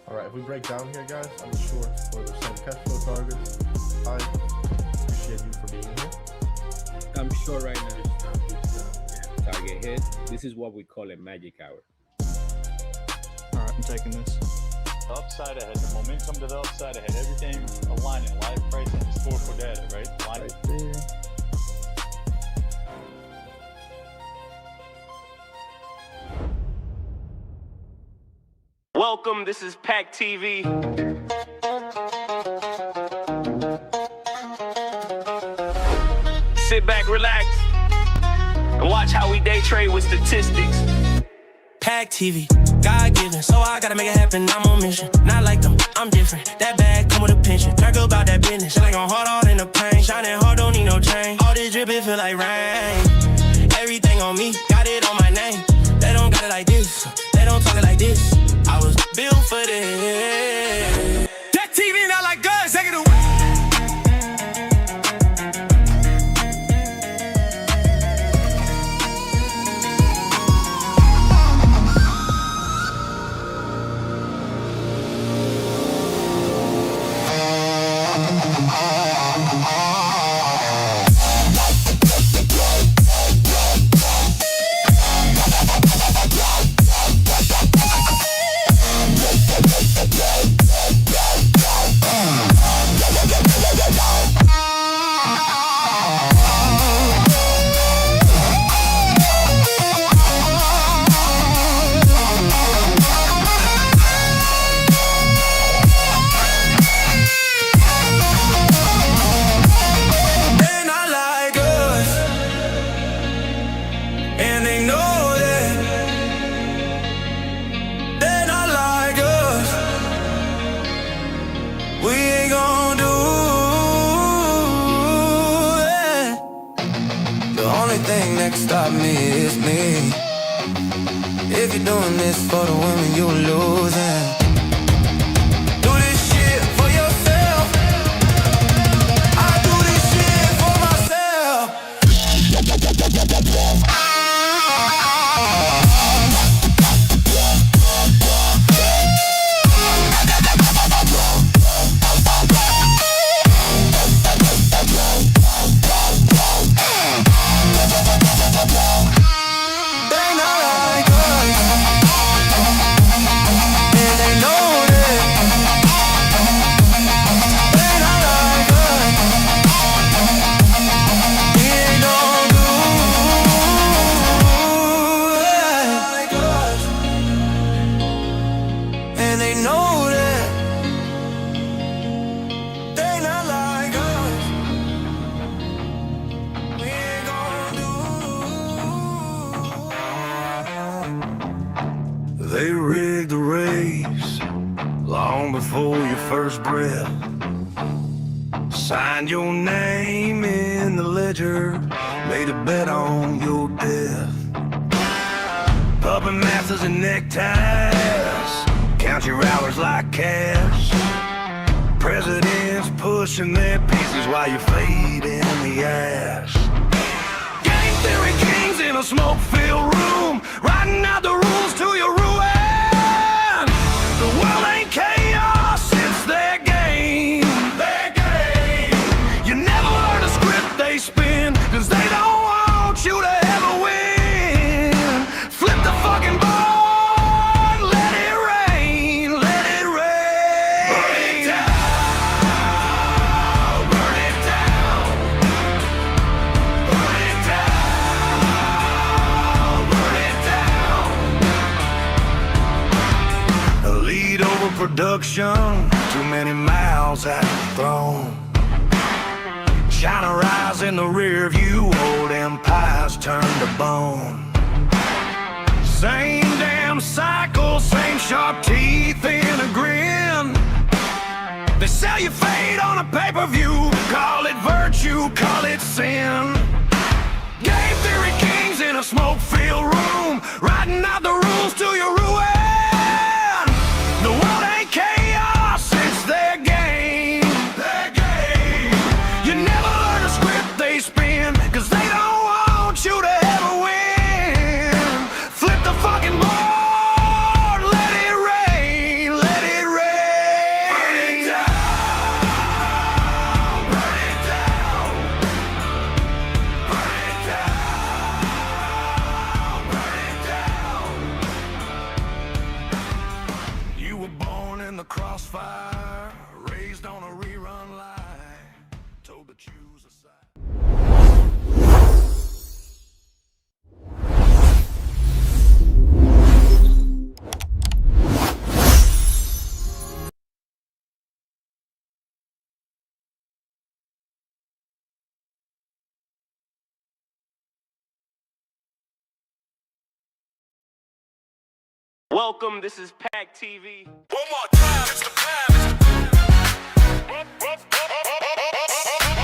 All right, if we break down here, guys, I'm sure for the same cash flow targets. I appreciate you for being here. I'm sure right now this target hit. This is what we call a magic hour. All right, I'm taking this. The upside ahead, the momentum to the upside ahead, everything aligning, live pricing, historical data, right? Right there. Welcome, this is PackTV. Sit back, relax, and watch how we day trade with statistics. PackTV, God-given, so I gotta make it happen, I'm on mission. Not like them, I'm different, that bag come with a pension. Talk about that business, like I'm hard all in the pain. Shining hard, don't need no chain. All this drip, it feel like rain. Everything on me, got it on my name. They don't got it like this, they don't talk it like this. I was built for this. That TV not like guns, take it away. Stop me, it's me. If you're doing this for the women, you're losing. Do this shit for yourself. I do this shit for myself. They rigged the race long before your first breath. Signed your name in the ledger, made a bet on your death. Puppet masters and neckties, count your hours like cash. Presidents pushing their pieces while you fade in the ash. Game theory kings in a smoke-filled room, writing out the rules to your ruin. The world ain't chaos, it's their game. Their game. You never learn a script they spin, cause they don't want you to ever win. Flip the fucking board, let it rain, let it rain. Burn it down, burn it down. Burn it down, burn it down. A lead over production, too many miles out the throne. China rise in the rear view, old empires turn to bone. Same damn cycle, same sharp teeth in a grin. They sell you fate on a pay-per-view, call it virtue, call it sin. Game theory kings in a smoke-filled room, writing out the rules to your ruin. The world ain't chaos, it's their game. Their game. You never learn a script they spin, cause they don't want you to ever win. Flip the fucking board, let it rain, let it rain. Welcome, this is PackTV. One more time, it's the plan,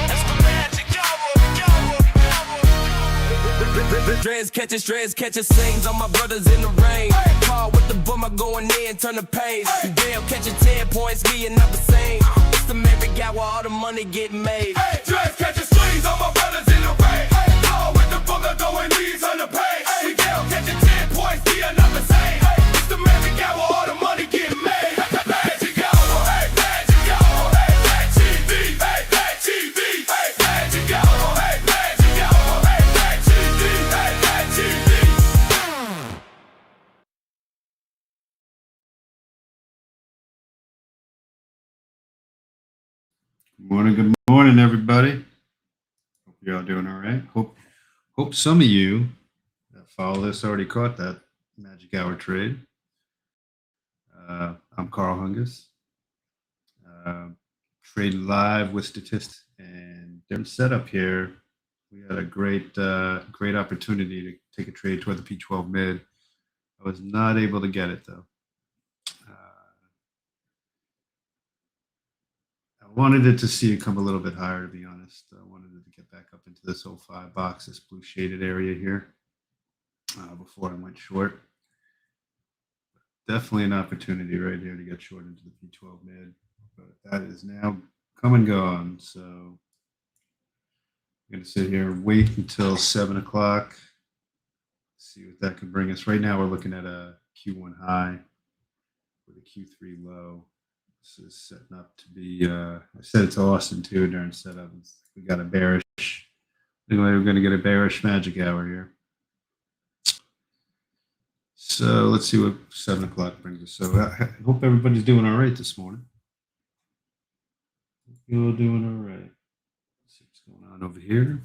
it's the magic hour. Drez catches sings on my brothers in the rain. Karl with the boom, I going in, turn the page. Miguel catching 10 points, me and number same. It's the magic hour, all the money getting made. Drez catches strings on my brothers in the rain. Karl with the book, I going in, turn the page. Miguel catching 10 points, me and number same. It's the magic hour, all the money getting made. Magic hour, hey, magic hour, hey, PackTV, hey, PackTV, hey, magic hour, hey, magic hour, hey, PackTV, hey, PackTV. Good morning, everybody. Hope you're all doing all right. Hope some of you that follow this already caught that magic hour trade. I'm Karl Hungus. Trade live with Statistical, and different setup here. We had a great opportunity to take a trade toward the P12 mid. I was not able to get it though. I wanted it to see it come a little bit higher, to be honest. I wanted it to get back up into this 05 box, this blue shaded area here, before I went short. Definitely an opportunity right here to get short into the P12 mid, but that is now come and gone. So I'm going to sit here and wait until 7 o'clock, see what that can bring us. Right now, we're looking at a Q1 high with a Q3 low. This is setting up to be, I said it to Austin too during setup. We got a bearish, we're going to get a bearish magic hour here. So let's see what 7 o'clock brings us. So I hope everybody's doing all right this morning. Hope you're all doing all right. Let's see what's going on over here.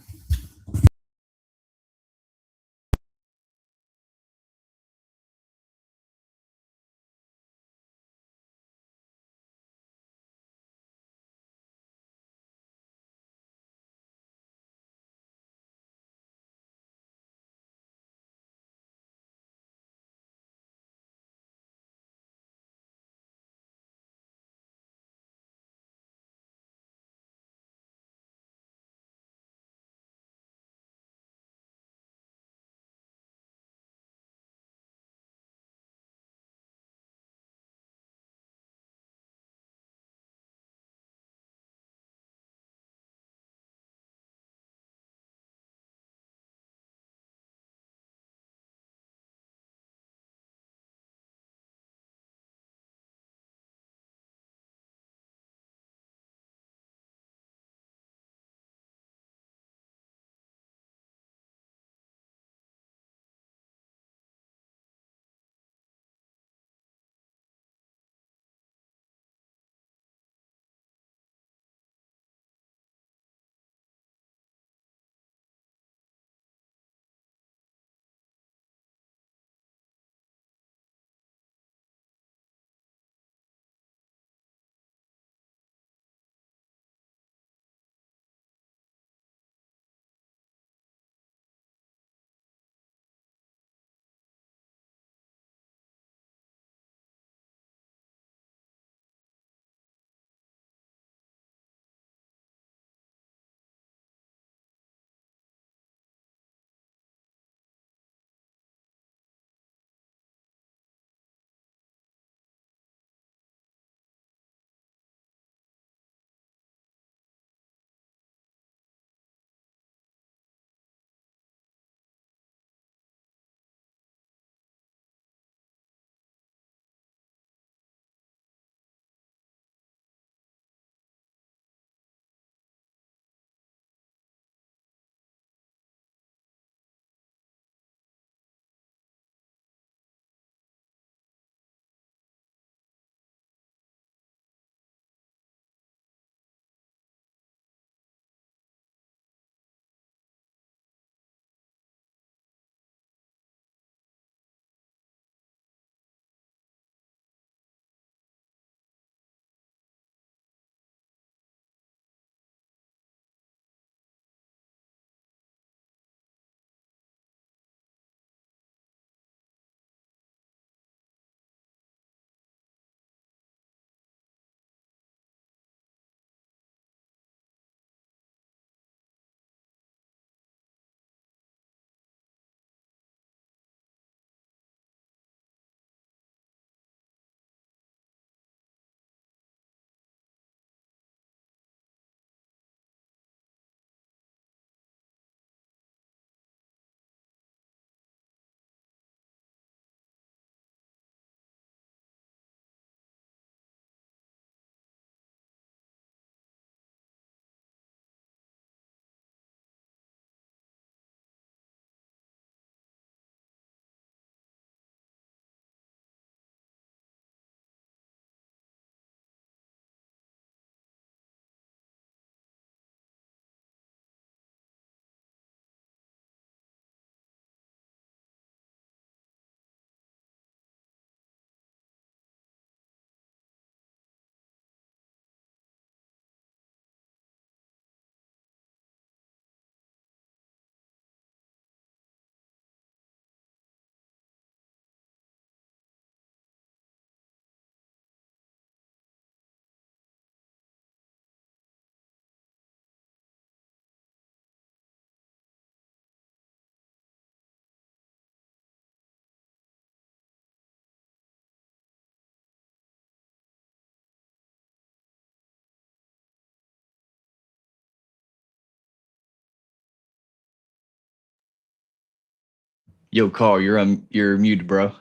Yo, Karl, you're muted, bro.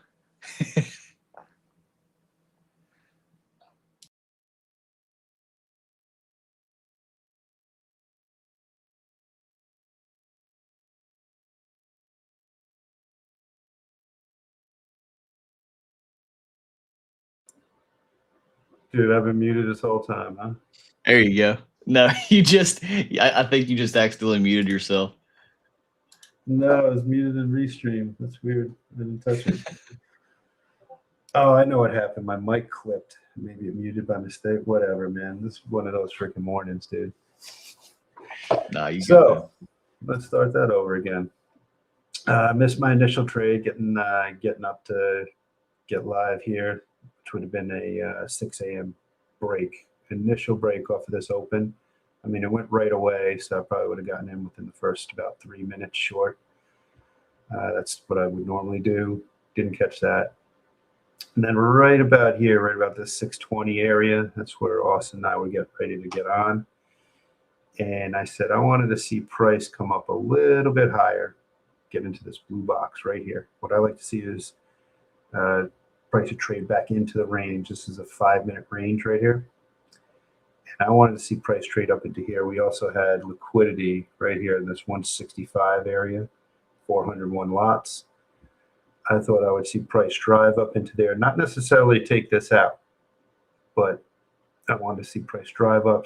Dude, I've been muted this whole time, huh? There you go. No, I think you just accidentally muted yourself. No, I was muted in Restream. That's weird. I didn't touch it. Oh, I know what happened. My mic clipped. Maybe it muted by mistake. Whatever, man. This is one of those freaking mornings, dude. Nah, you good, man. So let's start that over again. I missed my initial trade, getting up to get live here, which would have been a 6 a.m. break, initial break off of this open. I mean, it went right away, so I probably would have gotten in within the first about 3 minutes short. That's what I would normally do. Didn't catch that. And then right about here, right about this 620 area, that's where Austin and I would get ready to get on. And I said I wanted to see price come up a little bit higher, get into this blue box right here. What I like to see is price to trade back into the range. This is a 5-minute range right here. And I wanted to see price trade up into here. We also had liquidity right here in this 165 area, 401 lots. I thought I would see price drive up into there, not necessarily take this out, but I wanted to see price drive up,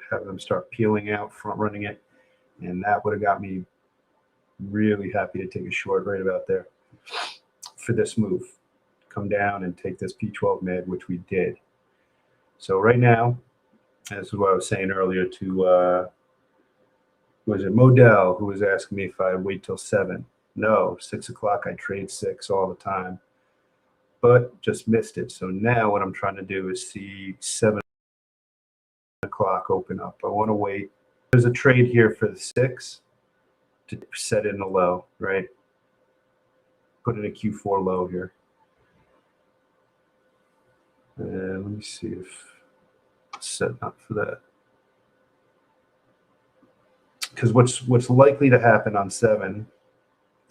have them start peeling out, front running it, and that would have got me really happy to take a short right about there for this move. Come down and take this P12 mid, which we did. So right now, this is what I was saying earlier to was it Modell who was asking me if I wait till 7. No, 6 o'clock I trade 6 all the time, but just missed it. So now what I'm trying to do is see 7 o'clock open up. I want to wait. There's a trade here for the 6 to set in a low, right? Put in a Q4 low here. And let me see if it's setting up for that. Because what's likely to happen on 7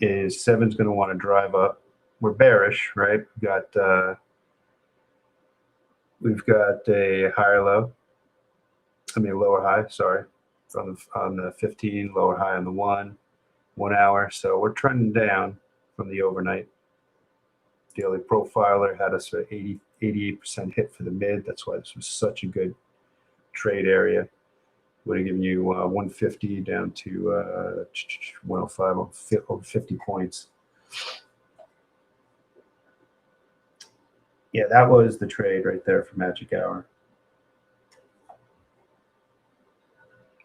is 7's going to want to drive up. We're bearish, right? We've got a higher low. I mean, lower high. Sorry, on the 15, lower high on the 1 hour. So we're trending down from the overnight. Daily profiler had us at 88% hit for the mid. That's why this was such a good trade area. Would have given you 150 down to 105 over 50 points. Yeah, that was the trade right there for Magic Hour.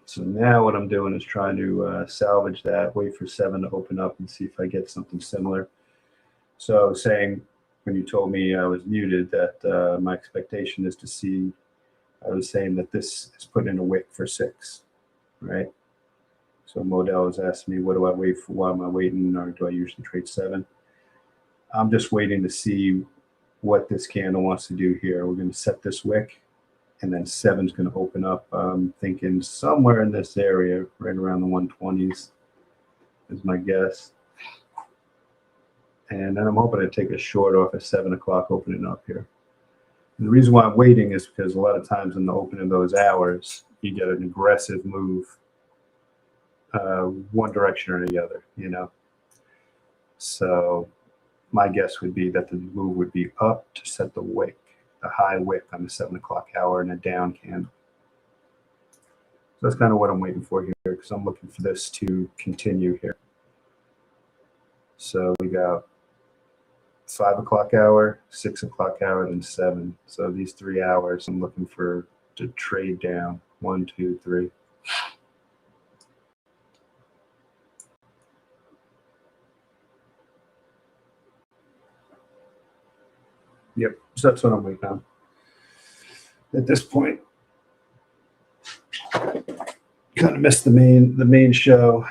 So now what I'm doing is trying to salvage that, wait for 7 to open up and see if I get something similar. So I was saying when you told me I was muted that my expectation is to see, I was saying that this is put in a wick for 6, right? So Modell was asking me, what do I wait for? Why am I waiting? Or do I usually trade 7? I'm just waiting to see what this candle wants to do here. We're going to set this wick, and then 7's going to open up. I'm thinking somewhere in this area, right around the 120s is my guess. And then I'm hoping to take a short off at 7 o'clock opening up here. And the reason why I'm waiting is because a lot of times in the open of those hours, you get an aggressive move, one direction or the other, you know. So my guess would be that the move would be up to set the wick, the high wick on the 7 o'clock hour and a down candle. So that's kind of what I'm waiting for here, because I'm looking for this to continue here. So we got 5 o'clock hour, 6 o'clock hour, and 7. So these 3 hours I'm looking for to trade down. 1, 2, 3. Yep, so that's what I'm waiting on. At this point, kind of missed the main show.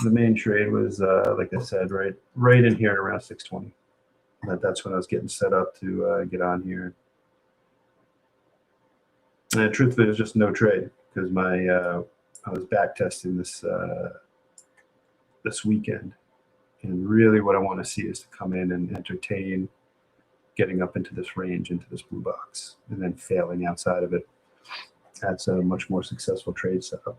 The main trade was, like I said, right in here around 620. That's when I was getting set up to get on here. And truthfully, there's just no trade because I was back testing this this weekend, And really what I want to see is to come in and entertain getting up into this range, into this blue box, and then failing outside of it. That's a much more successful trade setup.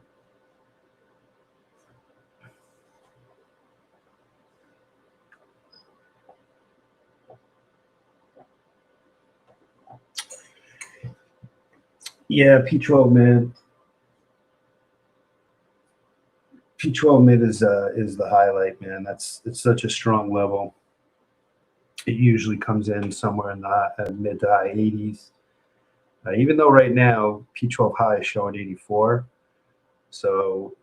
Yeah, P12 mid. P12 mid is the highlight, man. It's such a strong level. It usually comes in somewhere in the mid to high 80s. Even though right now P12 high is showing 84, so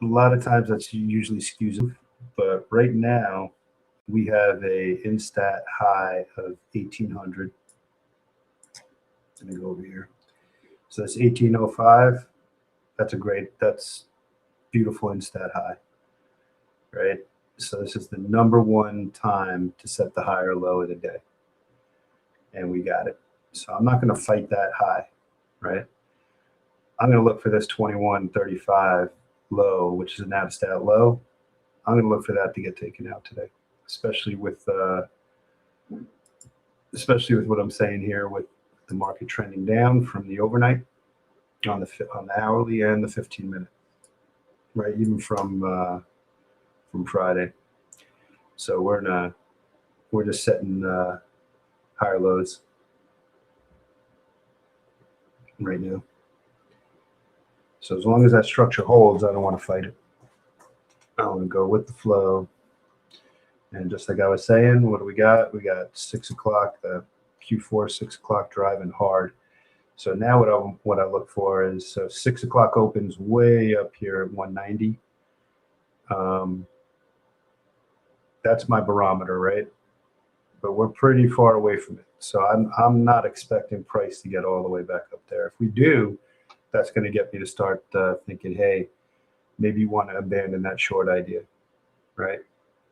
a lot of times that's usually skews. But right now we have a instat high of 1800. Let me go over here. So that's 1805. That's beautiful instat high, right? So this is the #1 time to set the high or low of the day. And we got it. So I'm not going to fight that high, right? I'm going to look for this 2135 low, which is an out of stat low. I'm going to look for that to get taken out today, especially with what I'm saying here with the market trending down from the overnight on the hourly and the 15-minute, right? Even from Friday. So we're just setting higher lows right now. So as long as that structure holds, I don't want to fight it. I want to go with the flow. And just like I was saying, what do we got? We got 6 o'clock, the Q4 6 o'clock driving hard. So now what I look for is, so 6 o'clock opens way up here at 190. That's my barometer, right? But we're pretty far away from it. So I'm not expecting price to get all the way back up there. If we do, that's going to get me to start thinking, hey, maybe you want to abandon that short idea, right?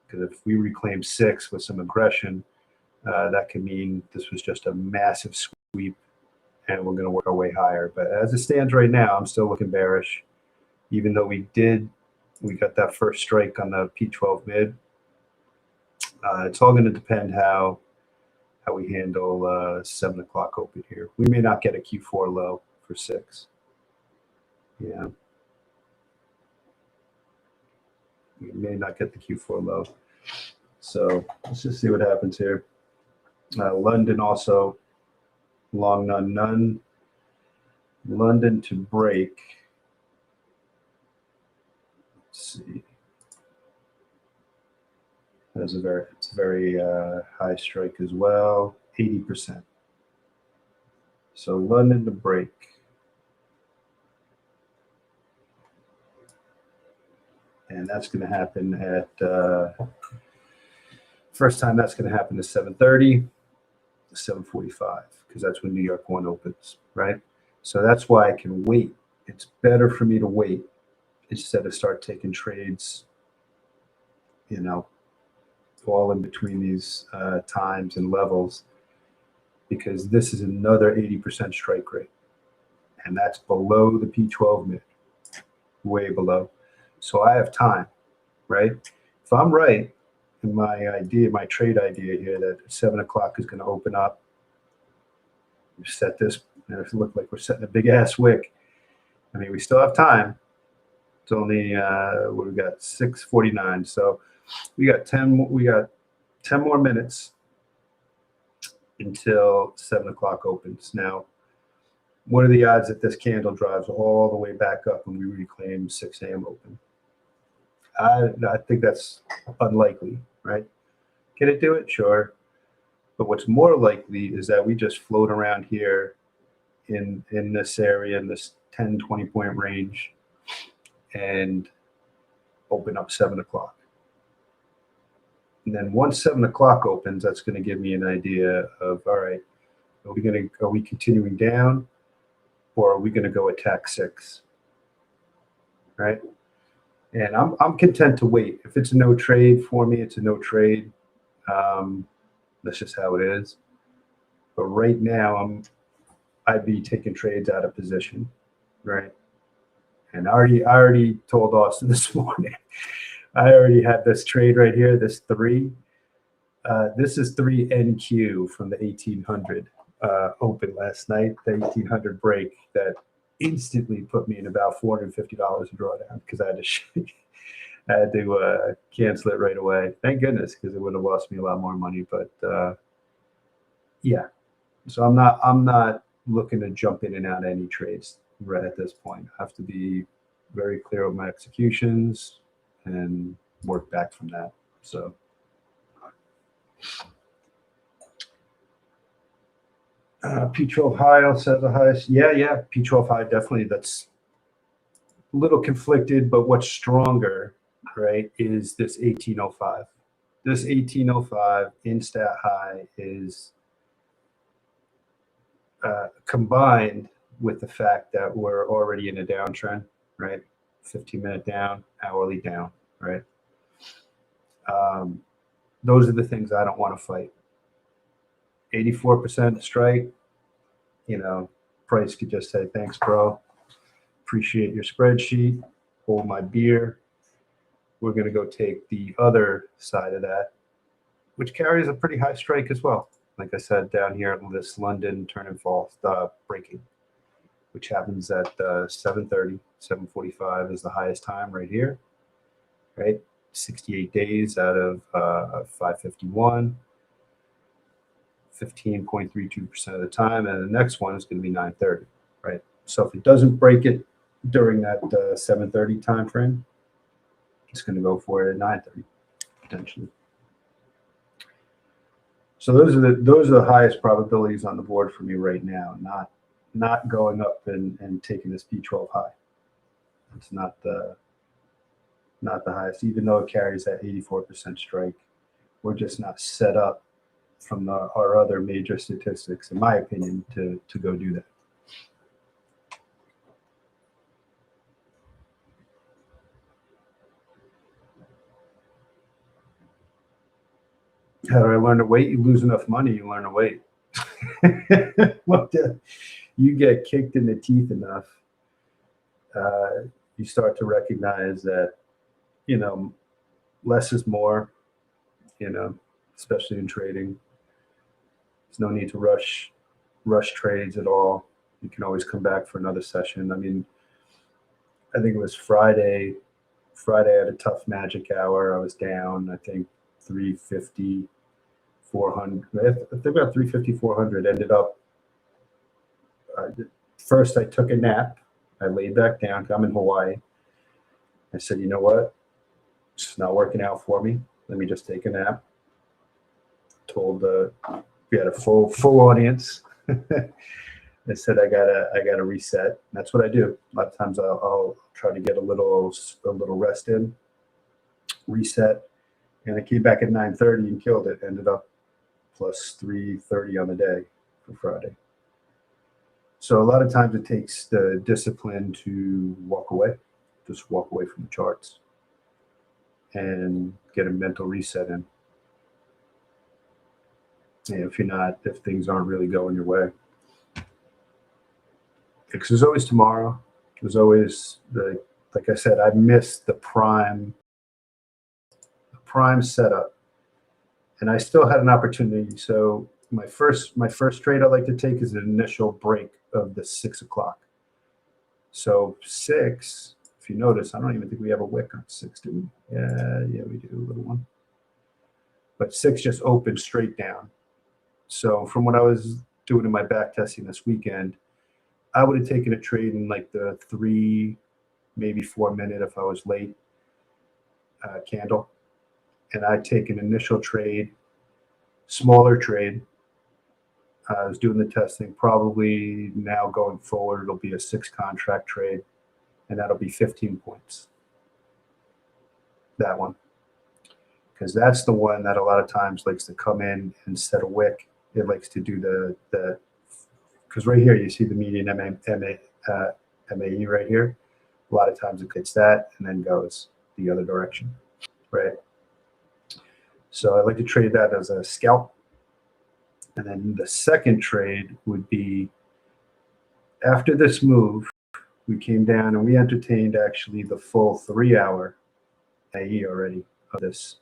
Because if we reclaim 6 with some aggression, that could mean this was just a massive sweep and we're going to work our way higher. But as it stands right now, I'm still looking bearish, even though we got that first strike on the P12 mid. It's all going to depend how we handle 7 o'clock open here. We may not get a Q4 low for 6. Yeah. We may not get the Q4 low. So let's just see what happens here. London also long none. London to break. Let's see. It's a very high strike as well, 80%. So London to break. And that's going to happen at first time that's going to happen is 7:30, 7:45, because that's when New York 1 opens, right? So that's why I can wait. It's better for me to wait instead of start taking trades, you know, all in between these times and levels, because this is another 80% strike rate, and that's below the P12 mid, way below. So I have time, right? If I'm right in my trade idea here that 7 o'clock is going to open up, we set this, and if it looked like we're setting a big ass wick, I mean, we still have time. It's only what we got, 6:49. So we got 10 more minutes until 7 o'clock opens. Now, what are the odds that this candle drives all the way back up when we reclaim 6 a.m. open? I think that's unlikely, right? Can it do it? Sure. But what's more likely is that we just float around here in this area, in this 10, 20 point range, and open up 7 o'clock. And then once 7 o'clock opens, that's going to give me an idea of, all right, are we continuing down, or are we going to go attack 6, right? And I'm content to wait. If it's a no trade for me, it's a no trade. That's just how it is. But right now, I'd be taking trades out of position, right? And I already told Austin this morning, I already had this trade right here, this 3. This is 3NQ from the 1800 open last night, the 1800 break that instantly put me in about $450 a drawdown because I had to cancel it right away. Thank goodness, because it would have lost me a lot more money. But yeah, so I'm not looking to jump in and out of any trades right at this point. I have to be very clear with my executions and work back from that. So P12 high also has the highest. Yeah, P12 high definitely. That's a little conflicted, but what's stronger, right, is this 1805. This 1805 in stat high is combined with the fact that we're already in a downtrend, right? 15-minute down, hourly down, right? Those are the things I don't want to fight. 84% strike, you know, price could just say, thanks, bro. Appreciate your spreadsheet. Hold my beer. We're going to go take the other side of that, which carries a pretty high strike as well. Like I said, down here at this London turn and fall breaking, which happens at 7:30, 7:45 is the highest time right here, right? 68 days out of 551. 15.32% of the time, and the next one is going to be 9:30, right? So if it doesn't break it during that 7:30 time frame, it's going to go for it at 9:30 potentially. So those are the highest probabilities on the board for me right now. Not going up and taking this P12 high. It's not the highest, even though it carries that 84% strike. We're just not set up from our other major statistics, in my opinion, to go do that. How do I learn to wait? You lose enough money, you learn to wait. You get kicked in the teeth enough, you start to recognize that, you know, less is more, you know, especially in trading. There's no need to rush trades at all. You can always come back for another session. I mean, I think it was Friday. Friday I had a tough magic hour. I was down, I think 350, 400. I think about 350, 400. Ended up, first I took a nap. I laid back down. I'm in Hawaii. I said, you know what? It's not working out for me. Let me just take a nap. Told we had a full audience. I said I gotta reset. That's what I do. A lot of times I'll try to get a little rest in, reset, and I came back at 9:30 and killed it. Ended up plus 330 on the day for Friday. So a lot of times it takes the discipline to walk away, just walk away from the charts and get a mental reset in. If things aren't really going your way, because there's always tomorrow. There's always like I said, I missed the prime setup, and I still had an opportunity. So my first trade I like to take is an initial break of the 6 o'clock. So 6, if you notice, I don't even think we have a wick on 6, do we? Yeah, we do, a little one. But 6 just opened straight down. So from what I was doing in my back testing this weekend, I would have taken a trade in like the 3, maybe 4 minute if I was late candle. And I'd take an initial trade, smaller trade. I was doing the testing. Probably now going forward, it'll be a 6 contract trade, and that'll be 15 points. That one. Because that's the one that a lot of times likes to come in and set a wick. It likes to do the because right here you see the median MAE right here. A lot of times it hits that and then goes the other direction, right? So I like to trade that as a scalp. And then the second trade would be after this move, we came down and we entertained actually the full 3-hour AE already of this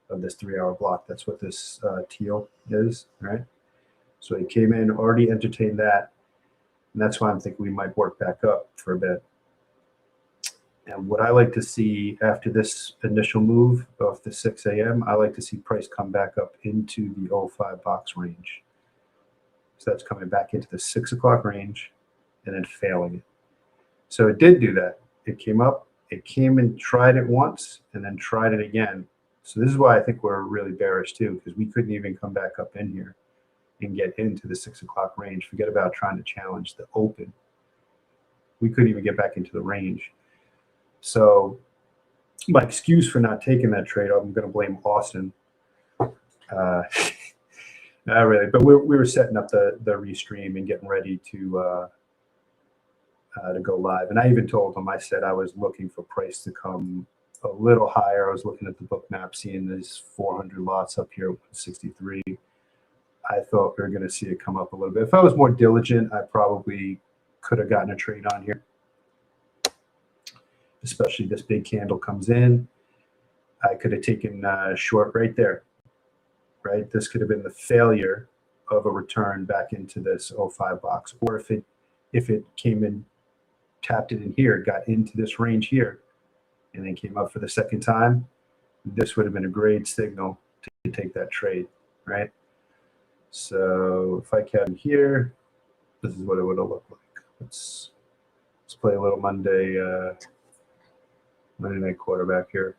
3-hour block. That's what this teal is, right? So he came in, already entertained that, and that's why I'm thinking we might work back up for a bit. And what I like to see after this initial move of the 6 a.m., I like to see price come back up into the 05 box range. So that's coming back into the 6 o'clock range and then failing it. So it did do that. It came up, it came and tried it once and then tried it again. So this is why I think we're really bearish too, because we couldn't even come back up in here and get into the 6 o'clock range. Forget about trying to challenge the open. We couldn't even get back into the range. So my excuse for not taking that trade, I'm going to blame Austin. Not really, but we were setting up the restream and getting ready to go live. And I even told him, I said I was looking for price to come a little higher. I was looking at the book map, seeing these 400 lots up here, 163. I thought we were going to see it come up a little bit. If I was more diligent, I probably could have gotten a trade on here. Especially this big candle comes in. I could have taken short right there, right? This could have been the failure of a return back into this 05 box. Or if it came in, tapped it in here, got into this range here, and then came up for the second time, this would have been a great signal to take that trade, right? So if I came here, this is what it would have looked like. Let's play a little Monday night quarterback here.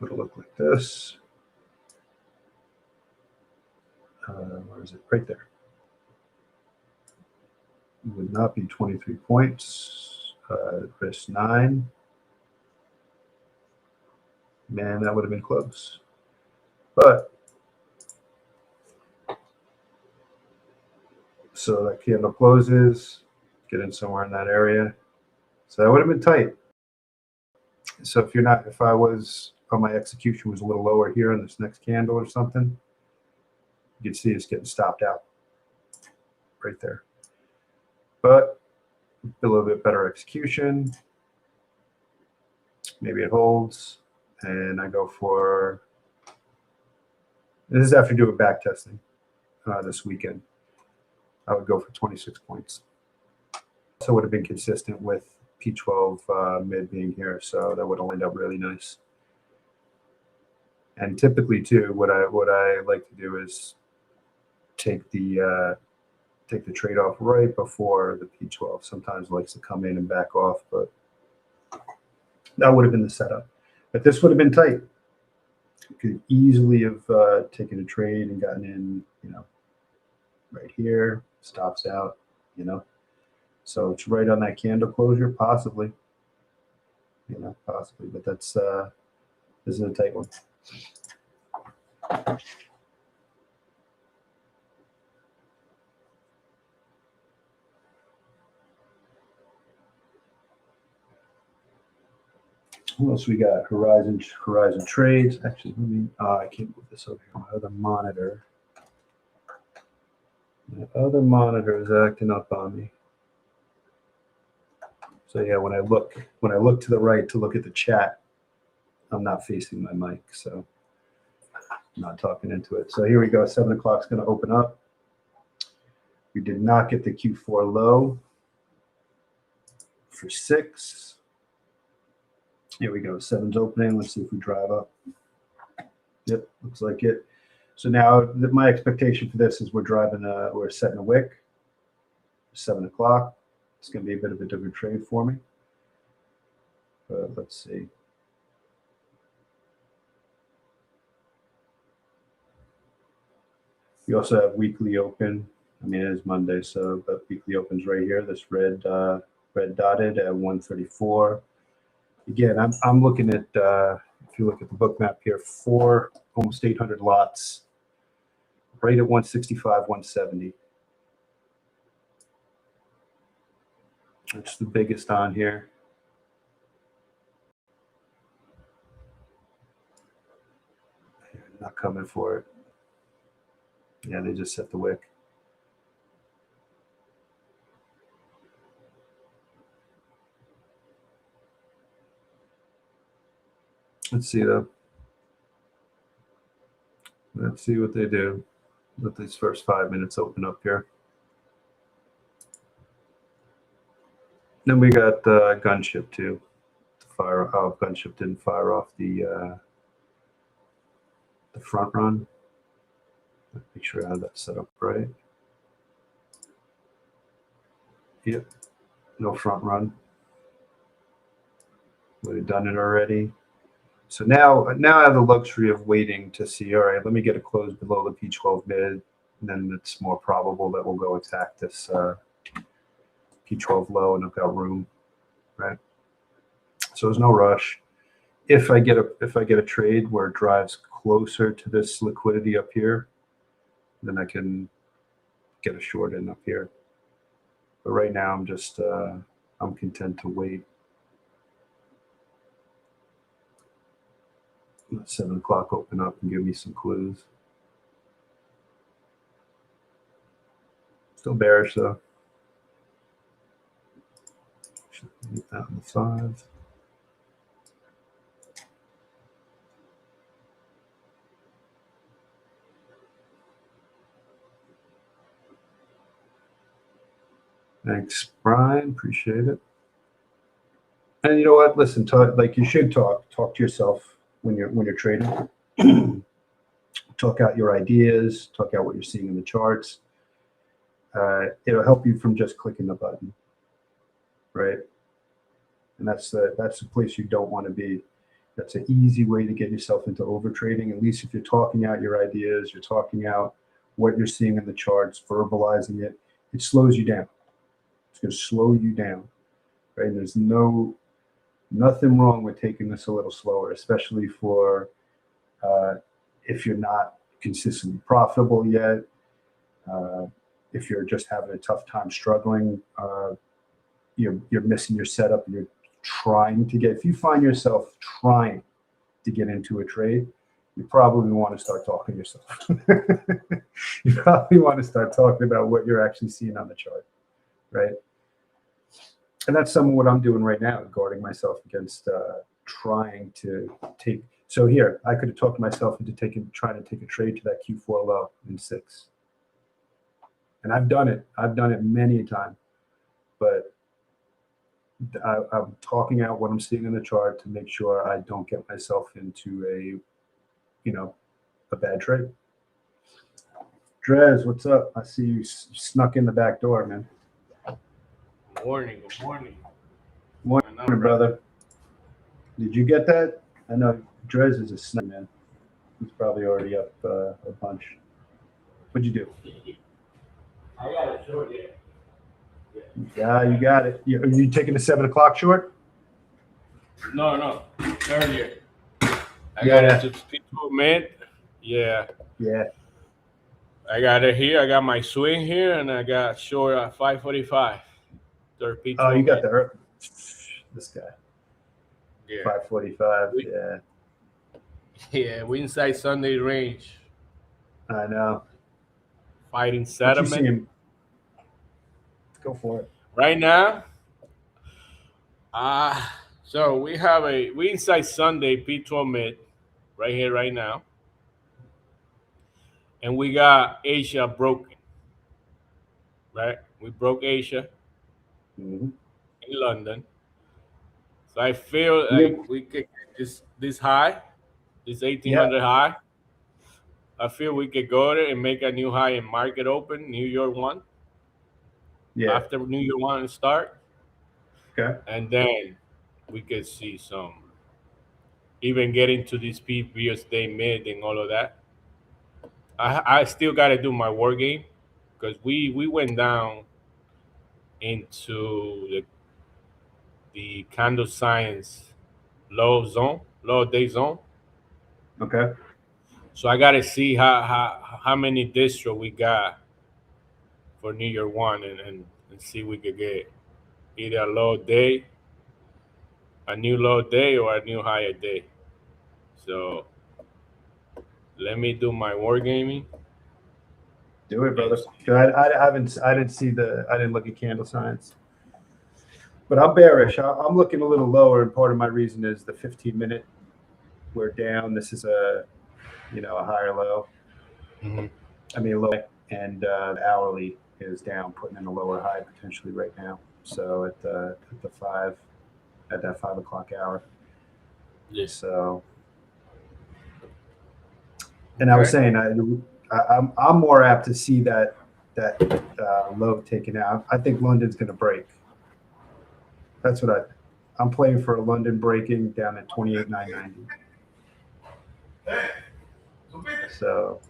It'll look like this. Where is it? Right there. It would not be 23 points. Risk 9. Man, that would have been close. But so that candle closes. Get in somewhere in that area. So that would have been tight. So if I was on my execution was a little lower here in this next candle or something, you can see it's getting stopped out right there. But a little bit better execution. Maybe it holds, and I go for. This is after doing back testing this weekend. I would go for 26 points. So it would have been consistent with P12 mid being here, so that would have lined up really nice. And typically, too, what I like to do is take the trade off right before the P12. Sometimes it likes to come in and back off, but that would have been the setup. But this would have been tight. You could easily have taken a trade and gotten in, right here, stops out, So it's right on that candle closure, possibly. Possibly, but that's this is a tight one. What else we got? Horizon trades. Actually, let me. I can't move this over here. My other monitor. My other monitor is acting up on me. So yeah, when I look to the right to look at the chat, I'm not facing my mic, so I'm not talking into it. So here we go. 7 o'clock is going to open up. We did not get the Q4 low for 6. Here we go. 7's opening. Let's see if we drive up. Yep, looks like it. So now my expectation for this is we're setting a wick. 7 o'clock. It's going to be a bit of a different trade for me. But let's see. We also have weekly open. I mean, it is Monday, but weekly open's right here. This red dotted at 134. Again, I'm looking at if you look at the book map here, almost 800 lots, right at 165, 170. It's the biggest on here. Not coming for it. Yeah, they just set the wick. Let's see though. Let's see what they do. Let these first 5 minutes open up here. Then we got gunship too. Gunship didn't fire off the front run. Make sure I have that set up right. Yep, no front run. We've done it already. So now I have the luxury of waiting to see, all right, let me get a close below the P12 mid, and then it's more probable that we'll go attack this P12 low, and I've got room, right? So there's no rush. If I get a trade where it drives closer to this liquidity up here, then I can get a short in up here. But right now I'm just I'm content to wait. Let 7 o'clock open up and give me some clues. Still bearish though. Should leave that on the 5. Thanks, Brian. Appreciate it. And you know what? Listen, like you should talk to yourself when you're trading. Talk out your ideas. Talk out what you're seeing in the charts. It'll help you from just clicking the button, right? And that's the place you don't want to be. That's an easy way to get yourself into over trading. At least if you're talking out your ideas, you're talking out what you're seeing in the charts, verbalizing it. It slows you down. It's going to slow you down, right? And there's nothing wrong with taking this a little slower, especially for if you're not consistently profitable yet, if you're just having a tough time struggling, you're missing your setup, and you're trying to get. If you find yourself trying to get into a trade, you probably want to start talking to yourself. You probably want to start talking about what you're actually seeing on the chart, right? And that's some of what I'm doing right now, guarding myself against trying to take. So here, I could have talked myself into trying to take a trade to that Q4 low in 6. And I've done it. I've done it many a time. But I'm talking out what I'm seeing in the chart to make sure I don't get myself into a bad trade. Drez, what's up? I see you snuck in the back door, man. Morning, good morning. Morning, brother. Did you get that? I know Drez is a snake, man. He's probably already up a bunch. What'd you do? I got it short, yeah. Yeah, you got it. Are you taking the 7 o'clock short? No, earlier. I got it to P2 mid. Yeah. Yeah. I got it here. I got my swing here, and I got short at 545. P2 Oh, you got mid. this guy. Yeah. 545. Yeah. Yeah, we inside Sunday range. I know. Fighting settlement. Go for it. Right now, so we inside Sunday P2 mid right here, right now. And we got Asia broken. Right? We broke Asia in London. So I feel like we could get this high, this 1800 high. I feel we could go there and make a new high in market open, New York 1. Yeah. After New York 1 start. Okay. And then we could see some, even getting to this previous day mid and all of that. I still got to do my war game because we went down into the candle science low day zone. Okay. So I got to see how many distro we got for New York 1 and see if we could get either a low day, a new low day, or a new higher day. So let me do my wargaming. Do it, brother. I didn't look at candle science, but I'm bearish. I'm looking a little lower, and part of my reason is the 15-minute we're down. This is a, you know, a higher low. Mhm. I mean, low, and the hourly is down, putting in a lower high potentially right now. So at the 5, at that 5 o'clock hour. Yes. So, and I was Okay. saying, I'm more apt to see that low taken out. I think London's going to break. That's what I'm playing for a London breaking down at 28,990. So,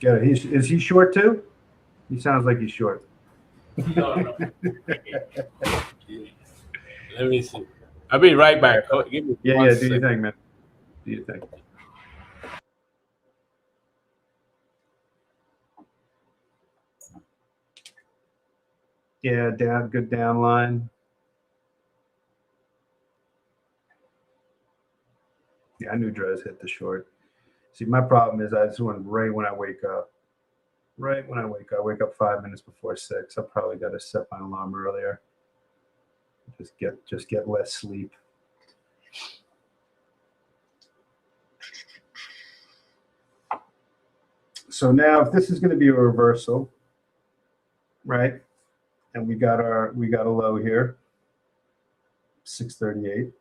yeah, is he short too? He sounds like he's short. No. Let me see. I'll be right back. Give me Yeah, one do your second. thing, man. Do your thing. Yeah, good down line. Yeah, I knew Drez hit the short. See, my problem is I just went right when I wake up. Right when I wake up. I wake up 5 minutes before 6. I probably got to set my alarm earlier. Just get less sleep. So now, if this is going to be a reversal, right? And we got a low here, 638.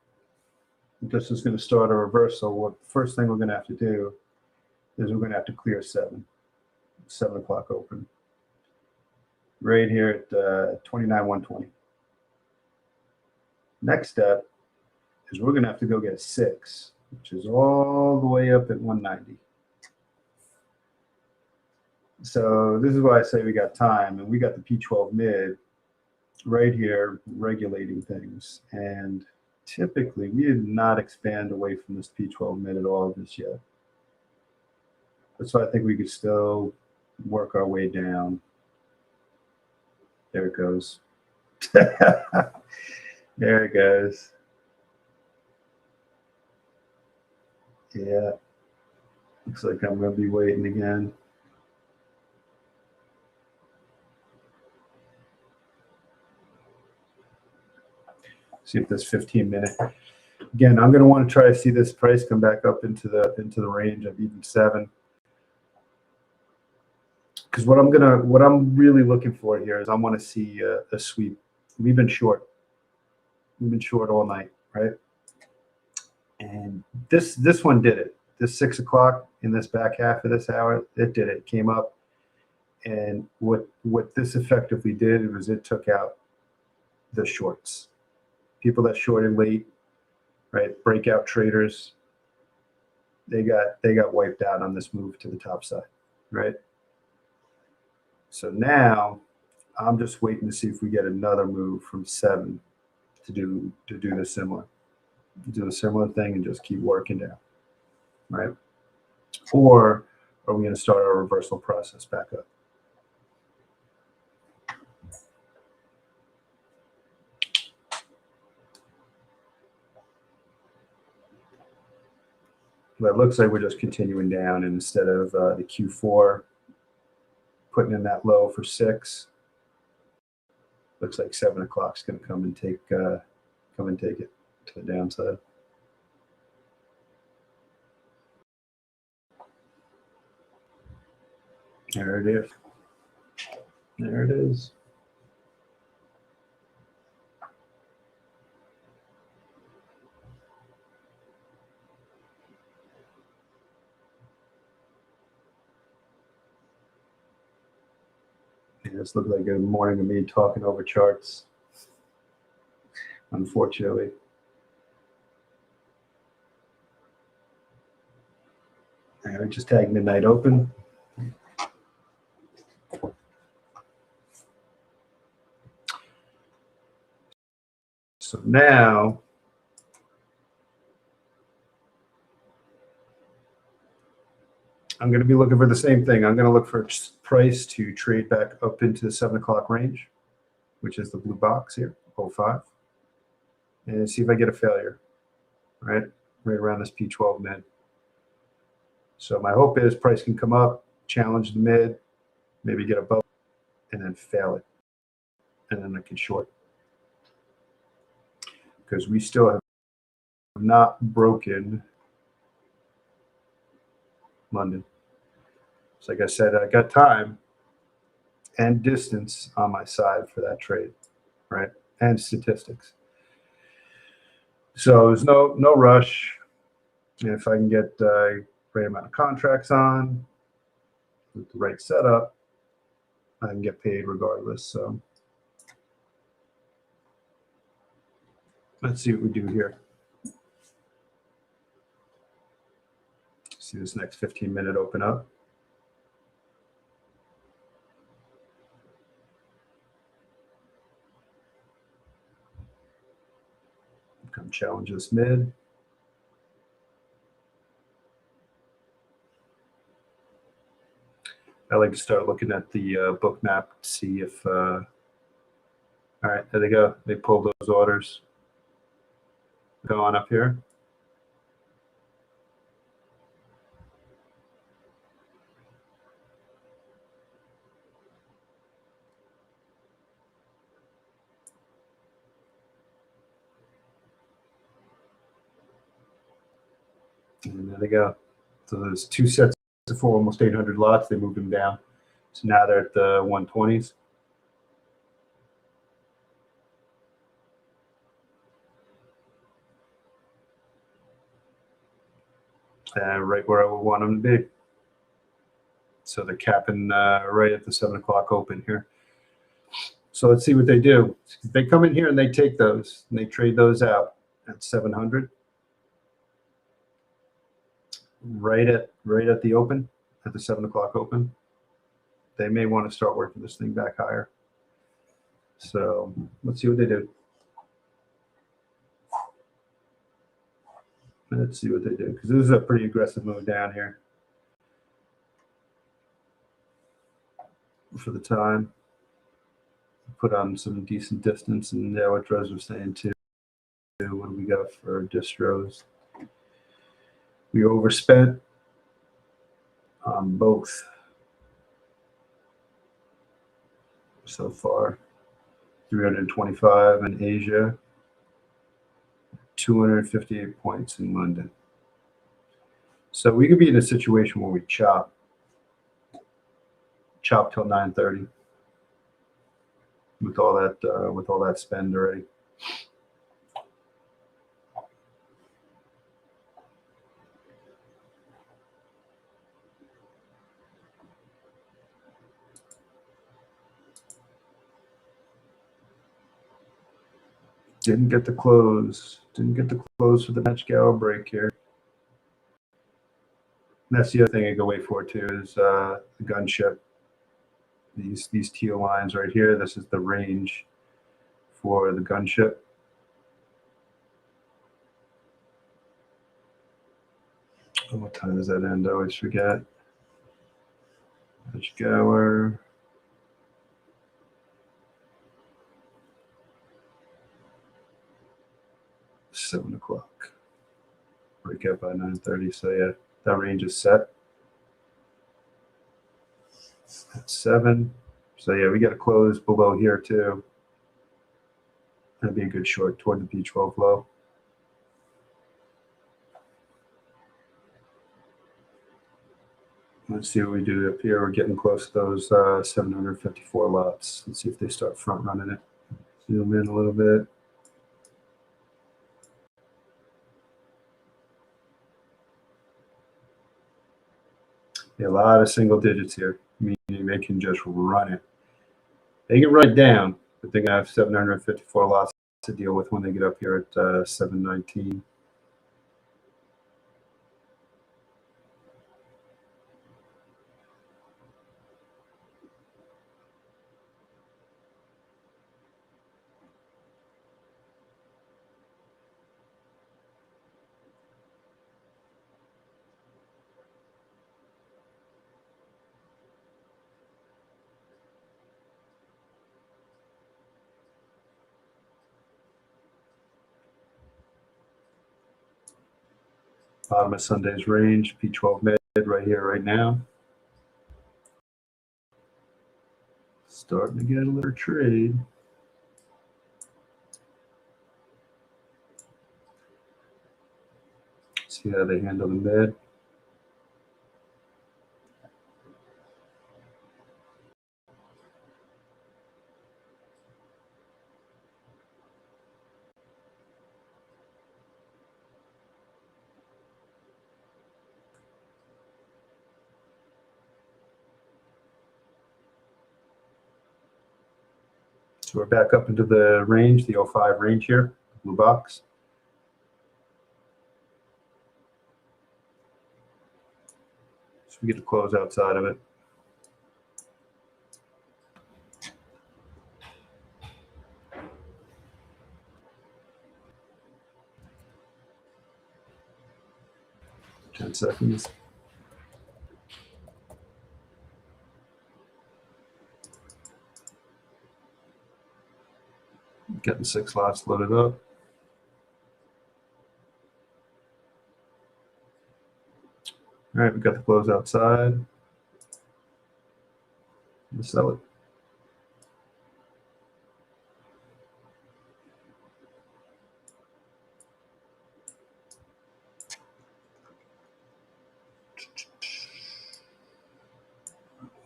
This is going to start a reversal. What the first thing we're going to have to do is we're going to have to clear 7 o'clock open. Right here at 29,120. Next step is we're going to have to go get a 6, which is all the way up at 190. So this is why I say we got time, and we got the P12 mid right here regulating things. And typically we did not expand away from this P12 mid at all just yet. That's why I think we could still work our way down. There it goes. There it goes. Yeah. Looks like I'm going to be waiting again. See if this 15-minute. Again, I'm going to want to try to see this price come back up into the range of even 7. Because what I'm really looking for here is I want to see a sweep. We've been short. We've been short all night, right? And this one did it. This 6 o'clock in this back half of this hour, it did it. It came up, and what this effectively did was it took out the shorts. People that shorted late, right? Breakout traders. They got wiped out on this move to the top side, right? So now I'm just waiting to see if we get another move from 7 to do the similar. Do a similar thing and just keep working down, right? Or are we going to start our reversal process back up? But it looks like we're just continuing down, and instead of the Q4 putting in that low for 6, looks like 7 o'clock is going to come and take it to the downside. There it is. There it is. This looked like a morning of me talking over charts, unfortunately. All right, just tag midnight open. So now I'm going to be looking for the same thing. I'm going to look for price to trade back up into the 7 o'clock range, which is the blue box here, 05, and see if I get a failure, right around this P12 mid. So my hope is price can come up, challenge the mid, maybe get above, and then fail it, and then I can short, because we still have not broken London. So like I said, I got time and distance on my side for that trade, right? And statistics. So there's no rush. And if I can get the right amount of contracts on with the right setup, I can get paid regardless. So let's see what we do here. See this next 15-minute open up. Come challenge this mid. I like to start looking at the book map to see if, all right, there they go. They pulled those orders. Go on up here. And there they go. So there's two sets of four, almost 800 lots. They moved them down. So now they're at the 120s. Right where I would want them to be. So they're capping right at the 7 o'clock open here. So let's see what they do. They come in here and they take those and they trade those out at 700. Right at the open, at the 7 o'clock open. They may want to start working this thing back higher. So let's see what they do. Let's see what they do, because this is a pretty aggressive move down here for the time. Put on some decent distance, and yeah, what Drez was saying too. What do we got for distros? We overspent on both so far. 325 in Asia, 258 points in London. So we could be in a situation where we chop till 9:30 with all that spend already. Didn't get the close. Didn't get the close for the match hour break here. And that's the other thing I go wait for too is the gunship. These teal lines right here. This is the range for the gunship. Oh, what time does that end? I always forget. Match hour. $7 o'clock. Break up by 9:30. So yeah, that range is set at 7. So yeah, we got to close below here too. That'd be a good short toward the P12 low. Let's see what we do up here. We're getting close to those 754 lots. Let's see if they start front running it. Zoom in a little bit. A lot of single digits here, meaning they can just run it. They can run it down, but they're going to have 754 lots to deal with when they get up here at 719. Bottom of Sunday's range, P12 mid right here, right now. Starting to get a little trade. See how they handle the mid. So we're back up into the range, the 05 range here, blue box. So we get to close outside of it. Ten seconds. Getting 6 lots loaded up. All right, we got the close outside. Let's sell it.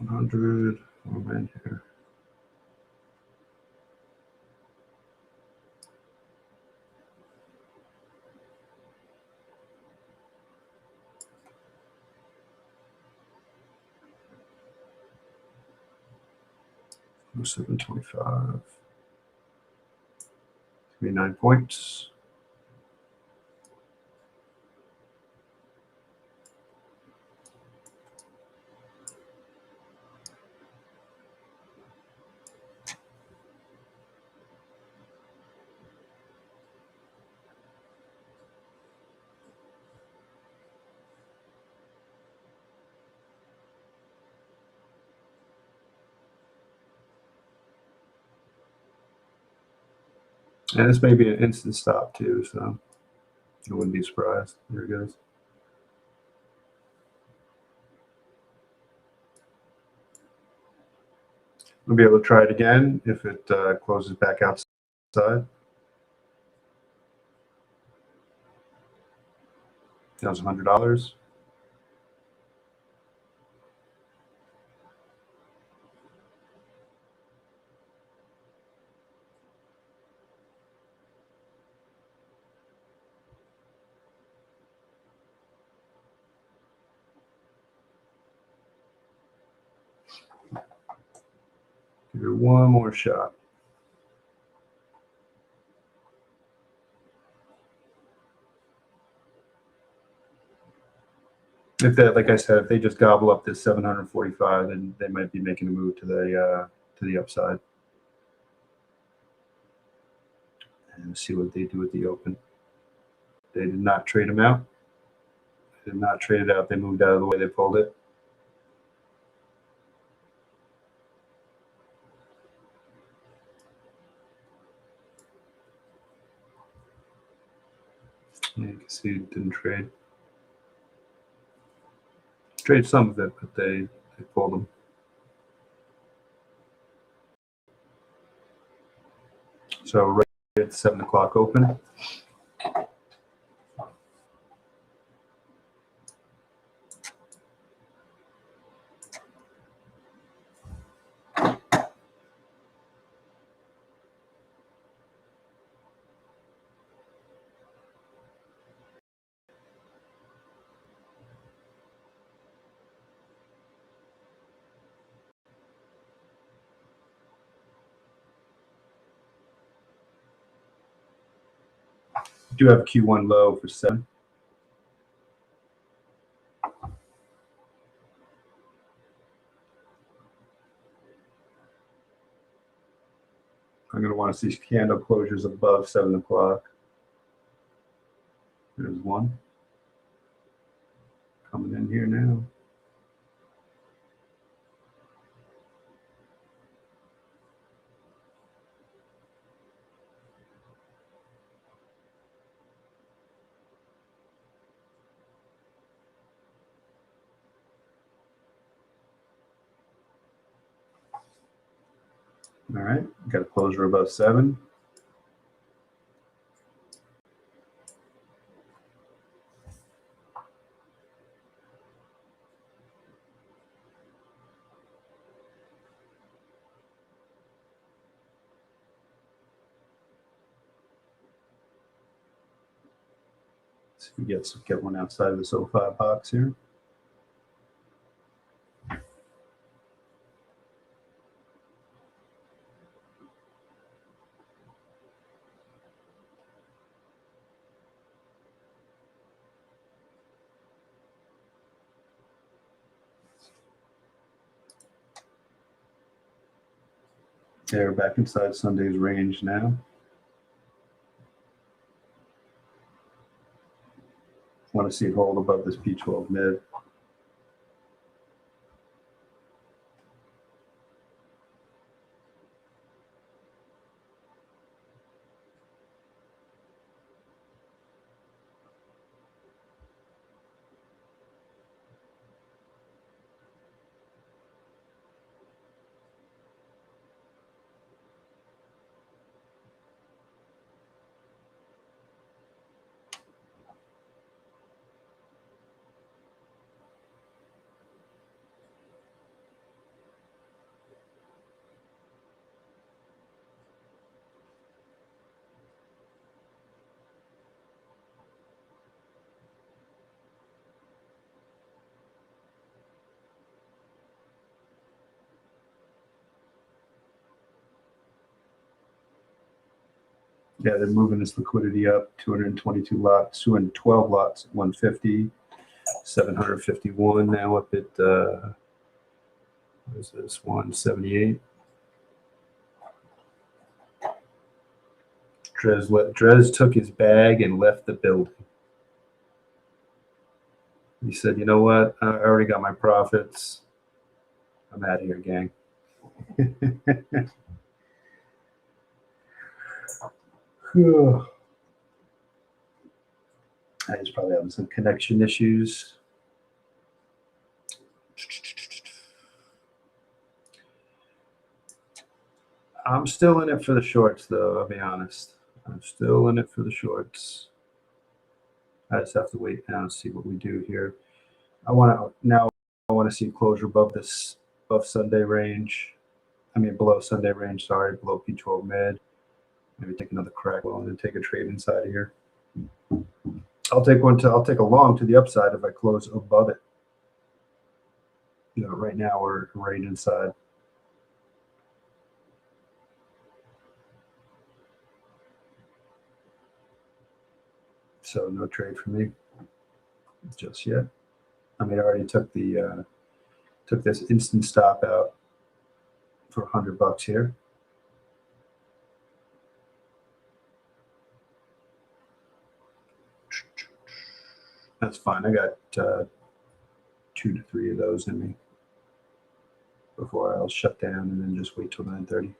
$100. Oh man, here. $7.25. 9 points. And this may be an instant stop too, so I wouldn't be surprised. There it goes. We'll be able to try it again if it closes back outside. That was $100. Give it one more shot. If that, like I said, if they just gobble up this 745, then they might be making a move to the upside. And see what they do with the open. They did not trade them out. They did not trade it out. They moved out of the way they pulled it. Yeah, you can see it didn't trade. Trade some of it, but they pulled them. So right at 7 o'clock open. Do have Q1 low for 7. I'm going to want to see candle closures above 7 o'clock. There's one coming in here now. All right, got a closure above 7. So we get one outside of this 05 box here. They're back inside Sunday's range now. Want to see it hold above this P12 mid. Yeah, they're moving this liquidity up. 222 lots, 212 lots, 150, 751 now up at what is this? 178. Drez took his bag and left the building. He said, "You know what? I already got my profits. I'm out of here, gang." He's probably having some connection issues. I'm still in it for the shorts, though. I'll be honest. I'm still in it for the shorts. I just have to wait now and see what we do here. I want to see closure above Sunday range. I mean below Sunday range. Sorry, below P12 mid. Maybe take another crack and then take a trade inside of here. I'll take a long to the upside if I close above it. You know, right now we're right inside. So no trade for me just yet. I mean, I already took this instant stop out for $100 here. That's fine. I got 2 to 3 of those in me before I'll shut down and then just wait till 9:30.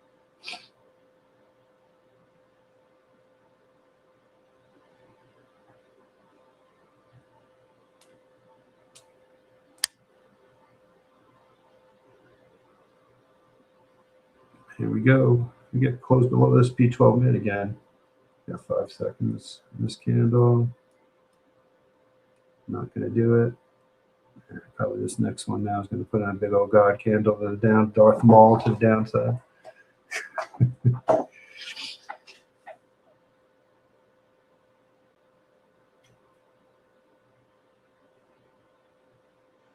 Here we go. We get close below this P12 mid again. Got 5 seconds. This candle. Not going to do it. Probably this next one now is going to put on a big old God candle to the down, Darth Maul to the downside.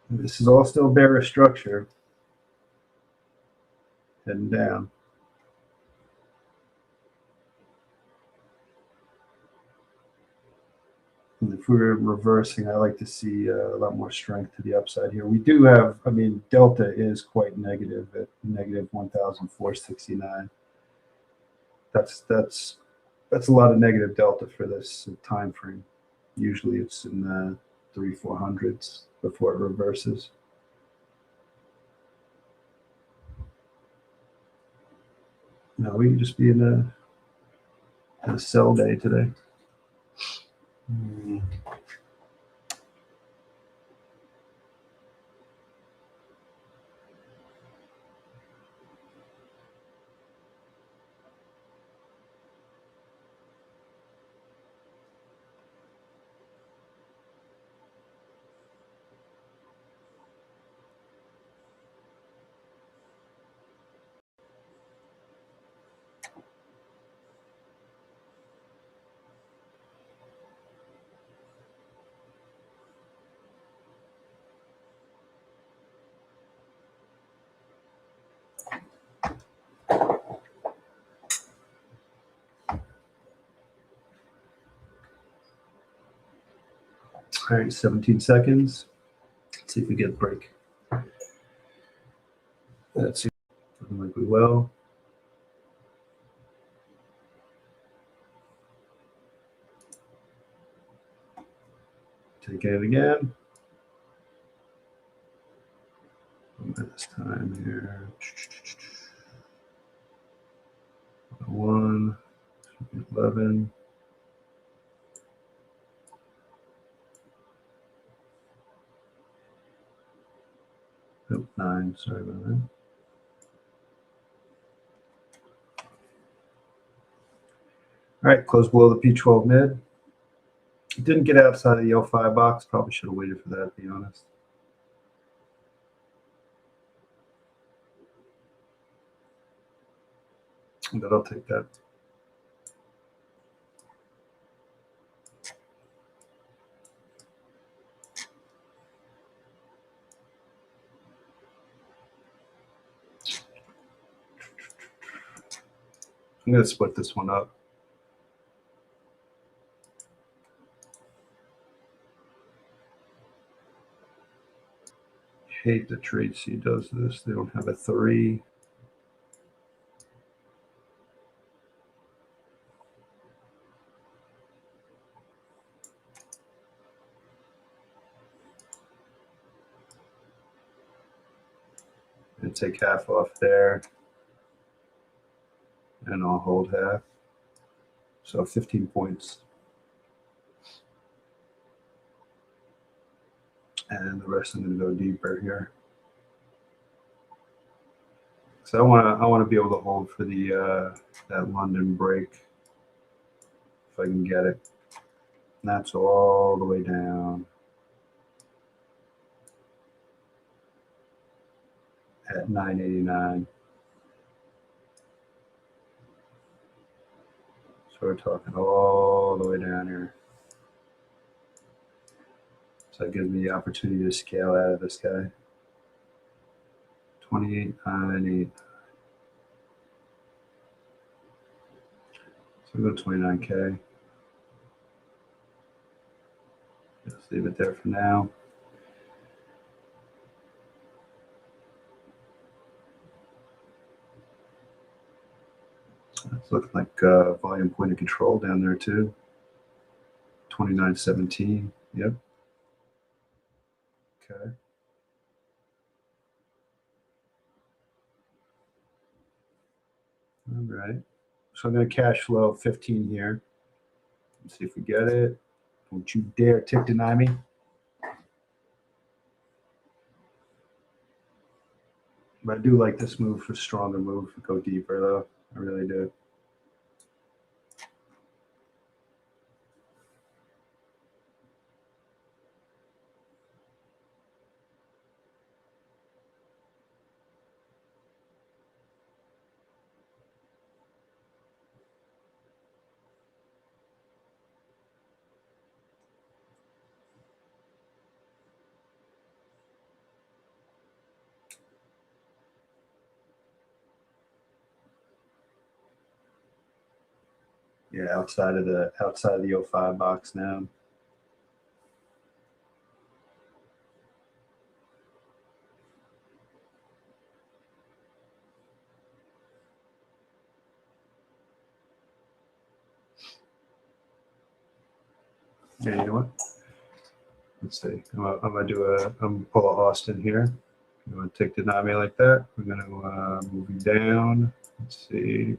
This is all still bearish structure. Heading down. And if we're reversing, I like to see a lot more strength to the upside here. We do have, I mean, delta is quite negative at negative 1,469. That's a lot of negative delta for this time frame. Usually it's in the 300-400s before it reverses. No, we can just be in a sell day today. All right, 17 seconds. Let's see if we get a break. That's looking like we will. Take it again. This time here. 1, 11. Nope, 9. Sorry about that. All right, close below the P12 mid. It didn't get outside of the L5 box. Probably should have waited for that, to be honest. But I'll take that. I'm going to split this one up. Hate that Trade C does this. They don't have a 3. And take half off there. And I'll hold half. So 15 points. And the rest I'm going to go deeper here. So I want to be able to hold for the that London break if I can get it. And that's all the way down at 989. So we're talking all the way down here. So that gives me the opportunity to scale out of this guy. 28.98. So we go 29K. Just leave it there for now. It's looking like volume point of control down there too. 29.17. Yep. Okay. All right. So I'm going to cash flow 15 here. Let's see if we get it. Don't you dare tick deny me. But I do like this move for stronger move. Go deeper though. I really do. Yeah, outside of the 05 box now. Yeah, you know what? Let's see. I'm gonna pull a Austin here. I'm gonna take deny me like that. We're gonna move you down. Let's see.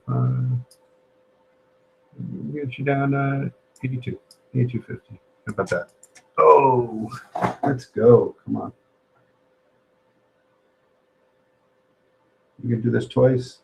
Get you down 82, 82.50. How about that? Oh, let's go. Come on. You can do this twice.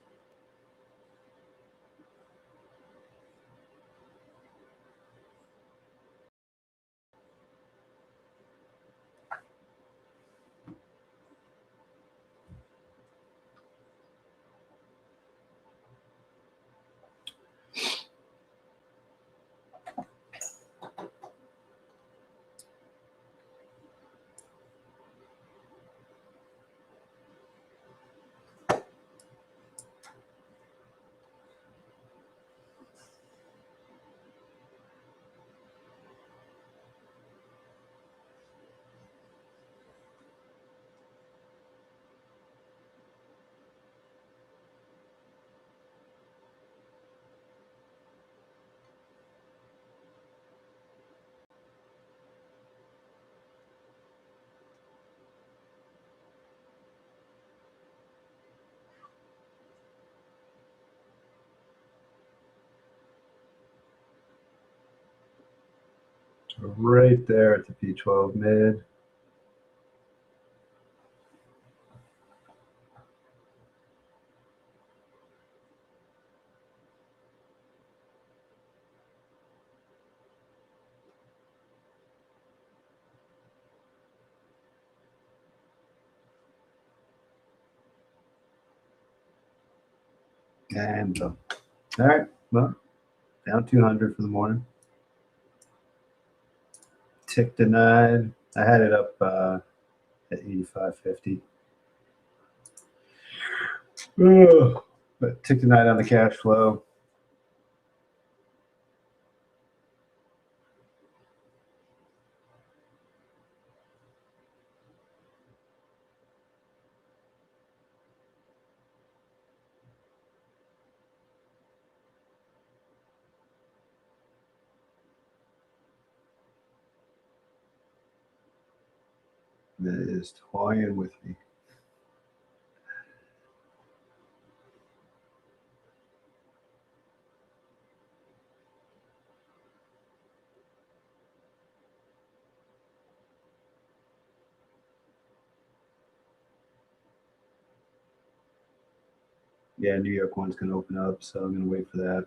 right there at the P12 mid. And boom. All right, well, down 200 for the morning. Tick denied. I had it up at 85.50. But tick denied on the cash flow. That is toying with me. Yeah, New York one's going to open up, so I'm going to wait for that.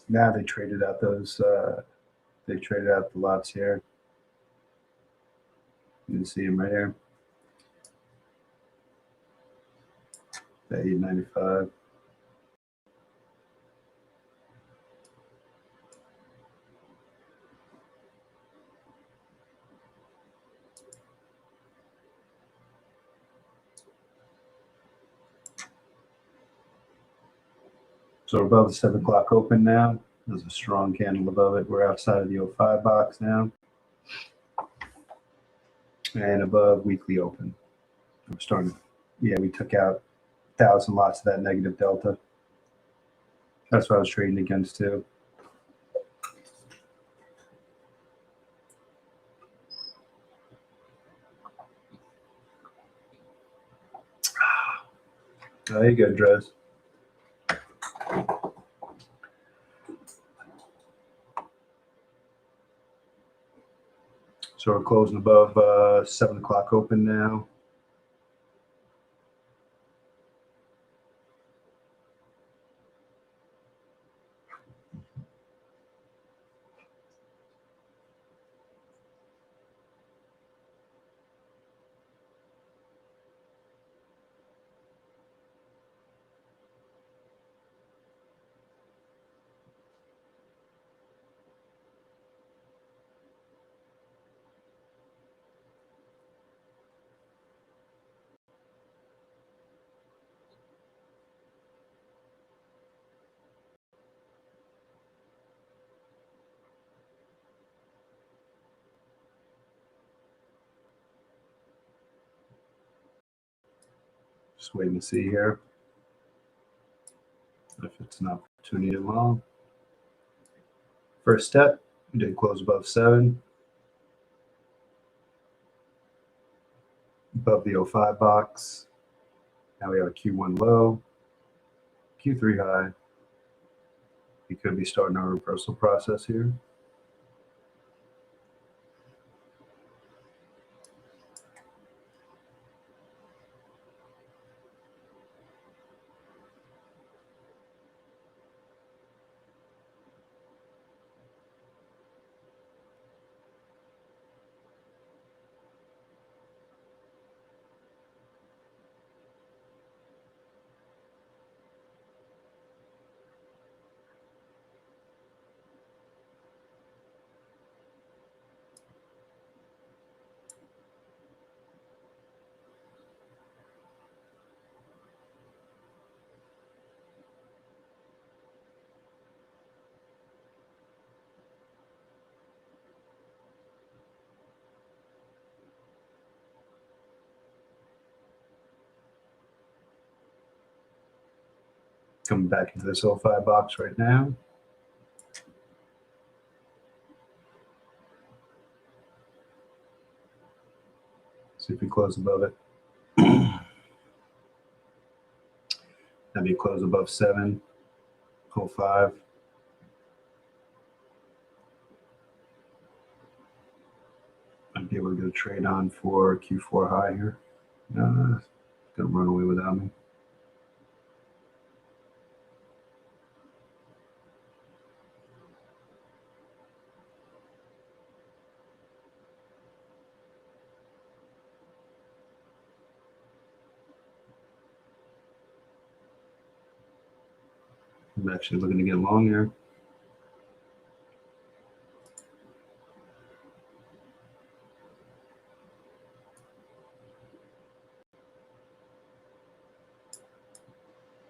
Now they traded out those. They traded out the lots here. You can see them right here. The 895. So we're above the 7 o'clock open now. There's a strong candle above it. We're outside of the 05 box now. And above weekly open. We're starting. Yeah, we took out 1,000 lots of that negative delta. That's what I was trading against too. There you go, Drez. So we're closing above 7 o'clock open now. Just waiting to see here if it's an opportunity along. First step, we did close above 7. Above the 05 box. Now we have a Q1 low, Q3 high. We could be starting our reversal process here. coming back into this 05 box right now. See if we close above it. That'd be a close above 7.05. I'd be able to get a trade on for Q4 high here. Gonna run away without me. I'm actually looking to get long here.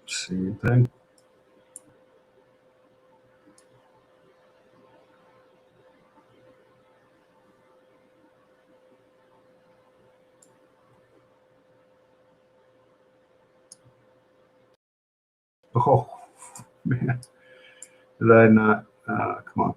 Same thing. Oh, man. Did I not? Come on.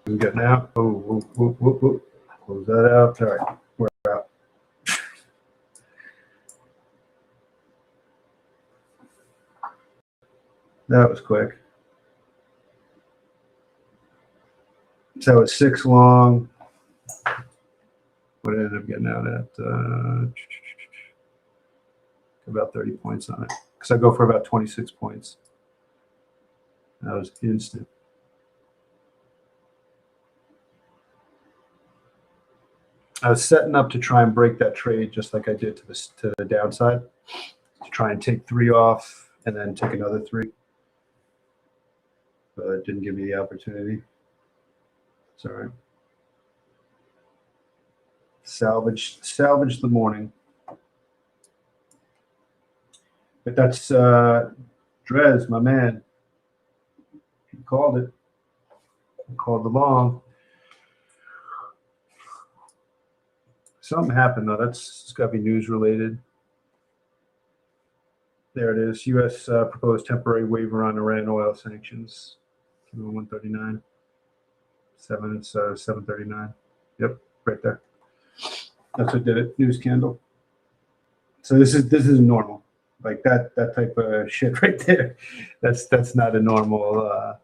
I'm getting out. Oh, whoop, whoop, whoop, whoop. Close that out. All right, we're out. That was quick. So it's 6 long. What I ended up getting out at about 30 points on it, because I go for about 26 points. That was instant. I was setting up to try and break that trade just like I did to the downside, to try and take 3 off and then take another 3. But it didn't give me the opportunity. It's all right. Salvage the morning. But that's Drez, my man. He called it. He called the long. Something happened though. It's got to be news related. There it is. U.S. Proposed temporary waiver on Iran oil sanctions. 139. 739. Yep, right there. That's what did it. News candle. So this is normal. Like that type of shit right there. That's not a normal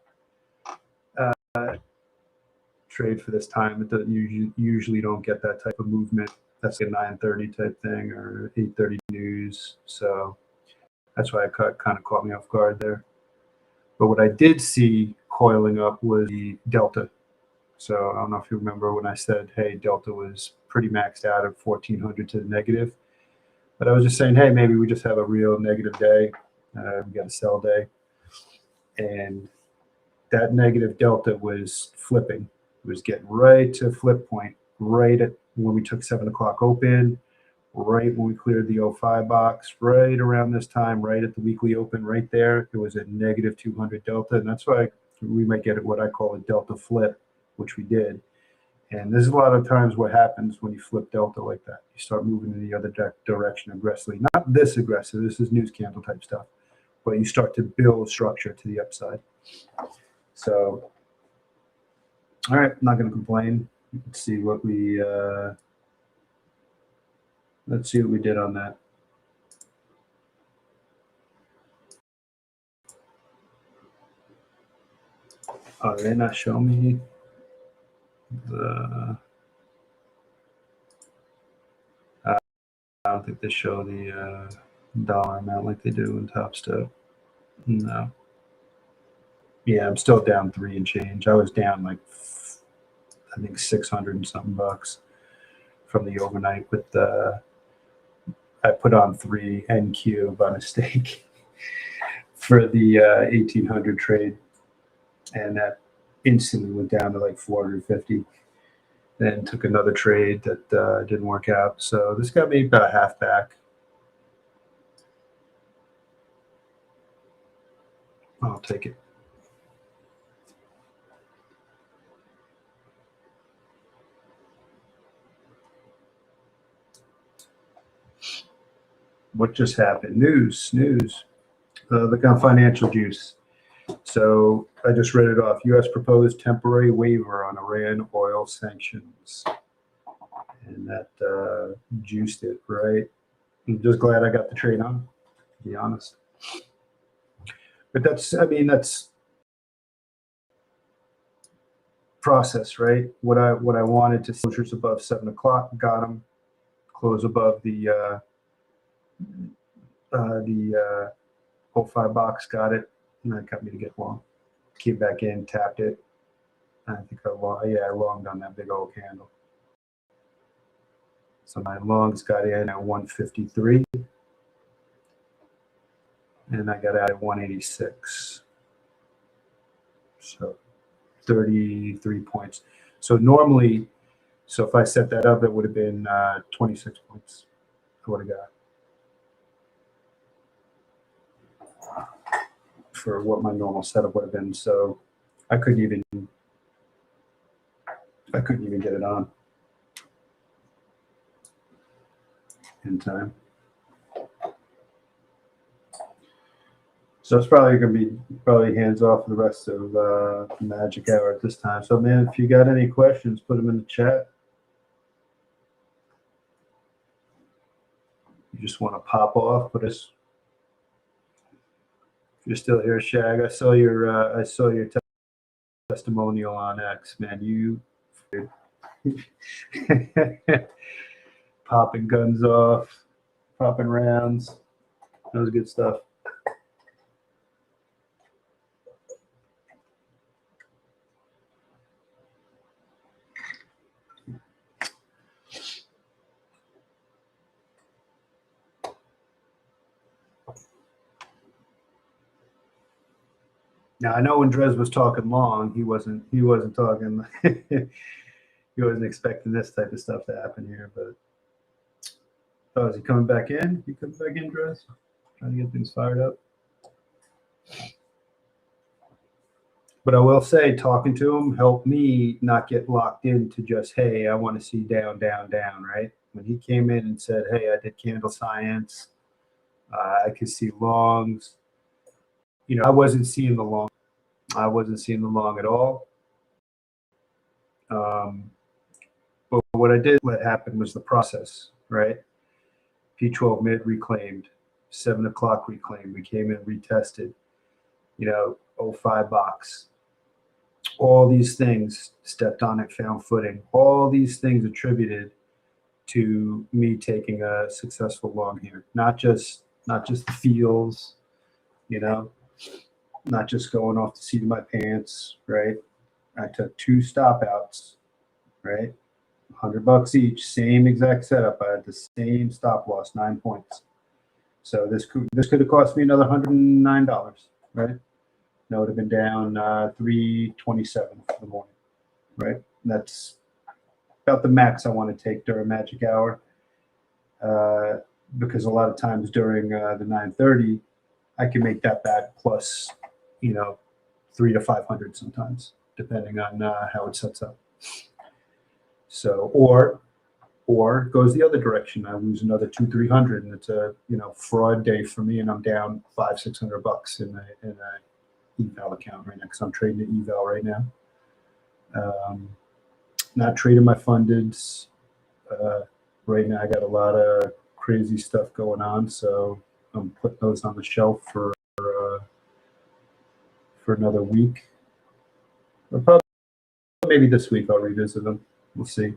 trade for this time. It doesn't usually don't get that type of movement. That's a 9:30 type thing or 8:30 news. So that's why it kind of caught me off guard there. But what I did see coiling up was the delta. So I don't know if you remember when I said, hey, delta was pretty maxed out at 1400 to the negative. But I was just saying, hey, maybe we just have a real negative day. We got a sell day. And that negative delta was flipping. It was getting right to flip point, right at when we took 7 o'clock open, right when we cleared the 05 box, right around this time, right at the weekly open, right there. It was a negative 200 delta. And that's why we might get what I call a delta flip, which we did. And there's a lot of times what happens when you flip delta like that. You start moving in the other direction aggressively. Not this aggressive. This is news candle type stuff. But you start to build structure to the upside. So, all right, not going to complain. Let's see what we did on that. Oh, did they not show me the? I don't think they show the dollar amount like they do in Top Step. No. Yeah, I'm still down 3 and change. I was down like I think 600 and something bucks from the overnight with the. I put on 3 NQ by mistake for the 1800 trade, and that instantly went down to like 450. Then took another trade that didn't work out. So this got me about half back. I'll take it. what just happened? News. Look on financial juice. So I just read it off. U.S. proposed temporary waiver on Iran oil sanctions. And that juiced it, right? I'm just glad I got the trade on, to be honest. But that's process, right? What I wanted to see, closures above 7 o'clock, got them. Close above the 05 box, got it, and that got me to get long. Came back in, tapped it. I think I longed on that big old candle. So my longs got in at 153, and I got out at 186. So 33 points. So normally, if I set that up, it would have been 26 points. I would have got for what my normal setup would have been. So I couldn't even get it on in time. So it's probably going to be hands off for the rest of the magic hour at this time. So, man, if you got any questions, put them in the chat. You just want to pop off, put us. If you're still here, Shag, I saw your testimonial on X, man. You popping guns off, popping rounds. That was good stuff. Now I know when Drez was talking long, he wasn't talking. He wasn't expecting this type of stuff to happen here. But oh, is he coming back in? You coming back in, Drez? Trying to get things fired up. But I will say, talking to him helped me not get locked into just, hey, I want to see down, down, down, right? When he came in and said, hey, I did candle science, I could see longs. You know, I wasn't seeing the long. I wasn't seeing the long at all. But what I did let happen was the process, right? P12 mid reclaimed, 7 o'clock reclaimed. We came in, retested, 05 box. All these things stepped on it, found footing. All these things attributed to me taking a successful long here. Not just the feels, not just going off the seat of my pants, right? I took 2 stop outs, right? $100 each, same exact setup. I had the same stop loss, 9 points. So this could have cost me another $109, right? That would have been down 327 for the morning, right? That's about the max I want to take during magic hour, because a lot of times during the 9:30, I can make that back plus, 300 to 500 sometimes, depending on how it sets up. So, or goes the other direction. I lose another 200-300, and it's a fraud day for me, and I'm down $500-600 in a eval account right now because I'm trading the eval right now. Not trading my fundeds right now. I got a lot of crazy stuff going on, so I'm putting those on the shelf for another week. Or probably maybe this week I'll revisit them. We'll see.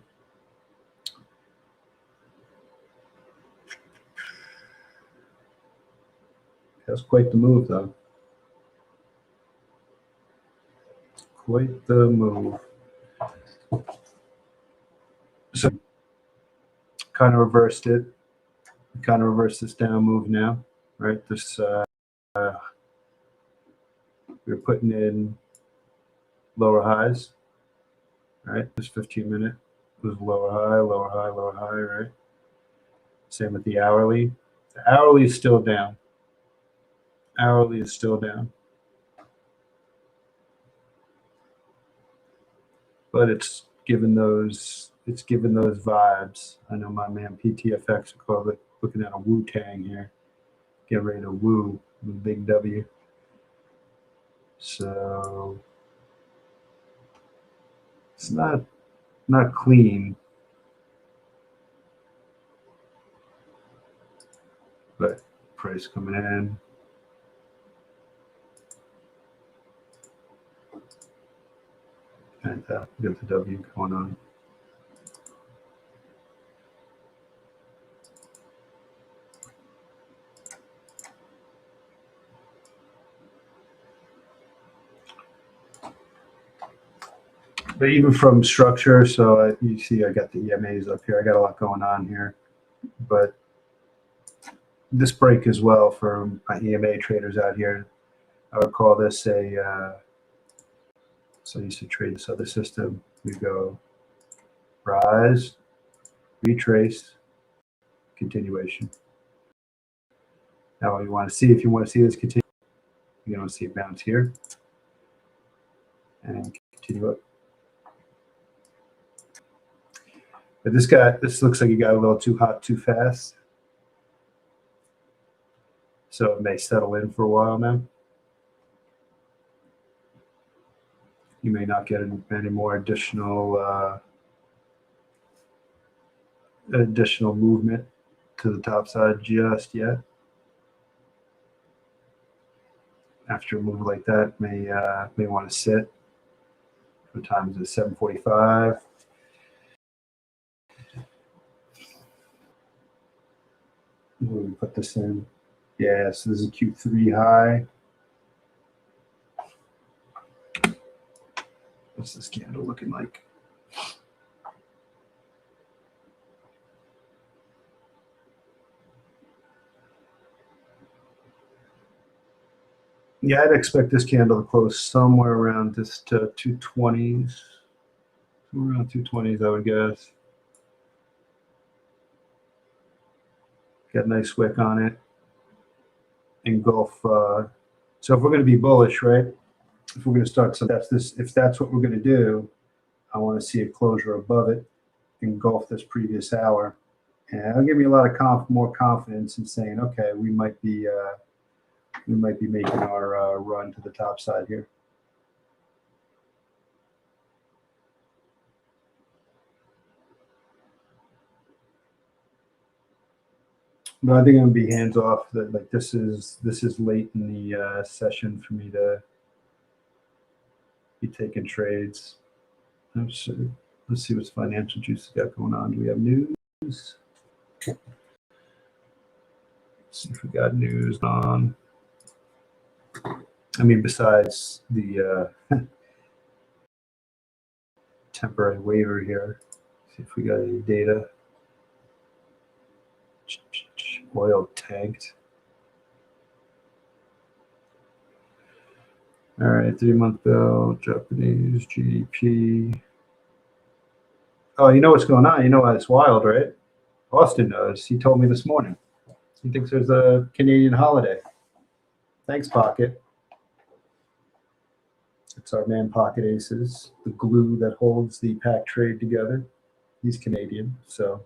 That's quite the move, though. Quite the move. So, kind of reversed it. Kind of reversed this down move now, right? This we're putting in lower highs, right? This 15-minute was lower high, lower high, lower high, right? Same with the hourly. The hourly is still down. Hourly is still down. But it's given those vibes. I know my man PTFX will looking at a Wu-Tang here. Get ready to woo with a big W. So it's not clean, but price coming in. And we got the W going on. But even from structure, so you see I got the EMAs up here. I got a lot going on here. But this break as well for my EMA traders out here, I would call this a, so I used to trade this other system. We go rise, retrace, continuation. Now what you want to see, if you want to see this continue, you're going to see it bounce here and continue up. But this looks like it got a little too hot too fast. So it may settle in for a while now. You may not get any more additional movement to the top side just yet. After a move like that, may want to sit. What time is it? 7:45. Where do we put this in? Yeah, so this is a Q3 high. What's this candle looking like? Yeah, I'd expect this candle to close somewhere around this 220s. Around 220s, I would guess. Got a nice wick on it. Engulf. So if we're going to be bullish, right? If we're going to start, so if that's what we're going to do, I want to see a closure above it, engulf this previous hour, and it'll give me a lot of more confidence in saying, okay, we might be making our run to the top side here. But I think I'm gonna be hands off. That like this is late in the session for me to be taking trades. Let's see what's financial juice got going on. Do we have news? Let's see if we got news on. I mean, besides the temporary waiver here. See if we got any data. Oil tanked. All right, 3-month bill, Japanese GDP. Oh, you know what's going on? You know why it's wild, right? Austin knows. He told me this morning. He thinks there's a Canadian holiday. Thanks, Pocket. It's our man Pocket Aces, the glue that holds the pack trade together. He's Canadian, so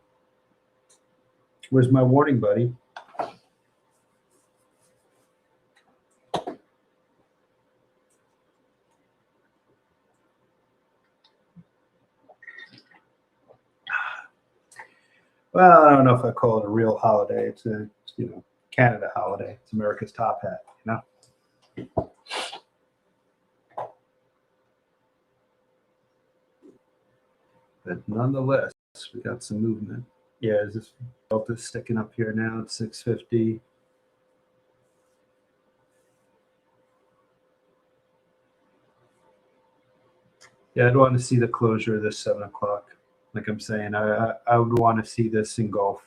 where's my warning, buddy? Well, I don't know if I call it a real holiday. It's a, Canada holiday. It's America's top hat, But nonetheless, we got some movement. Yeah, is this delta sticking up here now at 650? Yeah, I'd want to see the closure of this 7 o'clock. Like I'm saying, I would want to see this engulf.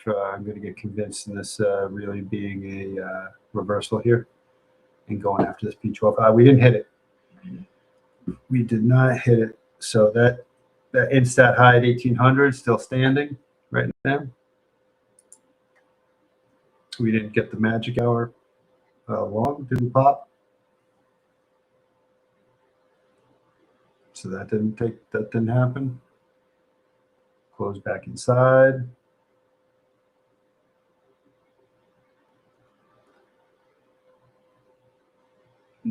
I'm going to get convinced in this really being a reversal here and going after this P12. We didn't hit it. We did not hit it. So that instat high at 1800 still standing right now. We didn't get the magic hour long. Didn't pop. So that didn't happen. Close back inside.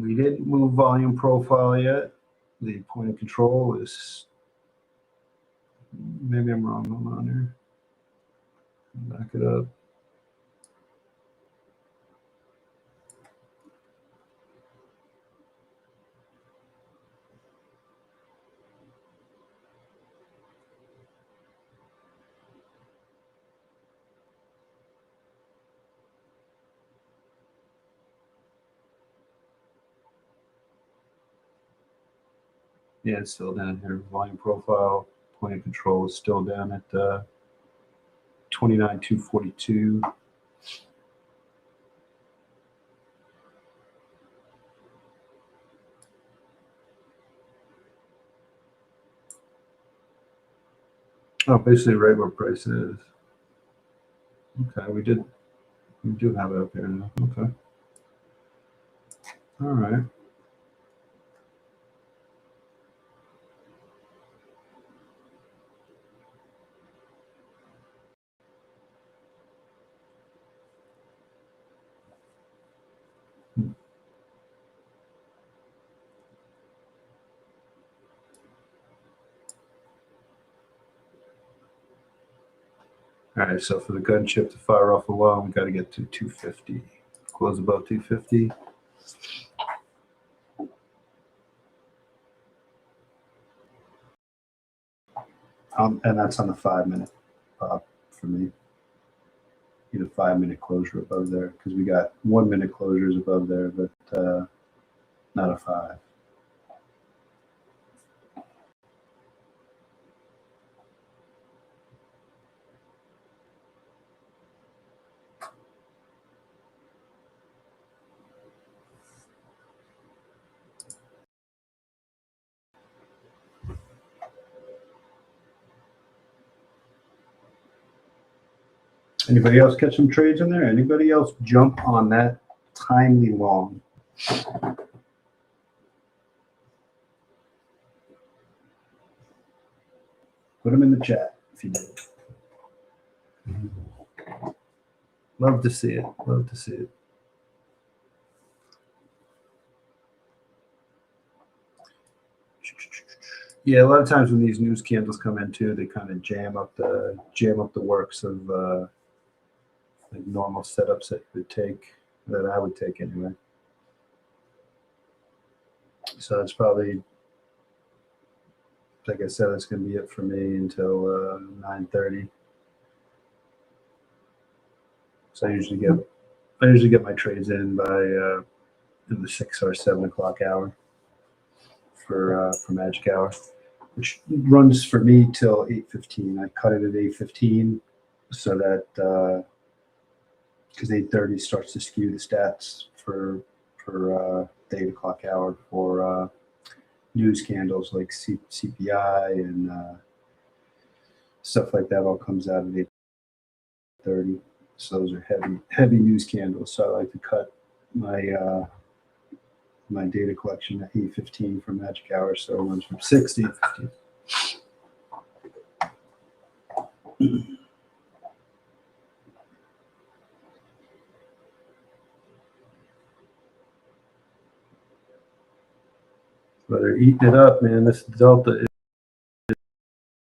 We didn't move volume profile yet. The point of control is, maybe I'm wrong. Hold on here. Back it up. Yeah, it's still down here. Volume profile, point of control is still down at 29,242. Oh, basically right where price is. Okay, we do have it up here now. Okay. All right. All right, so for the gun chip to fire off a loan, we got to get to 250. Close above 250. And that's on the 5-minute pop for me. Need a 5-minute closure above there because we got 1-minute closures above there, but not a 5. Anybody else catch some trades in there? Anybody else jump on that timely long? Put them in the chat if you did. Love to see it. Love to see it. Yeah, a lot of times when these news candles come in too, they kind of jam up the works of like normal setups that you would take, that I would take anyway. So that's probably, like I said, that's going to be it for me until 9:30. So I usually get my trades in by in the 6 or 7 o'clock hour for magic hour, which runs for me till 8:15. I cut it at 8:15 so that because 8:30 starts to skew the stats for the 8 o'clock hour for news candles like CPI and stuff like that all comes out at 8:30. So those are heavy news candles. So I like to cut my my data collection at 8:15 for magic hour. So it runs from 6 to 8:15. But they're eating it up, man. This delta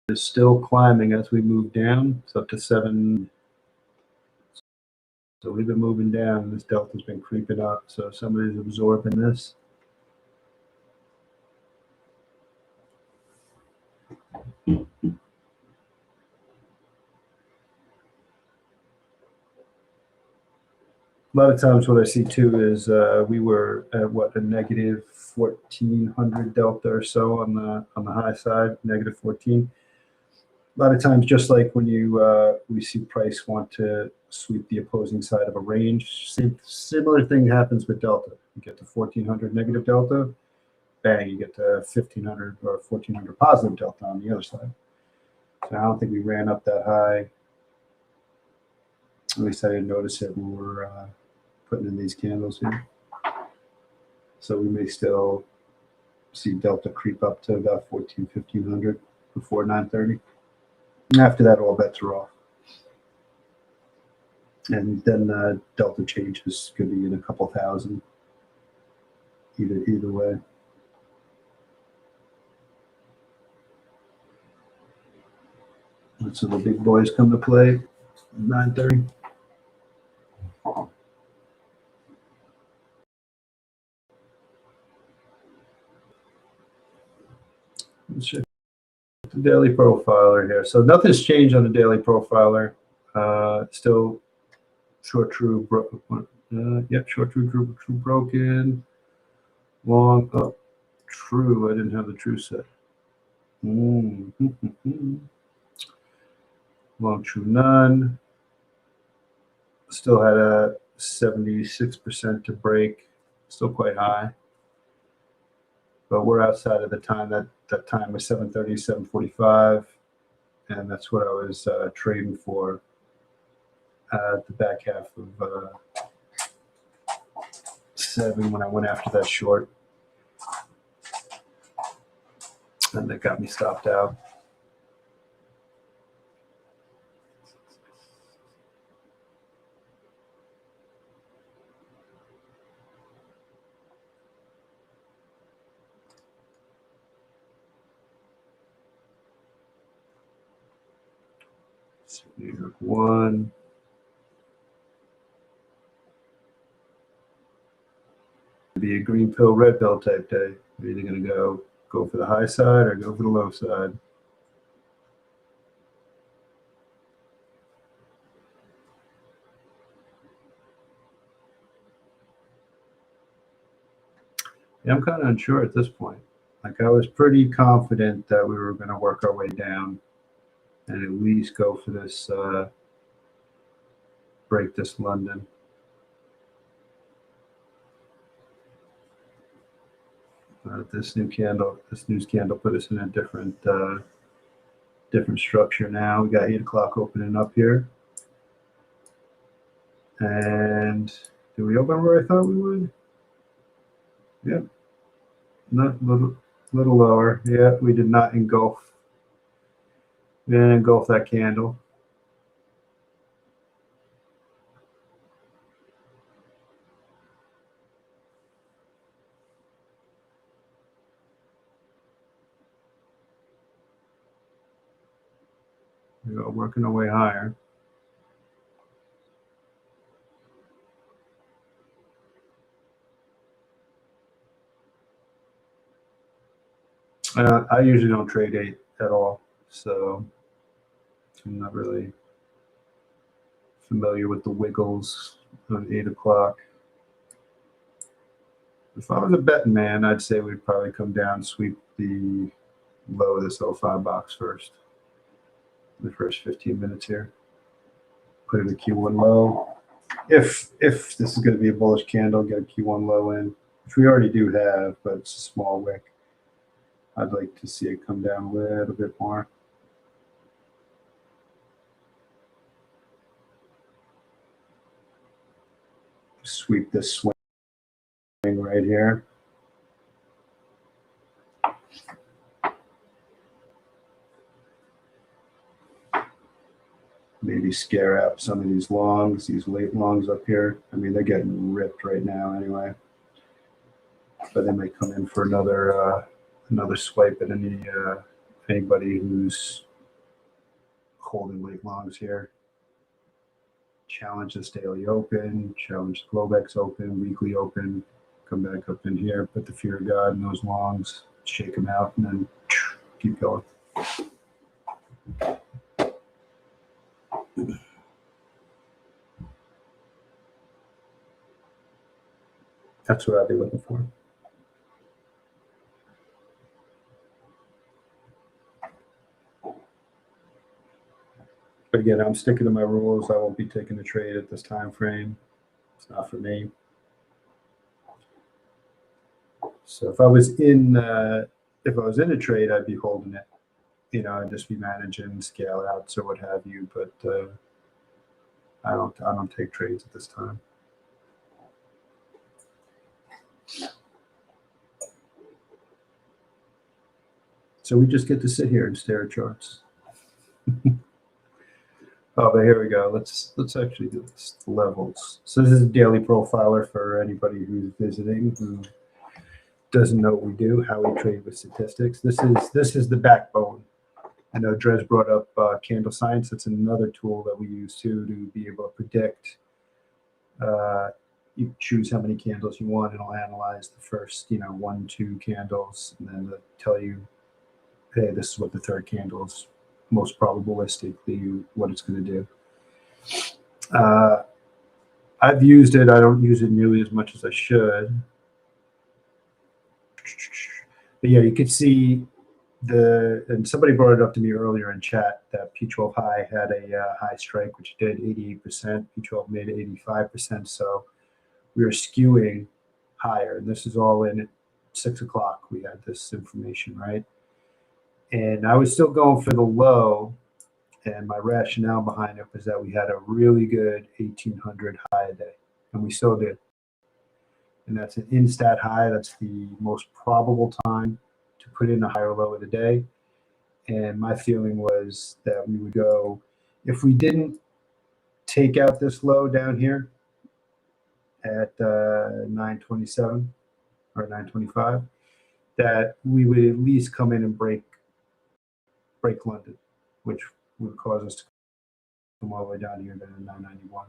is still climbing as we move down. It's up to 7. So we've been moving down. This delta's been creeping up. So somebody's absorbing this. A lot of times what I see too is we were at what, a negative 1400 delta or so on the high side, negative 14. A lot of times, just like when we see price want to sweep the opposing side of a range, similar thing happens with delta. You get to 1400 negative delta, bang, you get to 1500 or 1400 positive delta on the other side. So I don't think we ran up that high. At least I didn't notice it when we're putting in these candles here. So we may still see delta creep up to about 1500 before 9:30. After that, all bets are off. And then delta changes could be in a couple thousand. either way. So the big boys come to play 9:30. Let's check the daily profiler here. So nothing's changed on the daily profiler. Still short true, yep, short true broken. Long up true. I didn't have the true set. Long true none. Still had a 76% to break. Still quite high. But we're outside of the time. That time was 7:30, 7:45. And that's what I was trading for at the back half of 7 when I went after that short. And that got me stopped out. New York 1. Be a green pill, red pill type day. You're either going to go for the high side or go for the low side. Yeah, I'm kind of unsure at this point. Like I was pretty confident that we were going to work our way down and at least go for this break this London. This news candle put us in a different structure now. We got 8 o'clock opening up here. And did we open where I thought we would? Yep. Not little lower. Yeah, we did not engulf. We didn't engulf that candle. We go working our way higher. I usually don't trade 8 at all, so I'm not really familiar with the wiggles on 8 o'clock. If I was a betting man, I'd say we'd probably come down, sweep the low of this 05 box first. The first 15 minutes here. Put in a Q1 low. If this is going to be a bullish candle, get a Q1 low in, which we already do have, but it's a small wick. I'd like to see it come down a little bit more. Sweep this swing right here. Maybe scare out some of these longs, these late longs up here. I mean, they're getting ripped right now anyway. But they might come in for another swipe at anybody who's holding late longs here. Challenge this daily open, challenge the Globex open, weekly open, come back up in here, put the fear of God in those longs, shake them out, and then keep going. That's what I'd be looking for. But again, I'm sticking to my rules. I won't be taking a trade at this time frame. It's not for me. So if I was in a trade, I'd be holding it. You know, I'd just be managing scale outs or what have you. But I don't take trades at this time. So we just get to sit here and stare at charts. Oh, but here we go. Let's actually do this. Levels. So this is a daily profiler for anybody who's visiting who doesn't know what we do, how we trade with statistics, this is the backbone. I know Drez brought up candle science. That's another tool that we use too to be able to predict. You choose how many candles you want, and it'll analyze the first, 1, 2 candles, and then it'll tell you, hey, this is what the third candle is most probabilistically what it's going to do. I've used it. I don't use it nearly as much as I should. But yeah, you could see and somebody brought it up to me earlier in chat that P12 high had a high strike, which did 88%. P12 made 85%. So we were skewing higher. And this is all in at 6 o'clock. We had this information, right? And I was still going for the low. And my rationale behind it was that we had a really good 1800 high a day. And we still did. And that's an in-stat high. That's the most probable time to put in a higher low of the day. And my feeling was that we would go, if we didn't take out this low down here at 927 or 925, that we would at least come in and break London, which would cause us to come all the way down here to 991.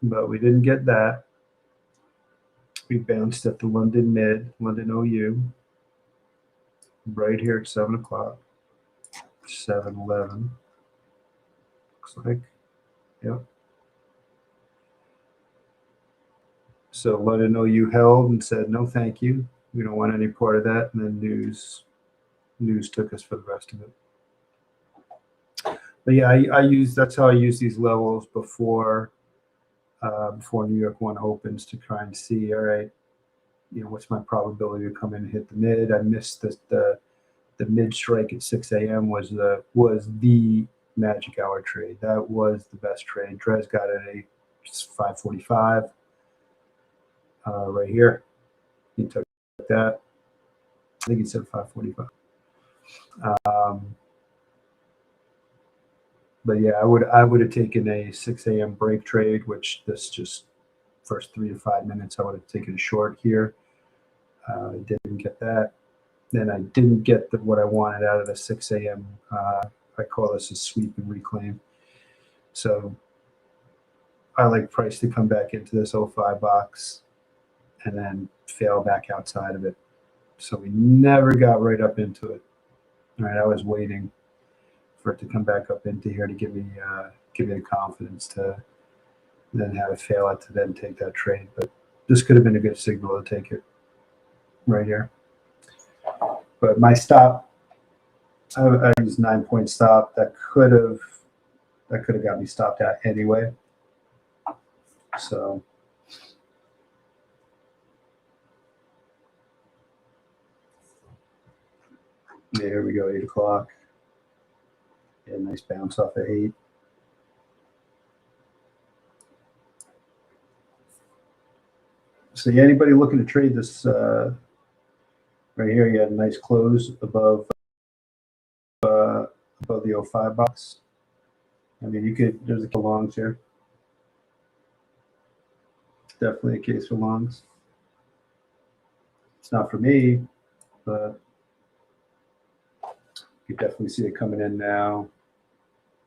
But we didn't get that. We bounced at the London mid, London OU, right here at 7 o'clock, 7:11. Looks like, yep. So London OU held and said, no, thank you. We don't want any part of that. And then news took us for the rest of it. But yeah, that's how I use these levels before New York 1 opens to try and see, all right, what's my probability to come in and hit the mid. I missed the mid strike at 6 a.m. was the magic hour trade. That was the best trade. Drez got it at 5:45 right here. He took that. I think he said 5:45. But yeah, I would have taken a 6 a.m. break trade, which this just first 3 to 5 minutes, I would have taken a short here. I didn't get that. Then I didn't get what I wanted out of the 6 a.m. I call this a sweep and reclaim. So I like price to come back into this 05 box and then fail back outside of it. So we never got right up into it. All right, I was waiting for it to come back up into here to give me the confidence to then have it fail it to then take that trade. But this could have been a good signal to take it right here. But my stop, I used 9-point stop. That could have got me stopped at anyway. So yeah, here we go, 8 o'clock. Yeah, nice bounce off at 8. So yeah, anybody looking to trade this right here, you had a nice close above the 05 box. I mean, there's a couple longs here. Definitely a case for longs. It's not for me, but you definitely see it coming in now,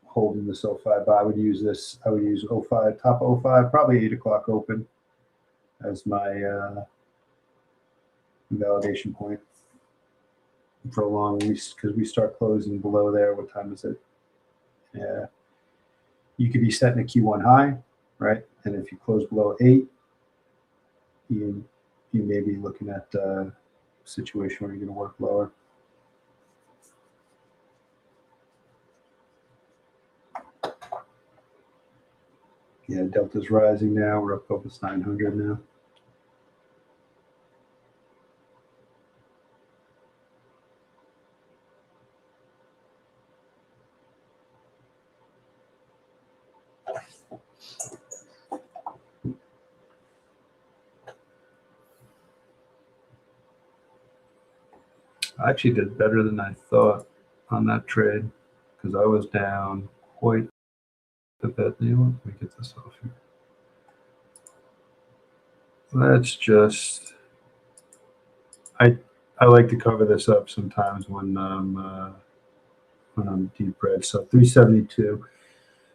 holding this 05 buy. I would use 05, top 05, probably 8 o'clock open as my validation point for a long, because we start closing below there. What time is it? Yeah. You could be setting a Q1 high, right? And if you close below 8, you may be looking at a situation where you're going to work lower. Yeah, Delta's rising now. We're up almost 900 now. I actually did better than I thought on that trade because I was down quite the bit. You know what? Let me get this off here. Let's just. I like to cover this up sometimes when I'm deep red. So 372.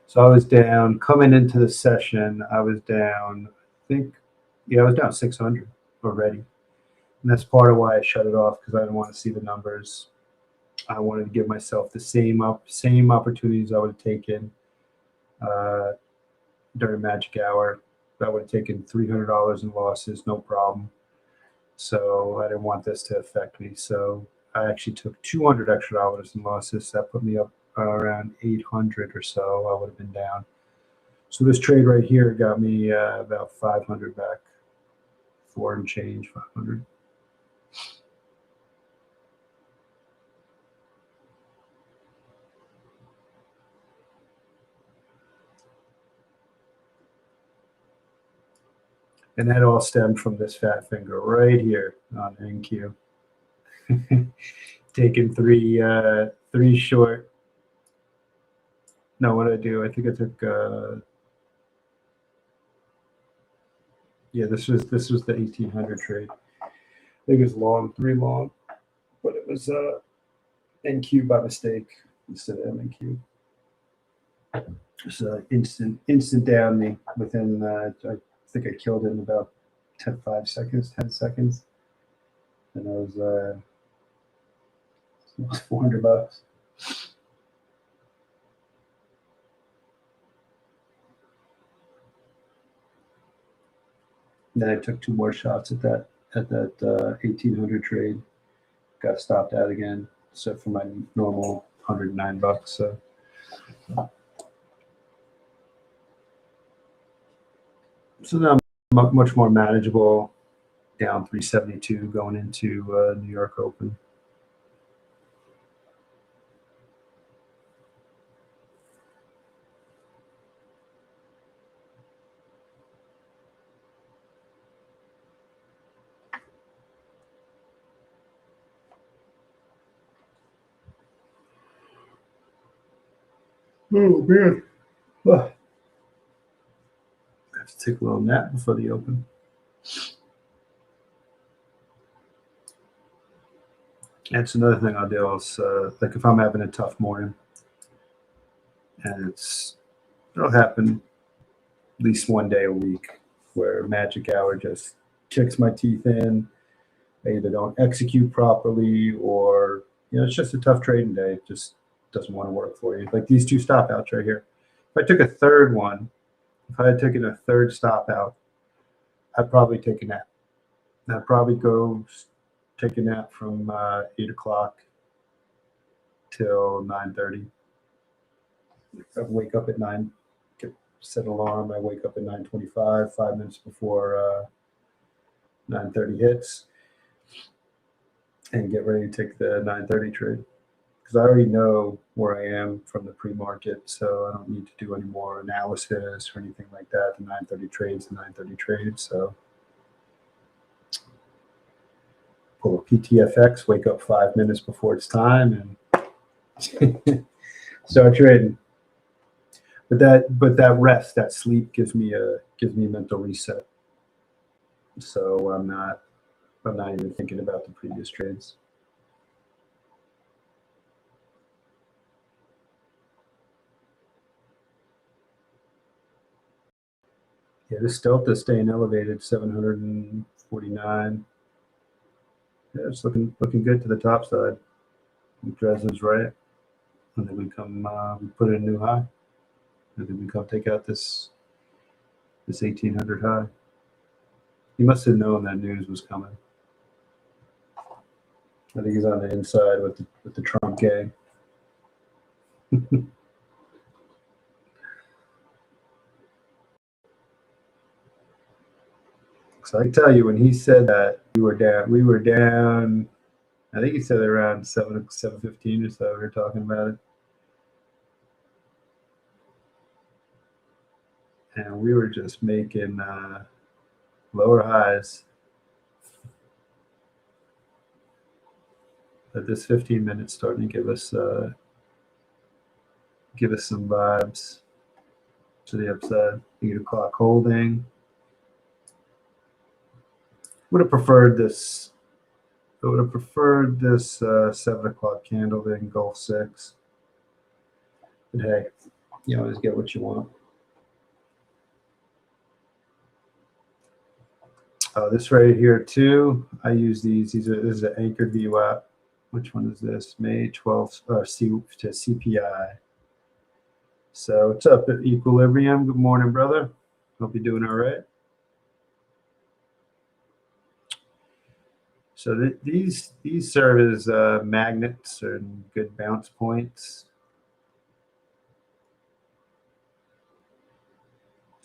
So I was down coming into the session. I was down. I was down 600 already, and that's part of why I shut it off, because I didn't want to see the numbers. I wanted to give myself the same opportunities I would have taken during magic hour. I would have taken $300 in losses, no problem. So I didn't want this to affect me. So I actually took $200 extra in losses. That put me up around 800 or so. I would have been down. So this trade right here got me about 500 back, 4 and change, 500. And that all stemmed from this fat finger right here on NQ. Taking three short. No, what did I do? I think I took. Yeah, this was the 1800 trade. I think it was long, 3 long, but it was NQ by mistake instead of MNQ. Just instant down me within. I think I killed it in about 10 seconds, and I was almost $400. Then I took 2 more shots at that 1800 trade. Got stopped out again, so for my normal $109. So now I'm much more manageable, down 372 going into New York Open. Oh man. I have to take a little nap before the Open. That's another thing I'll do is like if I'm having a tough morning, and it'll happen at least one day a week where magic hour just kicks my teeth in. I either don't execute properly, or it's just a tough trading day. It just doesn't want to work for you. Like these 2 stop outs right here. If I took a third one, if I had taken a third stop out, I'd probably take a nap. I'd probably go take a nap from 8 o'clock till 9:30. I wake up at 9, set an alarm. I wake up at 9:25, 5 minutes before 9:30 hits, and get ready to take the 9:30 trade. Because I already know where I am from the pre-market, so I don't need to do any more analysis or anything like that. The 9:30 trades, the 9:30 trades. So pull a PTFX, wake up 5 minutes before it's time, and start trading. But that rest, that sleep gives me a mental reset. So I'm not even thinking about the previous trades. Yeah, this delta is staying elevated, 749. Yeah, it's looking good to the top side. Drez is right, and then we put in a new high, and then we come take out this 1800 high. He must have known that news was coming. I think he's on the inside with the Trump gang. So I can tell you, when he said that we were down. I think he said around 7:15 or so. We were talking about it, and we were just making lower highs. But this 15 minutes starting to give us some vibes. to the upside. 8 o'clock holding. Would have preferred this. I would have preferred this 7 o'clock candle to engulf 6. But hey, you always get what you want. This right here too. I use these. This is an anchored VWAP. Which one is this? May 12th to CPI. So it's up at equilibrium. Good morning, brother. Hope you're doing all right. So these serve as magnets and good bounce points.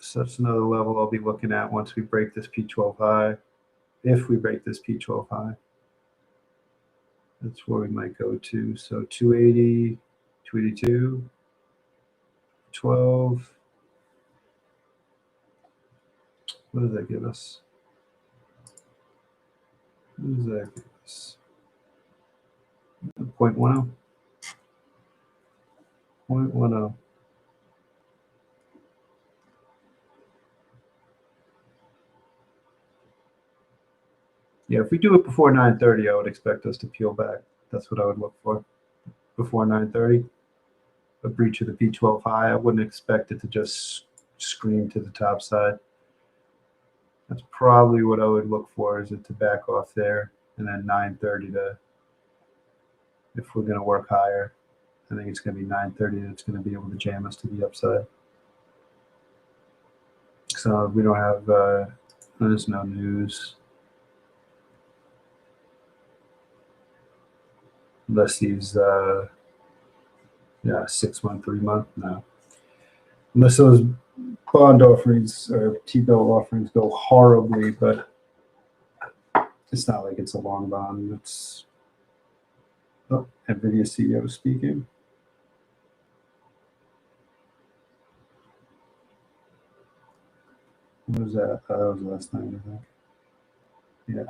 So that's another level I'll be looking at once we break this P12 high. If we break this P12 high, that's where we might go to. So 280, 282, 12. What does that give us? What does that give us? 0.10. 0.10. Yeah, if we do it before 9:30, I would expect us to peel back. That's what I would look for. Before 9:30, a breach of the P12 high. I wouldn't expect it to just scream to the top side. That's probably what I would look for, is it to back off there, and then 9:30 to, if we're going to work higher, I think it's going to be 9:30 that's going to be able to jam us to the upside. So we don't have, there's no news. Unless these, 6-month, 3-month, no. Unless those bond offerings or T-bill offerings go horribly, but it's not like it's a long bond. It's, oh, NVIDIA CEO speaking. What was that? That was last night, I think. Yeah.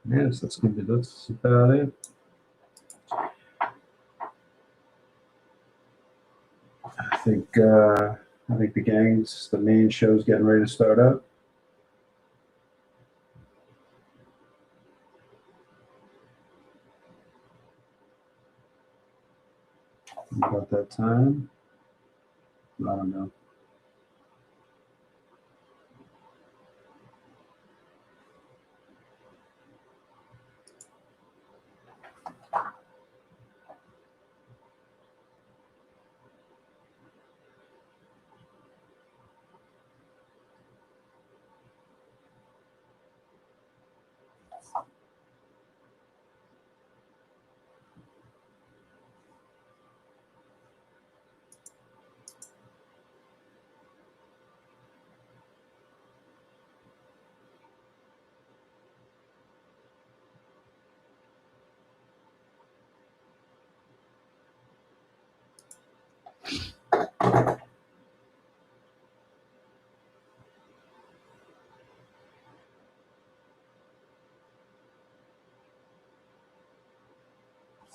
Yes, that's gonna be, that's about it. I think the gangs, the main show's getting ready to start up. About that time, I don't know.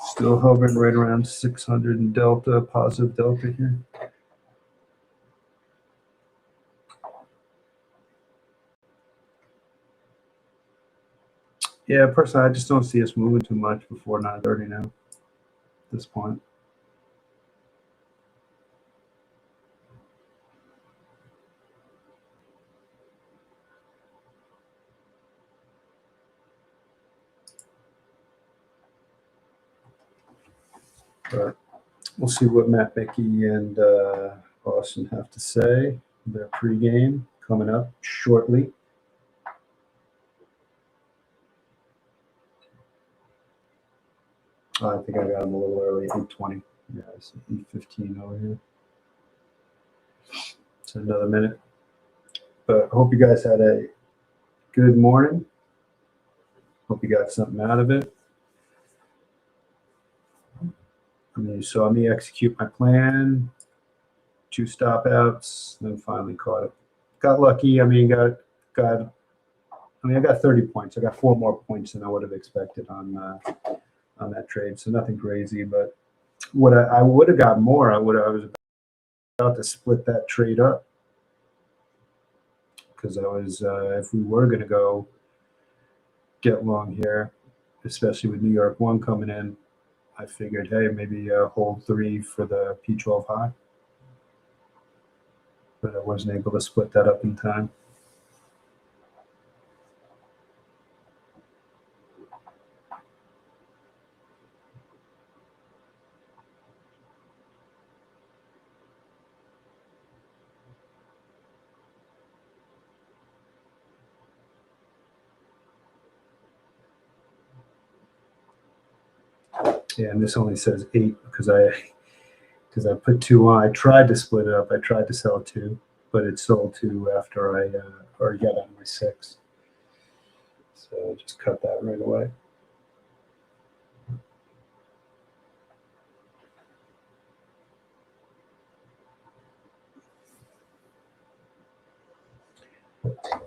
Still hovering right around 600 in delta, positive delta here. Yeah, personally, I just don't see us moving too much before 9:30 now, at this point. But we'll see what Matt, Mickey, and Austin have to say. Their pregame coming up shortly. I think I got them a little early, 8:20. Yeah, it's 8:15 over here. It's another minute. But hope you guys had a good morning. Hope you got something out of it. you saw me execute my plan, 2 stop outs, then finally caught it. Got lucky. I mean, I got 30 points. I got 4 more points than I would have expected on that trade. So nothing crazy, but what I would have got more. I was about to split that trade up because I was if we were going to go get long here, especially with New York 1 coming in, I figured, hey, maybe hold 3 for the P12 high. But I wasn't able to split that up in time. Yeah, and this only says 8 because I put 2 on. I tried to split it up. I tried to sell 2, but it sold 2 after I already got out of my 6. So I just cut that right away.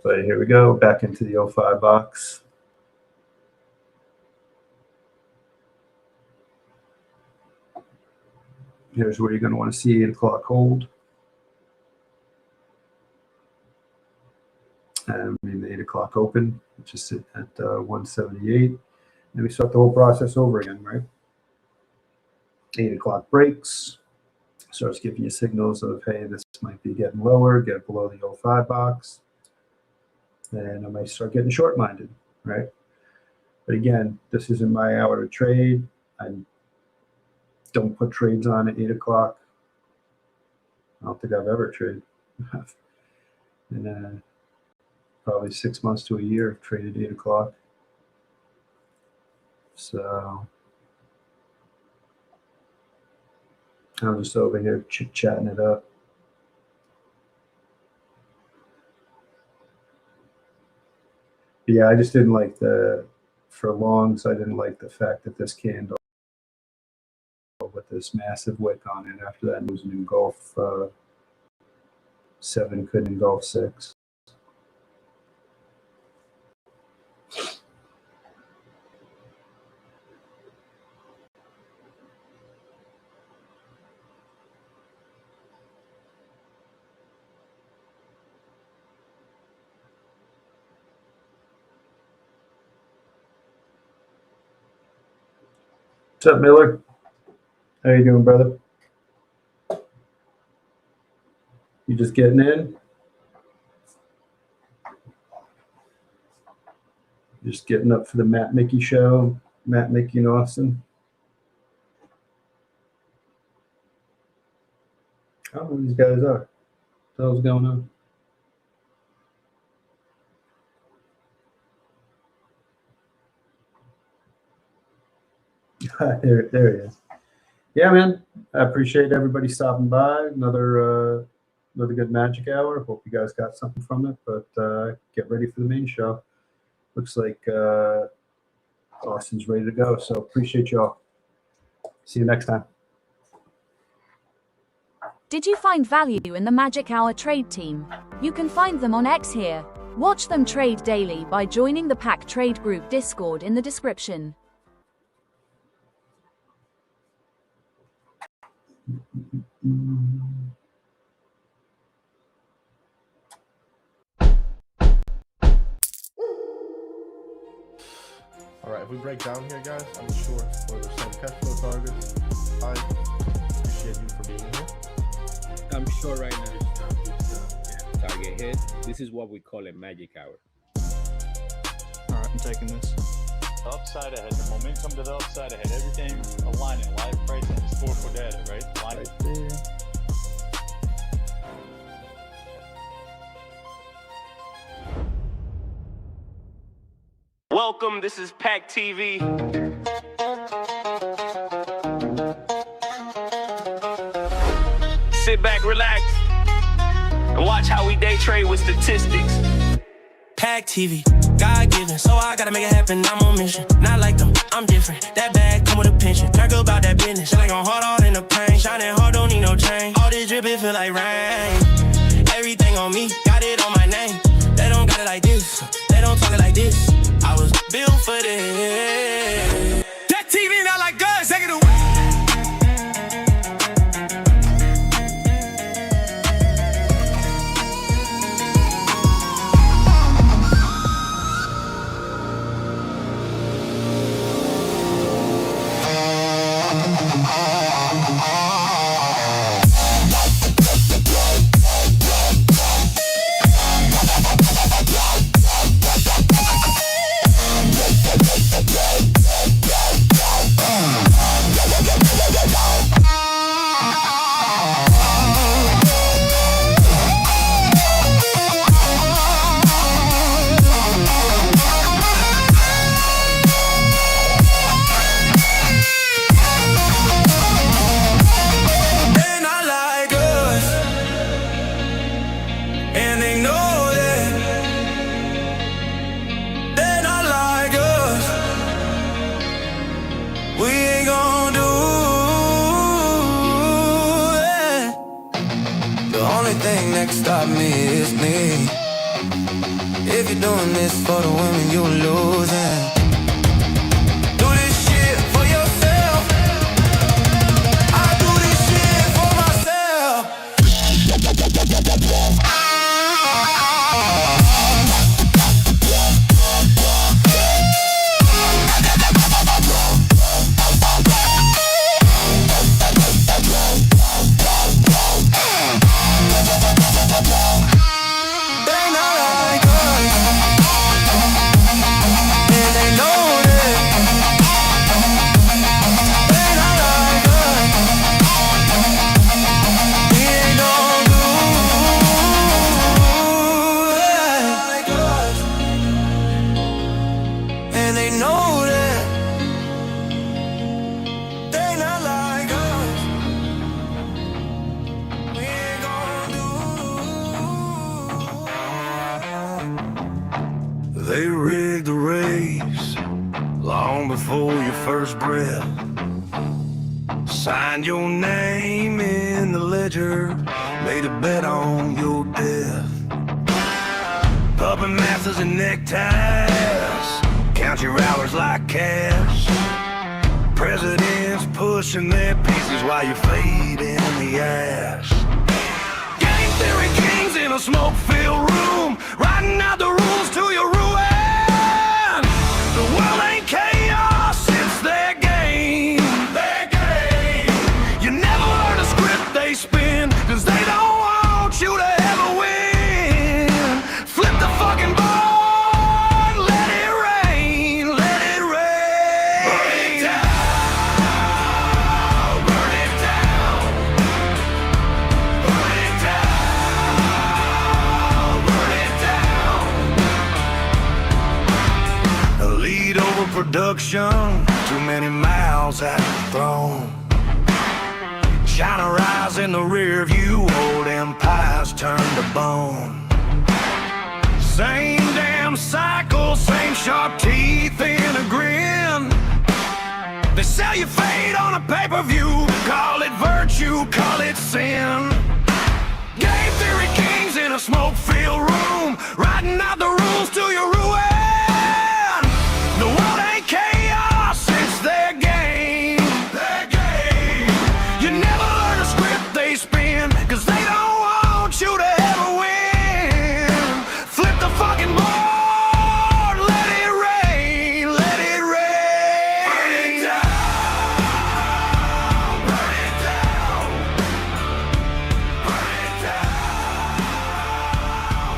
But here we go, back into the 05 box. Here's where you're going to want to see 8 o'clock hold. And the 8 o'clock open, which is at 178. And we start the whole process over again, right? 8 o'clock breaks. Starts giving you signals of, hey, this might be getting lower, get below the 05 box. Then I might start getting short-minded, right? But again, this isn't my hour to trade. I don't put trades on at 8 o'clock. I don't think I've ever traded. And probably 6 months to a year I've traded 8 o'clock. So I'm just over here chit-chatting it up. But yeah, I just didn't like for longs, I didn't like the fact that this candle with this massive wick on it. After that, it was an engulf 7, couldn't engulf 6. What's up, Miller? How you doing, brother? You just getting in? Just getting up for the Matt Mickey show, Matt Mickey and Austin. I don't know who these guys are. What the hell's going on? there he is. Yeah, man. I appreciate everybody stopping by. Another good magic hour. Hope you guys got something from it. But get ready for the main show. Looks like Austin's ready to go. So appreciate y'all. See you next time. Did you find value in the Magic Hour trade team? You can find them on X here. Watch them trade daily by joining the PackTV group Discord in the description. All right, if we break down here, guys, I'm short for the same cash flow targets. I appreciate you for being here. I'm sure right now target hit. This is what we call a magic hour. All right, I'm taking this. Upside ahead, the momentum to the upside ahead, everything aligning, live pricing, historical data, right? Aligning. Right there. Welcome, this is PackTV. Sit back, relax, and watch how we day trade with statistics. PackTV, God given, so I gotta make it happen. I'm on mission, not like them, I'm different. That bag come with a pension. Talk about that business, like I'm hard all in the pain. Shining hard, don't need no chain. All this drip, it feel like rain. Everything on me, got it on my name. They don't got it like this, they don't talk it like this. I was built for this. That TV not like guns, take it away. Stop me, it's me. If you're doing this for the women, you're losing. Do this shit for yourself. I do this shit for myself. They rigged the race long before your first breath. Signed your name in the ledger, made a bet on your death. Puppet masters and neckties, count your hours like cash. Presidents pushing their pieces while you fade in the ash. Game theory kings in a smoke-filled room, writing out the rules to your ruin. The world ain't chaos, it's their game. Their game. You never learn a script they spin, cause they don't want you to ever win. Flip the fucking board, let it rain, let it rain. Burn it down, burn it down. Burn it down, burn it down. A lead over production, too many mouths at the throne. Shine a rise in the rear view, old empires turn to bone. Same damn cycle, same sharp teeth in a grin. They sell you fate on a pay-per-view, call it virtue, call it sin. Game theory kings in a smoke-filled room, writing out the rules to your ruin. The world ain't chaos, it's their game. Their game. You never learn a script they spin, cause they don't want you to ever win. Flip the fucking board, let it rain, let it rain. Burn it down, burn it down. Burn it down,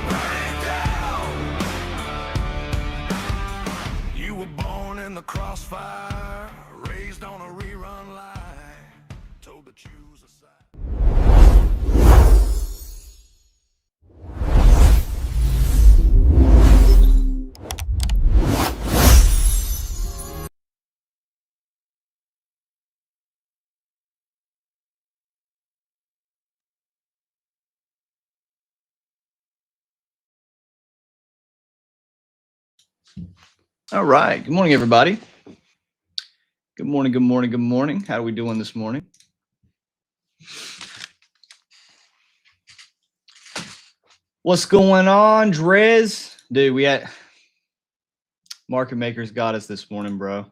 burn it down. You were born in the crossfire, raised on a rerun line, told to choose a side. All right. Good morning, everybody. Good morning, good morning, good morning. How are we doing this morning? What's going on, Drez? Dude, we had market makers got us this morning, bro.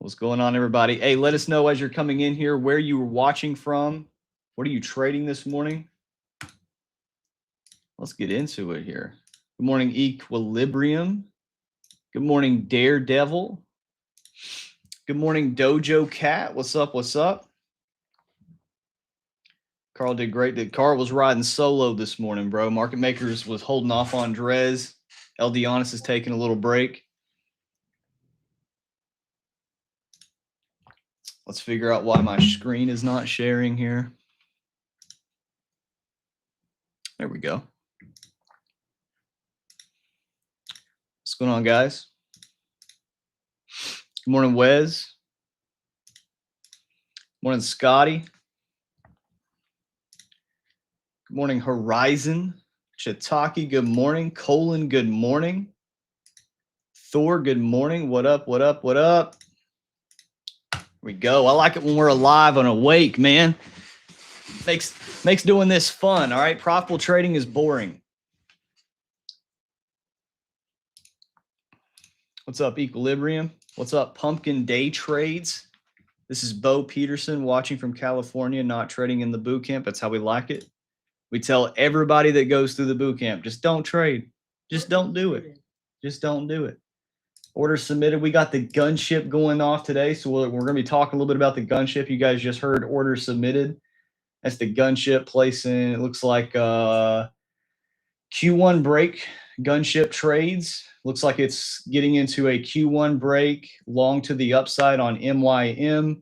What's going on, everybody? Hey, let us know as you're coming in here where you were watching from. What are you trading this morning? Let's get into it here. Good morning, Equilibrium. Good morning, Daredevil. Good morning, Dojo Cat. What's up? What's up? Karl did great. Karl was riding solo this morning, bro. Market makers was holding off on Drez. LD Honest is taking a little break. Let's figure out why my screen is not sharing here. There we go. What's going on, guys? Good morning, Wes. Good morning, Scotty. Good morning, Horizon. Chitaki, good morning. Colin, good morning. Thor, good morning. What up, what up, what up? Here we go. I like it when we're alive and awake, man. Makes doing this fun, all right? Profitable trading is boring. What's up, Equilibrium? What's up, Pumpkin Day Trades? This is Bo Peterson watching from California, not trading in the boot camp. That's how we like it. We tell everybody that goes through the boot camp, just don't trade. Just don't do it. Just don't do it. Order submitted. We got the gunship going off today, so we're going to be talking a little bit about the gunship. You guys just heard order submitted. That's the gunship placing. It looks like Q1 break gunship trades. Looks like it's getting into a Q1 break long to the upside on MYM.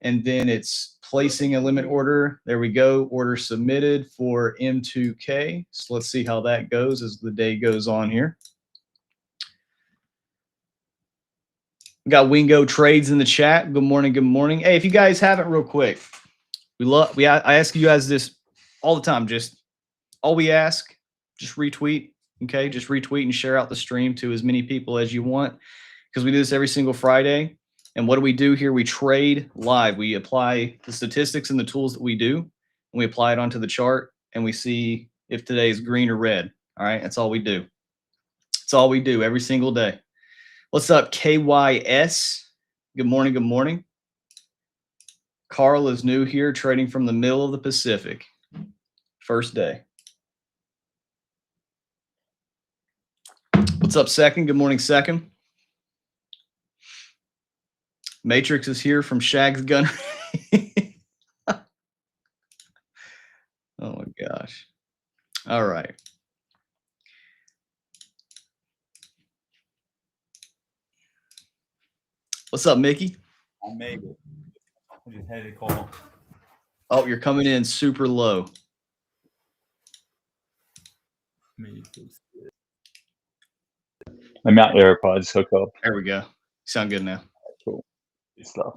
And then it's placing a limit order. There we go. Order submitted for M2K. So let's see how that goes as the day goes on here. We got Wingo Trades in the chat. Good morning. Good morning. Hey, if you guys haven't, real quick, I ask you guys this all the time. Just all we ask, just retweet. Okay, just retweet and share out the stream to as many people as you want, because we do this every single Friday. And what do we do here? We trade live. We apply the statistics and the tools that we do, and we apply it onto the chart, and we see if today is green or red. All right, that's all we do. That's all we do every single day. What's up, KYS? Good morning, good morning. Karl is new here, trading from the middle of the Pacific. First day. What's up, Second? Good morning, Second. Matrix is here from Shag's Gun. Oh my gosh. All right. What's up, Mickey? I made it. I just had to call. Oh, you're coming in super low. I'm out AirPods hook up. There we go. Sound good now. Cool. Good stuff.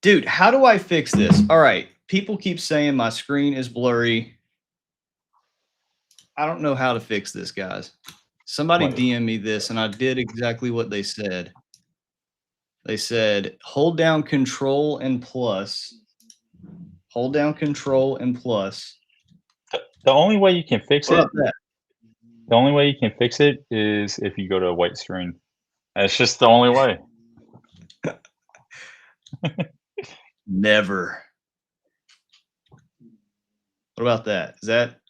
Dude, how do I fix this? All right. People keep saying my screen is blurry. I don't know how to fix this, guys. Somebody DM me this, and I did exactly what they said. They said, hold down Control and plus. Hold down Control and plus. The only way you can fix What it. about that? The only way you can fix it is if you go to a white screen. That's just the only way. Never. What about that? Is that?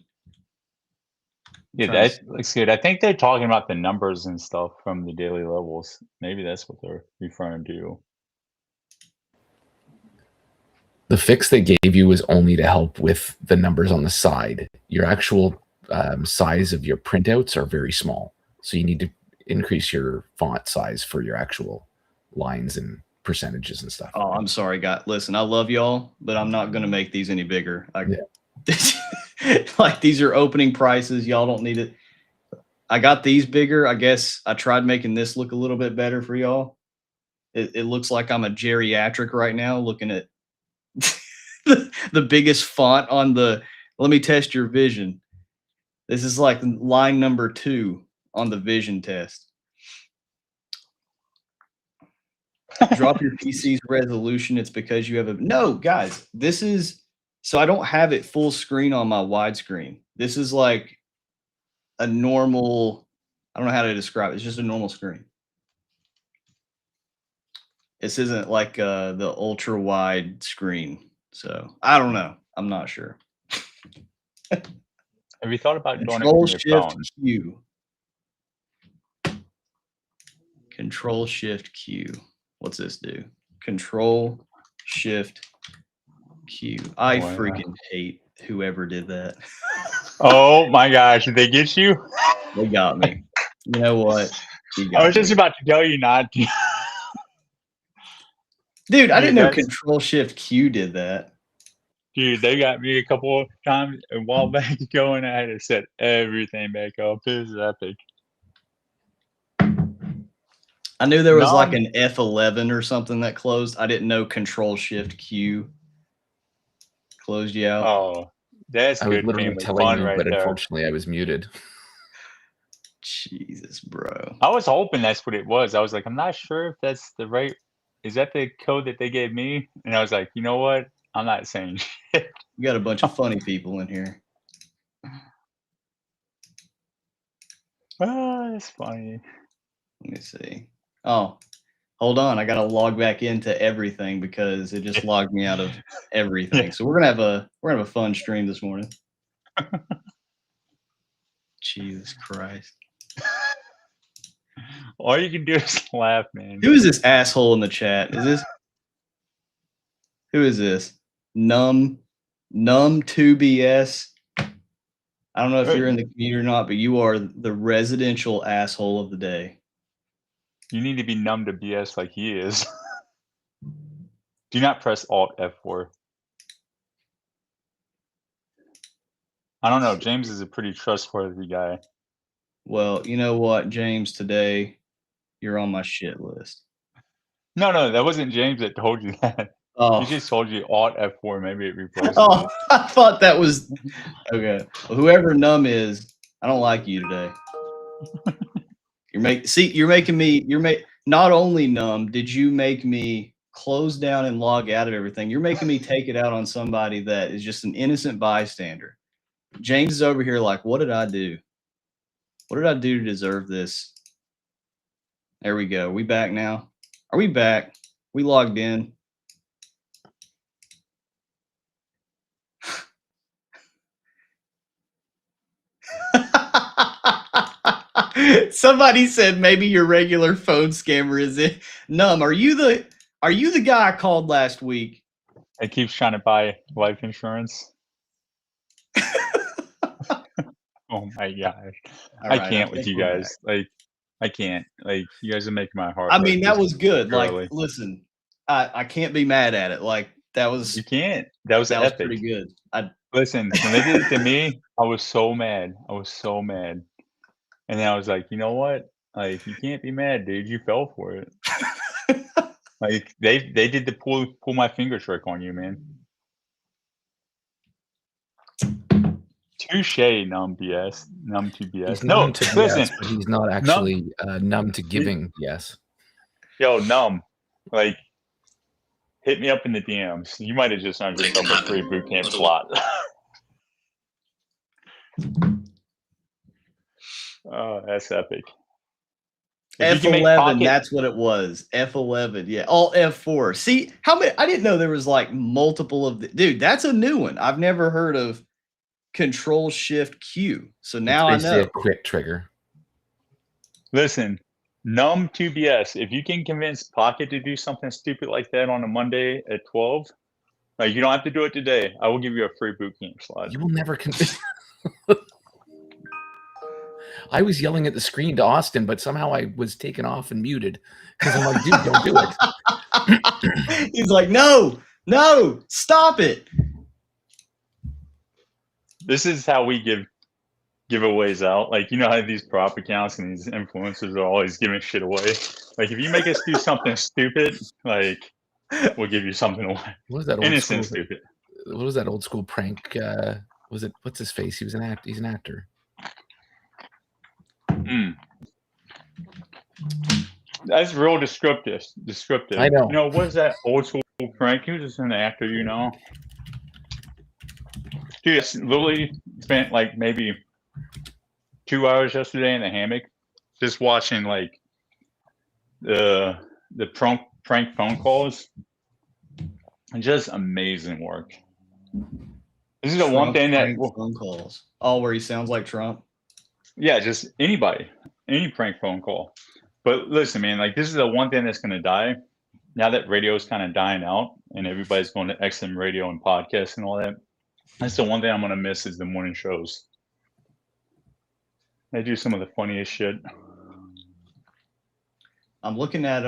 Yeah, that looks good. I think they're talking about the numbers and stuff from the daily levels. Maybe that's what they're referring to. The fix they gave you was only to help with the numbers on the side. Your actual size of your printouts are very small. So you need to increase your font size for your actual lines and percentages and stuff. Oh, I'm sorry, guys. Listen, I love y'all, but I'm not going to make these any bigger. Like, these are opening prices. Y'all don't need it. I got these bigger. I guess I tried making this look a little bit better for y'all. It looks like I'm a geriatric right now looking at the biggest font on the, let me test your vision. This is like line number 2 on the vision test. Drop your PC's resolution. It's because you have a no, guys. This is so I don't have it full screen on my widescreen. This is like a normal. I don't know how to describe it. It's just a normal screen. This isn't like the ultra wide screen. So I don't know. I'm not sure. Have you thought about doing it Control from your Shift phone? Q. Control Shift Q. What's this do? Control Shift Q. I freaking hate whoever did that. Oh my gosh, did they get you? They got me. You know what? I was just about to tell you not to. Dude, I didn't know that's- Control Shift Q did that. Dude, they got me a couple of times a while back ago, and I had to set everything back up. It was epic. I knew there was like an F11 or something that closed. I didn't know Control Shift Q closed you out. Oh, that's I was good literally family telling fun you, right but there. unfortunately I was muted. Jesus, bro. I was hoping that's what it was. I was like, I'm not sure if that's the right. Is that the code that they gave me? And I was like, you know what? I'm not saying shit. You got a bunch of funny people in here. Oh, that's funny. Let me see. Oh, hold on. I got to log back into everything because it just logged me out of everything. So we're gonna have a fun stream this morning. Jesus Christ. All you can do is laugh, man. Who is this asshole in the chat? Who is this? Num2BS. I don't know if you're in the community or not, but you are the residential asshole of the day. You need to be numb to BS like he is. Do not press Alt F4. I don't know. James is a pretty trustworthy guy. Well, you know what, James, today you're on my shit list. No, that wasn't James that told you that. Oh. He just told you Alt F4. Maybe it replaces Oh, it. I thought that was okay. Well, whoever Num is, I don't like you today. You're making me. Not only Num, did you make me close down and log out of everything? You're making me take it out on somebody that is just an innocent bystander. James is over here like, what did I do? What did I do to deserve this? There we go. We back now? Are we back? We logged in. Somebody said maybe your regular phone scammer is it. Num, are you the guy I called last week? He keeps trying to buy life insurance. Oh my gosh. I can't with you guys. Like, I can't. Like, you guys are making my heart. I mean, that was good. Girly. Like, listen, I can't be mad at it. Like, that was. You can't. That was epic. Pretty good. Listen, when they did it to me, I was so mad. I was so mad. And then I was like, you know what? Like, you can't be mad, dude. You fell for it. Like, they did the pull my finger trick on you, man. Touche, numb BS. Numb to BS. He's No, numb to listen. BS, but he's not actually numb to giving BS. Yo, numb. Like, hit me up in the DMs. You might have just earned yourself a free bootcamp slot. Oh, that's epic. F11, that's what it was. F11, yeah. All F4. See, how many? I didn't know there was like multiple of the. Dude, that's a new one. I've never heard of Control Shift Q. So now I know. A quick trigger. Listen, numb to BS. If you can convince Pocket to do something stupid like that on a Monday at 12, like you don't have to do it today. I will give you a free bootcamp slot. You will never convince. I was yelling at the screen to Austin, but somehow I was taken off and muted because I'm like, dude, don't do it. He's like, no, stop it. This is how we give giveaways out. Like, you know how these prop accounts and these influencers are always giving shit away. Like, if you make us do something stupid, like, we'll give you something away. What was that? Innocent stupid. What was that old school prank? Was it what's his face? He's an actor. That's real descriptive. I know. You know, what's that old school prank? He was just an actor, you know. Dude, I literally spent like maybe 2 hours yesterday in the hammock, just watching like the prank phone calls. And just amazing work. This is the one thing that phone calls. Oh, where he sounds like Trump. Yeah, just anybody, any prank phone call. But listen, man, like this is the one thing that's gonna die. Now that radio is kind of dying out and everybody's going to XM radio and podcasts and all that. That's the one thing I'm gonna miss is the morning shows. They do some of the funniest shit. I'm looking at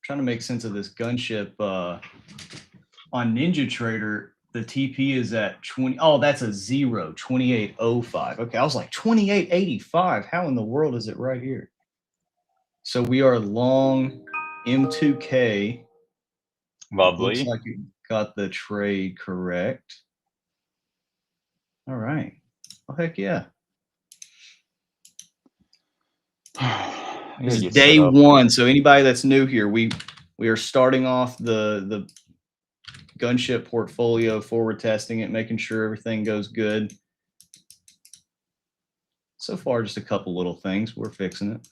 trying to make sense of this gunship on Ninja Trader. The TP is at 20. Oh, that's a 2805. Okay, I was like 2885. How in the world is it right here? So we are long M2K. Lovely. Looks like you got the trade correct. All right. Oh, heck yeah. This is day one. So anybody that's new here, we are starting off the gunship portfolio, forward testing it, making sure everything goes good. So far, just a couple little things. We're fixing it.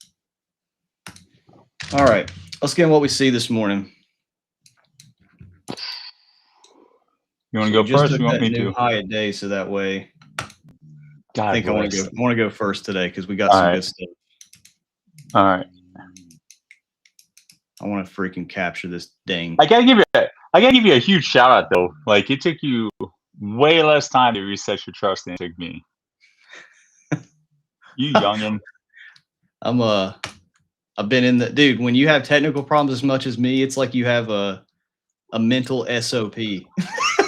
All right, let's get in what we see this morning. You want to go first? Or you want me to? High a day, so that way. God, I think I want to go first today because we got some good stuff. All right. I want to freaking capture this dang. I gotta give you a huge shout out though. Like it took you way less time to reset your trust than it took me. You youngin. I've been in the dude. When you have technical problems as much as me, it's like you have a mental SOP.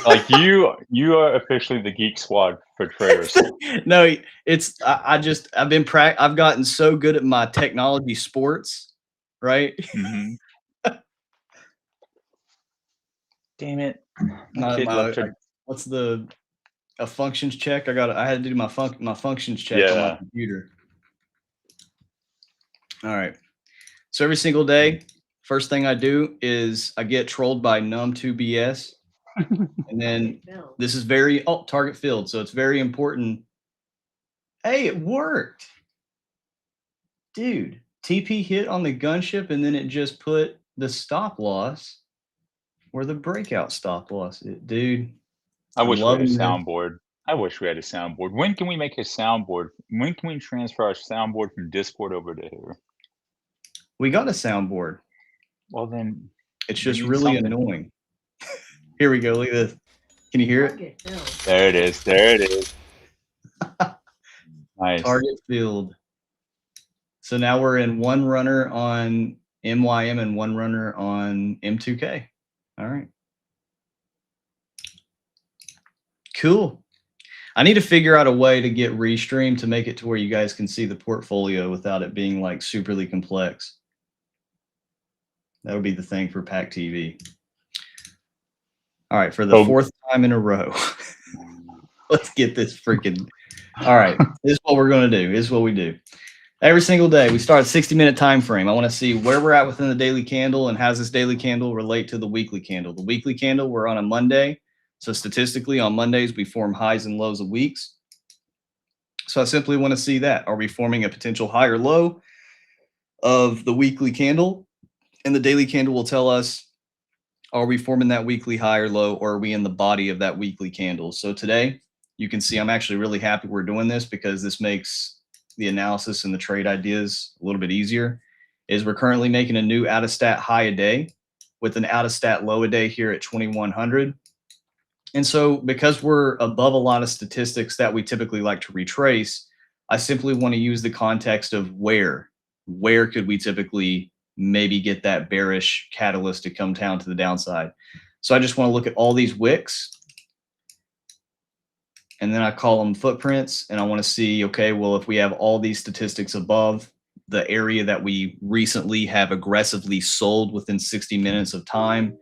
Like you are officially the geek squad for traders. No, it's I've gotten so good at my technology sports, right? Mm-hmm. Damn it! What's a functions check? I had to do my functions check on my computer. All right. So every single day, first thing I do is I get trolled by num2bs. And then this is target filled. So it's very important. Hey, it worked. Dude, TP hit on the gunship and then it just put the stop loss where the breakout stop loss is. Dude. I wish we had a soundboard. When can we make a soundboard? When can we transfer our soundboard from Discord over to here? We got a soundboard. Well, then it's just really annoying. Here we go. Look at this. Can you hear it? There it is. Nice. Target field. So now we're in one runner on MYM and one runner on M2K. All right. Cool. I need to figure out a way to get Restream to make it to where you guys can see the portfolio without it being like superly complex. That would be the thing for PackTV. All right, for the fourth time in a row. Let's get this freaking. All right, this is what we're going to do. This is what we do. Every single day, we start a 60-minute time frame. I want to see where we're at within the daily candle and how does this daily candle relate to the weekly candle. The weekly candle, we're on a Monday. So statistically, on Mondays, we form highs and lows of weeks. So I simply want to see that. Are we forming a potential high or low of the weekly candle? And the daily candle will tell us, are we forming that weekly high or low, or are we in the body of that weekly candle? So today, you can see I'm actually really happy we're doing this because this makes the analysis and the trade ideas a little bit easier. We're currently making a new out-of-stat high a day with an out-of-stat low a day here at 2100. And so because we're above a lot of statistics that we typically like to retrace, I simply want to use the context of where could we typically maybe get that bearish catalyst to come down to the downside. So I just want to look at all these wicks and then I call them footprints. And I want to see, okay, well, if we have all these statistics above the area that we recently have aggressively sold within 60 minutes of time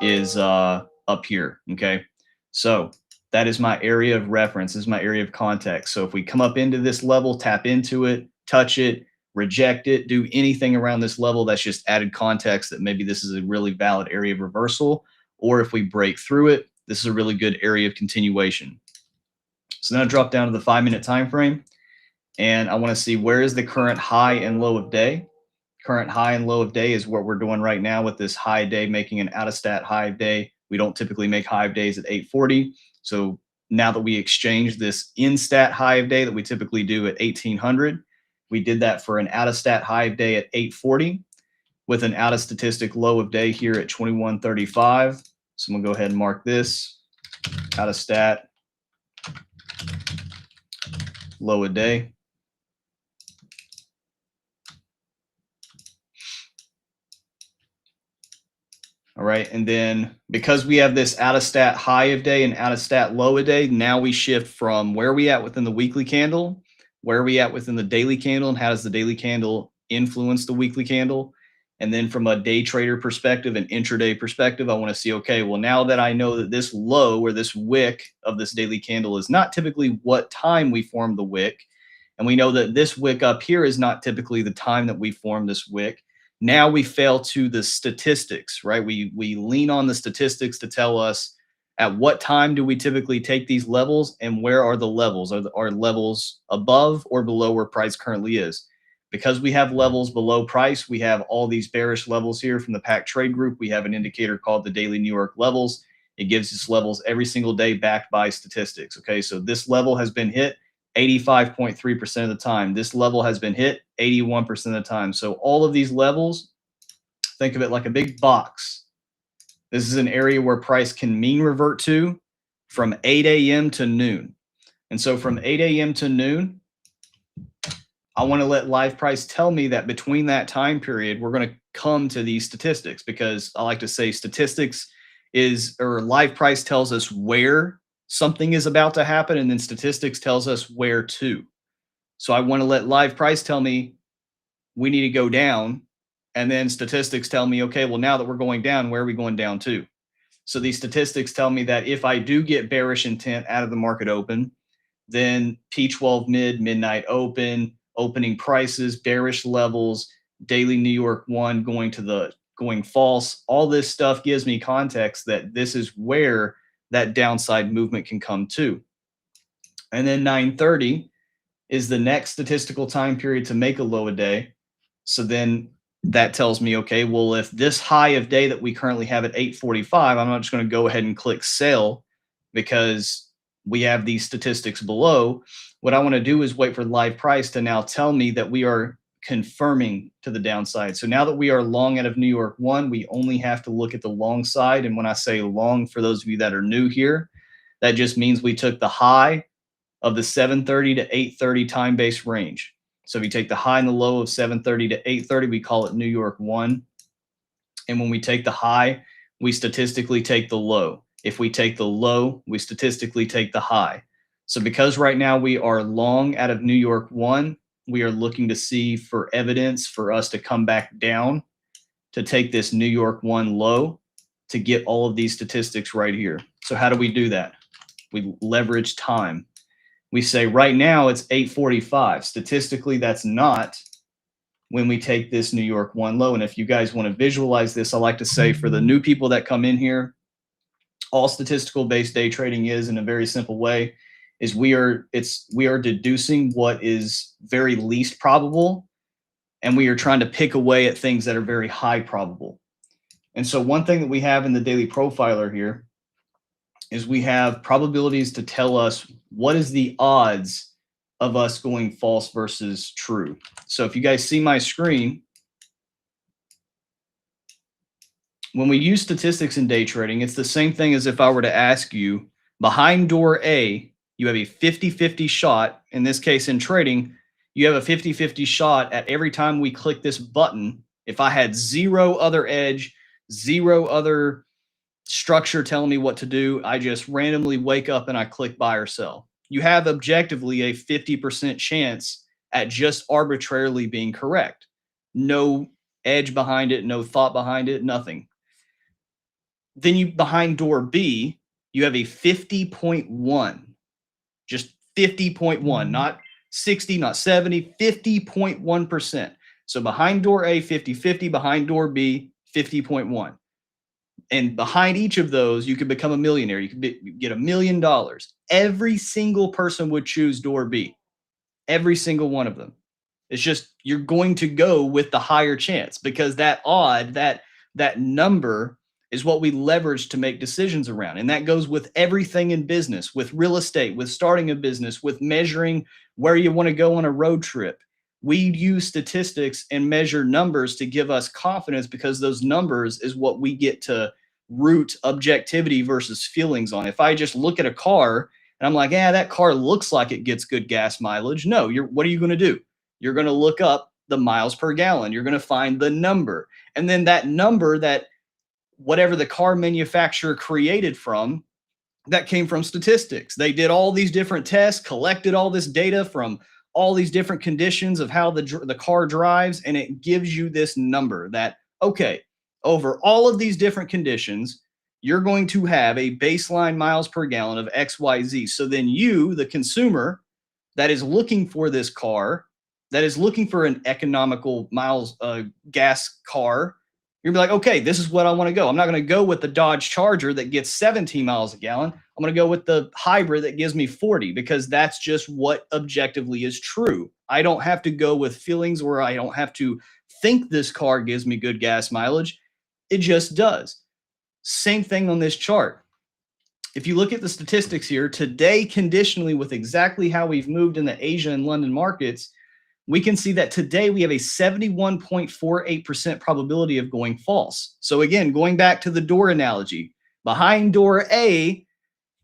is up here. Okay. So That is my area of reference, is my area of context. So if we come up into this level, tap into it, touch it, reject it, do anything around this level, that's just added context that maybe this is a really valid area of reversal. Or if we break through it, this is a really good area of continuation. So then I drop down to the 5-minute time frame, and I want to see where is the current high and low of day. Current high and low of day is what we're doing right now with this high day making an out of stat high of day. We don't typically make high of days at 840. So now that we exchanged this in stat high of day that we typically do at 1800, we did that for an out of stat high of day at 840 with an out of statistic low of day here at 2135. So I'm gonna go ahead and mark this out of stat low of day. All right, and then because we have this out of stat high of day and out of stat low of day, now we shift from where are we at within the weekly candle, where are we at within the daily candle, and how does the daily candle influence the weekly candle? And then from a day trader perspective and intraday perspective, I want to see, okay, well, now that I know that this low or this wick of this daily candle is not typically what time we formed the wick, and we know that this wick up here is not typically the time that we formed this wick. Now we fail to the statistics, right? We lean on the statistics to tell us at what time do we typically take these levels and where are the levels? Are levels above or below where price currently is? Because we have levels below price, we have all these bearish levels here from the Pack Trade Group. We have an indicator called the Daily New York Levels. It gives us levels every single day backed by statistics, okay? So this level has been hit 85.3% of the time. This level has been hit 81% of the time. So all of these levels, think of it like a big box. This is an area where price can mean revert to from 8 a.m. to noon. And so from 8 a.m. to noon, I want to let live price tell me that between that time period, we're going to come to these statistics, because I like to say statistics is, or live price tells us where something is about to happen, and then statistics tells us where to. So I want to let live price tell me we need to go down, and then statistics tell me, okay, well, now that we're going down, where are we going down to? So these statistics tell me that if I do get bearish intent out of the market open, then P12 mid, midnight open, opening prices, bearish levels, daily New York 1 going false, all this stuff gives me context that this is where that downside movement can come to. And then 9:30 is the next statistical time period to make a low a day. So then that tells me, okay, well, if this high of day that we currently have at 845, I'm not just going to go ahead and click sell because we have these statistics below. What I want to do is wait for live price to now tell me that we are confirming to the downside. So now that we are long out of New York 1, we only have to look at the long side. And when I say long, for those of you that are new here, that just means we took the high of the 730 to 830 time-based range. So if you take the high and the low of 730 to 830, we call it New York 1. And when we take the high, we statistically take the low. If we take the low, we statistically take the high. So because right now we are long out of New York 1, we are looking to see for evidence for us to come back down to take this New York 1 low to get all of these statistics right here. So how do we do that? We leverage time. We say right now it's 8:45. Statistically, that's not when we take this New York 1 low. And if you guys want to visualize this, I like to say for the new people that come in here, all statistical based day trading is, in a very simple way, is we are deducing what is very least probable, and we are trying to pick away at things that are very high probable. And so one thing that we have in the daily profiler here is we have probabilities to tell us what is the odds of us going false versus true. So if you guys see my screen, when we use statistics in day trading, it's the same thing as if I were to ask you, behind door A, you have a 50-50 shot. In this case, in trading, you have a 50-50 shot at every time we click this button. If I had zero other edge, zero other structure telling me what to do, I just randomly wake up and I click buy or sell. You have objectively a 50% chance at just arbitrarily being correct. No edge behind it, no thought behind it, nothing. Then you, behind door B, you have a 50.1, just 50.1, not 60, not 70, 50.1%. So behind door A, 50-50, behind door B, 50.1. And behind each of those, you could become a millionaire. You could get $1 million. Every single person would choose door B. Every single one of them. It's just you're going to go with the higher chance because that odd, that number is what we leverage to make decisions around. And that goes with everything in business, with real estate, with starting a business, with measuring where you want to go on a road trip. We use statistics and measure numbers to give us confidence because those numbers is what we get to root objectivity versus feelings on. If I just look at a car and I'm like, that car looks like it gets good gas mileage. No, what are you going to do? You're going to look up the miles per gallon. You're going to find the number. And then that number, that whatever the car manufacturer created from, that came from statistics. They did all these different tests, collected all this data from all these different conditions of how the car drives, and it gives you this number that, okay, over all of these different conditions, you're going to have a baseline miles per gallon of XYZ. So then you, the consumer that is looking for this car, that is looking for an economical miles gas car, you're gonna be like, okay, this is what I want to go. I'm not going to go with the Dodge Charger that gets 17 miles a gallon. I'm going to go with the hybrid that gives me 40 because that's just what objectively is true. I don't have to go with feelings or I don't have to think this car gives me good gas mileage. It just does. Same thing on this chart. If you look at the statistics here, today conditionally with exactly how we've moved in the Asia and London markets, we can see that today we have a 71.48% probability of going false. So again, going back to the door analogy, behind door A,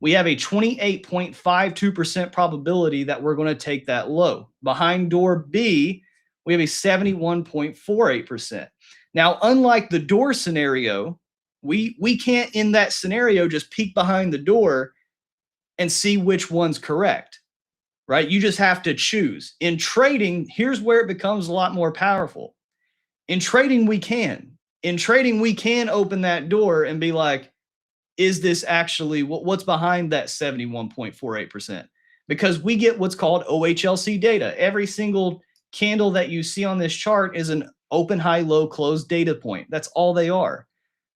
we have a 28.52% probability that we're going to take that low. Behind door B, we have a 71.48%. Now, unlike the door scenario, we can't in that scenario just peek behind the door and see which one's correct. Right? You just have to choose. In trading, here's where it becomes a lot more powerful. In trading, we can. In trading, we can open that door and be like, is this actually what's behind that 71.48%? Because we get what's called OHLC data. Every single candle that you see on this chart is an open, high, low, closed data point. That's all they are.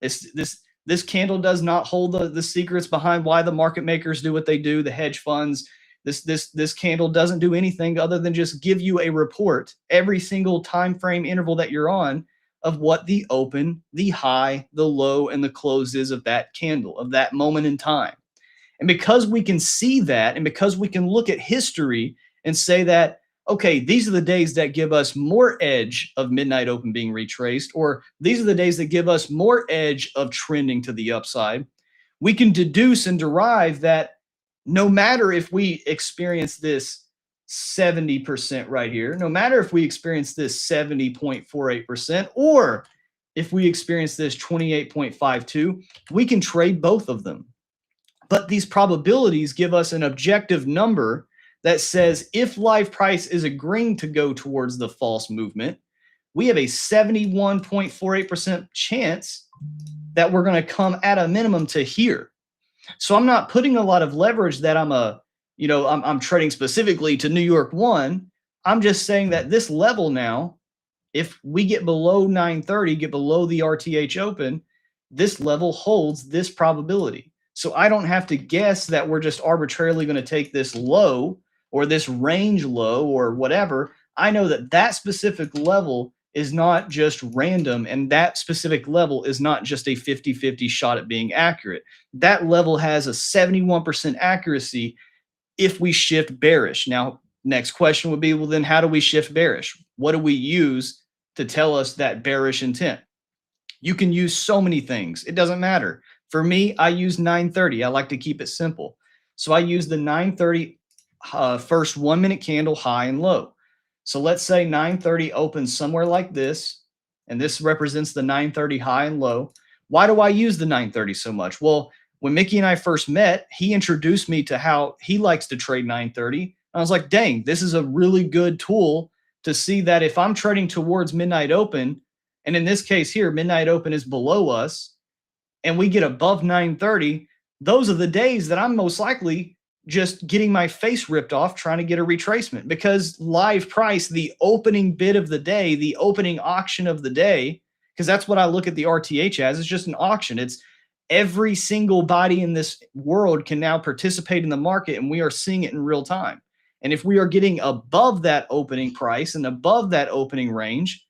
This candle does not hold the secrets behind why the market makers do what they do, the hedge funds. This candle doesn't do anything other than just give you a report every single time frame interval that you're on of what the open, the high, the low, and the close is of that candle, of that moment in time. And because we can see that, and because we can look at history and say that, okay, these are the days that give us more edge of midnight open being retraced, or these are the days that give us more edge of trending to the upside, we can deduce and derive that no matter if we experience this 70% right here, no matter if we experience this 70.48%, or if we experience this 28.52, we can trade both of them. But these probabilities give us an objective number that says if live price is agreeing to go towards the false movement, we have a 71.48% chance that we're going to come at a minimum to here. So I'm not putting a lot of leverage that I'm trading specifically to New York 1. I'm just saying that this level now, if we get below 930, get below the RTH open, this level holds this probability. So I don't have to guess that we're just arbitrarily going to take this low or this range low or whatever. I know that that specific level is not just random, and that specific level is not just a 50-50 shot at being accurate. That level has a 71% accuracy if we shift bearish. Now, next question would be, well, then how do we shift bearish? What do we use to tell us that bearish intent? You can use so many things. It doesn't matter. For me, I use 930. I like to keep it simple. So I use the 930 first 1 minute candle high and low. So let's say 930 opens somewhere like this, and this represents the 930 high and low. Why do I use the 930 so much? Well, when Mickey and I first met, he introduced me to how he likes to trade 930. I was like, dang, this is a really good tool to see that if I'm trading towards midnight open, and in this case here, midnight open is below us, and we get above 930, those are the days that I'm most likely just getting my face ripped off trying to get a retracement, because live price, the opening bid of the day, the opening auction of the day, because that's what I look at the RTH as. It's just an auction. It's every single body in this world can now participate in the market, and we are seeing it in real time. And if we are getting above that opening price and above that opening range,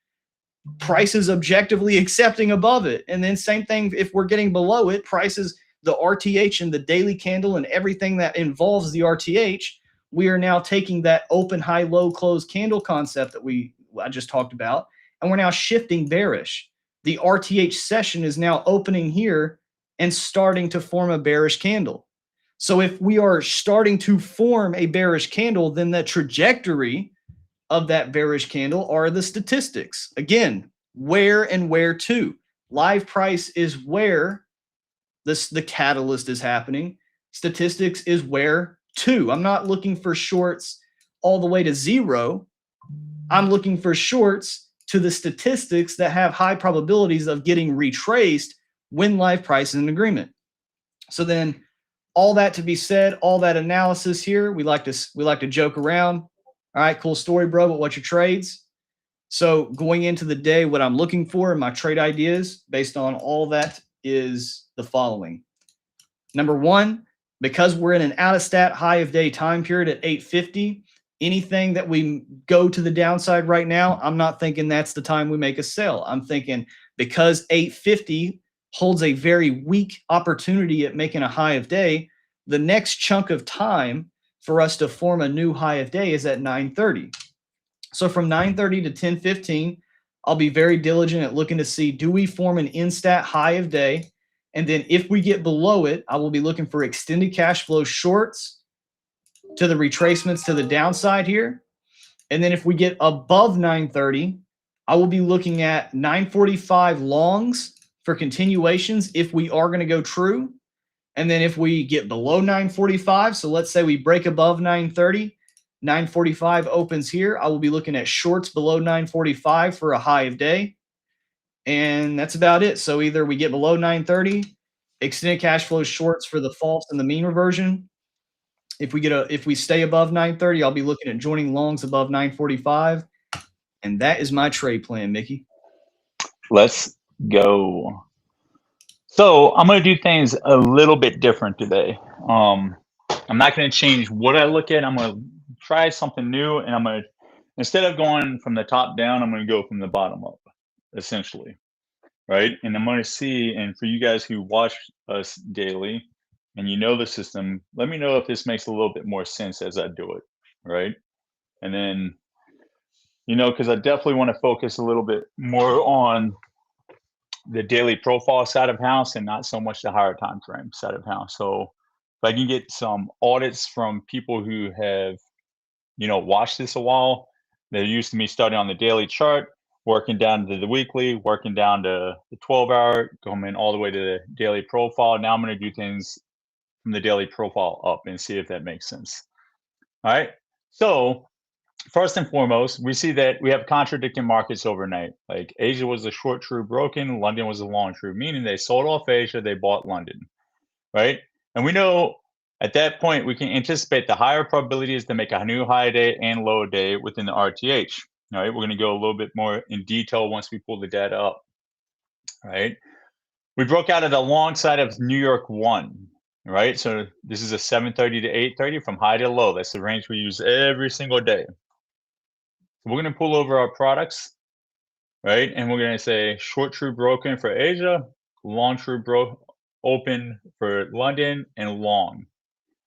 price is objectively accepting above it. And then same thing, if we're getting below it, prices, the RTH and the daily candle and everything that involves the RTH, we are now taking that open, high, low, close candle concept that I just talked about, and we're now shifting bearish. The RTH session is now opening here and starting to form a bearish candle. So if we are starting to form a bearish candle, then the trajectory of that bearish candle are the statistics. Again, where and where to. Live price is where the catalyst is happening. Statistics is where to. I'm not looking for shorts all the way to zero. I'm looking for shorts to the statistics that have high probabilities of getting retraced when live price is in agreement. So then, all that to be said, all that analysis here, we like to joke around. All right, cool story, bro, but what's your trades? So going into the day, what I'm looking for in my trade ideas based on all that is the following. Number one, because we're in an out of stat high of day time period at 850, anything that we go to the downside right now, I'm not thinking that's the time we make a sell. I'm thinking because 850 holds a very weak opportunity at making a high of day, the next chunk of time for us to form a new high of day is at 9:30. So from 9:30 to 10:15, I'll be very diligent at looking to see, do we form an in-stat high of day? And then if we get below it, I will be looking for extended cash flow shorts to the retracements to the downside here. And then if we get above 9:30, I will be looking at 9:45 longs for continuations if we are going to go true. And then if we get below 9:45, so let's say we break above 9:30, 9:45 opens here, I will be looking at shorts below 9:45 for a high of day. And that's about it. So either we get below 9:30, extended cash flow shorts for the false and the mean reversion. If we stay above 9:30, I'll be looking at joining longs above 9:45. And that is my trade plan, Mickey. Let's go. So I'm going to do things a little bit different today. I'm not going to change what I look at. I'm going to try something new, and I'm going to, instead of going from the top down, I'm going to go from the bottom up, essentially, right? And I'm going to see, and for you guys who watch us daily and you know the system, let me know if this makes a little bit more sense as I do it, right? And then, you know, because I definitely want to focus a little bit more on the daily profile side of house and not so much the higher time frame side of house. So if I can get some audits from people who have, you know, watched this a while, they're used to me starting on the daily chart, working down to the weekly, working down to the 12-hour, coming all the way to the daily profile. Now I'm going to do things from the daily profile up and see if that makes sense. All right. So first and foremost, we see that we have contradicting markets overnight. Like Asia was a short true broken, London was a long true, meaning they sold off Asia, they bought London, right? And we know at that point, we can anticipate the higher probabilities to make a new high day and low day within the RTH. All right, we're going to go a little bit more in detail once we pull the data up. All right, we broke out of the long side of New York 1. Right, so this is a 7:30 to 8:30 from high to low. That's the range we use every single day. We're going to pull over our products, right? And we're going to say short true broken for Asia, long true open for London, and long.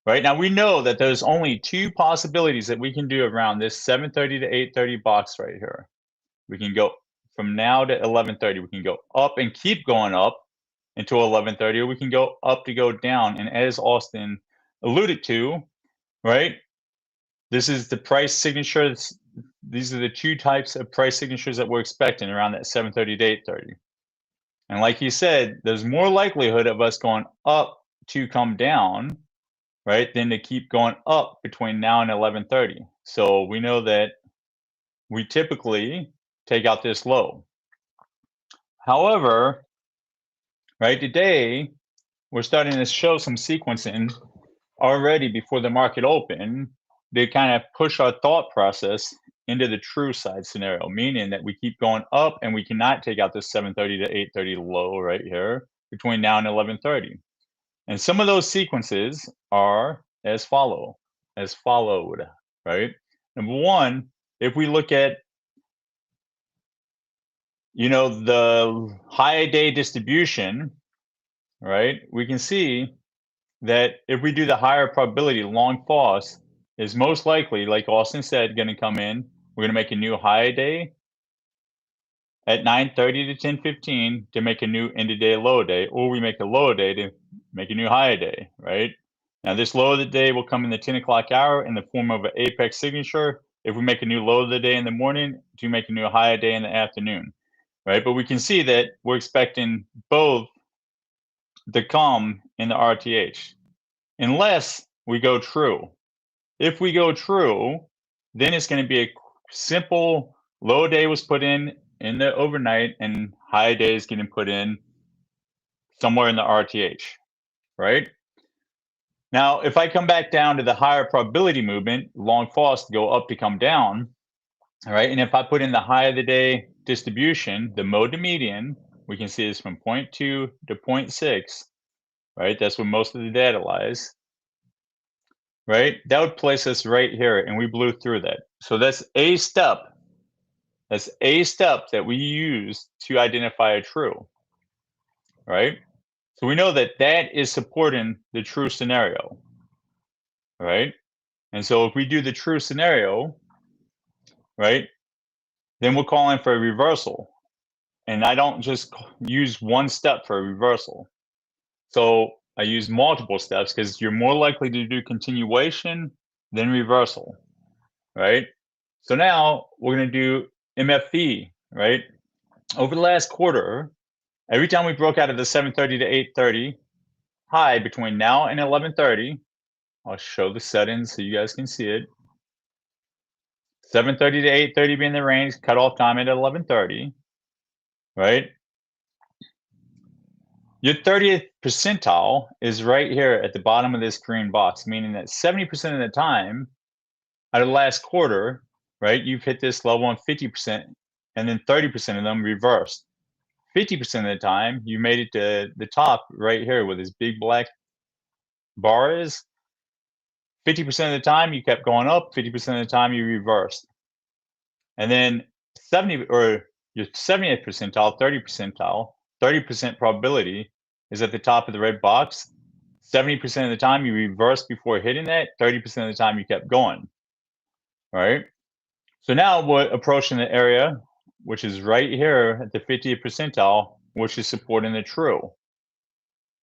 Right now, we know that there's only two possibilities that we can do around this 7:30 to 8:30 box right here. We can go from now to 11:30. We can go up and keep going up until 11:30, or we can go up to go down. And as Austin alluded to, right, this is the price signature. These are the two types of price signatures that we're expecting around that 7:30 to 8:30. And like he said, there's more likelihood of us going up to come down, right, than to keep going up between now and 11:30. So we know that we typically take out this low. However, right, today we're starting to show some sequencing already before the market open to kind of push our thought process into the true side scenario, meaning that we keep going up and we cannot take out this 7:30 to 8:30 low right here between now and 11:30. And some of those sequences are as followed, right? Number one, if we look at, you know, the high day distribution, right? We can see that if we do the higher probability, long false is most likely, like Austin said, going to come in. We're going to make a new high day at 9:30 to 10:15 to make a new end of day low day, or we make a low day to make a new high day, right? Now this low of the day will come in the 10 o'clock hour in the form of an apex signature. If we make a new low of the day in the morning, to make a new high day in the afternoon, right? But we can see that we're expecting both to come in the RTH, unless we go true. If we go true, then it's going to be a simple low day was put in the overnight and high day is getting put in somewhere in the RTH, right? Now, if I come back down to the higher probability movement, long false to go up to come down, all right? And if I put in the high of the day distribution, the mode to median, we can see this from 0.2 to 0.6, right? That's where most of the data lies, right? That would place us right here, and we blew through that. So that's a step. That's a step that we use to identify a true, right? So we know that that is supporting the true scenario, right? And so if we do the true scenario, right, then we're calling for a reversal. And I don't just use one step for a reversal. So I use multiple steps because you're more likely to do continuation than reversal, right? So now we're going to do MFV, right? Over the last quarter, every time we broke out of the 7:30 to 8:30 high between now and 11:30, I'll show the settings so you guys can see it. 7:30 to 8:30 being the range, cutoff time at 11:30, right? Your 30th percentile is right here at the bottom of this green box, meaning that 70% of the time out of the last quarter, right, you've hit this level on 50%, and then 30% of them reversed. 50% of the time, you made it to the top right here where this big black bar is. 50% of the time, you kept going up. 50% of the time, you reversed. And then 70 or your 70th percentile, 30% probability is at the top of the red box. 70% of the time, you reversed before hitting that. 30% of the time, you kept going. All right. So now we're approaching the area, which is right here at the 50th percentile, which is supporting the true,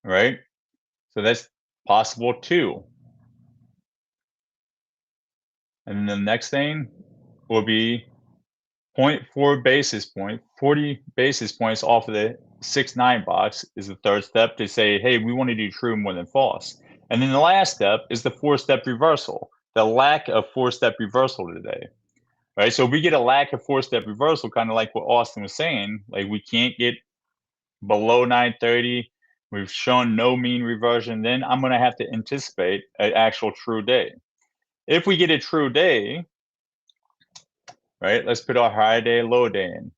right? So that's possible too. And then the next thing will be 0.4 basis point, 40 basis points off of the 6-9 box is the third step to say, hey, we want to do true more than false. And then the last step is the 4-step reversal, the lack of 4-step reversal today. Right, so if we get a lack of 4-step reversal, kind of like what Austin was saying, like we can't get below 9:30, we've shown no mean reversion, then I'm going to have to anticipate an actual true day. If we get a true day, right, let's put our high day, low day in.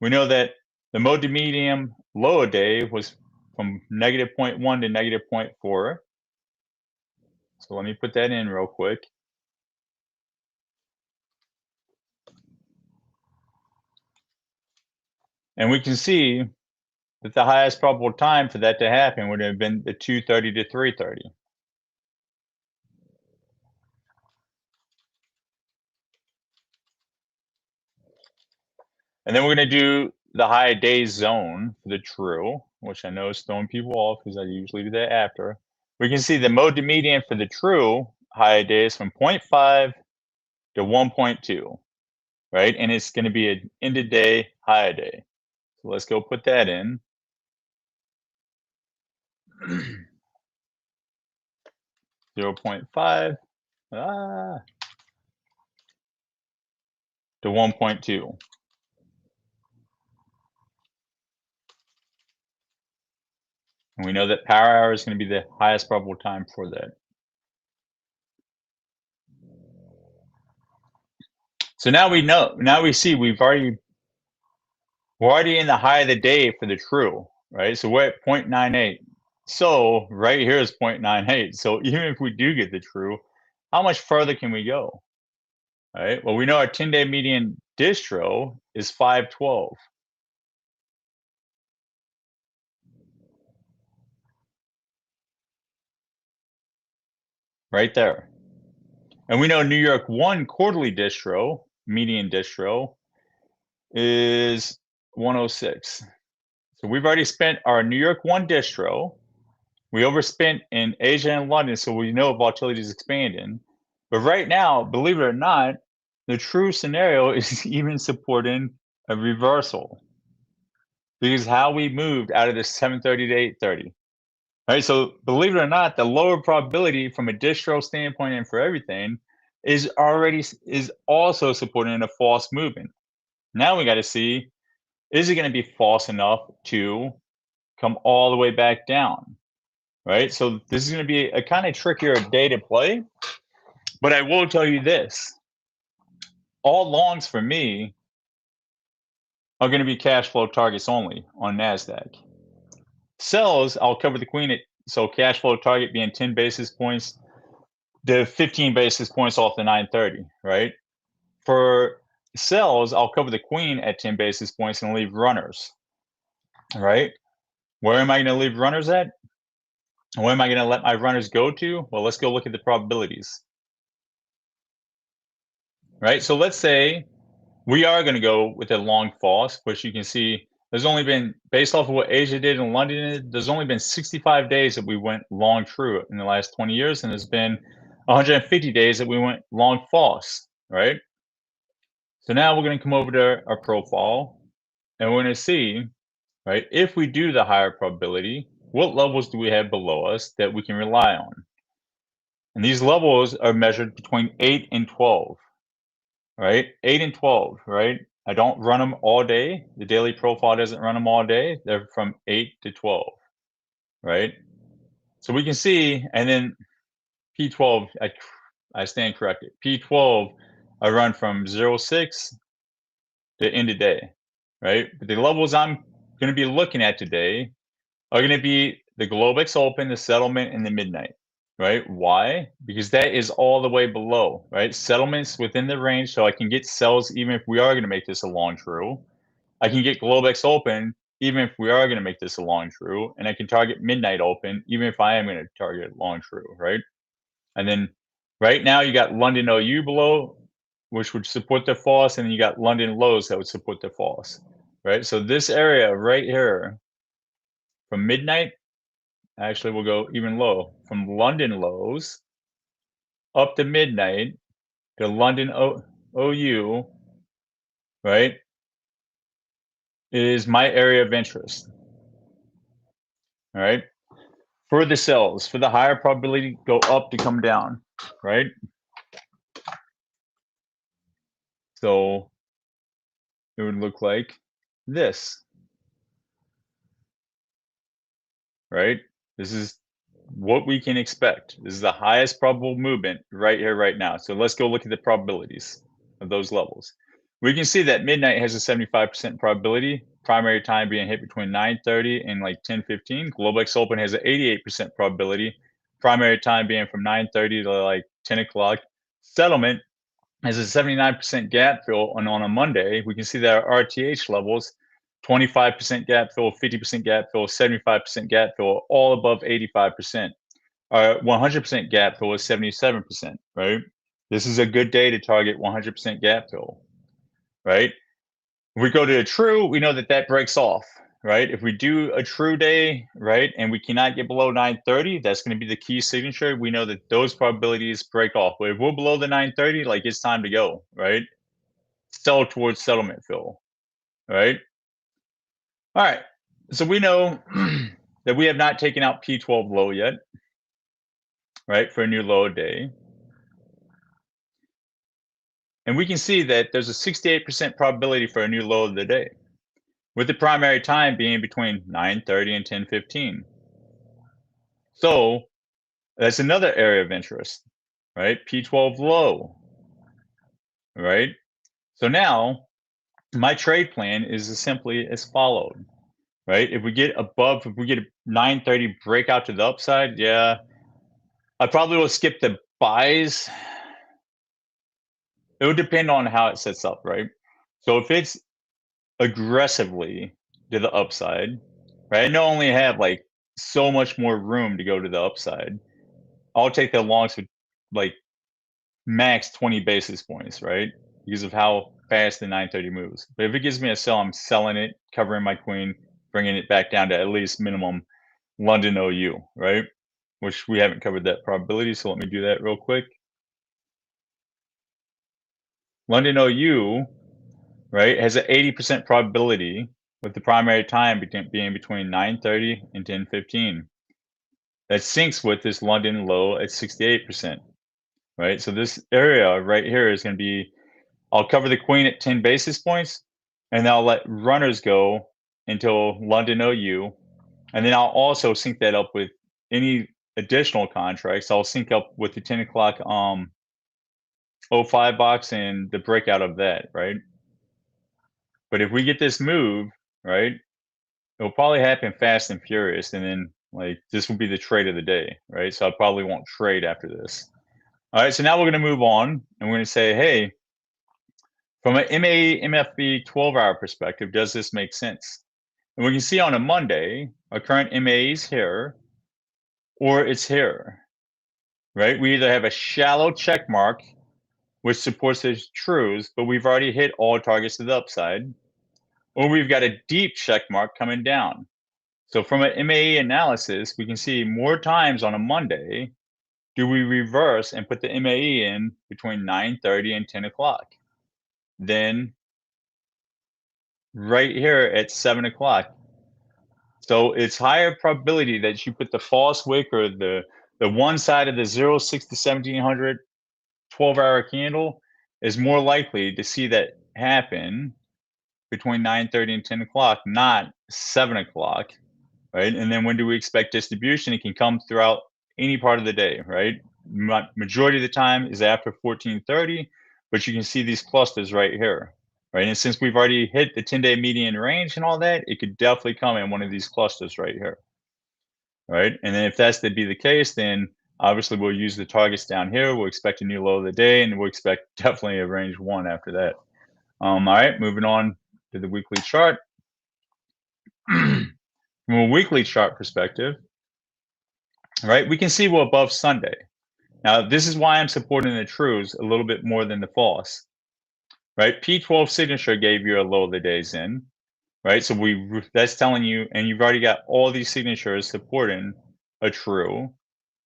We know that the mode to medium low day was from -0.1 to -0.4. So let me put that in real quick. And we can see that the highest probable time for that to happen would have been the 2:30 to 3:30. And then we're going to do the high day zone for the true, which I know is throwing people off because I usually do that after. We can see the mode to median for the true high day is from 0.5 to 1.2, right? And it's going to be an end of day high day. So let's go put that in. 0.5 to 1.2. And we know that power hour is going to be the highest probable time for that. So now we know, now we see we're already in the high of the day for the true, right? So we're at 0.98. So right here is 0.98. So even if we do get the true, how much further can we go? All right. Well, we know our 10-day median distro is 512. Right there. And we know New York 1 quarterly distro, median distro, is 106. So we've already spent our New York 1 distro. We overspent in Asia and London, so we know volatility is expanding. But right now, believe it or not, the true scenario is even supporting a reversal. Because how we moved out of the 730 to 830. Right, so believe it or not, the lower probability from a distro standpoint and for everything is also supporting a false movement. Now we got to see, is it going to be false enough to come all the way back down? Right, so this is going to be a kind of trickier day to play, but I will tell you this: all longs for me are going to be cash flow targets only on NASDAQ. Sells, I'll cover the queen at, so cash flow target being 10 basis points to 15 basis points off the 930, right? For sells, I'll cover the queen at 10 basis points and leave runners, right? Where am I going to leave runners at? Where am I going to let my runners go to? Well, let's go look at the probabilities, right? So let's say we are going to go with a long false, which you can see there's only been, based off of what Asia did and London did, there's only been 65 days that we went long true in the last 20 years, and there's been 150 days that we went long false, right? So now we're going to come over to our profile, and we're going to see, right, if we do the higher probability, what levels do we have below us that we can rely on? And these levels are measured between 8 and 12, right? 8 and 12, right? I don't run them all day. The daily profile doesn't run them all day. They're from 8 to 12, right? So we can see, and then P12, I stand corrected. P12, I run from 06 to end of day, right? But the levels I'm going to be looking at today are going to be the Globex Open, the settlement, and the midnight, right? Why? Because that is all the way below, right? Settlements within the range, so I can get sells even if we are going to make this a long true. I can get Globex Open even if we are going to make this a long true, and I can target midnight open even if I am going to target long true, right? And then right now you got London OU below, which would support the false, and then you got London lows that would support the false, right? So this area right here from midnight, actually we'll go even low, from London lows up to midnight to London OU, right, is my area of interest. All right. For the sells, for the higher probability, go up to come down, right? So it would look like this, right? This is what we can expect. This is the highest probable movement right here, right now. So let's go look at the probabilities of those levels. We can see that midnight has a 75% probability, primary time being hit between 9:30 and like 10:15. Globex Open has an 88% probability, primary time being from 9:30 to like 10 o'clock. Settlement has a 79% gap fill, and on a Monday, we can see that our RTH levels, 25% gap fill, 50% gap fill, 75% gap fill, all above 85%. Our 100% gap fill is 77%, right? This is a good day to target 100% gap fill, right? If we go to a true, we know that that breaks off, right? If we do a true day, right, and we cannot get below 930, that's going to be the key signature. We know that those probabilities break off. But if we're below the 930, like it's time to go, right? Sell towards settlement fill, right? All right. So we know that we have not taken out P12 low yet, right, for a new low day. And we can see that there's a 68% probability for a new low of the day, with the primary time being between 9:30 and 10:15. So that's another area of interest, right? P12 low, right? So now my trade plan is as simply as followed, right? If we get a 930 breakout to the upside, yeah, I probably will skip the buys. It would depend on how it sets up, right? So if it's aggressively to the upside, right? I know only have like so much more room to go to the upside. I'll take the longs with like max 20 basis points, right? Because of how fast the 930 moves. But if it gives me a sell, I'm selling it, covering my queen, bringing it back down to at least minimum London OU, right? Which we haven't covered that probability, so let me do that real quick. London OU, right, has an 80% probability with the primary time being between 9:30 and 10:15. That syncs with this London low at 68%, right? So this area right here is going to be, I'll cover the queen at 10 basis points, and I'll let runners go until London OU, and then I'll also sync that up with any additional contracts. I'll sync up with the 10 o'clock 05 box and the breakout of that, right? But if we get this move, right, it'll probably happen fast and furious, and then like this will be the trade of the day, right? So I probably won't trade after this. All right, so now we're going to move on, and we're going to say, hey, from an MA MFB 12-hour perspective, does this make sense? And we can see on a Monday, our current MA is here, or it's here, right? We either have a shallow check mark, which supports the trues, but we've already hit all targets to the upside, or we've got a deep check mark coming down. So from an MAE analysis, we can see more times on a Monday, do we reverse and put the MAE in between 9:30 and 10 o'clock? Then right here at 7 o'clock. So it's higher probability that you put the false wick or the one side of the 06 to 1700 12-hour candle is more likely to see that happen between 9:30 and 10 o'clock, not 7 o'clock, right? And then when do we expect distribution? It can come throughout any part of the day, right? Majority of the time is after 14:30, but you can see these clusters right here, right? And since we've already hit the 10-day median range and all that, it could definitely come in one of these clusters right here, right? And then if that's to be the case, then obviously we'll use the targets down here. We'll expect a new low of the day, and we'll expect definitely a range 1 after that. All right, moving on to the weekly chart. From a weekly chart perspective, right, we can see we're above Sunday. Now, this is why I'm supporting the trues a little bit more than the false, right? P12 signature gave you a low of the days in, right? So that's telling you, and you've already got all these signatures supporting a true.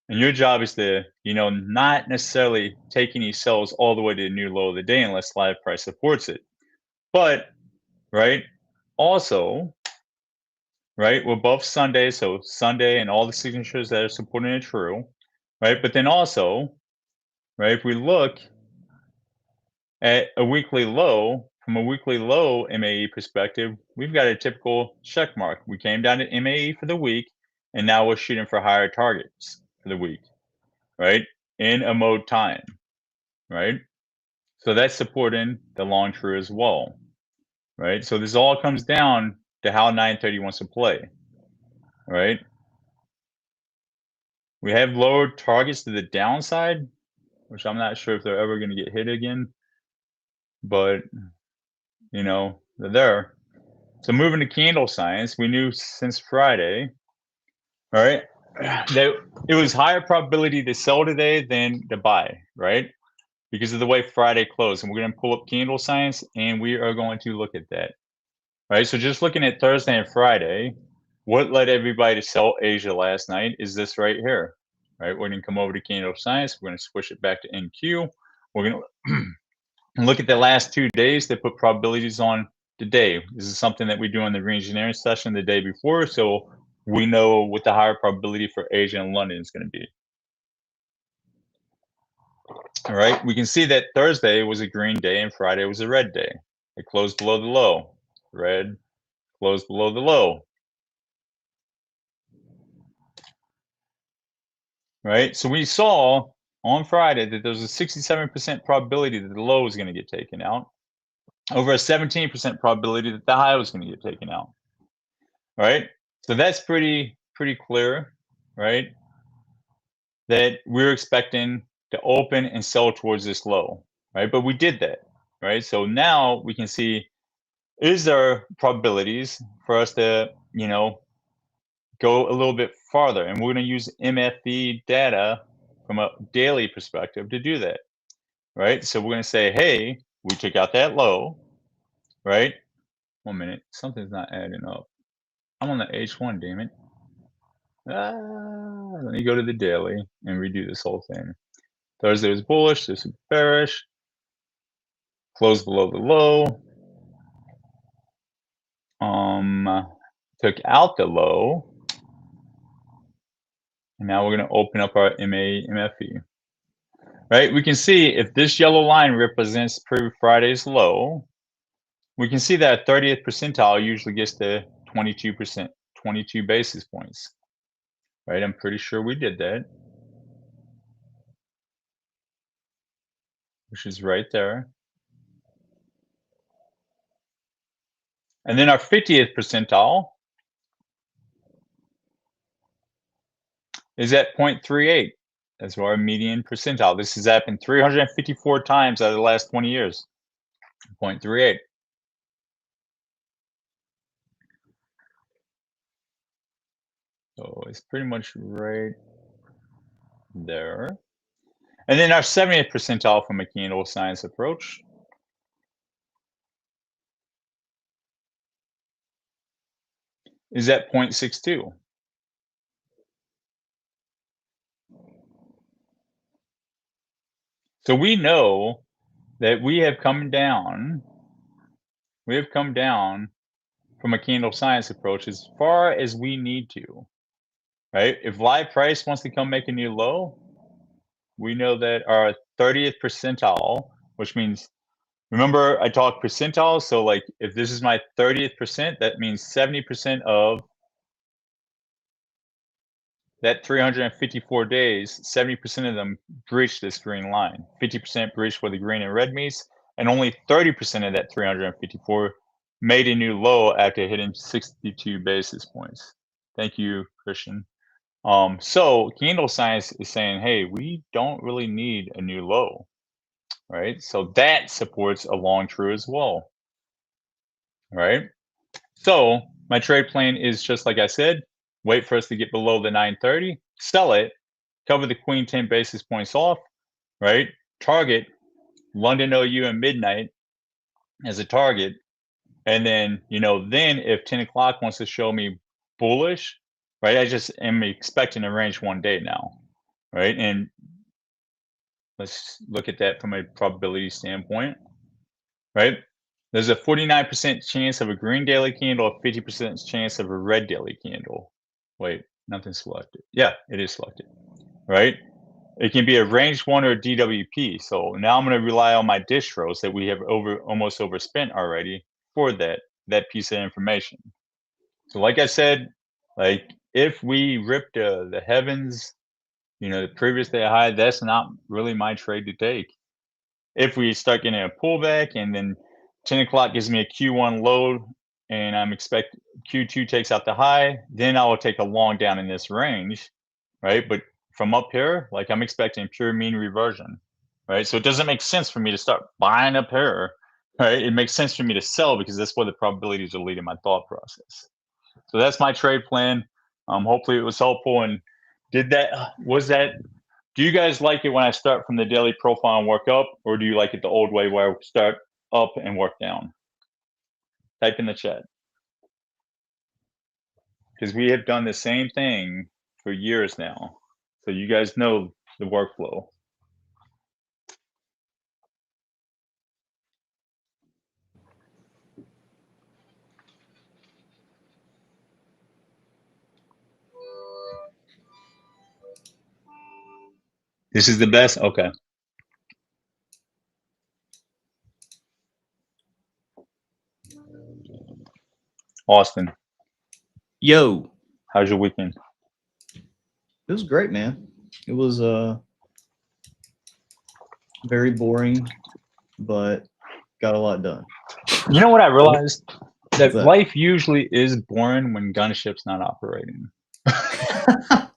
And your job is to, not necessarily take any sells all the way to the new low of the day unless live price supports it. But, right, also, right, we're above Sunday, so Sunday and all the signatures that are supporting a true, right? But then also, right, if we look at a weekly low, from a weekly low MAE perspective, we've got a typical check mark. We came down to MAE for the week, and now we're shooting for higher targets for the week, right? In a mode time, right? So that's supporting the long true as well, right? So this all comes down to how 930 wants to play, right? We have lower targets to the downside, which I'm not sure if they're ever going to get hit again, but they're there. So moving to candle science, we knew since Friday, right, that it was higher probability to sell today than to buy, right? Because of the way Friday closed. And we're going to pull up candle science, and we are going to look at that, right? So just looking at Thursday and Friday, what led everybody to sell Asia last night is this right here, right? We're going to come over to candle science. We're going to switch it back to NQ. We're going to look at the last 2 days that put probabilities on today. This is something that we do in the re-engineering session the day before, so we know what the higher probability for Asia and London is going to be. All right, we can see that Thursday was a green day and Friday was a red day. It closed below the low. Red closed below the low. right? So we saw on Friday that there's a 67% probability that the low is going to get taken out, over a 17% probability that the high was going to get taken out, right? So that's pretty clear, right? That we're expecting to open and sell towards this low, right? But we did that, right? So now we can see, is there probabilities for us to, you know, go a little bit farther? And we're going to use MFV data from a daily perspective to do that, right? So we're going to say, hey, we took out that low, right? 1 minute, something's not adding up. I'm on the H1, damn it. Let me go to the daily and redo this whole thing. Thursday was bullish, this is bearish. Closed below the low. Took out the low. And now we're going to open up our MFE. Right? We can see if this yellow line represents Friday's low, we can see that 30th percentile usually gets to 22%, 22 basis points. Right? I'm pretty sure we did that. Which is right there. And then our 50th percentile is at 0.38. That's our median percentile. This has happened 354 times out of the last 20 years. 0.38. So it's pretty much right there. And then our 70th percentile from a candle science approach is at 0.62. So we know that we have come down from a candle science approach as far as we need to, right? If live price wants to come make a new low, we know that our 30th percentile, which means, remember I talked percentiles, so like if this is my 30th percent, that means 70% of that 354 days, 70% of them breached this green line. 50% breached where the green and red meets, and only 30% of that 354 made a new low after hitting 62 basis points. Thank you, Christian. So candle science is saying, hey, we don't really need a new low, right? So that supports a long true as well, right? So my trade plan is just like I said, wait for us to get below the 930, sell it, cover the queen 10 basis points off, right? Target London OU and midnight as a target. And then, you know, then if 10 o'clock wants to show me bullish, right? I just am expecting a range one day now, right? And let's look at that from a probability standpoint, right? There's a 49% chance of a green daily candle, a 50% chance of a red daily candle. Wait, nothing's selected. Yeah, it is selected, right? It can be a range one or a DWP. So now I'm going to rely on my distros that we have almost overspent already for that piece of information. So like I said, like if we rip the heavens, you know, the previous day high, that's not really my trade to take. If we start getting a pullback and then 10 o'clock gives me a Q1 low and I'm expect Q2 takes out the high, then I will take a long down in this range, right? But from up here, like I'm expecting pure mean reversion, right? So it doesn't make sense for me to start buying up here, right? It makes sense for me to sell because that's where the probabilities are leading my thought process. So that's my trade plan. Hopefully it was helpful. And do you guys like it when I start from the daily profile and work up, or do you like it the old way where I start up and work down? Type in the chat. Because we have done the same thing for years now. So you guys know the workflow. This is the best? Okay. Austin. Yo. How's your weekend? It was great, man. It was very boring, but got a lot done. You know what I realized? That that? life usually is boring when gunship's not operating. I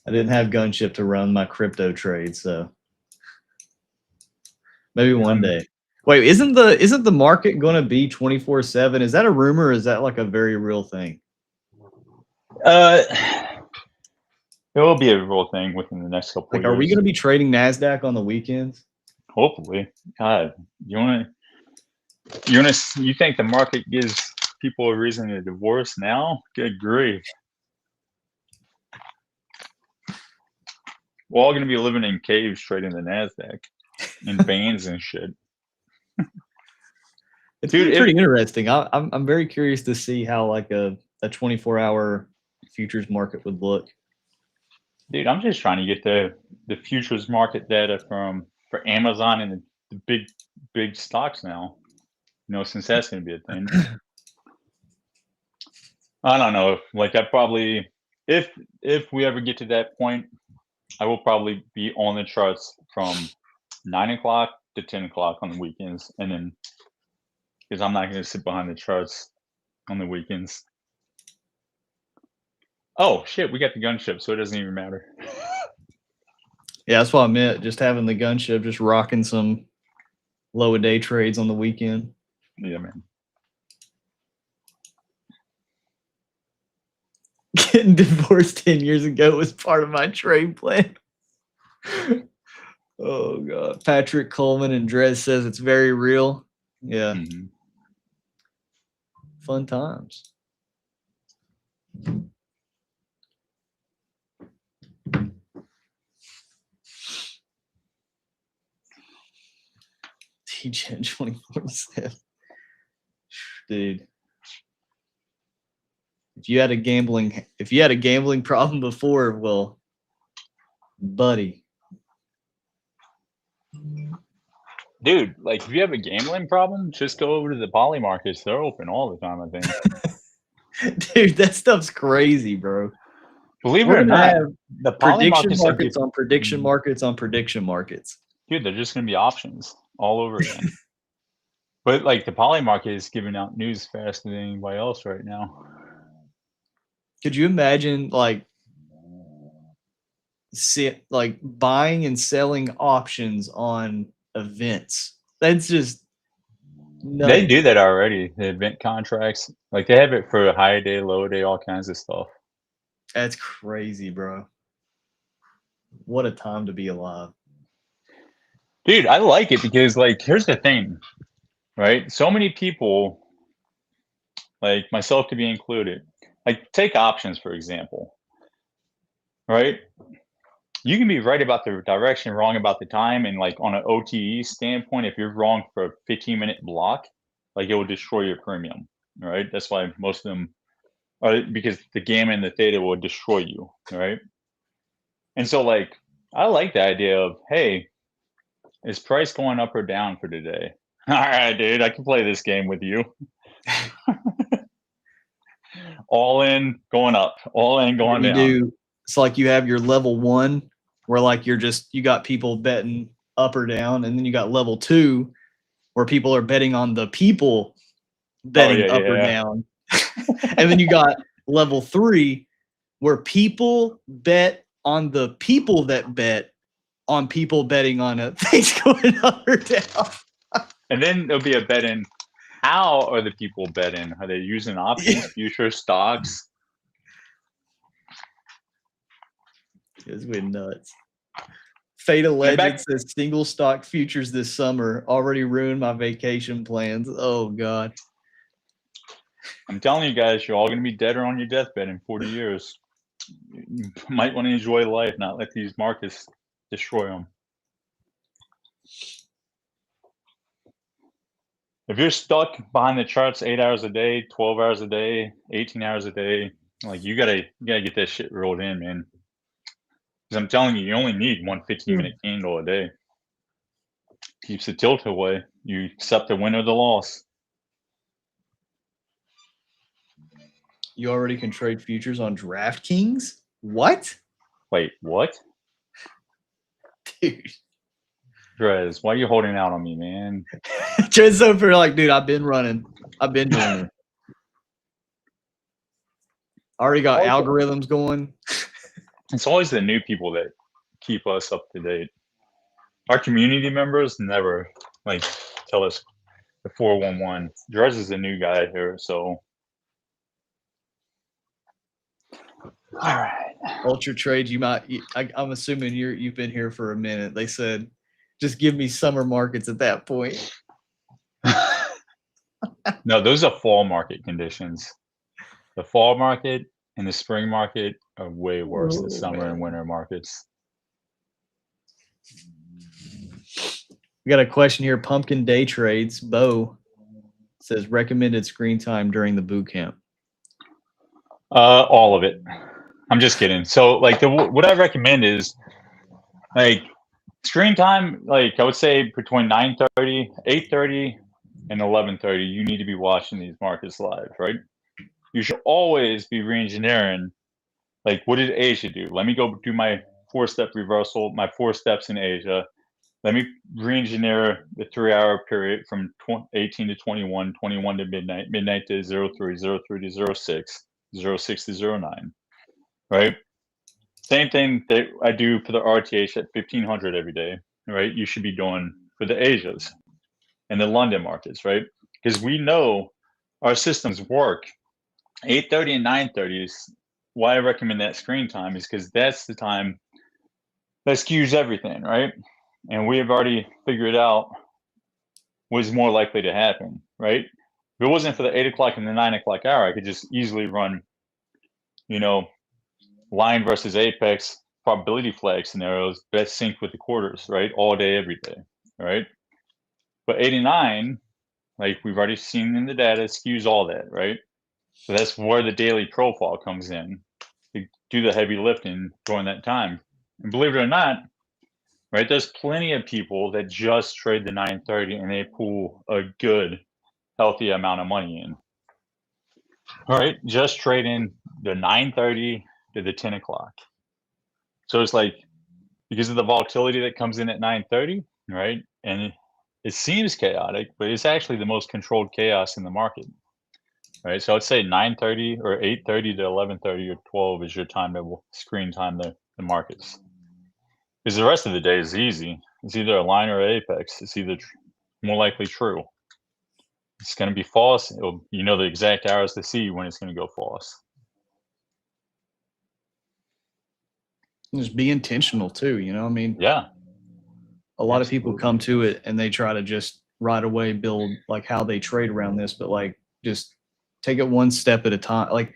didn't have gunship to run my crypto trade, so maybe one day. Wait, isn't the market going to be 24/7? Is that a rumor? Or is that like a very real thing? It will be a real thing within the next couple of years. Are we going to be trading NASDAQ on the weekends? Hopefully. God, you think the market gives people a reason to divorce now? Good grief. We're all going to be living in caves trading the NASDAQ in bands and shit. It's pretty interesting. I'm very curious to see how like a 24-hour futures market would look. Dude, I'm just trying to get the futures market data for Amazon and the big stocks now. You know, since that's going to be a thing. I don't know. Like, I probably, if we ever get to that point, I will probably be on the charts from 9 o'clock to 10 o'clock on the weekends, and then because I'm not going to sit behind the charts on the weekends. Oh shit, we got the gunship, so it doesn't even matter. Yeah, that's what I meant. Just having the gunship, just rocking some low a day trades on the weekend. Yeah, man. Getting divorced 10 years ago was part of my trade plan. Oh god. Patrick Coleman and Drez says it's very real. Yeah. Mm-hmm. Fun times. TGen 2047. Dude. If you had a gambling problem before, well, buddy. Dude, like if you have a gambling problem, just go over to the poly markets. They're open all the time, I think. Dude, that stuff's crazy, bro. Believe it or not, the poly prediction markets on prediction markets on prediction markets. Dude, they're just gonna be options all over again. But like the poly market is giving out news faster than anybody else right now. Could you imagine like buying and selling options on events? That's just nuts. They do that already. The event contracts, like they have it for a high day, low day, all kinds of stuff. That's crazy, bro. What a time to be alive. Dude, I like it because like here's the thing, right? So many people, like myself to be included, like take options for example, right? You can be right about the direction, wrong about the time, and like on an OTE standpoint, if you're wrong for a 15-minute block, like it will destroy your premium, right? That's why most of them are, because the gamma and the theta will destroy you, right? And so like I like the idea of, hey, is price going up or down for today? All right, dude, I can play this game with you. All in, going up. All in, going down. It's like you have your level 1 where like you got people betting up or down, and then you got level 2 where people are betting on the people betting up or down. And then you got level 3 where people bet on the people that bet on people betting on things going up or down. And then there'll be a bet in, how are the people betting? Are they using options, futures, stocks? It's been nuts. Fate of Legend says single stock futures this summer already ruined my vacation plans. Oh god. I'm telling you guys, you're all going to be dead or on your deathbed in 40 years. You might want to enjoy life, not let these markets destroy them. If you're stuck behind the charts 8 hours a day, 12 hours a day, 18 hours a day, like you gotta get that shit rolled in, man. Because I'm telling you, you only need one 15-minute candle a day. Keeps the tilt away. You accept the win or the loss. You already can trade futures on DraftKings? What? Wait, what? Dude. Drez, why are you holding out on me, man? Drez over like, dude, I've been running. I've been doing it. Already got algorithms going. It's always the new people that keep us up to date. Our community members never like tell us the 411. Drez is a new guy here, so. All right. Ultra trades, I'm assuming you've been here for a minute. They said, just give me summer markets at that point. No, those are fall market conditions. The fall market and the spring market are way worse than summer and winter markets. We got a question here. Pumpkin day trades. Bo says recommended screen time during the boot camp. All of it. I'm just kidding. So like what I recommend is like screen time, like I would say between 9:30, 8:30, and 11:30, you need to be watching these markets live, right? You should always be re-engineering. Like, what did Asia do? Let me go do my 4-step reversal, my 4 steps in Asia. Let me re-engineer the 3-hour period from 18 to 21, 21 to midnight, midnight to 03, 03 to 06, 06 to 09, right? Same thing that I do for the RTH at 1500 every day, right? You should be doing for the Asias and the London markets, right? Because we know our systems work. 8:30 and 9:30 is why I recommend that screen time, is because that's the time that skews everything, right? And we have already figured out what's more likely to happen, right? If it wasn't for the 8 o'clock and the 9 o'clock hour, I could just easily run, you know, line versus apex probability flag scenarios, best sync with the quarters, right? All day, every day, right? But 89, like we've already seen in the data, skews all that, right? So that's where the daily profile comes in to do the heavy lifting during that time. And believe it or not, right, there's plenty of people that just trade the 9:30 and they pull a good, healthy amount of money in. All right, just trading the 9:30 to the 10 o'clock. So it's like, because of the volatility that comes in at 9:30, right? And it seems chaotic, but it's actually the most controlled chaos in the market. Right, so I'd say 9:30 or 8:30 to 11:30 or 12 is your time to screen time the markets. Because the rest of the day is easy. It's either a line or apex. It's either more likely true. It's going to be false. You know the exact hours to see when it's going to go false. Just be intentional too. You know, I mean, yeah. A lot of people come to it and they try to just right away build like how they trade around this, but like just take it one step at a time. Like,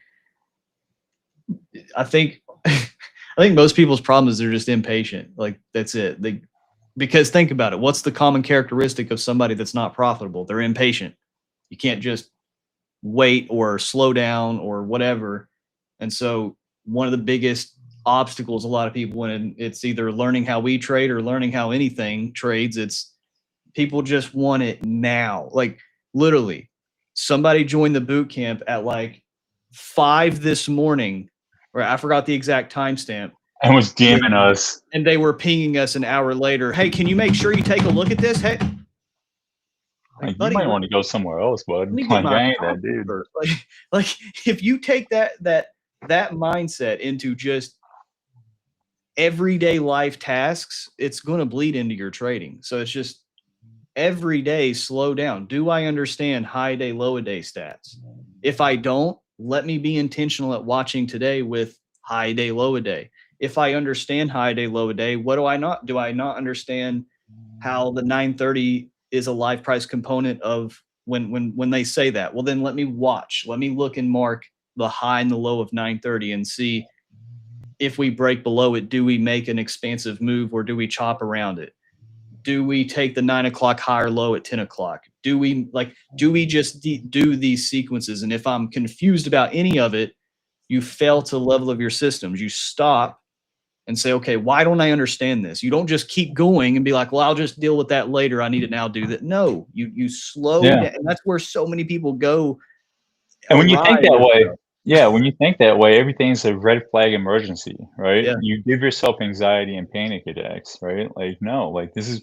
I think most people's problem is they're just impatient. Like, that's it. Because think about it. What's the common characteristic of somebody that's not profitable? They're impatient. You can't just wait or slow down or whatever. And so one of the biggest obstacles a lot of people, when it's either learning how we trade or learning how anything trades, it's people just want it now. Like, literally, somebody joined the boot camp at like 5 this morning, or I forgot the exact timestamp, and was DMing us. And they were pinging us an hour later. Hey, can you make sure you take a look at this? Hey, like, buddy, you might want to go somewhere else, bud. Like, I ain't that dude. Like if you take that mindset into just everyday life tasks, it's going to bleed into your trading. So it's just every day, slow down. Do I understand high day, low day stats? If I don't, let me be intentional at watching today with high day, low day. If I understand high day, low day, what do I not? Do I not understand how the 930 is a live price component of when they say that? Well, then let me watch. Let me look and mark the high and the low of 930 and see if we break below it, do we make an expansive move or do we chop around it? Do we take the 9 o'clock high or low at 10 o'clock? Do we just do these sequences? And if I'm confused about any of it, you fail to the level of your systems. You stop and say, okay, why don't I understand this? You don't just keep going and be like, well, I'll just deal with that later. I need to now do that. No, you slow down. And that's where so many people go. And when you think that way, Yeah, when you think that way, everything's a red flag emergency, right? Yeah. You give yourself anxiety and panic attacks, right? Like, no, like this is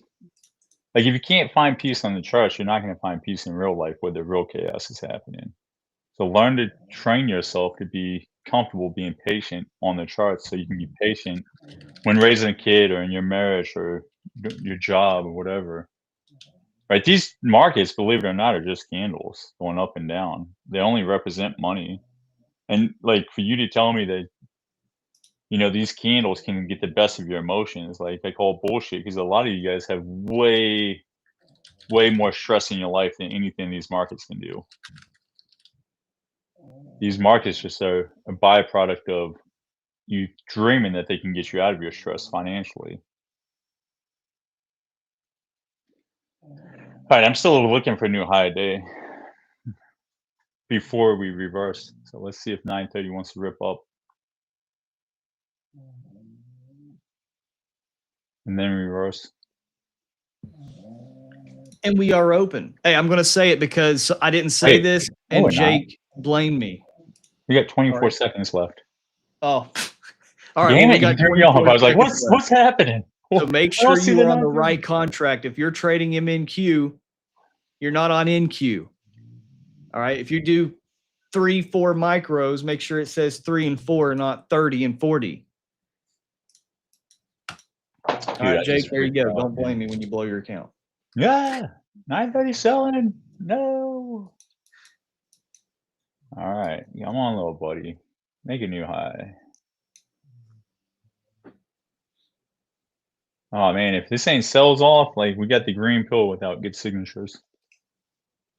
like if you can't find peace on the charts, you're not going to find peace in real life where the real chaos is happening. So learn to train yourself to be comfortable being patient on the charts so you can be patient when raising a kid or in your marriage or your job or whatever. Right? These markets, believe it or not, are just candles going up and down. They only represent money. And like for you to tell me that, you know, these candles can get the best of your emotions, like I call bullshit because a lot of you guys have way more stress in your life than anything these markets can do. These markets just are a byproduct of you dreaming that they can get you out of your stress financially. All right, I'm still looking for a new high day before we reverse. So let's see if 930 wants to rip up. And then reverse. And we are open. Hey, I'm going to say it because I didn't say this, and Jake blamed me. We got 24 seconds left. Oh, all right. Damn well, it, you threw me off. I was like, what's happening? So make sure you are on the right contract. If you're trading MNQ, you're not on NQ. All right. If you do 3-4 micros, make sure it says 3 and 4, not 30 and 40. All right, Jake, there you go. Don't blame me when you blow your account. Yeah. 930 selling. No. All right. Come on, little buddy. Make a new high. Oh man, if this ain't sells off, like we got the green pill without good signatures,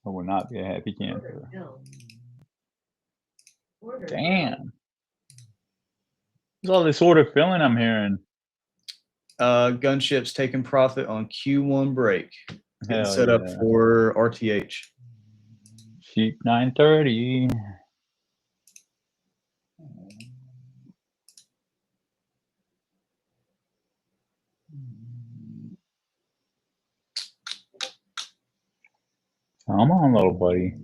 I will not be a happy camper. Damn. What's all this order filling I'm hearing? Gunship's taking profit on Q1 break. Getting Hell set up for RTH. Sheep 930. Come on, little buddy.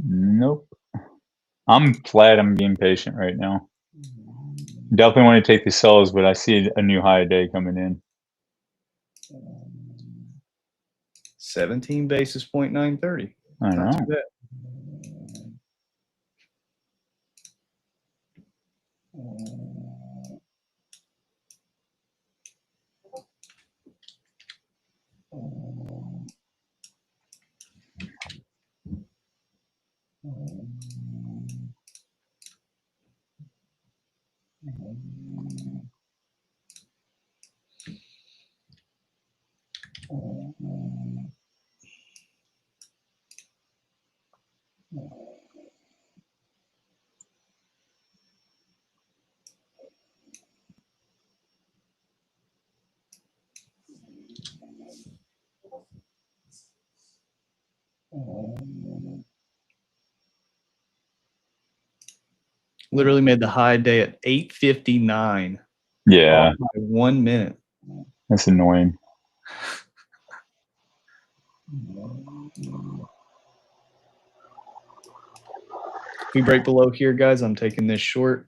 Nope. I'm glad I'm being patient right now. Definitely want to take the sells, but I see a new high day coming in. 17 basis point 930. I know. Not too bad. Literally made the high day at 8:59. Yeah. Off by 1 minute. That's annoying. If we break below here, guys, I'm taking this short.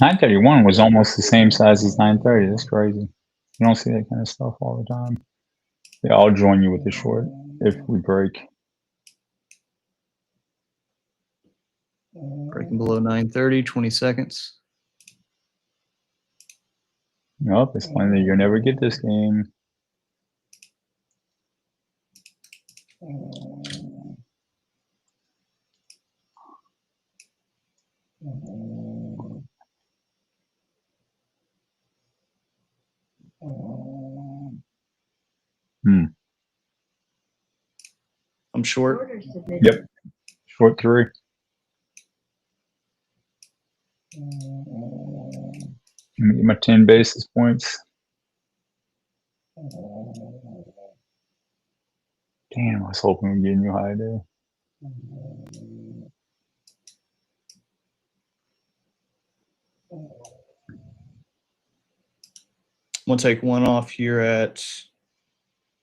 $931 was almost the same size as 930. That's crazy. You don't see that kind of stuff all the time. Yeah, I'll join you with the short if we break. Breaking below 930, 20 seconds. Nope, it's funny that you'll never get this game. I'm short. Yep. Short 3. Let me get my 10 basis points. Damn, I was hoping we'd get a new high day. I'm gonna take one off here at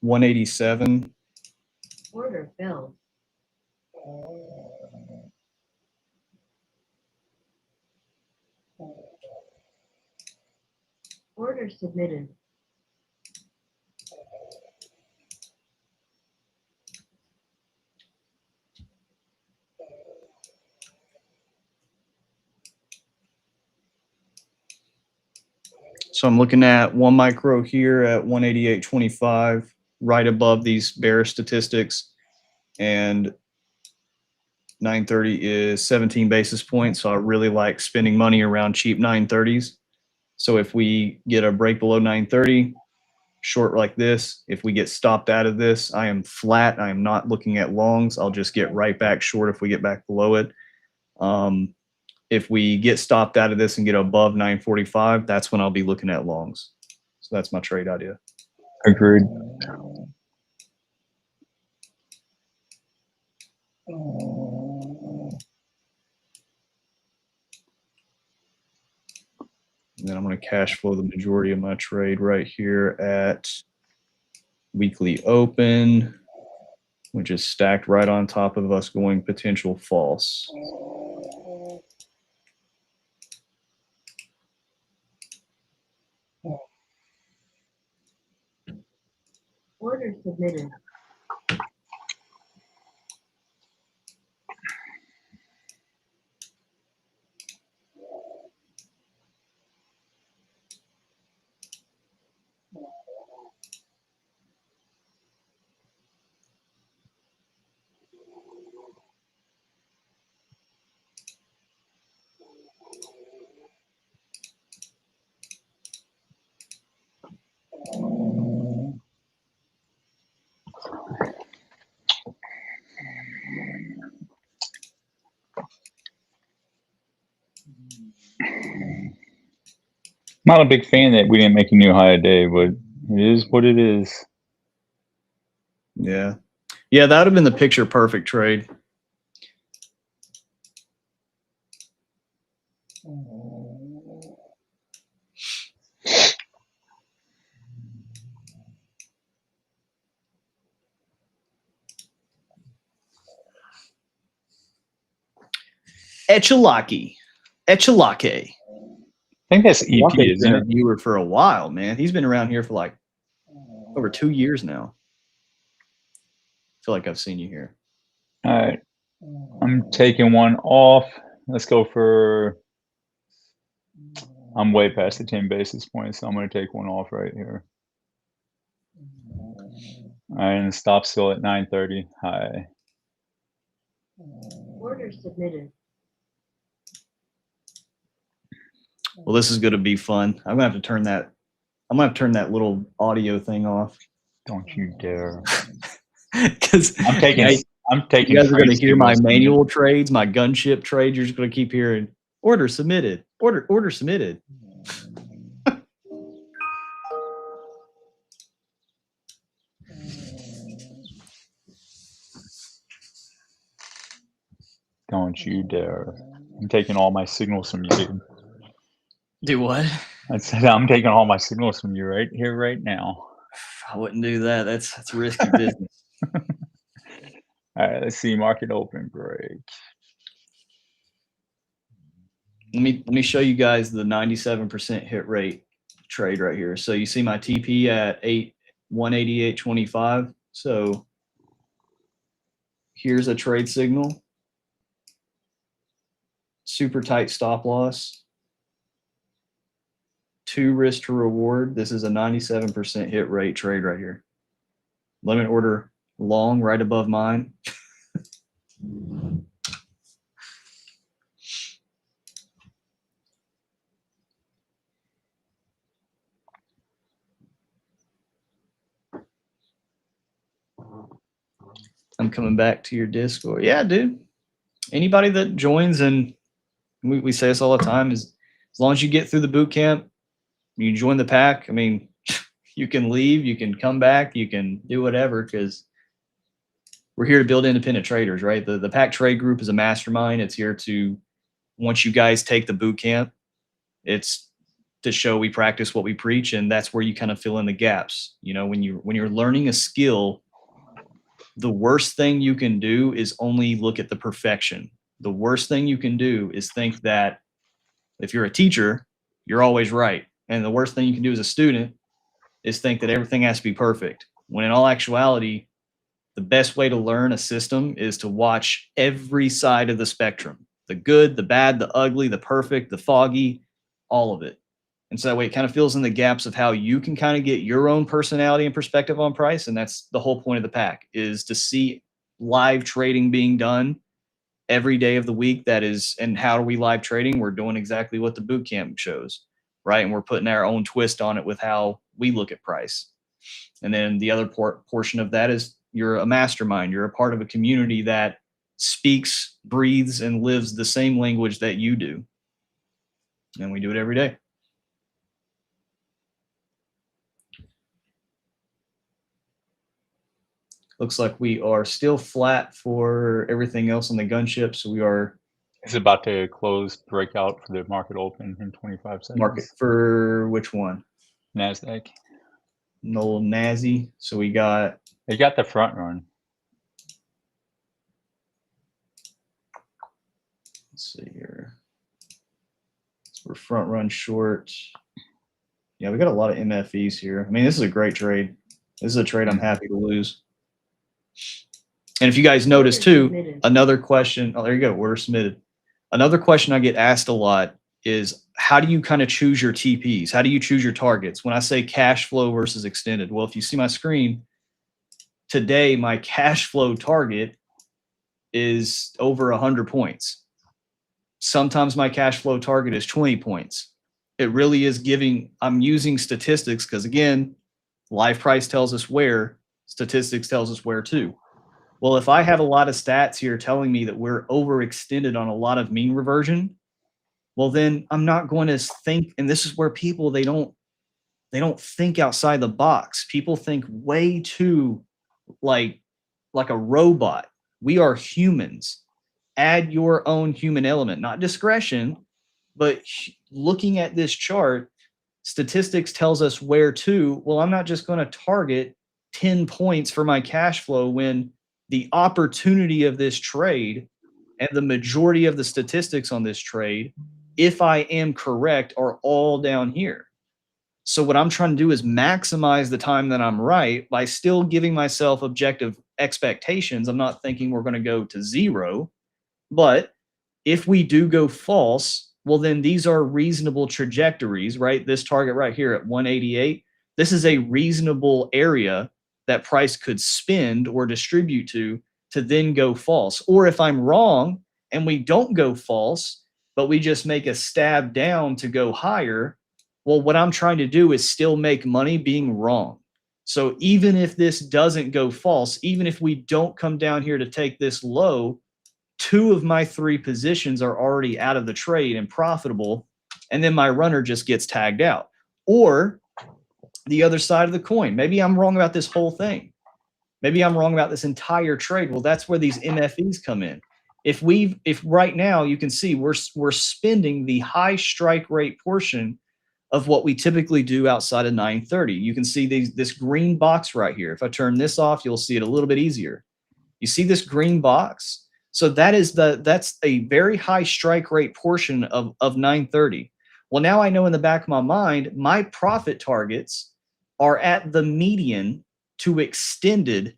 187. Order filled. Order submitted. So I'm looking at 1 micro here at 188.25, right above these bearish statistics, and 930 is 17 basis points. So I really like spending money around cheap 930s. So if we get a break below 930, short like this, if we get stopped out of this, I am flat. I am not looking at longs. I'll just get right back short if we get back below it. If we get stopped out of this and get above 945, that's when I'll be looking at longs. So that's my trade idea. Agreed. And then I'm going to cash flow the majority of my trade right here at weekly open, which is stacked right on top of us going potential false. Order submitted. Not a big fan that we didn't make a new high a day, but it is what it is. Yeah. Yeah, that would have been the picture perfect trade. Echalaki. Echalake. I think that's EP, Wake's isn't been a it? viewer for a while, man. He's been around here for like over 2 years now. I feel like I've seen you here. All right. I'm taking one off. Let's go for, I'm way past the 10 basis points, so I'm going to take one off right here. All right, and stop still at 930. High. Order submitted. Well, this is going to be fun. I'm going to have to turn that. I'm going to have to turn that little audio thing off. Don't you dare. Because I'm taking. You guys are going to hear my trades manual trades, my gunship trades. You're just going to keep hearing order submitted, order submitted. Don't you dare. I'm taking all my signals from you, dude. Do what? I said I'm taking all my signals from you right here, right now. I wouldn't do that. That's risky business. All right, let's see. Market open break. Let me show you guys the 97% hit rate trade right here. So you see my TP at 188.25. So here's a trade signal. Super tight stop loss. 2 risk to reward. This is a 97% hit rate trade right here. Limit order long right above mine. I'm coming back to your Discord. Yeah, dude. Anybody that joins, and we say this all the time, is as long as you get through the boot camp, you join the pack. I mean, you can leave, you can come back, you can do whatever, because we're here to build independent traders, right? The pack trade group is a mastermind. It's here to, once you guys take the boot camp, it's to show we practice what we preach, and that's where you kind of fill in the gaps. You know, when you're learning a skill, the worst thing you can do is only look at the perfection. The worst thing you can do is think that if you're a teacher, you're always right. And the worst thing you can do as a student is think that everything has to be perfect. When in all actuality, the best way to learn a system is to watch every side of the spectrum, the good, the bad, the ugly, the perfect, the foggy, all of it. And so that way it kind of fills in the gaps of how you can kind of get your own personality and perspective on price. And that's the whole point of the pack, is to see live trading being done every day of the week. That is, and how are we live trading? We're doing exactly what the boot camp shows, right? And we're putting our own twist on it with how we look at price. And then the other portion of that is you're a mastermind. You're a part of a community that speaks, breathes, and lives the same language that you do. And we do it every day. Looks like we are still flat for everything else on the gunship. So we are. It's about to close breakout for the market open in 25 seconds. Market for which one? NASDAQ. No Nazi. So we got. They got the front run. Let's see here. So we're front run short. Yeah, we got a lot of MFEs here. I mean, this is a great trade. This is a trade I'm happy to lose. And if you guys notice too, another question, oh, there you go, order submitted. Another question I get asked a lot is, how do you kind of choose your TPs? How do you choose your targets? When I say cash flow versus extended, well, if you see my screen, today my cash flow target is over 100 points. Sometimes my cash flow target is 20 points. It really is giving, I'm using statistics because again, live price tells us where, statistics tells us where too. Well, if I have a lot of stats here telling me that we're overextended on a lot of mean reversion, well, then I'm not going to think, and this is where people, they don't think outside the box. People think way too like a robot. We are humans. Add your own human element, not discretion, but looking at this chart, statistics tells us where to. Well, I'm not just going to target 10 points for my cash flow when the opportunity of this trade and the majority of the statistics on this trade, if I am correct, are all down here. So what I'm trying to do is maximize the time that I'm right by still giving myself objective expectations. I'm not thinking we're going to go to zero, but if we do go false, well, then these are reasonable trajectories, right? This target right here at 188, this is a reasonable area that price could spend or distribute to then go false. Or if I'm wrong and we don't go false, but we just make a stab down to go higher, well, what I'm trying to do is still make money being wrong. So even if this doesn't go false, even if we don't come down here to take this low, 2 of my 3 positions are already out of the trade and profitable, and then my runner just gets tagged out. Or the other side of the coin, maybe I'm wrong about this whole thing. Maybe I'm wrong about this entire trade. Well, that's where these MFEs come in. If right now you can see we're spending the high strike rate portion of what we typically do outside of 930. You can see this green box right here. If I turn this off, you'll see it a little bit easier. You see this green box? So that's a very high strike rate portion of 930. Well, now I know in the back of my mind, my profit targets are at the median to extended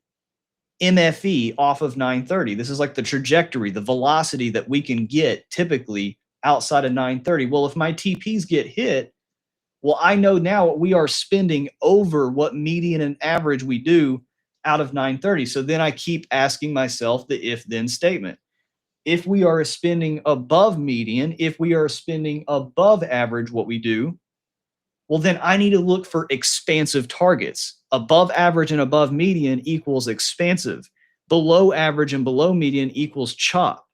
MFE off of 930. This is like the trajectory, the velocity that we can get typically outside of 930. Well, if my TPs get hit, well, I know now we are spending over what median and average we do out of 930. So then I keep asking myself the if-then statement. If we are spending above median, if we are spending above average what we do, well, then I need to look for expansive targets. Above average and above median equals expansive. Below average and below median equals chop.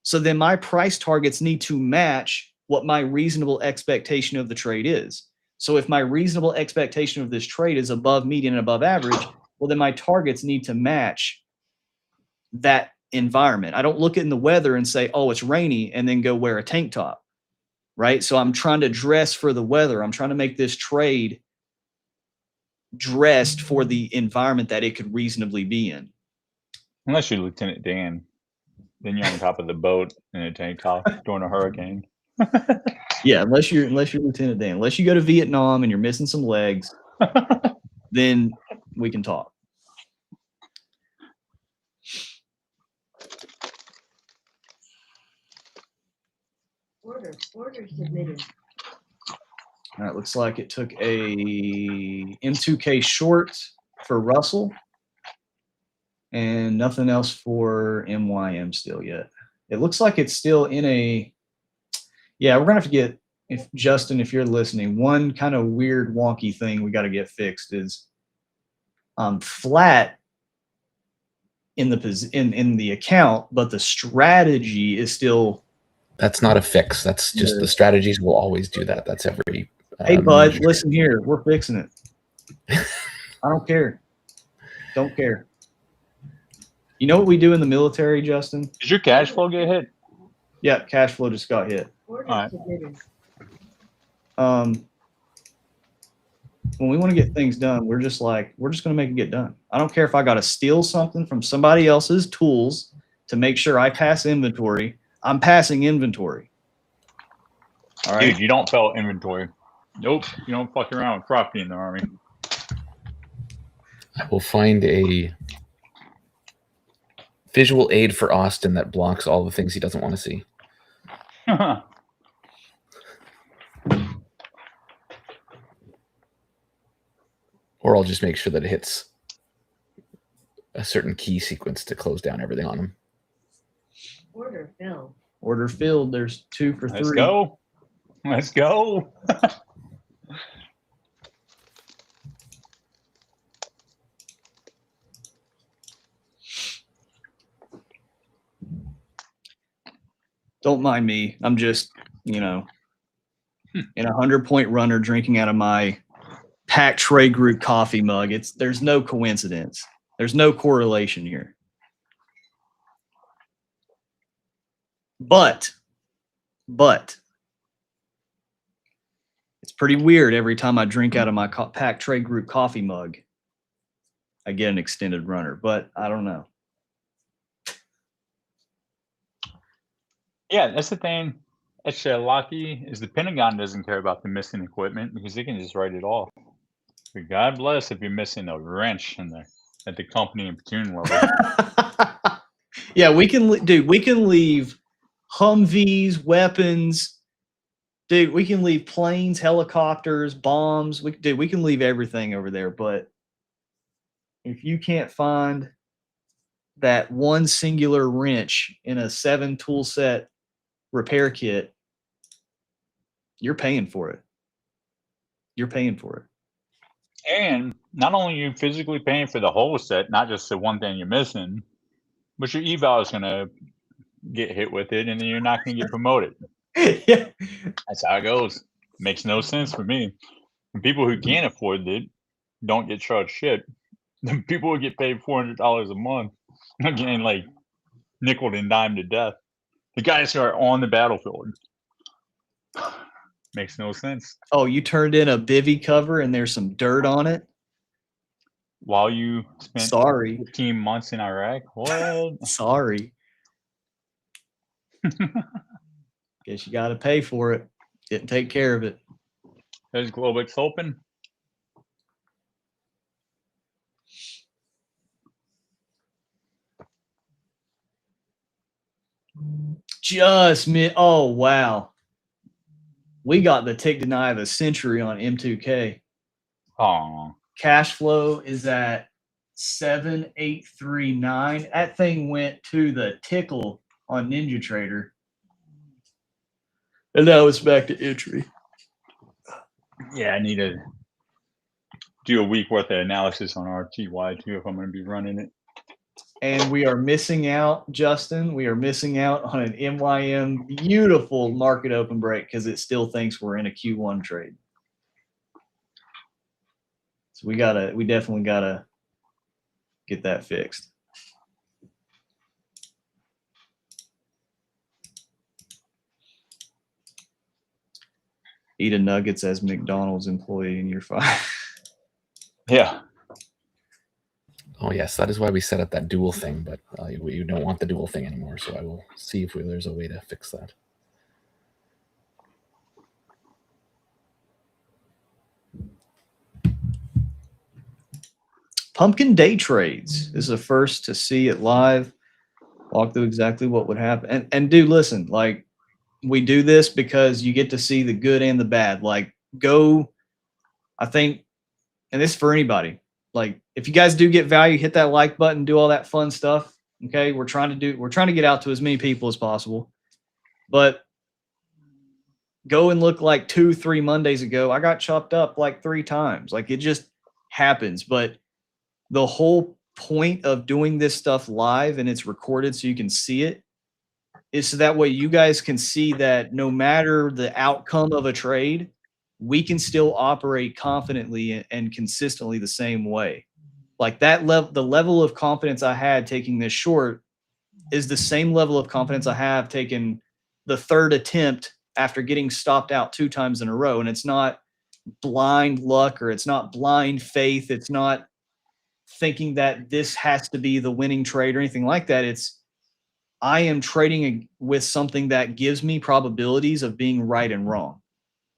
So then my price targets need to match what my reasonable expectation of the trade is. So if my reasonable expectation of this trade is above median and above average, well, then my targets need to match that environment. I don't look in the weather and say, oh, it's rainy, and then go wear a tank top. right? So I'm trying to dress for the weather. I'm trying to make this trade dressed for the environment that it could reasonably be in. Unless you're Lieutenant Dan, then you're on top of the boat in a tank top during a hurricane. Yeah, unless you're Lieutenant Dan, unless you go to Vietnam and you're missing some legs, then we can talk. Order submitted. All right, looks like it took a M2K short for Russell and nothing else for MYM still yet. It looks like it's still in a, yeah, we're gonna have to get, if Justin, if you're listening, one kind of weird wonky thing we got to get fixed is flat in the account, but the strategy is still. That's not a fix. That's just the strategies will always do that. That's every. Hey, bud, listen here. We're fixing it. I don't care. Don't care. You know what we do in the military, Justin? Did your cash flow get hit? Yeah, cash flow just got hit. Order submitted. When we want to get things done, we're just going to make it get done. I don't care if I got to steal something from somebody else's tools to make sure I pass inventory. I'm passing inventory. All right. Dude, you don't fail inventory. Nope. You don't fuck around with property in the Army. I will find a visual aid for Austin that blocks all the things he doesn't want to see. Or I'll just make sure that it hits a certain key sequence to close down everything on him. Order filled. Order filled. There's 2 for 3. Let's go. Let's go. Don't mind me. I'm just, in a 100-point runner drinking out of my Pack Trade Group coffee mug. There's no coincidence. There's no correlation here. But it's pretty weird every time I drink out of my Pack Trade Group coffee mug, I get an extended runner, but I don't know. Yeah, that's the thing. Extra lucky is the Pentagon doesn't care about the missing equipment because they can just write it off. But God bless if you're missing a wrench in there at the company and platoon level. Yeah, we can leave Humvees, weapons. Dude, we can leave planes, helicopters, bombs. We can leave everything over there. But if you can't find that one singular wrench in a 7 tool set repair kit, you're paying for it. You're paying for it. And not only are you physically paying for the whole set, not just the one thing you're missing, but your eval is going to get hit with it, and then you're not going to get promoted. Yeah. That's how it goes. Makes no sense for me. And people who can't afford it don't get charged shit. The people who get paid $400 a month are getting like nickel and dime to death. The guys who are on the battlefield. Makes no sense. Oh, you turned in a bivy cover and there's some dirt on it? While you spent 15 months in Iraq? What? Sorry. Guess you got to pay for it. Didn't take care of it. There's Globex open. Just me. Oh, wow. We got the tick deny of the century on M2K. Oh. Cash flow is at 7,839. That thing went to the tickle on Ninja Trader. And now it's back to entry. Yeah, I need to do a week worth of analysis on RTY too if I'm going to be running it. And we are missing out, Justin. We are missing out on an MYM beautiful market open break because it still thinks we're in a Q1 trade. So we definitely gotta get that fixed. Eat a nuggets as McDonald's employee in year 5. Yeah. Oh yes, that is why we set up that dual thing, but you don't want the dual thing anymore. So I will see if there's a way to fix that. Pumpkin day trades. This is the first to see it live. Walk through exactly what would happen. And dude, listen, like we do this because you get to see the good and the bad. Like I think, and this is for anybody, like if you guys do get value, hit that like button, do all that fun stuff. Okay. We're trying to get out to as many people as possible, but go and look like 2-3 Mondays ago. I got chopped up like 3 times. Like it just happens. But the whole point of doing this stuff live and it's recorded so you can see it is so that way you guys can see that no matter the outcome of a trade, we can still operate confidently and consistently the same way. Like that the level of confidence I had taking this short is the same level of confidence I have taking the 3rd attempt after getting stopped out 2 times in a row. And it's not blind luck or it's not blind faith. It's not thinking that this has to be the winning trade or anything like that. It's I am trading with something that gives me probabilities of being right and wrong.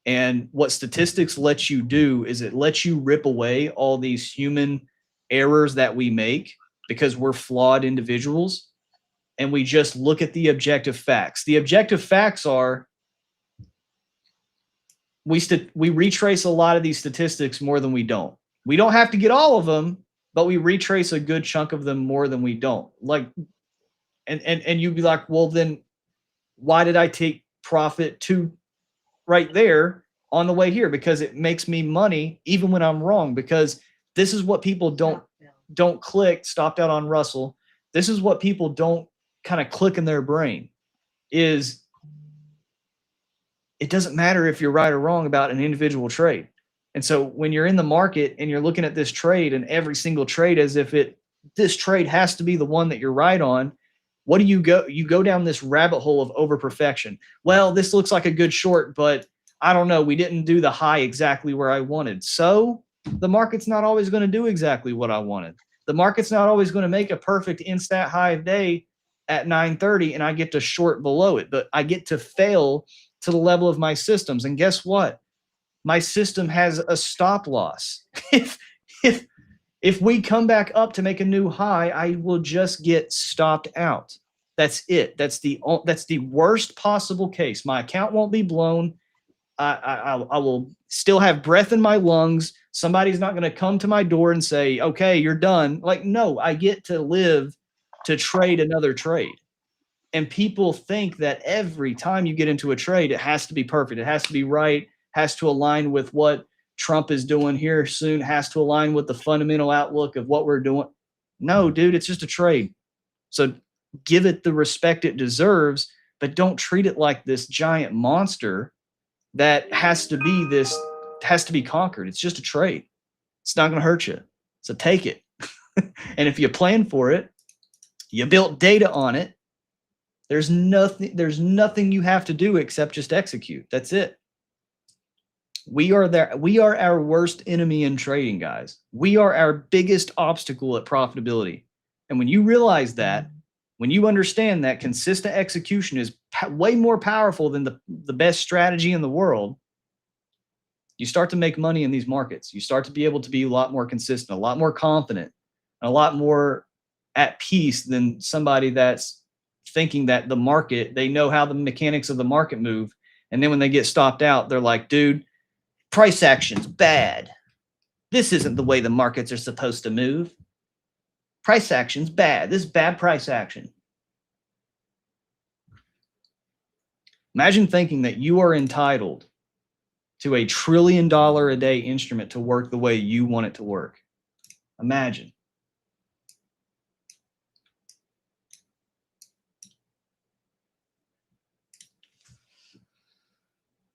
And what statistics lets you do is it lets you rip away all these human errors that we make because we're flawed individuals. And we just look at the objective facts. The objective facts are we retrace a lot of these statistics more than we don't. We don't have to get all of them, but we retrace a good chunk of them more than we don't. Like, and you'd be like, well, then why did I take profit to right there on the way here? Because it makes me money even when I'm wrong, because this is what people don't click. Stopped out on Russell. This is what people don't kind of click in their brain is it doesn't matter if you're right or wrong about an individual trade. And so when you're in the market and you're looking at this trade and every single trade as if this trade has to be the one that you're right on, what do you go? You go down this rabbit hole of over perfection. Well, this looks like a good short, but I don't know. We didn't do the high exactly where I wanted. So the market's not always going to do exactly what I wanted. The market's not always going to make a perfect instant high of day at 9:30 and I get to short below it, but I get to fail to the level of my systems. And guess what? My system has a stop loss. If we come back up to make a new high, I will just get stopped out. That's it. That's the worst possible case. My account won't be blown. I will still have breath in my lungs. Somebody's not going to come to my door and say, okay, you're done. Like, no, I get to live to trade another trade. And people think that every time you get into a trade, it has to be perfect. It has to be right, has to align with what Trump is doing here soon, has to align with the fundamental outlook of what we're doing. No, dude, it's just a trade. So give it the respect it deserves, but don't treat it like this giant monster that has to be conquered. It's just a trade. It's not going to hurt you. So take it. And if you plan for it, you built data on it, there's nothing you have to do except just execute. That's it. We are our worst enemy in trading, guys. We are our biggest obstacle at profitability. And when you realize that, when you understand that consistent execution is way more powerful than the best strategy in the world, you start to make money in these markets. You start to be able to be a lot more consistent, a lot more confident, a lot more at peace than somebody that's thinking that the market, they know how the mechanics of the market move. And then when they get stopped out, they're like, dude, price action's bad. This isn't the way the markets are supposed to move. Price action's bad. This is bad price action. Imagine thinking that you are entitled to $1 trillion a day instrument to work the way you want it to work. Imagine.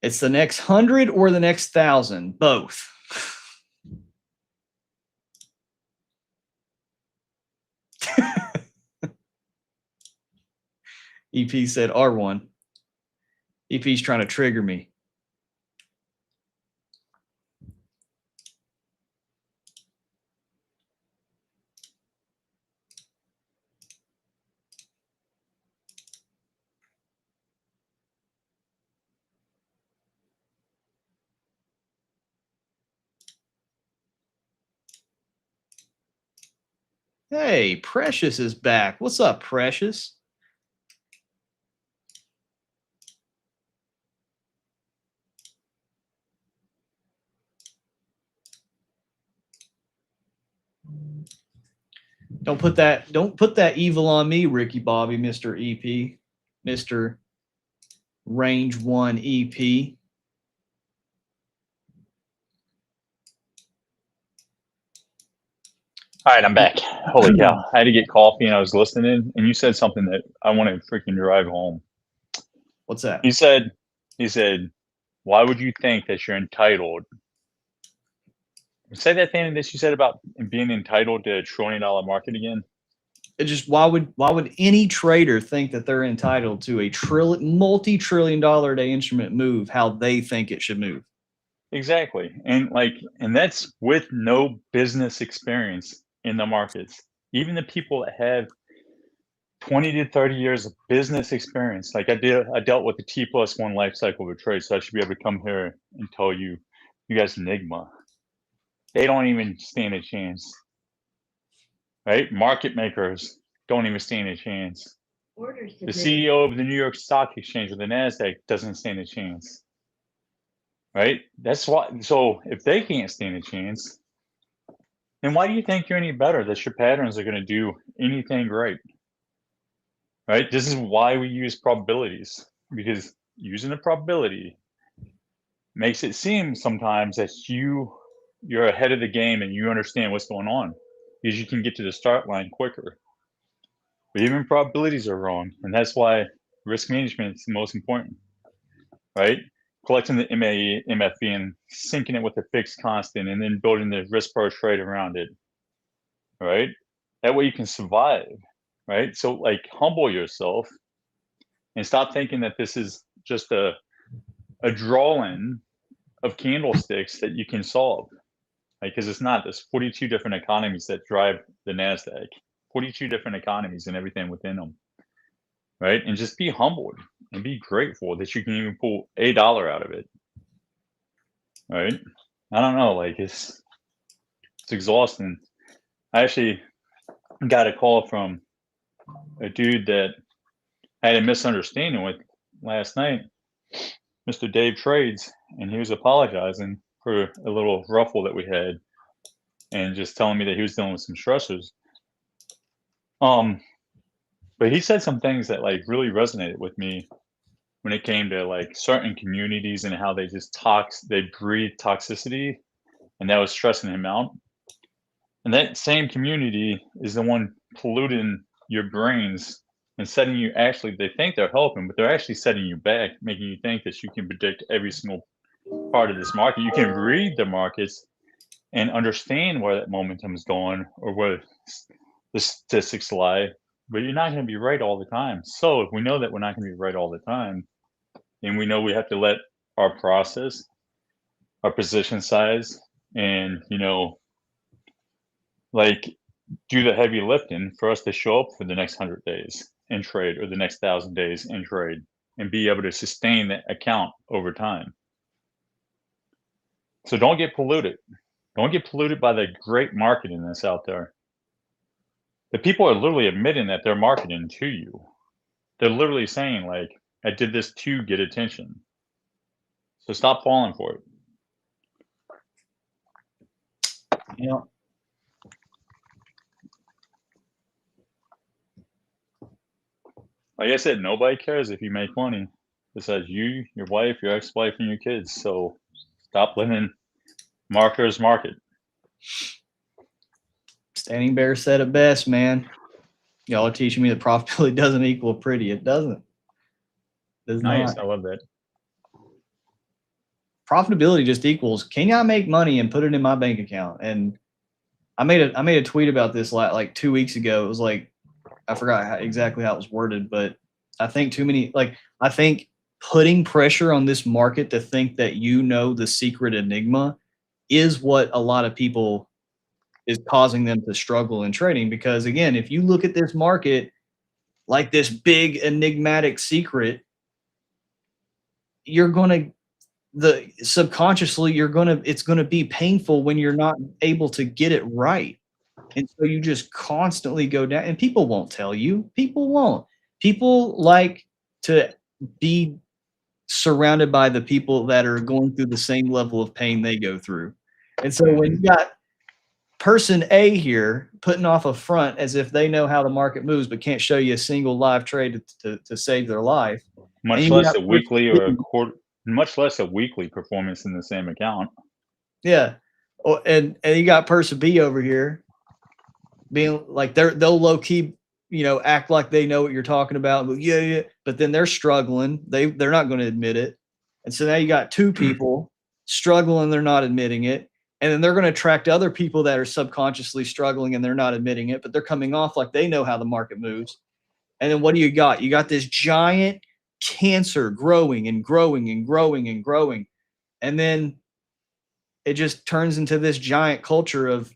It's the next 100 or the next 1,000, both. EP said R1. EP's trying to trigger me. Hey, Precious is back. What's up, Precious? Don't put that evil on me, Ricky Bobby, Mr. EP, Mr. Range 1 EP. All right, I'm back. Holy cow. I had to get coffee and I was listening, and you said something that I want to freaking drive home. What's that? He said, why would you think that you're entitled? Say that thing that you said about being entitled to a $1 trillion market again. It just why would any trader think that they're entitled to a multi-trillion-dollar a day instrument move how they think it should move? Exactly. And that's with no business experience in the markets. Even the people that have 20 to 30 years of business experience, like I dealt with the T+1 life cycle of a trade, so I should be able to come here and tell you guys Enigma. They don't even stand a chance. Right? Market makers don't even stand a chance. The CEO of the New York Stock Exchange or the NASDAQ doesn't stand a chance. Right? That's why. So if they can't stand a chance, then why do you think you're any better that your patterns are going to do anything great? Right? This is why we use probabilities, because using a probability makes it seem sometimes that you're ahead of the game and you understand what's going on because you can get to the start line quicker. But even probabilities are wrong, and that's why risk management is the most important, right? Collecting the MAE, MFV, and syncing it with a fixed constant, and then building the risk per trade around it, right? That way you can survive, right? So humble yourself and stop thinking that this is just a drawing of candlesticks that you can solve, because it's not. There's 42 different economies that drive the NASDAQ, 42 different economies and everything within them, right? And just be humbled and be grateful that you can even pull $1 out of it, right? I don't know, it's exhausting. I actually got a call from a dude that I had a misunderstanding with last night, Mr. Dave Trades, and he was apologizing for a little ruffle that we had and just telling me that he was dealing with some stressors. But he said some things that really resonated with me when it came to certain communities and how they just they breathe toxicity, and that was stressing him out. And that same community is the one polluting your brains and setting you, actually, they think they're helping, but they're actually setting you back, making you think that you can predict every single part of this market. You can read the markets and understand where that momentum is going or where the statistics lie, but you're not going to be right all the time. So if we know that we're not going to be right all the time, then we know we have to let our process, our position size, and do the heavy lifting for us to show up for the next 100 days and trade, or the next 1,000 days and trade, and be able to sustain that account over time. So don't get polluted. Don't get polluted by the great marketing that's out there. The people are literally admitting that they're marketing to you. They're literally saying I did this to get attention. So stop falling for it. Yeah. Like I said, nobody cares if you make money besides you, your wife, your ex-wife, and your kids. So stop letting marketers market. Standing Bear said it best, man. Y'all are teaching me that profitability doesn't equal pretty. It doesn't. Does Nice. not. I love that. Profitability just equals, can I make money and put it in my bank account? And I made a tweet about this 2 weeks ago. It was I forgot exactly how it was worded, but I think I think putting pressure on this market to think that the secret enigma is what a lot of people is causing them to struggle in trading. Because again, if you look at this market like this big enigmatic secret, subconsciously it's going to be painful when you're not able to get it right. And so you just constantly go down, and people won't tell you. People won't. People like to be surrounded by the people that are going through the same level of pain they go through. And so when you got person A here putting off a front as if they know how the market moves, but can't show you a single live trade to save their life. Much less a weekly or a quarter, much less a weekly performance in the same account. Yeah. Oh, and you got person B over here being like they'll low key, act like they know what you're talking about. But yeah. But then they're struggling. They're not going to admit it. And so now you got two people struggling. They're not admitting it. And then they're going to attract other people that are subconsciously struggling and they're not admitting it, but they're coming off like they know how the market moves. And then what do you got? You got this giant cancer growing and growing and growing and growing. And then it just turns into this giant culture of,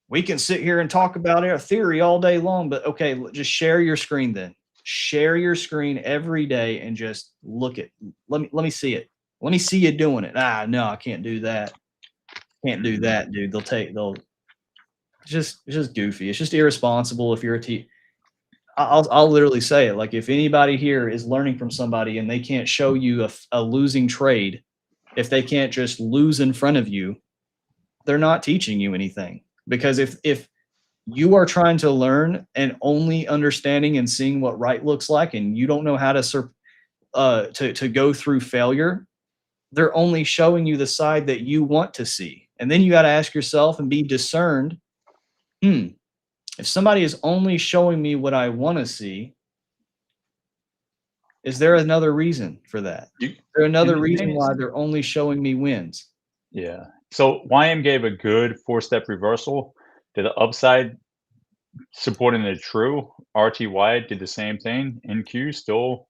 we can sit here and talk about our theory all day long, but okay, just share your screen then. Share your screen every day and just look at, let me see it. Let me see you doing it. No, I can't do that. Can't do that, dude. They'll it's just goofy. It's just irresponsible. If you're I'll literally say it. Like, if anybody here is learning from somebody and they can't show you a losing trade, if they can't just lose in front of you, they're not teaching you anything. Because if you are trying to learn and only understanding and seeing what right looks like, and you don't know how to go through failure, they're only showing you the side that you want to see. And then you got to ask yourself and be discerned. If somebody is only showing me what I want to see, is there another reason for that? Is there another reason why they're only showing me wins? Yeah. So YM gave a good 4-step reversal to the upside, supporting the true. RTY did the same thing. NQ still,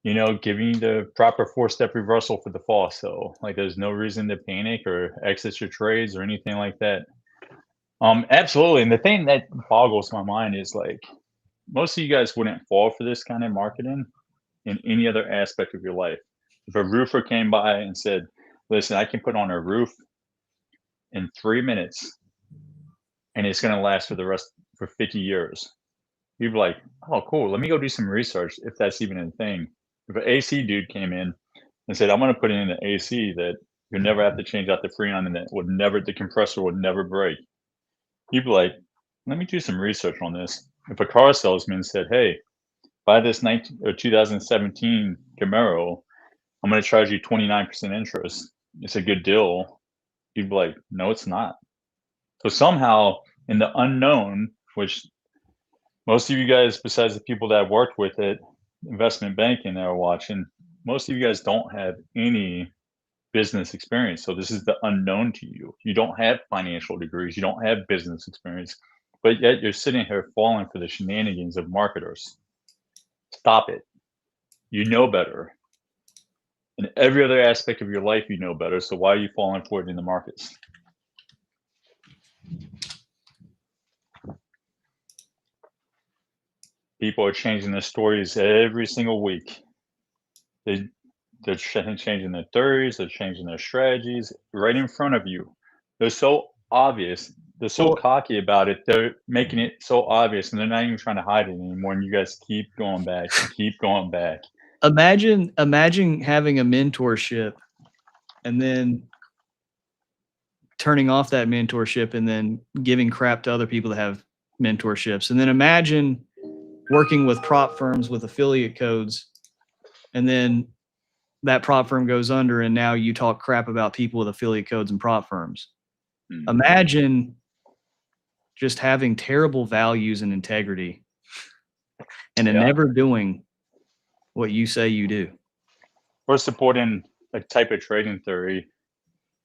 giving you the proper 4-step reversal for the fall. So like, there's no reason to panic or exit your trades or anything like that. Absolutely. And the thing that boggles my mind is, like, most of you guys wouldn't fall for this kind of marketing in any other aspect of your life. If a roofer came by and said, listen, I can put on a roof in 3 minutes and it's going to last for 50 years. You'd be like, oh, cool. Let me go do some research if that's even a thing. If an AC dude came in and said, I'm going to put in an AC that you'll never have to change out the Freon and the compressor would never break. You'd be like, let me do some research on this. If a car salesman said, hey, buy this 2017 Camaro, I'm going to charge you 29% interest. It's a good deal. You'd be like, no, it's not. So somehow in the unknown, which most of you guys, besides the people that worked with it, investment banking that are watching, most of you guys don't have any business experience. So this is the unknown to you. You don't have financial degrees. You don't have business experience, but yet you're sitting here falling for the shenanigans of marketers. Stop it. You know better. In every other aspect of your life, you know better. So why are you falling for it in the markets? People are changing their stories every single week. They're changing their theories. They're changing their strategies right in front of you. They're so obvious. They're so cocky about it. They're making it so obvious, and they're not even trying to hide it anymore. And you guys keep going back, keep going back. Imagine having a mentorship and then turning off that mentorship and then giving crap to other people that have mentorships. And then imagine working with prop firms with affiliate codes, and then that prop firm goes under and now you talk crap about people with affiliate codes and prop firms. Imagine just having terrible values and integrity and never doing what you say you do. Or supporting a type of trading theory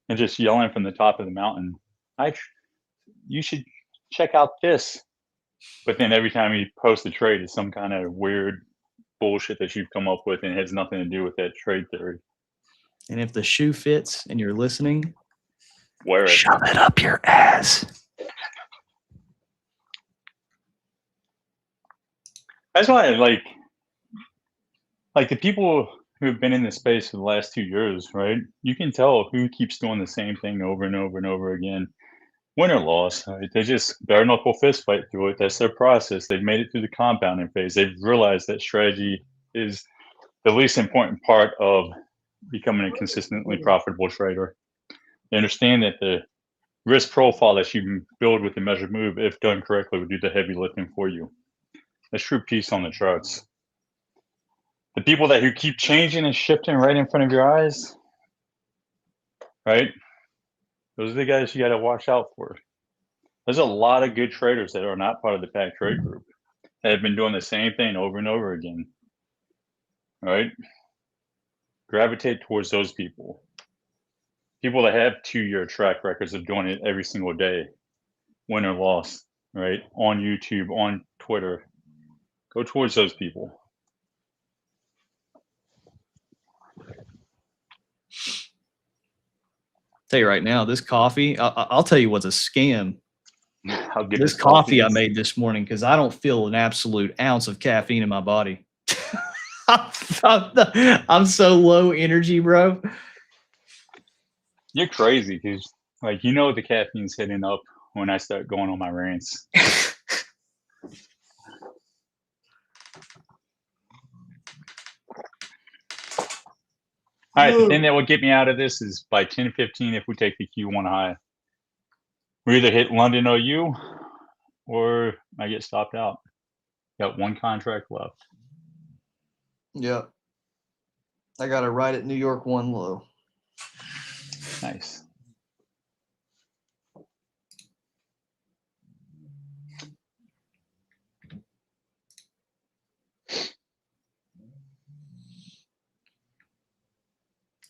and just yelling from the top of the mountain, you should check out this. But then every time you post a trade, it's some kind of weird bullshit that you've come up with and it has nothing to do with that trade theory. And if the shoe fits and you're listening, wear it. Shove it up your ass. That's why like the people who have been in this space for the last 2 years, right? You can tell who keeps doing the same thing over and over and over again. win or loss. Right? They just bare knuckle fist fight through it. That's their process. They've made it through the compounding phase. They've realized that strategy is the least important part of becoming a consistently profitable trader. They understand that the risk profile that you can build with the measured move, if done correctly, will do the heavy lifting for you. That's true peace on the charts. The people who keep changing and shifting right in front of your eyes, right? Those are the guys you got to watch out for. There's a lot of good traders that are not part of the Pack Trade Group that have been doing the same thing over and over again, right? Gravitate towards those people. People that have 2-year track records of doing it every single day, win or loss, right? On YouTube, on Twitter. Go towards those people. Tell you right now, this coffee, I'll tell you what's a scam. How good This coffee I made this morning, because I don't feel an absolute ounce of caffeine in my body. I'm so low energy, bro. You're crazy, because the caffeine's hitting up when I start going on my rants. All right, the thing that will get me out of this is by 10:15 if we take the Q1 high. We either hit London OU or I get stopped out. Got one contract left. Yep. I got it right at New York 1 low. Nice.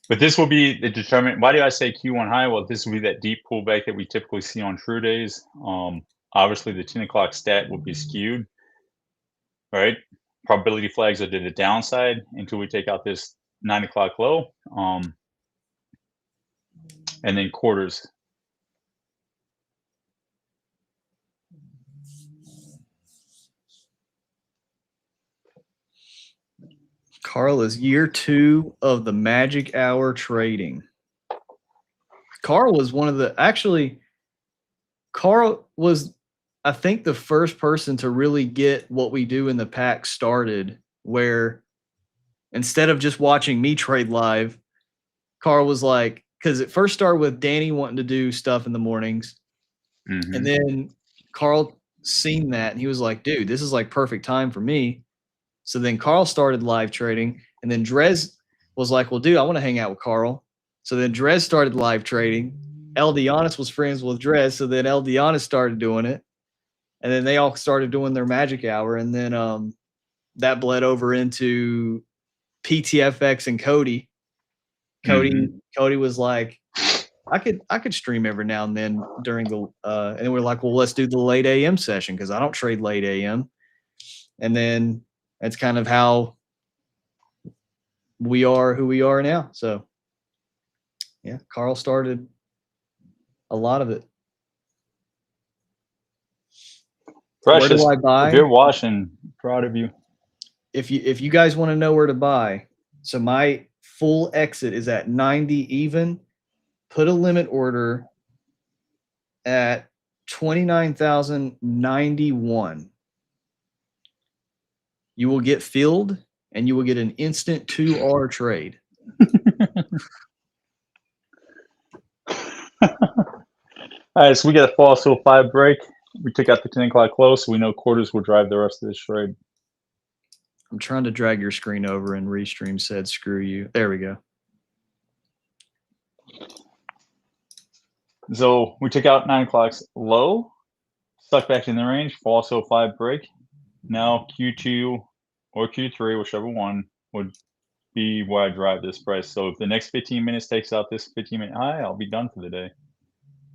But this will be the determinant. Why do I say Q1 high? Well, this will be that deep pullback that we typically see on true days. Obviously, the 10 o'clock stat will be skewed, right? Probability flags are to the downside until we take out this 9 o'clock low. And then quarters. Karl is year 2 of the magic hour trading. Karl was Karl was, I think, the first person to really get what we do in the pack started, where instead of just watching me trade live, Karl was like, because it first started with Danny wanting to do stuff in the mornings. Mm-hmm. And then Karl seen that and he was like, dude, this is like perfect time for me. So then Karl started live trading, and then Drez was like, well, dude, I want to hang out with Karl. So then Drez started live trading. El Dionis was friends with Drez, so then El Dionis started doing it. And then they all started doing their magic hour, and then that bled over into PTFX and Cody. Cody was like, I could stream every now and then during the and we're like, well, let's do the late AM session because I don't trade late AM. And then that's kind of how we are who we are now. So yeah, Karl started a lot of it. Precious. Where do I buy? If you're watching, proud of you. If you guys want to know where to buy, so my full exit is at 90 even. Put a limit order at 29,091. You will get filled and you will get an instant 2R trade. All right, so we got a false 05 break. We took out the 10 o'clock close, so we know quarters will drive the rest of this trade. I'm trying to drag your screen over, and Restream said, screw you. There we go. So we took out 9 o'clock's low, stuck back in the range, false 05 break. Now Q2 or Q3, whichever one, would be where I drive this price. So if the next 15 minutes takes out this 15-minute high, I'll be done for the day.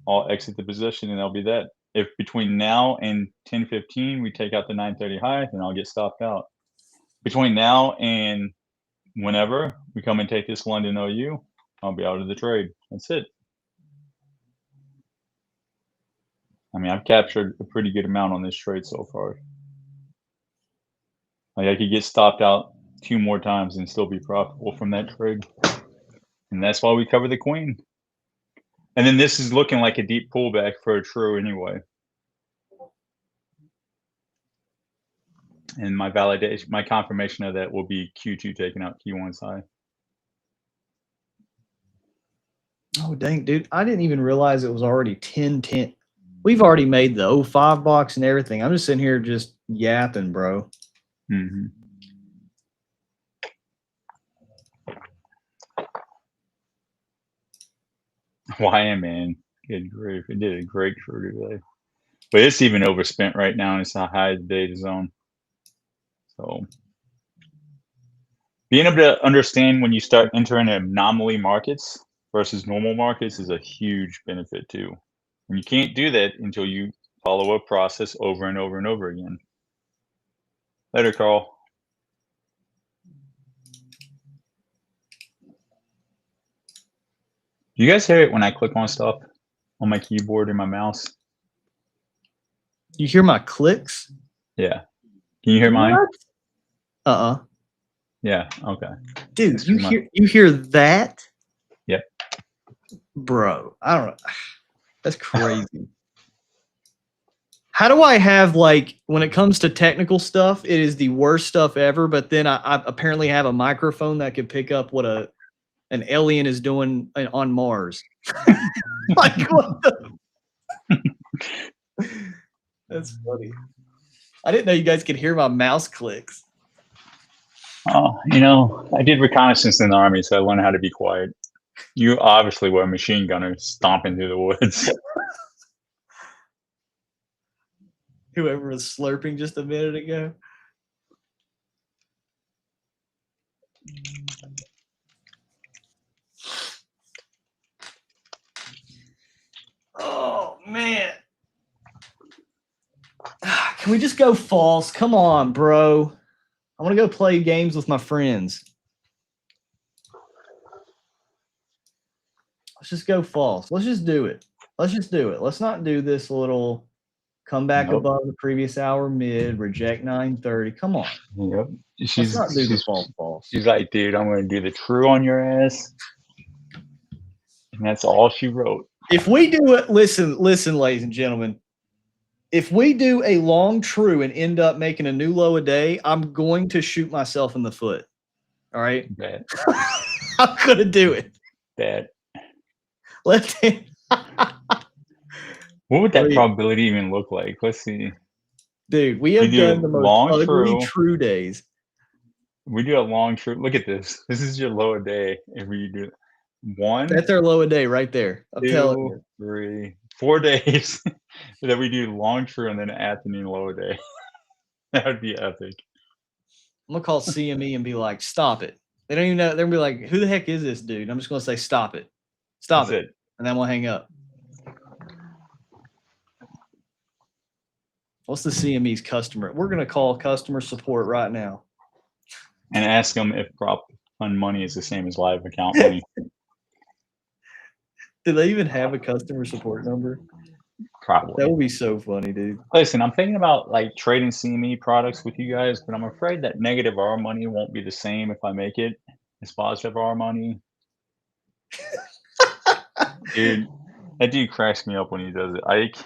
I'll exit the position, and that'll be that. If between now and 10:15 we take out the 9:30 high, then I'll get stopped out. Between now and whenever we come and take this London OU, I'll be out of the trade. That's it. I mean, I've captured a pretty good amount on this trade so far. Like, I could get stopped out 2 more times and still be profitable from that trade. And that's why we cover the queen. And then this is looking like a deep pullback for a true anyway. And my validation, my confirmation of that will be Q2 taking out Q1's high. Oh, dang, dude. I didn't even realize it was already 10:10. We've already made the 05 box and everything. I'm just sitting here just yapping, bro. Mm-hmm. YM, man. Good grief. It did a great true today. But it's even overspent right now, and it's a high data zone. So being able to understand when you start entering anomaly markets versus normal markets is a huge benefit too. And you can't do that until you follow a process over and over and over again. Later, Karl. You guys hear it when I click on stuff on my keyboard and my mouse? You hear my clicks? Yeah. Can you hear mine? Uh-uh. Yeah, okay. Dude, That's you hear that? Yep. Bro, I don't know. That's crazy. How do I have, like, when it comes to technical stuff, it is the worst stuff ever, but then I apparently have a microphone that can pick up what an alien is doing on Mars. Like, what the? That's funny. I didn't know you guys could hear my mouse clicks. Oh, you know, I did reconnaissance in the Army, so I learned how to be quiet. You obviously were a machine gunner stomping through the woods. Whoever was slurping just a minute ago. Oh, man. Can we just go false? Come on, bro. I want to go play games with my friends. Let's just go false. Let's just do it. Let's just do it. Let's not do this little come back above the previous hour mid, reject 930. Come on. Yep. Let's not do the false. She's like, dude, I'm going to do the true on your ass. And that's all she wrote. If we do it, listen, ladies and gentlemen. If we do a long true and end up making a new low a day, I'm going to shoot myself in the foot. All right? Bad. I'm going to do it. Bad. Let's What would that probability even look like? Let's see. Dude, we have done the most ugly true days. We do a long true. Look at this. This is your low a day. If we do one. That's our low a day right there. I'm telling you. 3, 4 days that we do long true and then afternoon low a day. That would be epic. I'm going to call CME and be like, stop it. They don't even know. They're going to be like, who the heck is this dude? I'm just going to say, stop it. Stop it. And then we'll hang up. What's the CME's customer? We're going to call customer support right now. And ask them if prop fund money is the same as live account money. Do they even have a customer support number? Probably. That would be so funny, dude. Listen, I'm thinking about like trading CME products with you guys, but I'm afraid that negative R money won't be the same if I make it as positive R money. Dude, that dude cracks me up when he does it. Ike.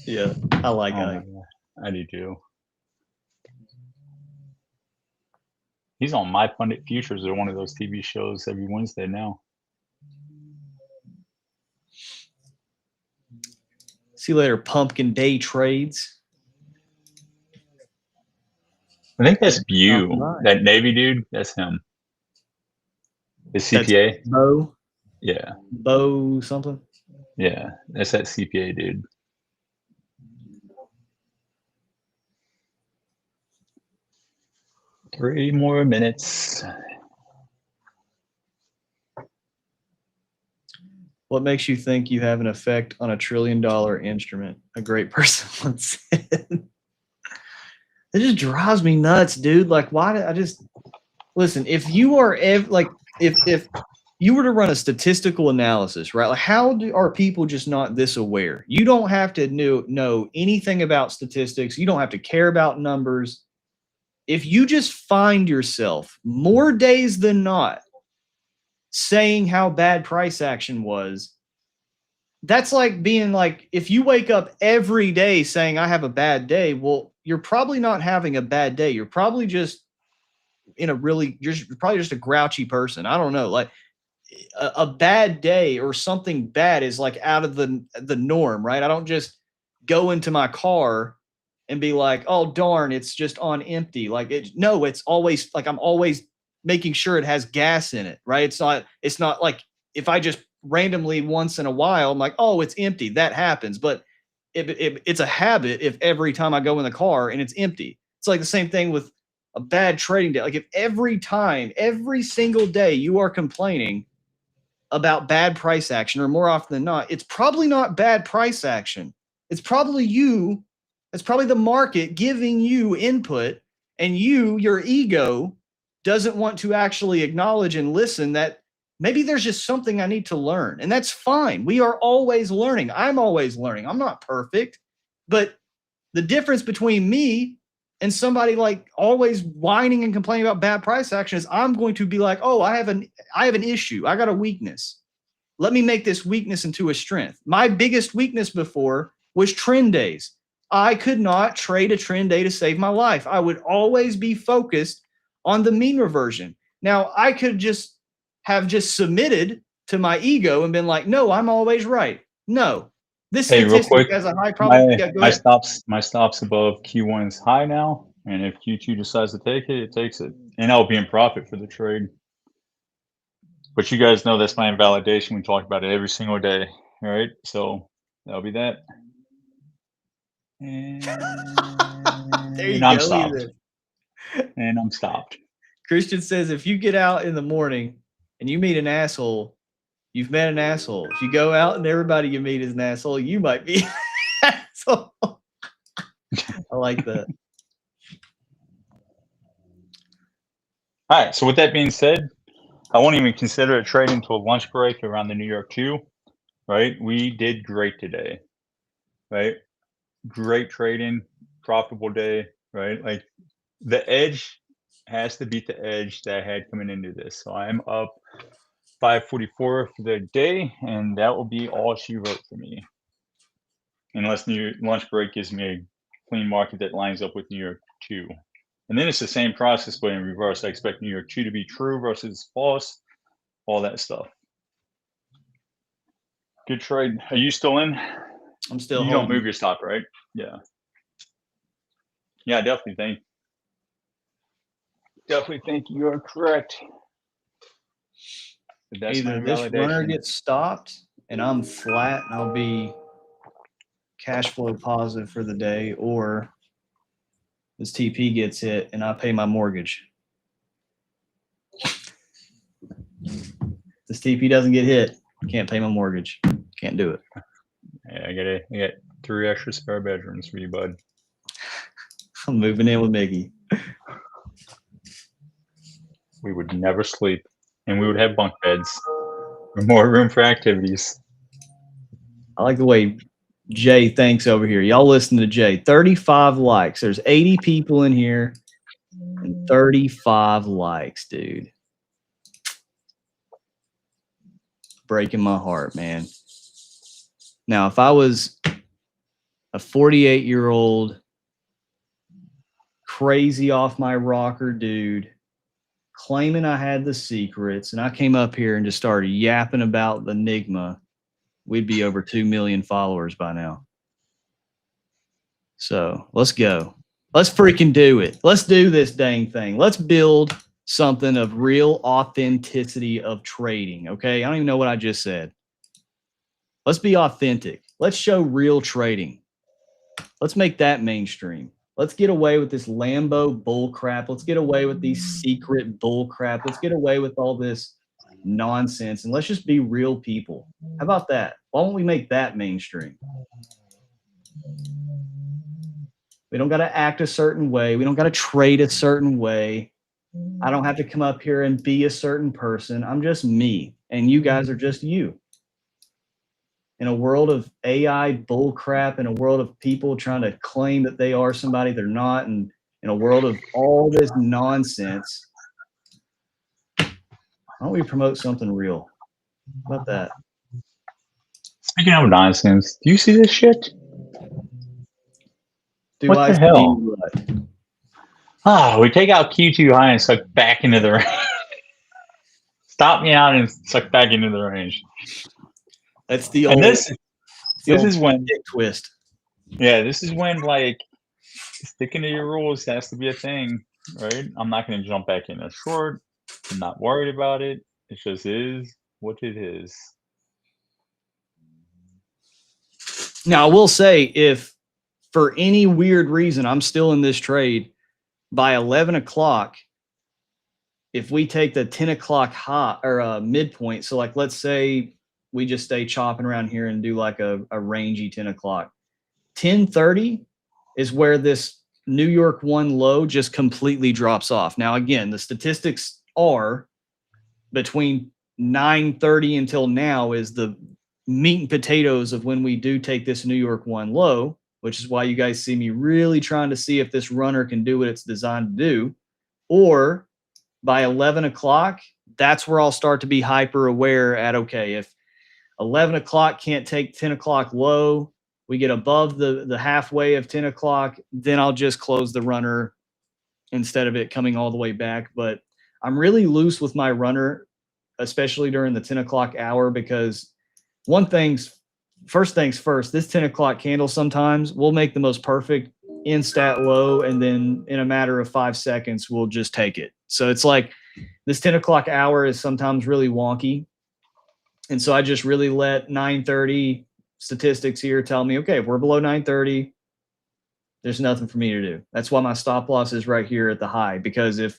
Yeah, I like Ike. I do too. He's on My Pundit Futures or one of those TV shows every Wednesday now. See you later, pumpkin day trades. I think that's Bew. That Navy dude, that's him. His CPA. That's Bow? Yeah. Bow something? Yeah, that's that CPA dude. Three more minutes. What makes you think you have an effect on $1 trillion instrument? A great person once said. It just drives me nuts, dude. Like, why did I just listen? If you are if you were to run a statistical analysis, right? Like, how are people just not this aware? You don't have to know anything about statistics. You don't have to care about numbers. If you just find yourself more days than not saying how bad price action was, that's like being like, if you wake up every day saying I have a bad day, well, you're probably not having a bad day. You're probably just in a really, you're probably just a grouchy person. I don't know. Like a bad day or something bad is like out of the norm, right? I don't just go into my car and be like, oh darn, it's just on empty. Like no, it's always like, I'm always making sure it has gas in it, right? It's not like if I just randomly once in a while, I'm like, oh, it's empty. That happens. But it's a habit if every time I go in the car and it's empty. It's like the same thing with a bad trading day. Like if every time, every single day you are complaining about bad price action, or more often than not, it's probably not bad price action. It's probably you. It's probably the market giving you input, and your ego doesn't want to actually acknowledge and listen that maybe there's just something I need to learn. And that's fine. We are always learning. I'm always learning. I'm not perfect. But the difference between me and somebody like always whining and complaining about bad price action is I'm going to be like, oh, I have an issue. I got a weakness. Let me make this weakness into a strength. My biggest weakness before was trend days. I could not trade a trend day to save my life. I would always be focused on the mean reversion. Now, I could just have submitted to my ego and been like, no, I'm always right. No, this statistic has a high probability. My stops above Q1's high now, and if Q2 decides to take it, it takes it, and I'll be in profit for the trade. But you guys know that's my invalidation. We talk about it every single day, all right? So that'll be that. And, There you and I'm go. stopped. And I'm stopped. Christian says, if you get out in the morning and you meet an asshole, you've met an asshole. If you go out and everybody you meet is an asshole, you might be an asshole. I like that. All right. So with that being said, I won't even consider a trade until lunch break around the New York 2, right? We did great today, right? Great trading, profitable day, right? Like the edge has to beat the edge that I had coming into this. So I'm up 544 for the day, and that will be all she wrote for me. Unless lunch break gives me a clean market that lines up with New York 2. And then it's the same process, but in reverse. I expect New York 2 to be true versus false, all that stuff. Good trade. Are you still in? I'm still You holding. don't move your stop, right? Yeah. Yeah, definitely think. Definitely think you are correct. But that's Either my this runner validation. gets stopped and I'm flat and I'll be cash flow positive for the day, or this TP gets hit and I pay my mortgage. This TP doesn't get hit, can't pay my mortgage. Can't do it. Yeah, I got 3 extra spare bedrooms for you, bud. I'm moving in with Mickey. We would never sleep, and we would have bunk beds for more room for activities. I like the way Jay thinks over here. Y'all listen to Jay. 35 likes. There's 80 people in here and 35 likes, dude. Breaking my heart, man. Now, if I was a 48-year-old crazy off my rocker dude claiming I had the secrets and I came up here and just started yapping about the Enigma, we'd be over 2 million followers by now. So let's go. Let's freaking do it. Let's do this dang thing. Let's build something of real authenticity of trading. Okay. I don't even know what I just said. Let's be authentic. Let's show real trading. Let's make that mainstream. Let's get away with this Lambo bull crap. Let's get away with these secret bull crap. Let's get away with all this nonsense and let's just be real people. How about that? Why don't we make that mainstream? We don't got to act a certain way. We don't got to trade a certain way. I don't have to come up here and be a certain person. I'm just me, and you guys are just you. In a world of AI bullcrap, in a world of people trying to claim that they are somebody they're not, and in a world of all this nonsense, why don't we promote something real? How about that? Speaking of nonsense, do you see this shit? Do What I the see hell? what? Ah, we take out Q2 high and suck back into the range. Stop me out and suck back into the range. That's the And old. this old is when dick twist. Yeah, this is when like sticking to your rules has to be a thing, right? I'm not going to jump back in a short. I'm not worried about it. It just is what it is. Now, I will say, if for any weird reason I'm still in this trade, by 11 o'clock, if we take the 10 o'clock high or midpoint, so like let's say we just stay chopping around here and do like a rangy 10 o'clock, 10:30 is where this New York 1 low just completely drops off. Now, again, the statistics are between 9:30 until now is the meat and potatoes of when we do take this New York 1 low, which is why you guys see me really trying to see if this runner can do what it's designed to do. Or by 11 o'clock, that's where I'll start to be hyper aware at, okay, if 11 o'clock can't take 10 o'clock low, we get above the halfway of 10 o'clock, then I'll just close the runner instead of it coming all the way back. But I'm really loose with my runner, especially during the 10 o'clock hour, because first things first, this 10 o'clock candle sometimes will make the most perfect in stat low, and then in a matter of 5 seconds, we'll just take it. So it's like this 10 o'clock hour is sometimes really wonky. And so I just really let 9:30 statistics here tell me, okay, if we're below 9:30, there's nothing for me to do. That's why my stop loss is right here at the high, because if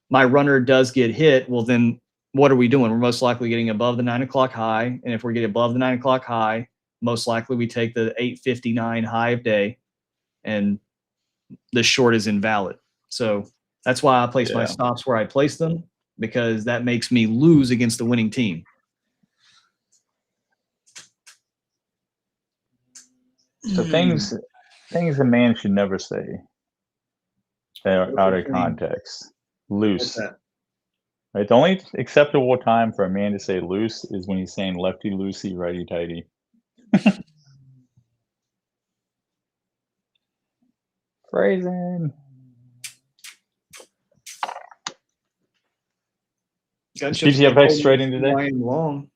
my runner does get hit, well, then what are we doing? We're most likely getting above the 9 o'clock high. And if we're getting above the 9 o'clock high, most likely we take the 8:59 high of day, and the short is invalid. So that's why I place my stops where I place them, because that makes me lose against the winning team. So things a man should never say that are out of context. Loose. Right? The only acceptable time for a man to say loose is when he's saying lefty loosey, righty tighty. Phrasing. GTFX trading today? YM long.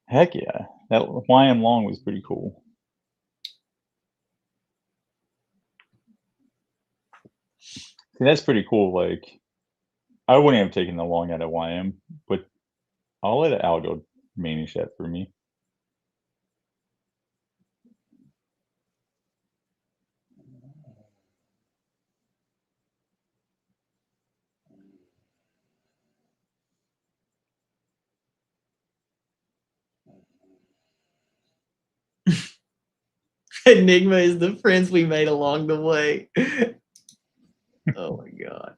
Heck yeah. That YM long was pretty cool. See, that's pretty cool. Like, I wouldn't have taken the long out of YM, but I'll let Algo manage that for me. Enigma is the friends we made along the way. Oh my God.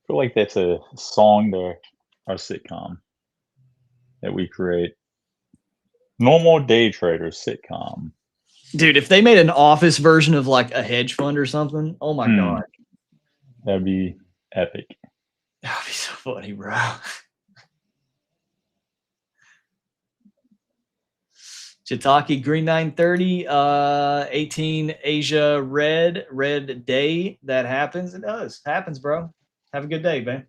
I feel like that's a song to our sitcom that we create. Normal Day Trader sitcom. Dude, if they made an office version of like a hedge fund or something, oh my God. That'd be epic. That'd be so funny, bro. Chitaki green 930, 18 Asia red day. That happens. It does. Happens, bro. Have a good day, man.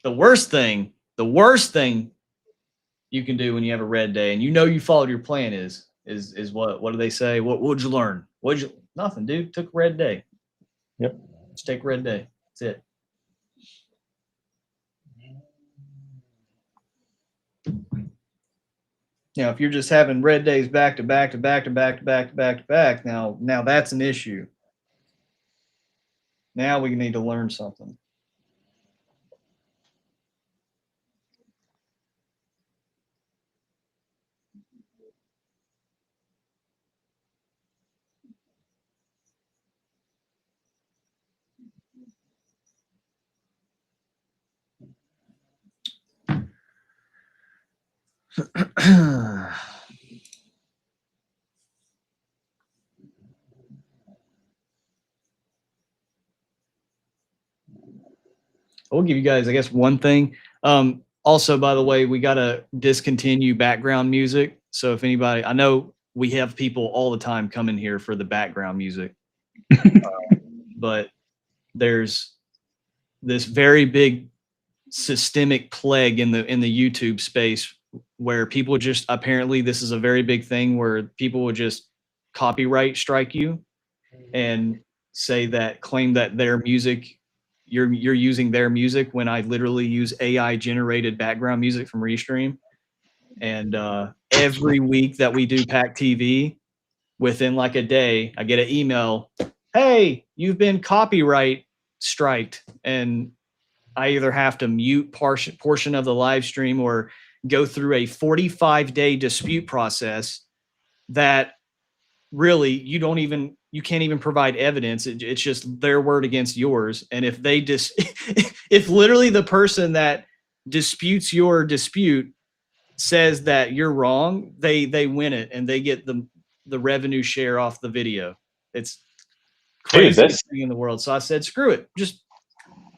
The worst thing you can do when you have a red day and you know you followed your plan is what do they say? What'd you learn? Nothing, dude. Took a red day. Yep. Just take a red day. That's it. Now, if you're just having red days back to back to back to back to back to back to back, now that's an issue. Now we need to learn something. I'll give you guys, I guess, one thing. Also, by the way, we got to discontinue background music. So if anybody, I know we have people all the time coming here for the background music, but there's this very big systemic plague in the YouTube space where people just, apparently this is a very big thing where people will just copyright strike you and say that, claim that their music, you're using their music when I literally use AI generated background music from Restream. And every week that we do PackTV, within like a day, I get an email, hey, you've been copyright striked. And I either have to mute portion of the live stream or go through a 45-day dispute process that really you can't even provide evidence. It's just their word against yours. And if they if literally the person that disputes your dispute says that you're wrong, they win it and they get the revenue share off the video. It's craziest thing in the world. So I said, screw it, just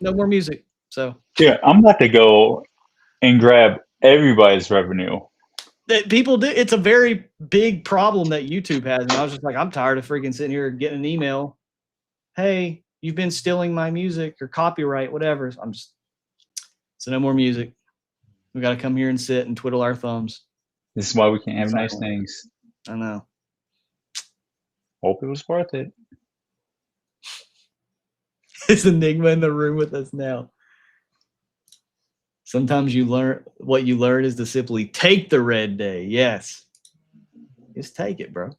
no more music. So yeah, I'm about to go and grab everybody's revenue. That people do. It's a very big problem that YouTube has. And I was just like, I'm tired of freaking sitting here getting an email. Hey, you've been stealing my music or copyright, whatever. So no more music. We got to come here and sit and twiddle our thumbs. This is why we can't have nice things. I know. Hope it was worth it. Is Enigma in the room with us now? Sometimes what you learn is to simply take the red day. Yes. Just take it, bro.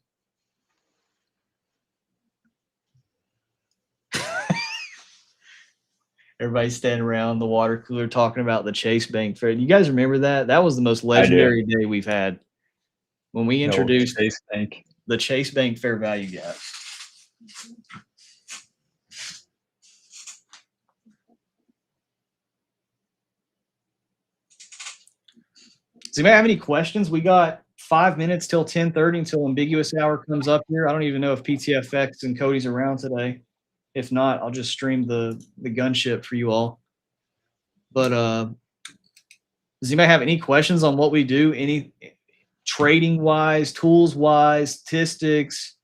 Everybody's standing around the water cooler talking about the Chase Bank fair. You guys remember that? That was the most legendary day we've had when we introduced the Chase Bank fair value gap. Does anybody have any questions? We got 5 minutes till 10:30 until ambiguous hour comes up here. I don't even know if PTFX and Cody's around today. If not, I'll just stream the gunship for you all. But does anybody have any questions on what we do? Any trading wise, tools wise, statistics,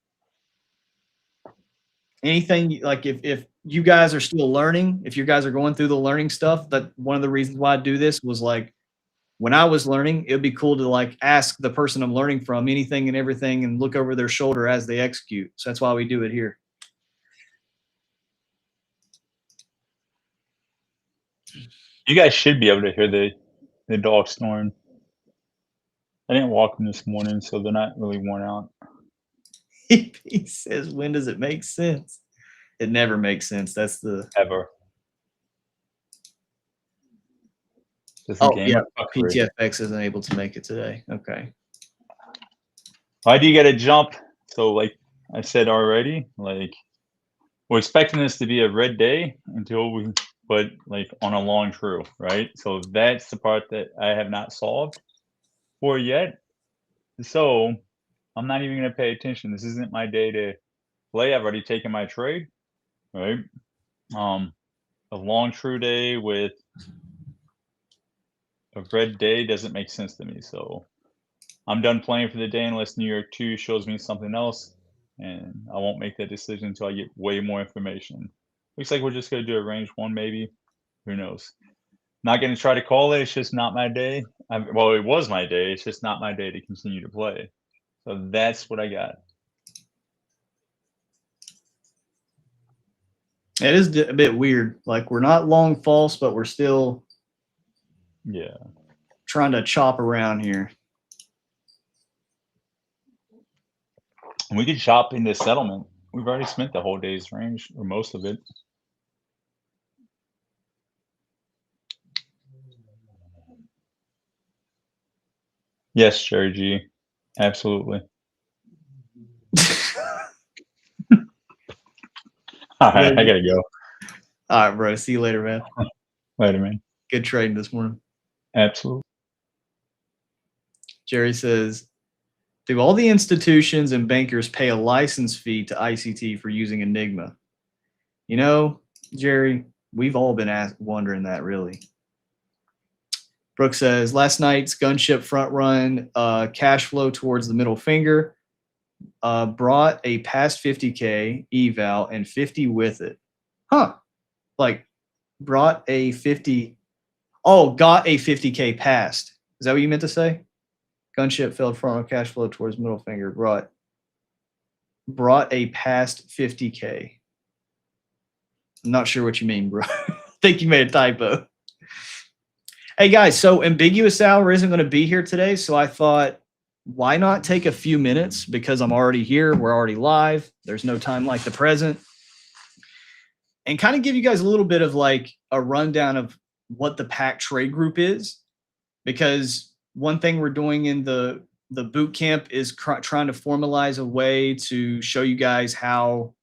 anything? Like if you guys are still learning, if you guys are going through the learning stuff, that one of the reasons why I do this was like, when I was learning, it'd be cool to like ask the person I'm learning from anything and everything and look over their shoulder as they execute. So that's why we do it here. You guys should be able to hear the dog snoring. I didn't walk them this morning, so they're not really worn out. He says, when does it make sense? It never makes sense. That's the ever. Oh, yeah. PTFX isn't able to make it today. Okay. Why do you get a jump? So, like I said already, like we're expecting this to be a red day until we, but like on a long true, right? So that's the part that I have not solved for yet. So I'm not even going to pay attention. This isn't my day to play. I've already taken my trade, right? A long true day with a red day doesn't make sense to me. So I'm done playing for the day unless New York 2 shows me something else. And I won't make that decision until I get way more information. Looks like we're just going to do a range 1 maybe. Who knows? Not going to try to call it. It's just not my day. Well, it was my day. It's just not my day to continue to play. So that's what I got. It is a bit weird. Like we're not long false, but we're still trying to chop around here. We could chop into settlement. We've already spent the whole day's range, or most of it. Yes, Jerry G. Absolutely. All right, I gotta go. All right, bro. See you later, man. Later, man. Good trading this morning. Absolutely. Jerry says, do all the institutions and bankers pay a license fee to ICT for using Enigma? You know, Jerry, we've all been wondering that, really. Brooke says, last night's gunship front run, cash flow towards the middle finger, brought a past 50K eval and 50 with it. Huh. Like, brought a 50. Oh, got a 50K past. Is that what you meant to say? Gunship failed front run cash flow towards middle finger. Brought a past 50K. I'm not sure what you mean, bro. I think you made a typo. Hey, guys, so Ambiguous Hour isn't going to be here today, so I thought, why not take a few minutes? Because I'm already here. We're already live. There's no time like the present. And kind of give you guys a little bit of like a rundown of what the Pack Trade Group is. Because one thing we're doing in the boot camp is trying to formalize a way to show you guys how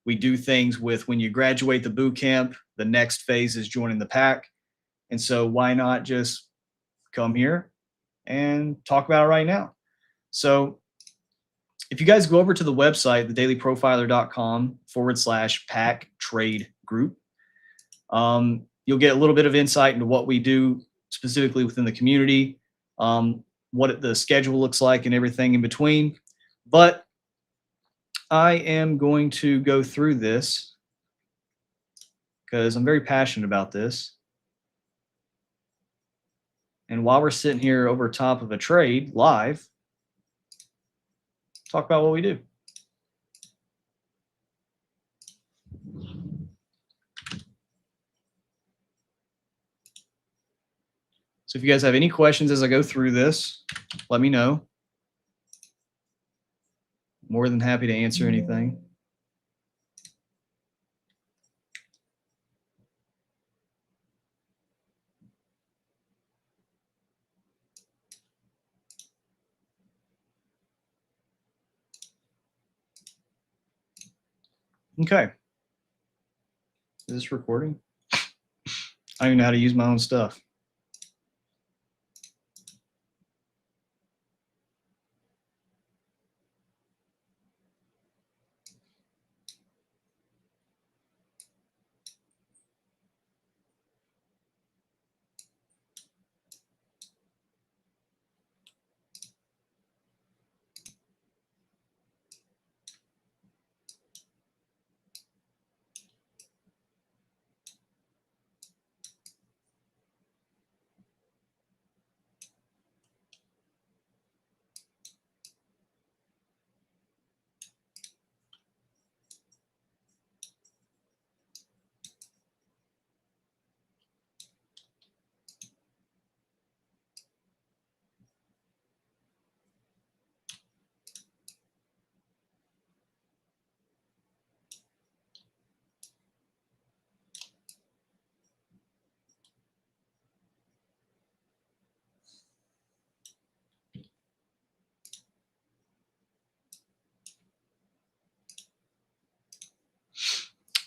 we do things with when you graduate the boot camp, the next phase is joining the pack. And so why not just come here and talk about it right now? So if you guys go over to the website, thedailyprofiler.com/pack trade group, you'll get a little bit of insight into what we do specifically within the community, what the schedule looks like and everything in between. But I am going to go through this because I'm very passionate about this. And while we're sitting here over top of a trade live, talk about what we do. So if you guys have any questions as I go through this, let me know. More than happy to answer anything. Okay. Is this recording? I don't even know how to use my own stuff.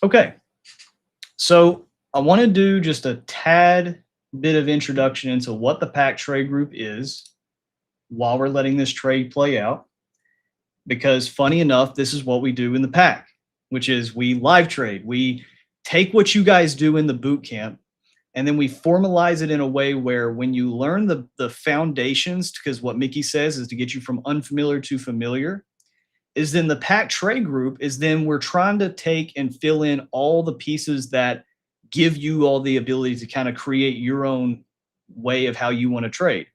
Okay, so I want to do just a tad bit of introduction into what the Pack Trade Group is while we're letting this trade play out. Because funny enough, this is what we do in the pack, which is we live trade. We take what you guys do in the boot camp, and then we formalize it in a way where when you learn the foundations, because what Mickey says is to get you from unfamiliar to familiar, is then the Pack Trade Group is then we're trying to take and fill in all the pieces that give you all the ability to kind of create your own way of how you want to trade.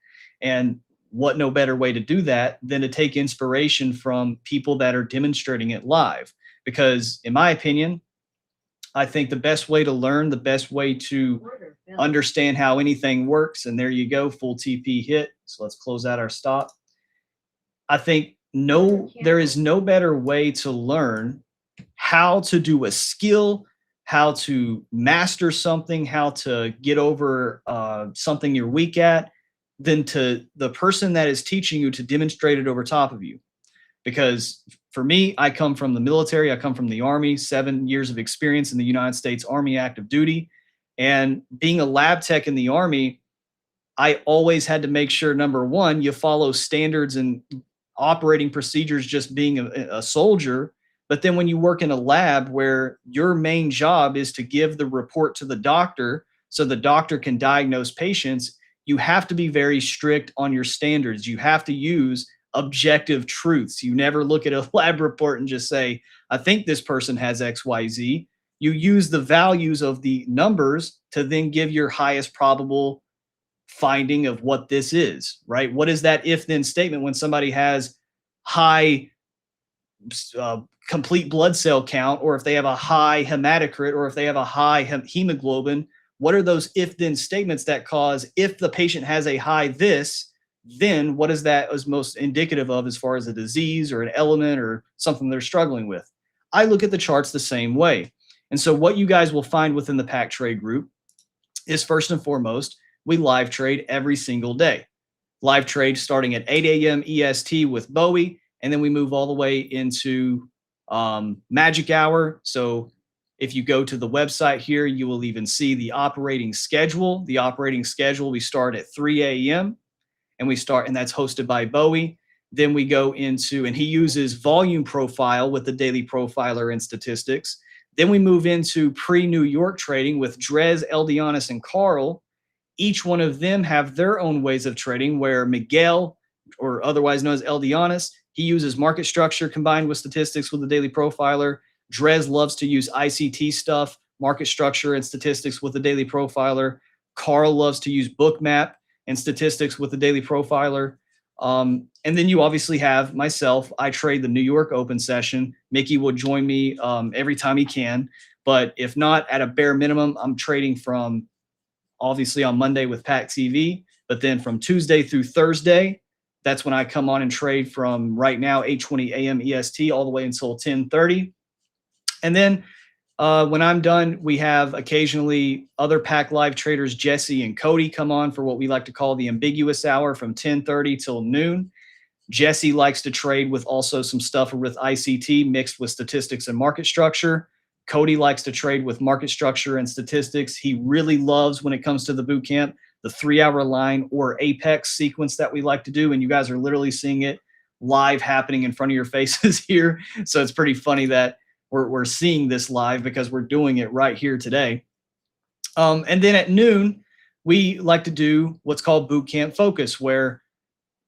And what no better way to do that than to take inspiration from people that are demonstrating it live. Because in my opinion, I think the best way to learn, the best way to understand how anything works, and there you go, full TP hit. So let's close out our stop. I think there is no better way to learn how to do a skill, how to master something, how to get over something you're weak at, than to the person that is teaching you to demonstrate it over top of you. Because for me, I come from the military, I come from the Army, 7 years of experience in the United States Army active duty. And being a lab tech in the Army, I always had to make sure, number one, you follow standards and operating procedures just being a soldier, But then when you work in a lab where your main job is to give the report to the doctor so the doctor can diagnose patients, you have to be very strict on your standards. You have to use objective truths. You never look at a lab report and just say, I think this person has XYZ. You use the values of the numbers to then give your highest probable finding of what this is, right? What is that if then statement when somebody has high complete blood cell count, or if they have a high hematocrit, or if they have a high hemoglobin? What are those if then statements that cause, if the patient has a high this, then what is that as most indicative of as far as a disease or an element or something they're struggling with? I look at the charts the same way. And so what you guys will find within the Pack Trade group is, first and foremost, we live trade every single day. Live trade starting at 8 a.m. EST with Bowie, and then we move all the way into magic hour. So if you go to the website here, you will even see the operating schedule. The operating schedule, we start at 3 a.m. and that's hosted by Bowie. Then we go into, and he uses volume profile with the daily profiler and statistics. Then we move into pre-New York trading with Drez, Eldianis, and Karl. Each one of them have their own ways of trading, where Miguel, or otherwise known as Eldianis, he uses market structure combined with statistics with the daily profiler. Drez loves to use ICT stuff, market structure and statistics with the daily profiler. Karl loves to use bookmap and statistics with the daily profiler. And then you obviously have myself. I trade the New York Open session. Mickey will join me every time he can. But if not, at a bare minimum, I'm trading from obviously on Monday with PackTV, but then from Tuesday through Thursday, that's when I come on and trade from right now 8:20 a.m. EST all the way until 10:30. And then when I'm done, we have occasionally other Pack Live traders, Jesse and Cody, come on for what we like to call the ambiguous hour from 10:30 till noon. Jesse likes to trade with also some stuff with ICT mixed with statistics and market structure. Cody likes to trade with market structure and statistics. He really loves, when it comes to the boot camp, the 3-hour line or apex sequence that we like to do. And you guys are literally seeing it live happening in front of your faces here. So it's pretty funny that we're seeing this live because we're doing it right here today. And then at noon, we like to do what's called Bootcamp Focus, where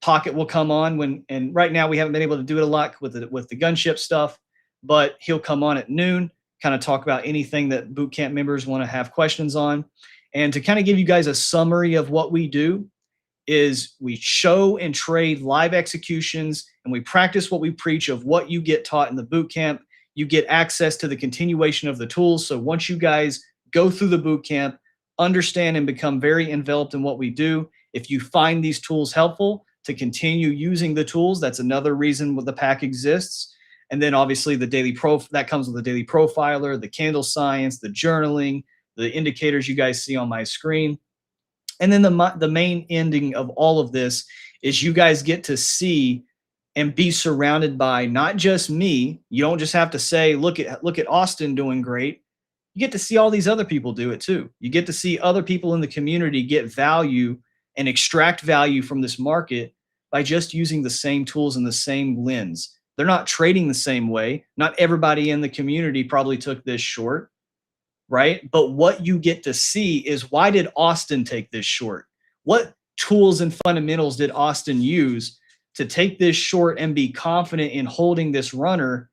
Pocket will come on and right now we haven't been able to do it a lot with the gunship stuff, but he'll come on at noon, kind of talk about anything that bootcamp members want to have questions on. And to kind of give you guys a summary of what we do is we show and trade live executions, and we practice what we preach of what you get taught in the bootcamp. You get access to the continuation of the tools. So once you guys go through the bootcamp, understand and become very enveloped in what we do, if you find these tools helpful, to continue using the tools, that's another reason the pack exists. And then obviously the daily that comes with the daily profiler, the candle science, the journaling, the indicators you guys see on my screen. And then the main ending of all of this is you guys get to see and be surrounded by not just me. You don't just have to say, look at Austin doing great. You get to see all these other people do it too. You get to see other people in the community get value and extract value from this market by just using the same tools and the same lens. They're not trading the same way. Not everybody in the community probably took this short, right? But what you get to see is, why did Austin take this short? What tools and fundamentals did Austin use to take this short and be confident in holding this runner,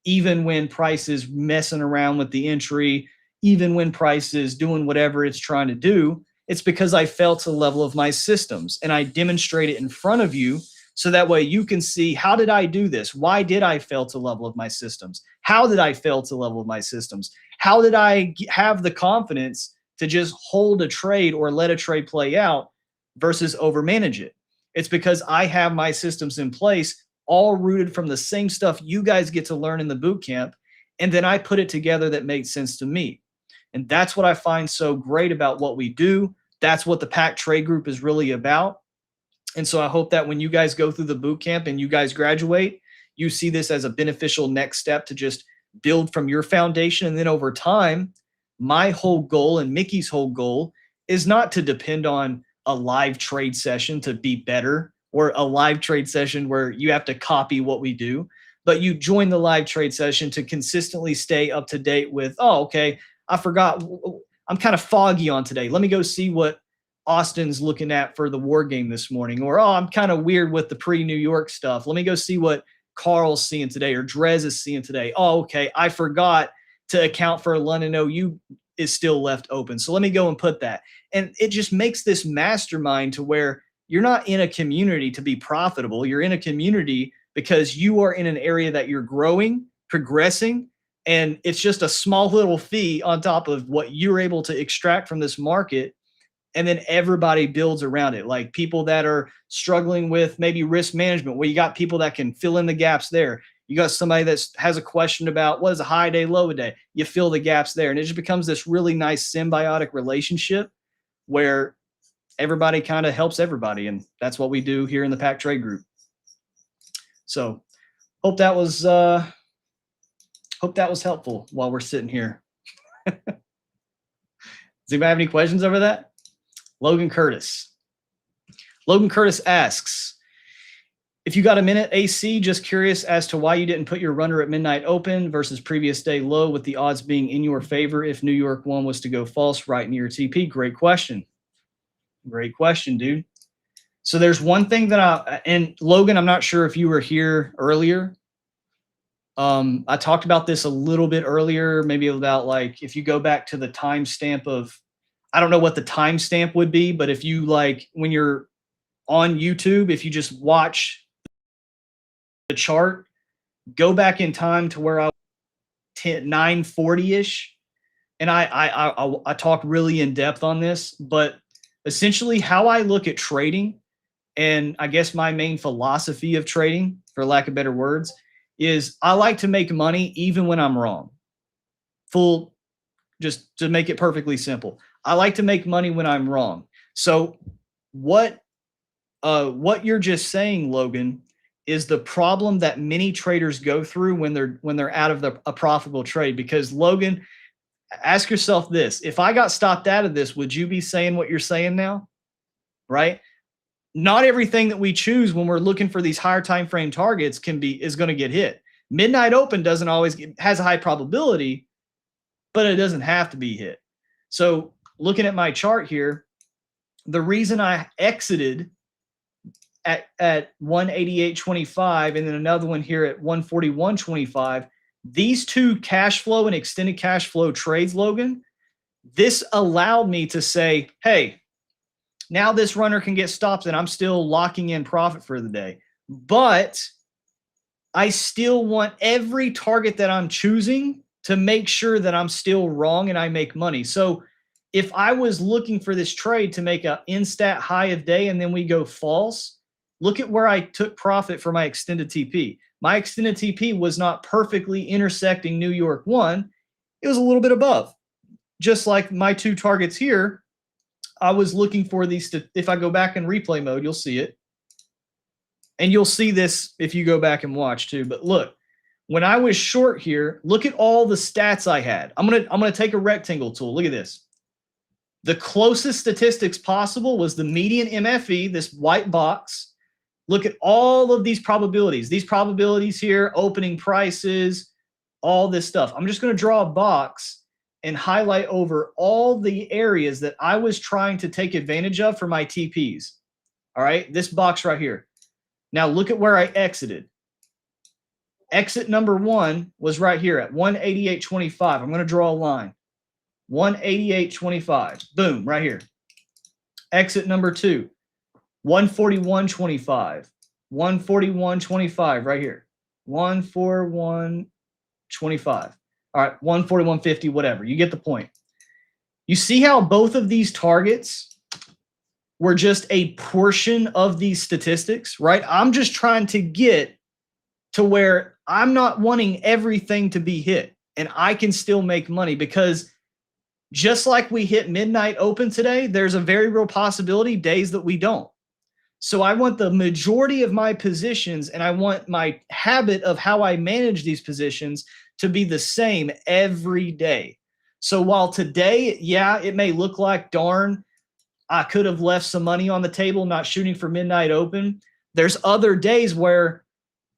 even when price is messing around with the entry, even when price is doing whatever it's trying to do? It's because I fell to the level of my systems, and I demonstrate it in front of you so that way you can see, how did I do this? Why did I fail to level of my systems? How did I fail to level of my systems? How did I have the confidence to just hold a trade or let a trade play out versus overmanage it? It's because I have my systems in place, all rooted from the same stuff you guys get to learn in the boot camp, and then I put it together that made sense to me. And that's what I find so great about what we do. That's what the Pack Trade Group is really about. And so I hope that when you guys go through the boot camp and you guys graduate, you see this as a beneficial next step to just build from your foundation. And then over time, my whole goal and Mickey's whole goal is not to depend on a live trade session to be better, or a live trade session where you have to copy what we do. but you join the live trade session to consistently stay up to date with, oh, okay, I forgot. I'm kind of foggy on today. Let me go see what Austin's looking at for the war game this morning. Or, oh, I'm kind of weird with the pre-New York stuff. Let me go see what Karl's seeing today or Drez is seeing today. Oh, okay, I forgot to account for London OU is still left open. So let me go and put that. And it just makes this mastermind to where you're not in a community to be profitable. You're in a community because you are in an area that you're growing, progressing, and it's just a small little fee on top of what you're able to extract from this market. And then everybody builds around it. Like people that are struggling with maybe risk management, where you got people that can fill in the gaps there. You got somebody that has a question about what is a high day, low day. You fill the gaps there. And it just becomes this really nice symbiotic relationship where everybody kind of helps everybody. And that's what we do here in the Pack Trade Group. So hope that was helpful while we're sitting here. Does anybody have any questions over that? Logan Curtis. Logan Curtis asks, if you got a minute, AC, just curious as to why you didn't put your runner at midnight open versus previous day low, with the odds being in your favor if New York 1 was to go false right near TP. Great question. Great question, dude. So there's one thing that and Logan, I'm not sure if you were here earlier. I talked about this a little bit earlier, maybe about like, if you go back to the timestamp of, I don't know what the timestamp would be, but if you like, when you're on YouTube, if you just watch the chart, go back in time to where I was 940-ish. And I talk really in depth on this, but essentially how I look at trading, and I guess my main philosophy of trading, for lack of better words, is I like to make money even when I'm wrong. Just to make it perfectly simple. I like to make money when I'm wrong. So what you're just saying, Logan, is the problem that many traders go through when they're out of a profitable trade. Because Logan, ask yourself this: if I got stopped out of this, would you be saying what you're saying now? Right? Not everything that we choose when we're looking for these higher time frame targets is going to get hit. Midnight open doesn't always has a high probability, but it doesn't have to be hit. So looking at my chart here, the reason I exited at 188.25 and then another one here at 141.25, these two cash flow and extended cash flow trades, Logan, this allowed me to say, hey, now this runner can get stopped and I'm still locking in profit for the day. But I still want every target that I'm choosing to make sure that I'm still wrong and I make money. So if I was looking for this trade to make an instat high of day and then we go false, look at where I took profit for my extended TP. My extended TP was not perfectly intersecting New York 1. It was a little bit above. Just like my two targets here, I was looking for these. If I go back in replay mode, you'll see it. And you'll see this if you go back and watch too. But look, when I was short here, look at all the stats I had. I'm gonna take a rectangle tool. Look at this. The closest statistics possible was the median MFE, this white box. Look at all of these probabilities. These probabilities here, opening prices, all this stuff. I'm just going to draw a box and highlight over all the areas that I was trying to take advantage of for my TPs. All right, this box right here. Now look at where I exited. Exit number 1 was right here at 188.25. I'm going to draw a line. 188.25. Boom, right here. Exit number 2. 141.25. 141.25 right here. 141.25. All right, 141.50, whatever. You get the point. You see how both of these targets were just a portion of these statistics, right? I'm just trying to get to where I'm not wanting everything to be hit and I can still make money, because just like we hit midnight open today, there's a very real possibility days that we don't. So I want the majority of my positions and I want my habit of how I manage these positions to be the same every day. So while today, yeah, it may look like, darn, I could have left some money on the table not shooting for midnight open, there's other days where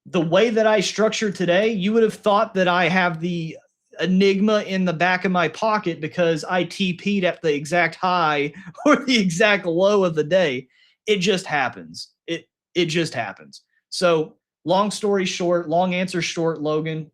the way that I structured today, you would have thought that I have the enigma in the back of my pocket because I TP'd at the exact high or the exact low of the day. It just happens. It just happens. So long story short, long answer short, Logan,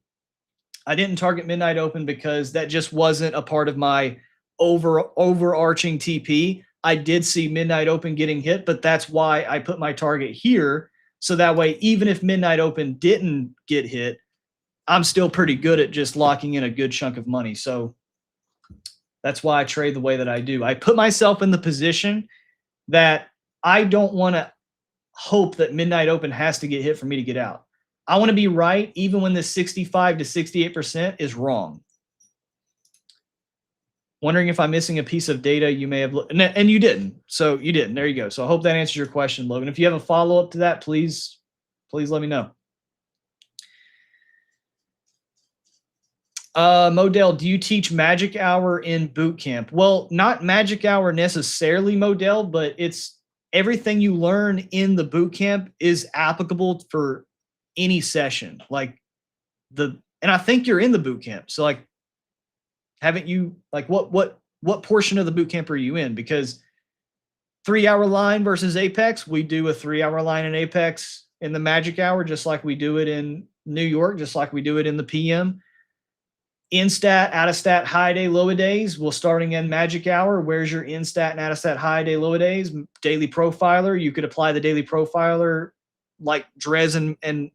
I didn't target midnight open because that just wasn't a part of my overarching TP. I did see midnight open getting hit, but that's why I put my target here. So that way, even if midnight open didn't get hit, I'm still pretty good at just locking in a good chunk of money. So that's why I trade the way that I do. I put myself in the position that I don't want to hope that midnight open has to get hit for me to get out. I want to be right even when this 65 to 68% is wrong. Wondering if I'm missing a piece of data you may have looked, and you didn't. So you didn't. There you go. So I hope that answers your question, Logan. If you have a follow-up to that, please let me know. Modell, do you teach magic hour in boot camp? Well, not magic hour necessarily, Modell, but it's everything you learn in the boot camp is applicable for any session. Like and I think you're in the boot camp. So like, haven't you, like what portion of the boot camp are you in? Because 3-hour line versus Apex, we do a 3-hour line in Apex in the magic hour, just like we do it in New York, just like we do it in the PM. In stat, out of stat, high day, low days. Well, starting in magic hour, where's your in stat and out of stat, high day, low days? Daily profiler. You could apply the daily profiler like Drez and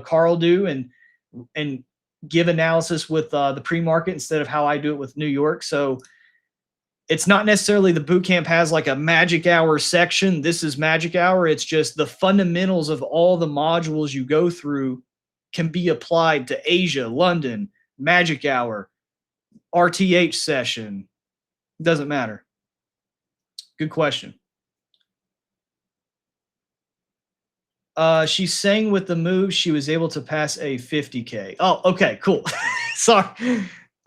Karl do, and give analysis with the pre-market instead of how I do it with New York. So it's not necessarily the boot camp has like a magic hour section. This is magic hour. It's just the fundamentals of all the modules you go through can be applied to Asia, London, magic hour, RTH session. Doesn't matter. Good question. She's saying with the move, she was able to pass a 50K. Oh, okay, cool. Sorry.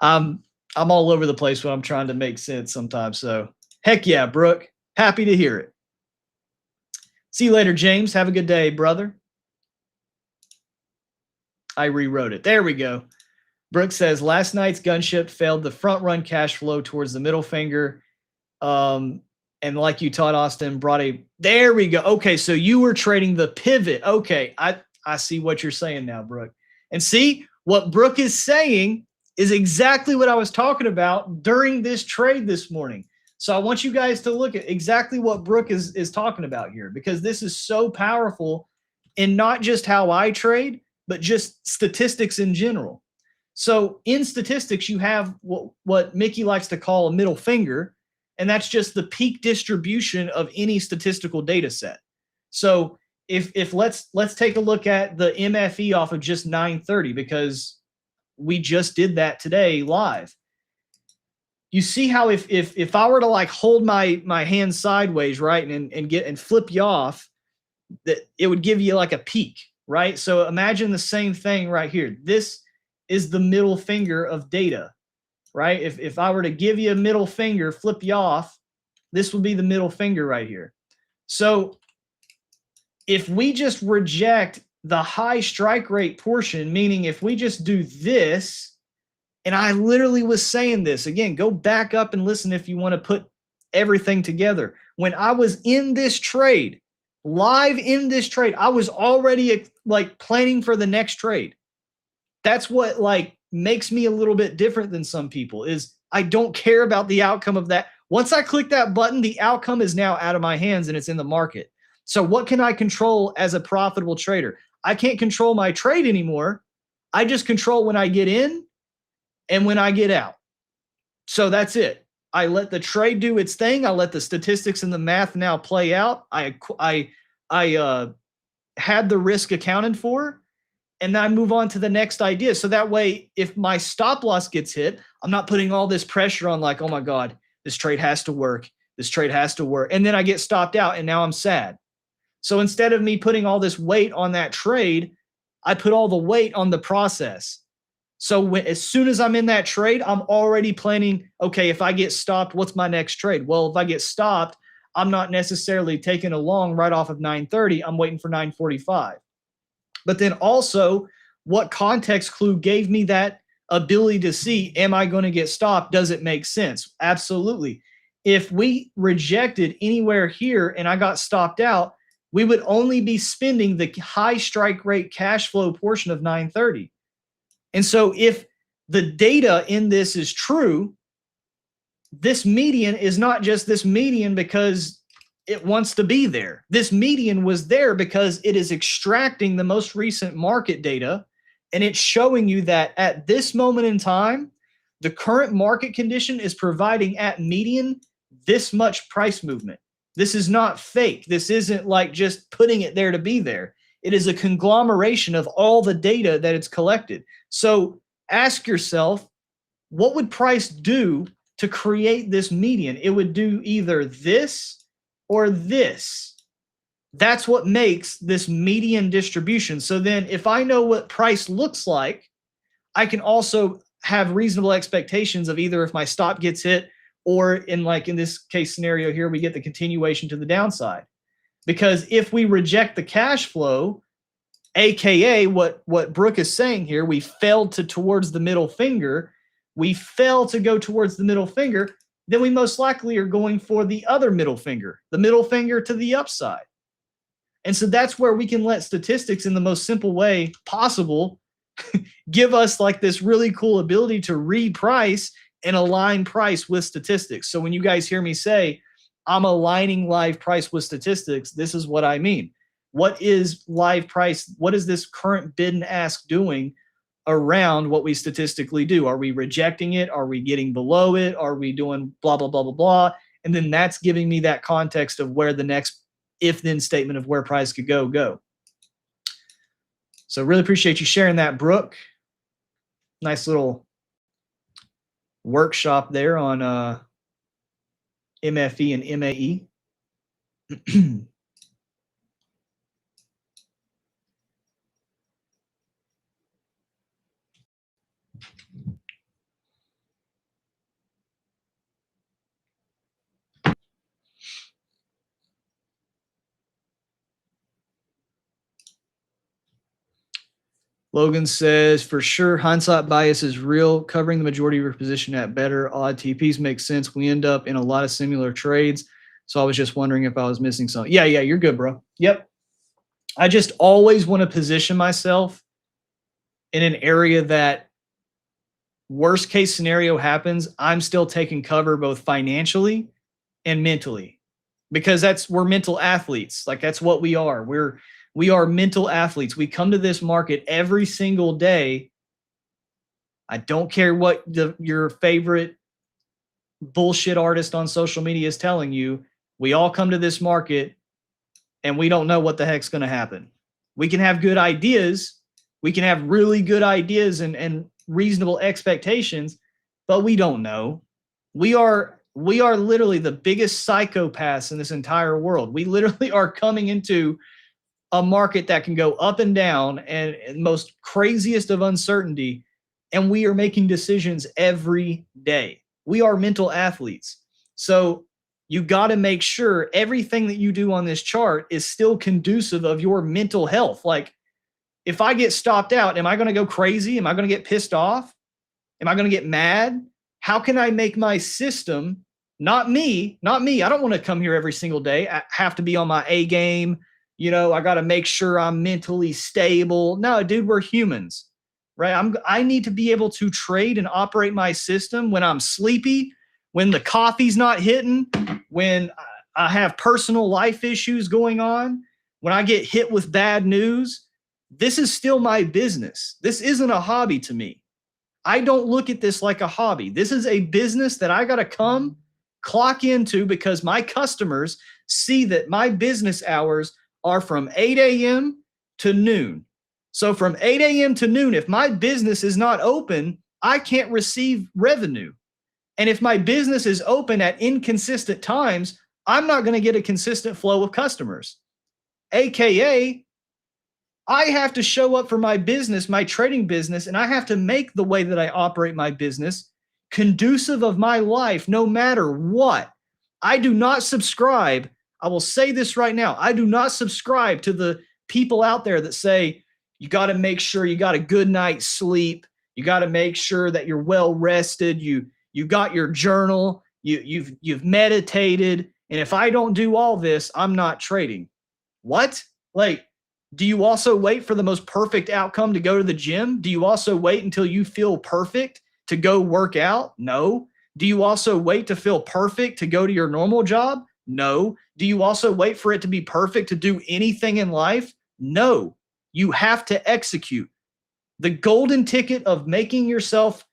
I'm all over the place when I'm trying to make sense sometimes. So heck yeah, Brooke. Happy to hear it. See you later, James. Have a good day, brother. I rewrote it. There we go. Brooke says, last night's gunship failed the front run cash flow towards the middle finger. And like you taught, Austin, brought a, there we go. Okay, so you were trading the pivot. Okay, I see what you're saying now, Brooke. And see, what Brooke is saying is exactly what I was talking about during this trade this morning. So I want you guys to look at exactly what Brooke is talking about here, because this is so powerful in not just how I trade, but just statistics in general. So in statistics, you have what Mickey likes to call a middle finger, and that's just the peak distribution of any statistical data set. So if let's take a look at the MFE off of just 930, because we just did that today live. You see how if I were to like hold my hand sideways, right, and flip you off, that it would give you like a peak, right? So imagine the same thing right here. This is the middle finger of data, right? If I were to give you a middle finger, flip you off, this would be the middle finger right here. So if we just reject the high strike rate portion, meaning if we just do this, and I literally was saying this, again, go back up and listen if you want to put everything together. When I was in this trade, live in this trade, I was already like planning for the next trade. That's what like makes me a little bit different than some people, is I don't care about the outcome of that. Once I click that button, the outcome is now out of my hands and it's in the market. So what can I control as a profitable trader? I can't control my trade anymore. I just control when I get in and when I get out. So that's it. I let the trade do its thing. I let the statistics and the math now play out. I had the risk accounted for, and then I move on to the next idea. So that way, if my stop loss gets hit, I'm not putting all this pressure on like, oh my God, this trade has to work. This trade has to work. And then I get stopped out and now I'm sad. So instead of me putting all this weight on that trade, I put all the weight on the process. So as soon as I'm in that trade, I'm already planning, okay, if I get stopped, what's my next trade? Well, if I get stopped, I'm not necessarily taking a long right off of 930. I'm waiting for 945. But then also, what context clue gave me that ability to see, am I going to get stopped? Does it make sense? Absolutely. If we rejected anywhere here and I got stopped out, we would only be spending the high strike rate cash flow portion of 930. And so if the data in this is true, this median is not just this median because it wants to be there. This median was there because it is extracting the most recent market data, and it's showing you that at this moment in time, the current market condition is providing at median this much price movement. This is not fake. This isn't like just putting it there to be there. It is a conglomeration of all the data that it's collected. So ask yourself, what would price do to create this median? It would do either this or this. That's what makes this median distribution. So then if I know what price looks like, I can also have reasonable expectations of either if my stop gets hit, or in this case scenario here, we get the continuation to the downside. Because if we reject the cash flow, AKA what Brooke is saying here, we failed towards the middle finger, we fail to go towards the middle finger, then we most likely are going for the other middle finger to the upside. And so that's where we can let statistics in the most simple way possible give us like this really cool ability to read price and align price with statistics. So when you guys hear me say, I'm aligning live price with statistics, this is what I mean. What is live price? What is this current bid and ask doing around what we statistically do? Are we rejecting it? Are we getting below it? Are we doing blah, blah, blah, blah, blah? And then that's giving me that context of where the next if-then statement of where price could go. So really appreciate you sharing that, Brooke. Nice little workshop there on MFE and MAE. Logan says, for sure, hindsight bias is real. Covering the majority of your position at better odd TPs makes sense. We end up in a lot of similar trades. So I was just wondering if I was missing something. Yeah, you're good, bro. Yep. I just always want to position myself in an area that worst case scenario happens, I'm still taking cover both financially and mentally, because we're mental athletes. Like that's what we are. We are mental athletes. We come to this market every single day. I don't care what your favorite bullshit artist on social media is telling you. We all come to this market and we don't know what the heck's going to happen. We can have good ideas. We can have really good ideas and reasonable expectations, but we don't know. We are literally the biggest psychopaths in this entire world. We literally are coming into a market that can go up and down and most craziest of uncertainty. And we are making decisions every day. We are mental athletes. So you got to make sure everything that you do on this chart is still conducive of your mental health. Like if I get stopped out, am I going to go crazy? Am I going to get pissed off? Am I going to get mad? How can I make my system, not me. I don't want to come here every single day. I have to be on my A game. You know, I got to make sure I'm mentally stable. No, dude, we're humans, right? I need to be able to trade and operate my system when I'm sleepy, when the coffee's not hitting, when I have personal life issues going on, when I get hit with bad news. This is still my business. This isn't a hobby to me. I don't look at this like a hobby. This is a business that I got to come clock into because my customers see that my business hours are from 8 a.m. to noon. So from 8 a.m. to noon, if my business is not open, I can't receive revenue. And if my business is open at inconsistent times, I'm not going to get a consistent flow of customers. AKA, I have to show up for my business, my trading business, and I have to make the way that I operate my business conducive of my life no matter what. I do not subscribe. I will say this right now. I do not subscribe to the people out there that say, You got to make sure you got a good night's sleep. You got to make sure that you're well rested. You got your journal. You've meditated. And if I don't do all this, I'm not trading. What? Like, do you also wait for the most perfect outcome to go to the gym? Do you also wait until you feel perfect to go work out? No. Do you also wait to feel perfect to go to your normal job? No. Do you also wait for it to be perfect to do anything in life? No. You have to execute. The golden ticket of making yourself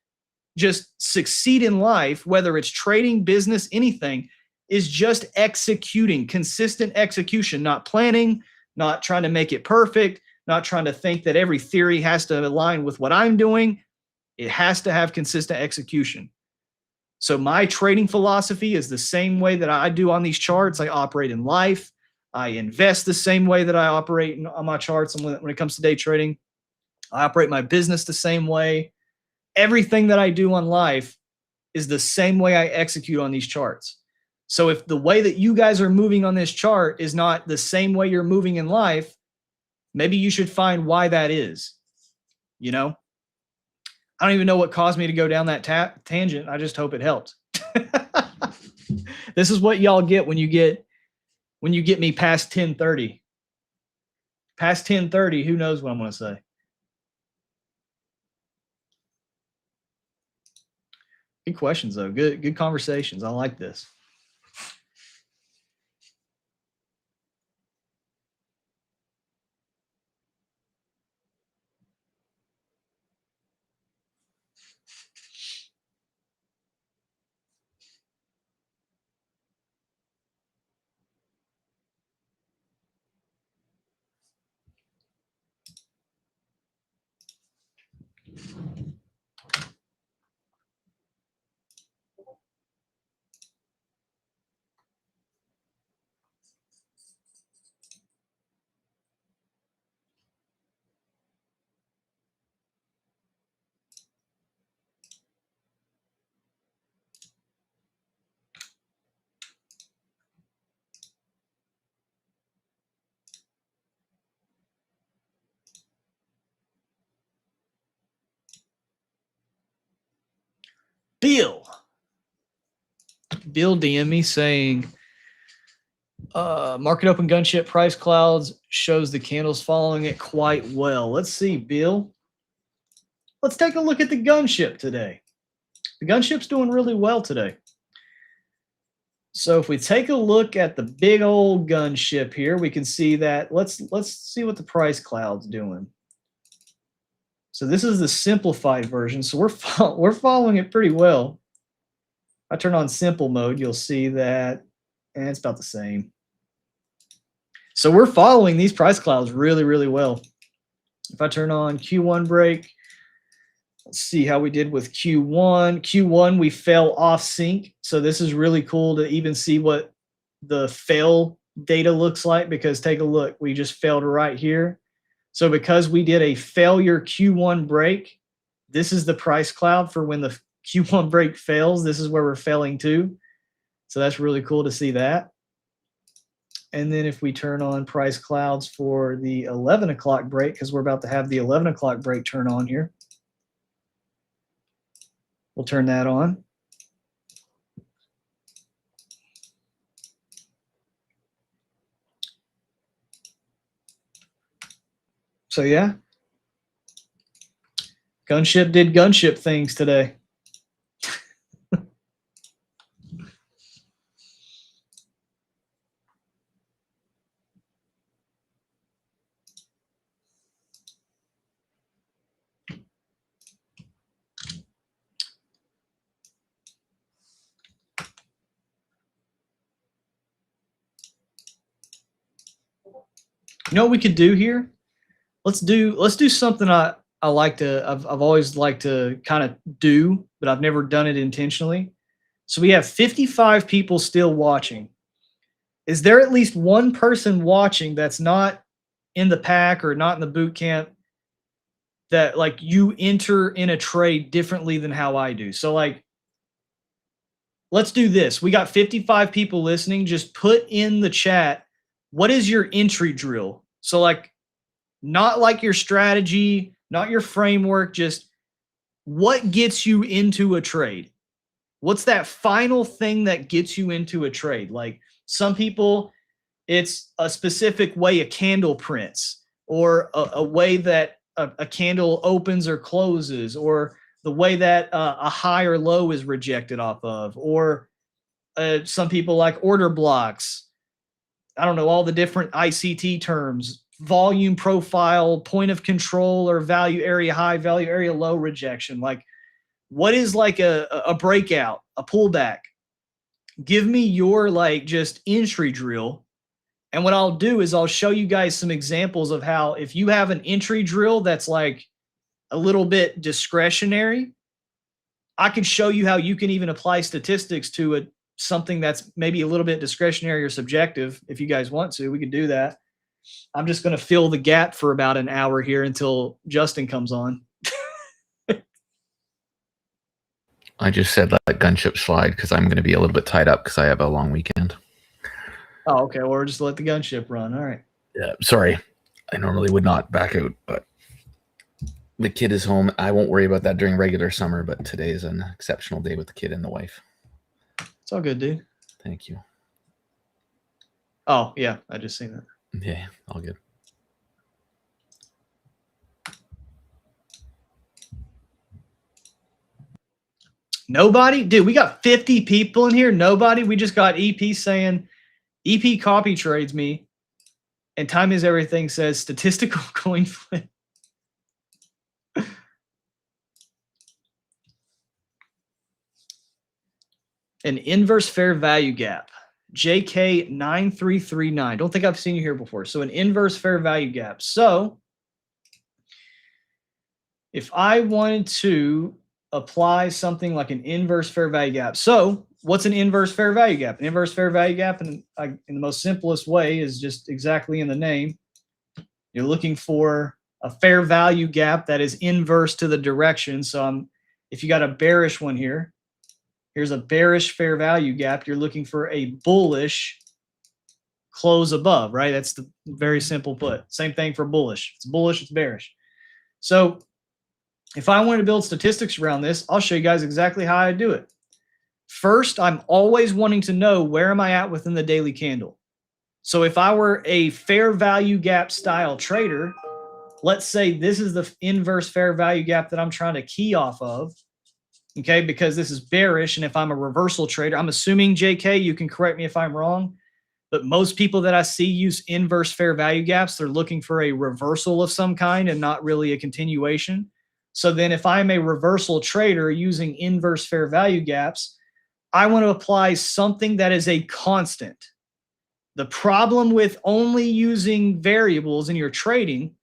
just succeed in life, whether it's trading, business, anything, is just executing, consistent execution, not planning, not trying to make it perfect, not trying to think that every theory has to align with what I'm doing. It has to have consistent execution. So my trading philosophy is the same way that I do on these charts. I operate in life. I invest the same way that I operate on my charts. And when it comes to day trading, I operate my business the same way. Everything that I do on life is the same way I execute on these charts. So if the way that you guys are moving on this chart is not the same way you're moving in life, maybe you should find why that is. You know, I don't even know what caused me to go down that tangent. I just hope it helped. This is what y'all get when you get me past 10:30. Past 10:30, who knows what I'm going to say. Good questions though. Good conversations. I like this. Bill DM me saying, market open gunship price clouds shows the candles following it quite well. Let's see, Bill. Let's take a look at the gunship today. The gunship's doing really well today. So if we take a look at the big old gunship here, we can see that. Let's see what the price cloud's doing. So this is the simplified version. So we're following it pretty well. I turn on simple mode, you'll see that, and it's about the same. So we're following these price clouds really, really well. If I turn on Q1 break, let's see how we did with Q1. Q1, we fell off sync. So this is really cool to even see what the fail data looks like, because take a look, we just failed right here. So because we did a failure Q1 break, this is the price cloud for when the Q1 break fails. This is where we're failing to. So that's really cool to see that. And then if we turn on price clouds for the 11 o'clock break, because we're about to have the 11 o'clock break turn on here. We'll turn that on. So yeah, gunship did gunship things today. You know what we could do here? Let's do something I've always liked to kind of do, but I've never done it intentionally. So we have 55 people still watching. Is there at least one person watching that's not in the pack or not in the boot camp that like you enter in a trade differently than how I do? So like, let's do this. We got 55 people listening. Just put in the chat, what is your entry drill? So like, Not like your strategy, not your framework, just what gets you into a trade. What's that final thing that gets you into a trade? Like some people, it's a specific way a candle prints, or a way that a candle opens or closes, or the way that a high or low is rejected off of, or some people like order blocks. I don't know, all the different ICT terms, volume profile, point of control, or value area high, value area low rejection. Like, what is like a breakout, a pullback? Give me your like just entry drill. And what I'll do is I'll show you guys some examples of how, if you have an entry drill that's like a little bit discretionary, I can show you how you can even apply statistics to something that's maybe a little bit discretionary or subjective. If you guys want to, we can do that. I'm just going to fill the gap for about an hour here until Justun comes on. I just said let gunship slide because I'm going to be a little bit tied up because I have a long weekend. Oh, okay. Or just let the gunship run. All right. Yeah, sorry. I normally would not back out, but the kid is home. I won't worry about that during regular summer, but today is an exceptional day with the kid and the wife. It's all good, dude. Thank you. Oh, yeah. I just seen that. Yeah, all good. Nobody? Dude, we got 50 people in here. Nobody? We just got EP saying, EP copy trades me, and Time Is Everything says statistical coin flip. An inverse fair value gap. JK9339. Don't think I've seen you here before. So an inverse fair value gap. So if I wanted to apply something like an inverse fair value gap. So what's an inverse fair value gap? An inverse fair value gap in the most simplest way is just exactly in the name. You're looking for a fair value gap that is inverse to the direction. So if you got a bearish one here, here's a bearish fair value gap. You're looking for a bullish close above, right? That's the very simple put. Same thing for bullish. It's bullish, it's bearish. So if I wanted to build statistics around this, I'll show you guys exactly how I do it. First, I'm always wanting to know where am I at within the daily candle. So if I were a fair value gap style trader, let's say this is the inverse fair value gap that I'm trying to key off of. Okay, because this is bearish, and if I'm a reversal trader, I'm assuming, JK, you can correct me if I'm wrong, but most people that I see use inverse fair value gaps, they're looking for a reversal of some kind and not really a continuation. So then if I'm a reversal trader using inverse fair value gaps, I want to apply something that is a constant. The problem with only using variables in your trading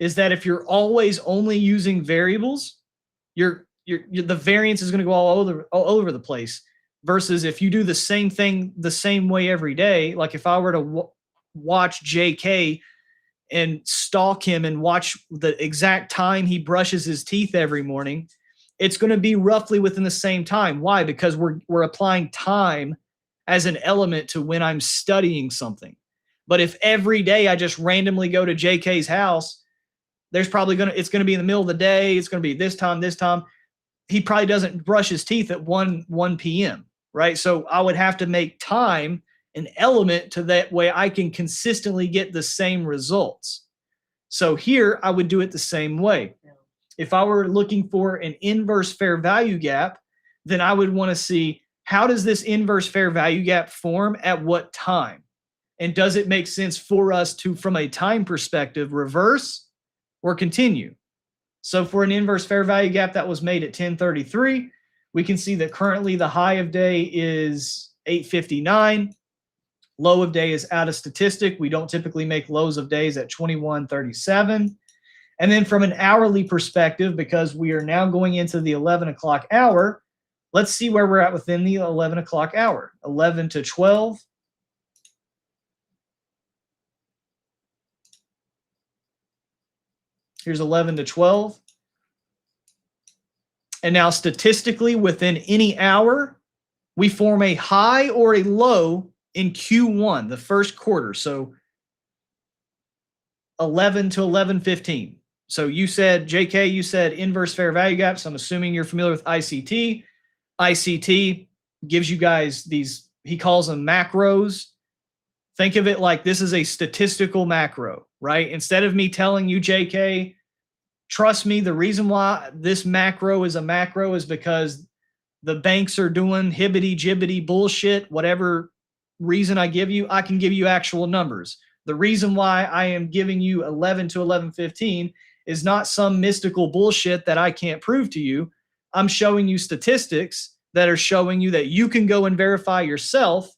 is that if you're always only using variables, the variance is going to go all over the place, versus if you do the same thing the same way every day. Like if I were to watch JK and stalk him and watch the exact time he brushes his teeth every morning, it's going to be roughly within the same time. Why? Because we're applying time as an element to when I'm studying something. But if every day I just randomly go to JK's house, it's going to be in the middle of the day. It's going to be this time. He probably doesn't brush his teeth at 1 p.m., right? So I would have to make time an element to that way I can consistently get the same results. So here I would do it the same way. If I were looking for an inverse fair value gap, then I would want to see, how does this inverse fair value gap form at what time? And does it make sense for us to, from a time perspective, reverse or continue? So for an inverse fair value gap that was made at 10:33, we can see that currently the high of day is 8:59. Low of day is out of statistic. We don't typically make lows of days at 21:37. And then from an hourly perspective, because we are now going into the 11 o'clock hour, let's see where we're at within the 11 o'clock hour. 11 to 12. Here's 11 to 12. And now statistically, within any hour, we form a high or a low in Q1, the first quarter. So 11 to 11:15. So you said, JK, you said inverse fair value gap. So I'm assuming you're familiar with ICT. ICT gives you guys these, he calls them macros. Think of it like this is a statistical macro, right? Instead of me telling you, JK, trust me, the reason why this macro is a macro is because the banks are doing hibbity-jibbity bullshit. Whatever reason I give you, I can give you actual numbers. The reason why I am giving you 11 to 11:15 is not some mystical bullshit that I can't prove to you. I'm showing you statistics that are showing you that you can go and verify yourself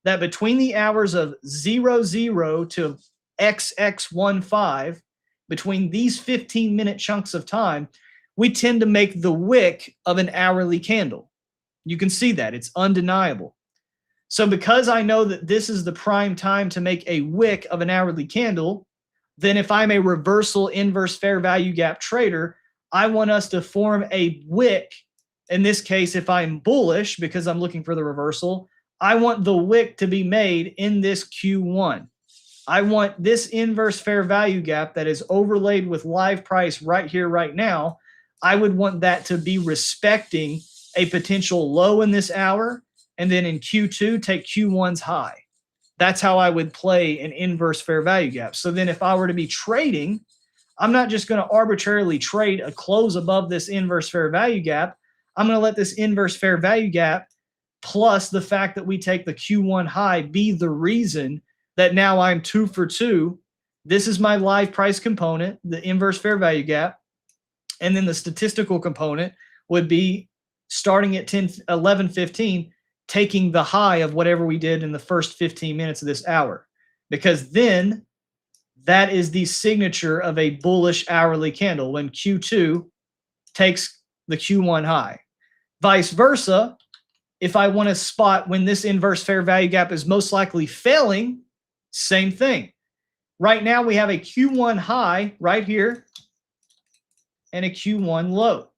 that between the hours of 00 to XX15, between these 15-minute chunks of time, we tend to make the wick of an hourly candle. You can see that. It's undeniable. So because I know that this is the prime time to make a wick of an hourly candle, then if I'm a reversal inverse fair value gap trader, I want us to form a wick. In this case, if I'm bullish because I'm looking for the reversal, I want the wick to be made in this Q1. I want this inverse fair value gap that is overlaid with live price right here, right now. I would want that to be respecting a potential low in this hour, and then in Q2, take Q1's high. That's how I would play an inverse fair value gap. So then if I were to be trading, I'm not just going to arbitrarily trade a close above this inverse fair value gap. I'm going to let this inverse fair value gap plus the fact that we take the Q1 high be the reason that now I'm 2 for 2. This is my live price component, the inverse fair value gap. And then the statistical component would be starting at 11:15, taking the high of whatever we did in the first 15 minutes of this hour. Because then that is the signature of a bullish hourly candle when Q2 takes the Q1 high. Vice versa, if I want to spot when this inverse fair value gap is most likely failing, same thing. Right now we have a Q1 high right here and a Q1 low.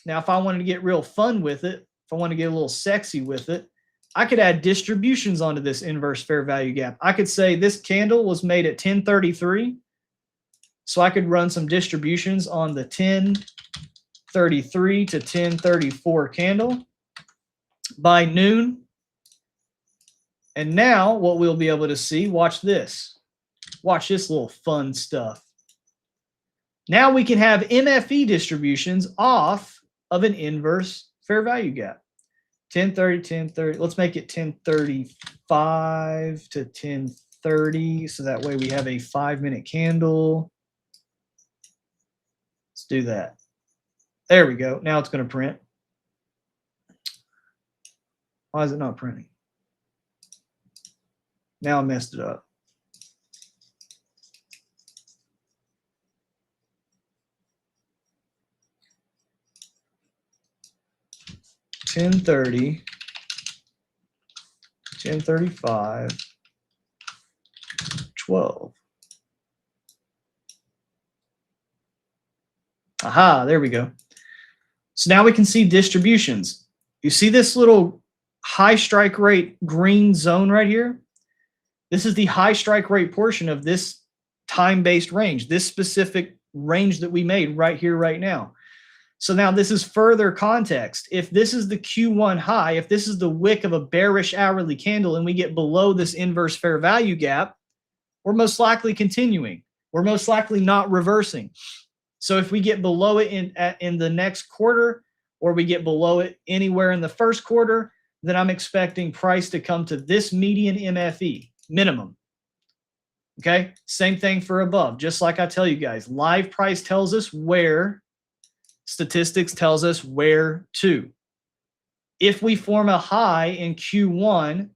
Now, if I wanted to get real fun with it, if I want to get a little sexy with it, I could add distributions onto this inverse fair value gap. I could say this candle was made at 10:33. So I could run some distributions on the 10:33 to 10:34 candle by noon. And now what we'll be able to see, watch this. Watch this little fun stuff. Now we can have MFE distributions off of an inverse fair value gap. 10:30, 10:30. Let's make it 10:35 to 10:30. So that way we have a 5-minute candle. Let's do that. There we go. Now it's going to print. Why is it not printing? Now I messed it up. $10:30, 10:35, 12. Aha, there we go. So now we can see distributions. You see this little high strike rate green zone right here? This is the high strike rate portion of this time-based range, this specific range that we made right here, right now. So now this is further context. If this is the Q1 high, if this is the wick of a bearish hourly candle and we get below this inverse fair value gap, we're most likely continuing. We're most likely not reversing. So if we get below it in the next quarter, or we get below it anywhere in the first quarter, then I'm expecting price to come to this median MFE, minimum. Okay, same thing for above. Just like I tell you guys, live price tells us where, statistics tells us where to. If we form a high in Q1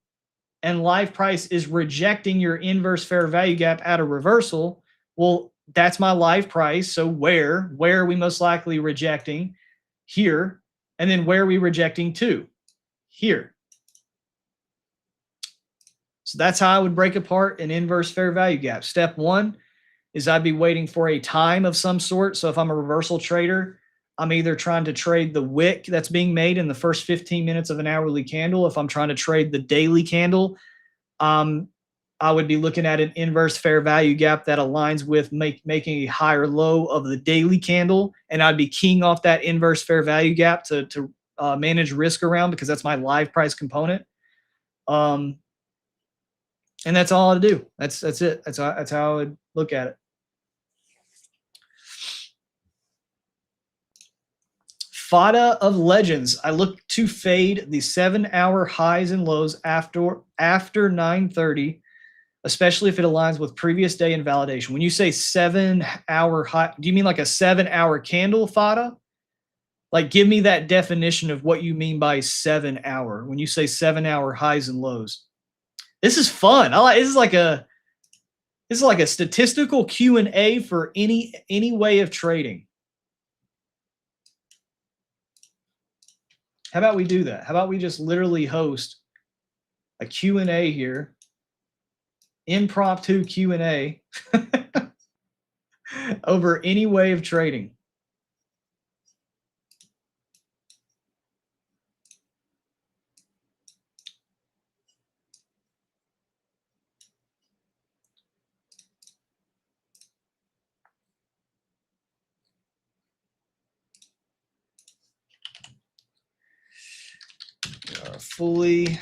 and live price is rejecting your inverse fair value gap at a reversal, well, that's my live price. So where are we most likely rejecting? Here. And then where are we rejecting to? Here. So that's how I would break apart an inverse fair value gap. Step one is I'd be waiting for a time of some sort. So if I'm a reversal trader, I'm either trying to trade the wick that's being made in the first 15 minutes of an hourly candle. If I'm trying to trade the daily candle, I I would be looking at an inverse fair value gap that aligns with making a higher low of the daily candle. And I'd be keying off that inverse fair value gap to manage risk around, because that's my live price component. And that's all I do. That's it. That's how I would look at it. FADA of legends. I look to fade the 7-hour highs and lows after 9:30, especially if it aligns with previous day invalidation. When you say 7-hour high, do you mean like a 7-hour candle, FADA? Like, give me that definition of what you mean by 7-hour when you say 7-hour highs and lows. This is fun. This is like a statistical Q&A for any way of trading. How about we do that? How about we just literally host a Q&A here, impromptu Q&A over any way of trading. Fully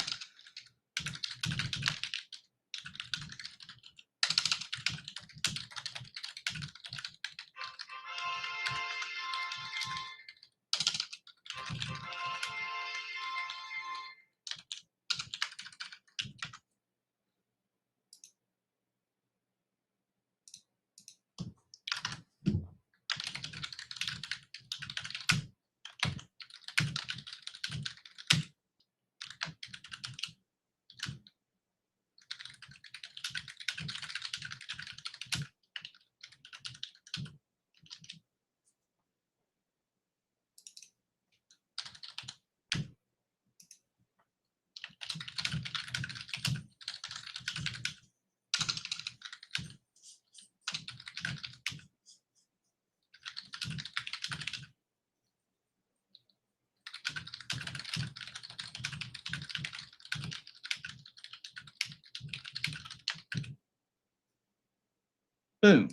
boom.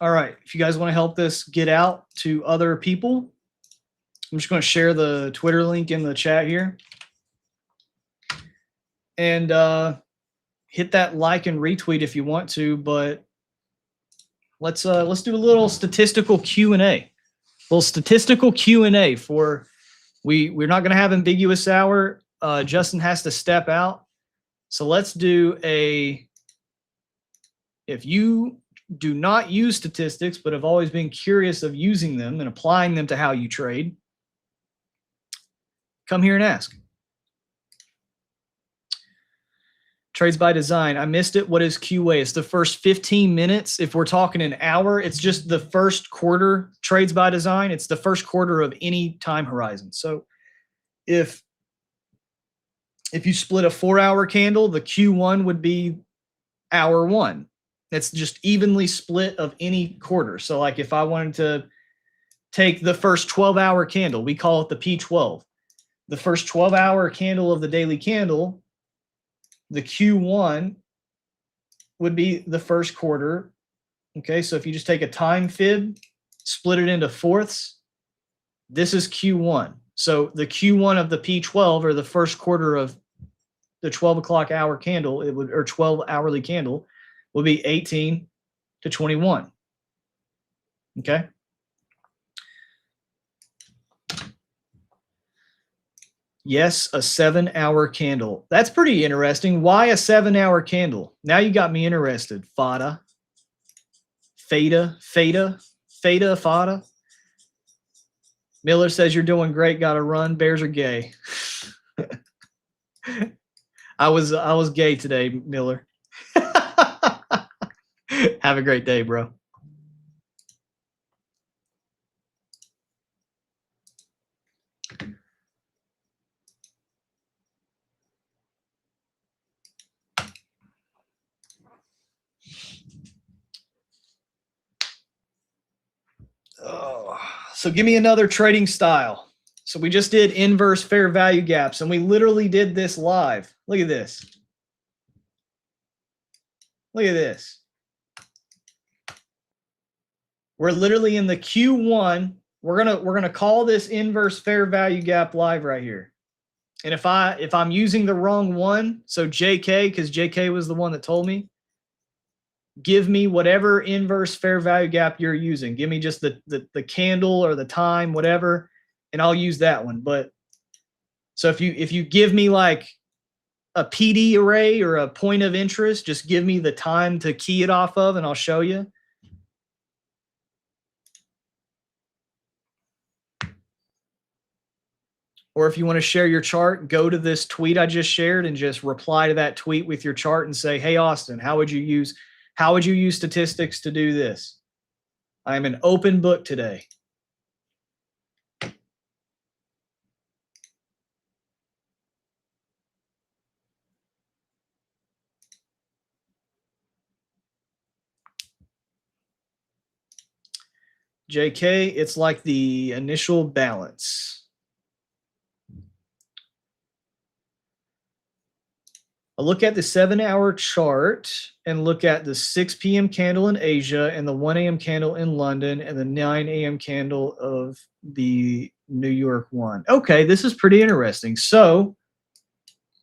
All right. If you guys want to help this get out to other people, I'm just going to share the Twitter link in the chat here. And hit that like and retweet if you want to, but let's do a little statistical Q&A. A little statistical Q&A for we're not going to have ambiguous hour. Justin has to step out. So let's do if you do not use statistics, but have always been curious of using them and applying them to how you trade, come here and ask. Trades by design. I missed it. What is QA? It's the first 15 minutes. If we're talking an hour, it's just the first quarter. Trades by design. It's the first quarter of any time horizon. So if you split a 4-hour candle, the Q1 would be hour 1. It's just evenly split of any quarter. So like if I wanted to take the first 12-hour candle, we call it the P12. The first 12-hour candle of the daily candle, the Q1 would be the first quarter. Okay, so if you just take a time fib, split it into fourths, this is Q1. So the Q1 of the P12, or the first quarter of the 12 o'clock hour candle, or 12 hourly candle, will be 18 to 21. Okay. Yes, a 7-hour candle. That's pretty interesting. Why a 7-hour candle? Now you got me interested. Fada. Fada. Miller says you're doing great. Got to run. Bears are gay. I was gay today, Miller. Have a great day, bro. Oh, so give me another trading style. So we just did inverse fair value gaps, and we literally did this live. Look at this. Look at this. We're literally in the Q1. We're gonna call this inverse fair value gap live right here. And if I'm using the wrong one, so JK, because JK was the one that told me, give me whatever inverse fair value gap you're using. Give me just the candle or the time, whatever, and I'll use that one. But so if you give me like a PD array or a point of interest, just give me the time to key it off of, and I'll show you. Or if you want to share your chart, go to this tweet I just shared and just reply to that tweet with your chart and say, hey, Austin, how would you use statistics to do this? I am an open book today. JK, it's like the initial balance. I'll look at the 7-hour chart and look at the 6 p.m. candle in Asia and the 1 a.m. candle in London and the 9 a.m. candle of the New York one. Okay, this is pretty interesting. So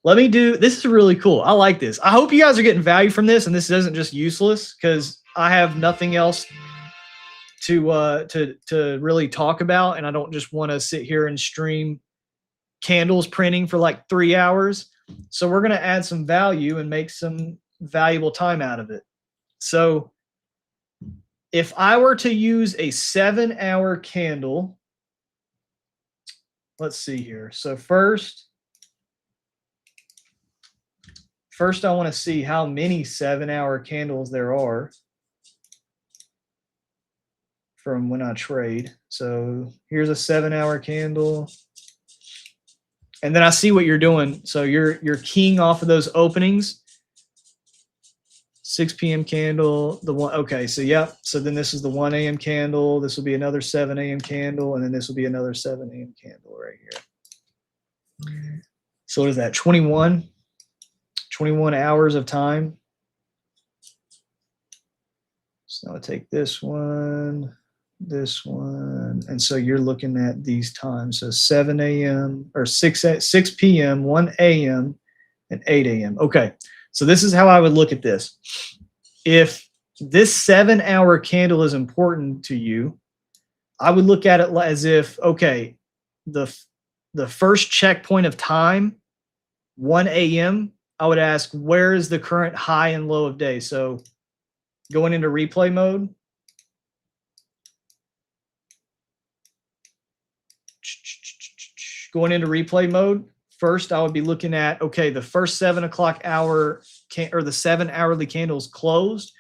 let me do, this is really cool. I like this. I hope you guys are getting value from this and this isn't just useless, because I have nothing else to really talk about, and I don't just want to sit here and stream candles printing for like 3 hours. So we're going to add some value and make some valuable time out of it. So if I were to use a 7-hour candle, let's see here. So first I want to see how many 7-hour candles there are from when I trade. So here's a 7-hour candle. And then I see what you're doing. So you're keying off of those openings. 6 p.m. candle, the one. Okay, so yeah. So then this is the 1 a.m. candle. This will be another 7 a.m. candle, and then this will be another 7 a.m. candle right here. So what is that? 21 hours of time. So I'll take this one, and so you're looking at these times. So 7 a.m. or 6 p.m., 1 a.m., and 8 a.m. Okay, so this is how I would look at this. If this 7-hour candle is important to you, I would look at it as if, okay, the first checkpoint of time, 1 a.m., I would ask, where is the current high and low of day? So going into replay mode. Going into replay mode, first I would be looking at, okay, the first 7 o'clock hour or the 7 hourly candles closed.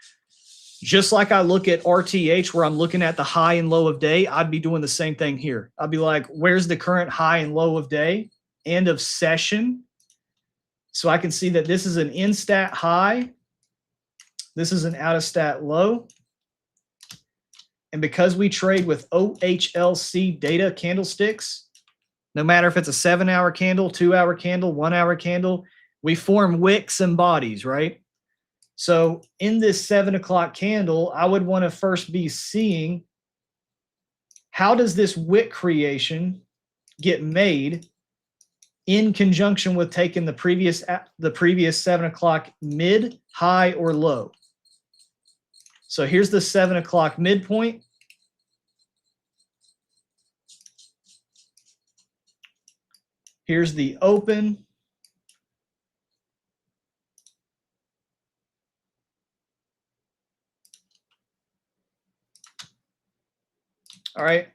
Just like I look at RTH where I'm looking at the high and low of day, I'd be doing the same thing here. I'd be like, where's the current high and low of day? End of session. So I can see that this is an in-stat high. This is an out-of-stat low. And because we trade with OHLC data candlesticks, no matter if it's a 7-hour candle, 2-hour candle, 1-hour candle, we form wicks and bodies, right? So in this 7 o'clock candle, I would want to first be seeing how does this wick creation get made in conjunction with taking the previous 7 o'clock mid, high, or low. So here's the 7 o'clock midpoint. Here's the open. All right.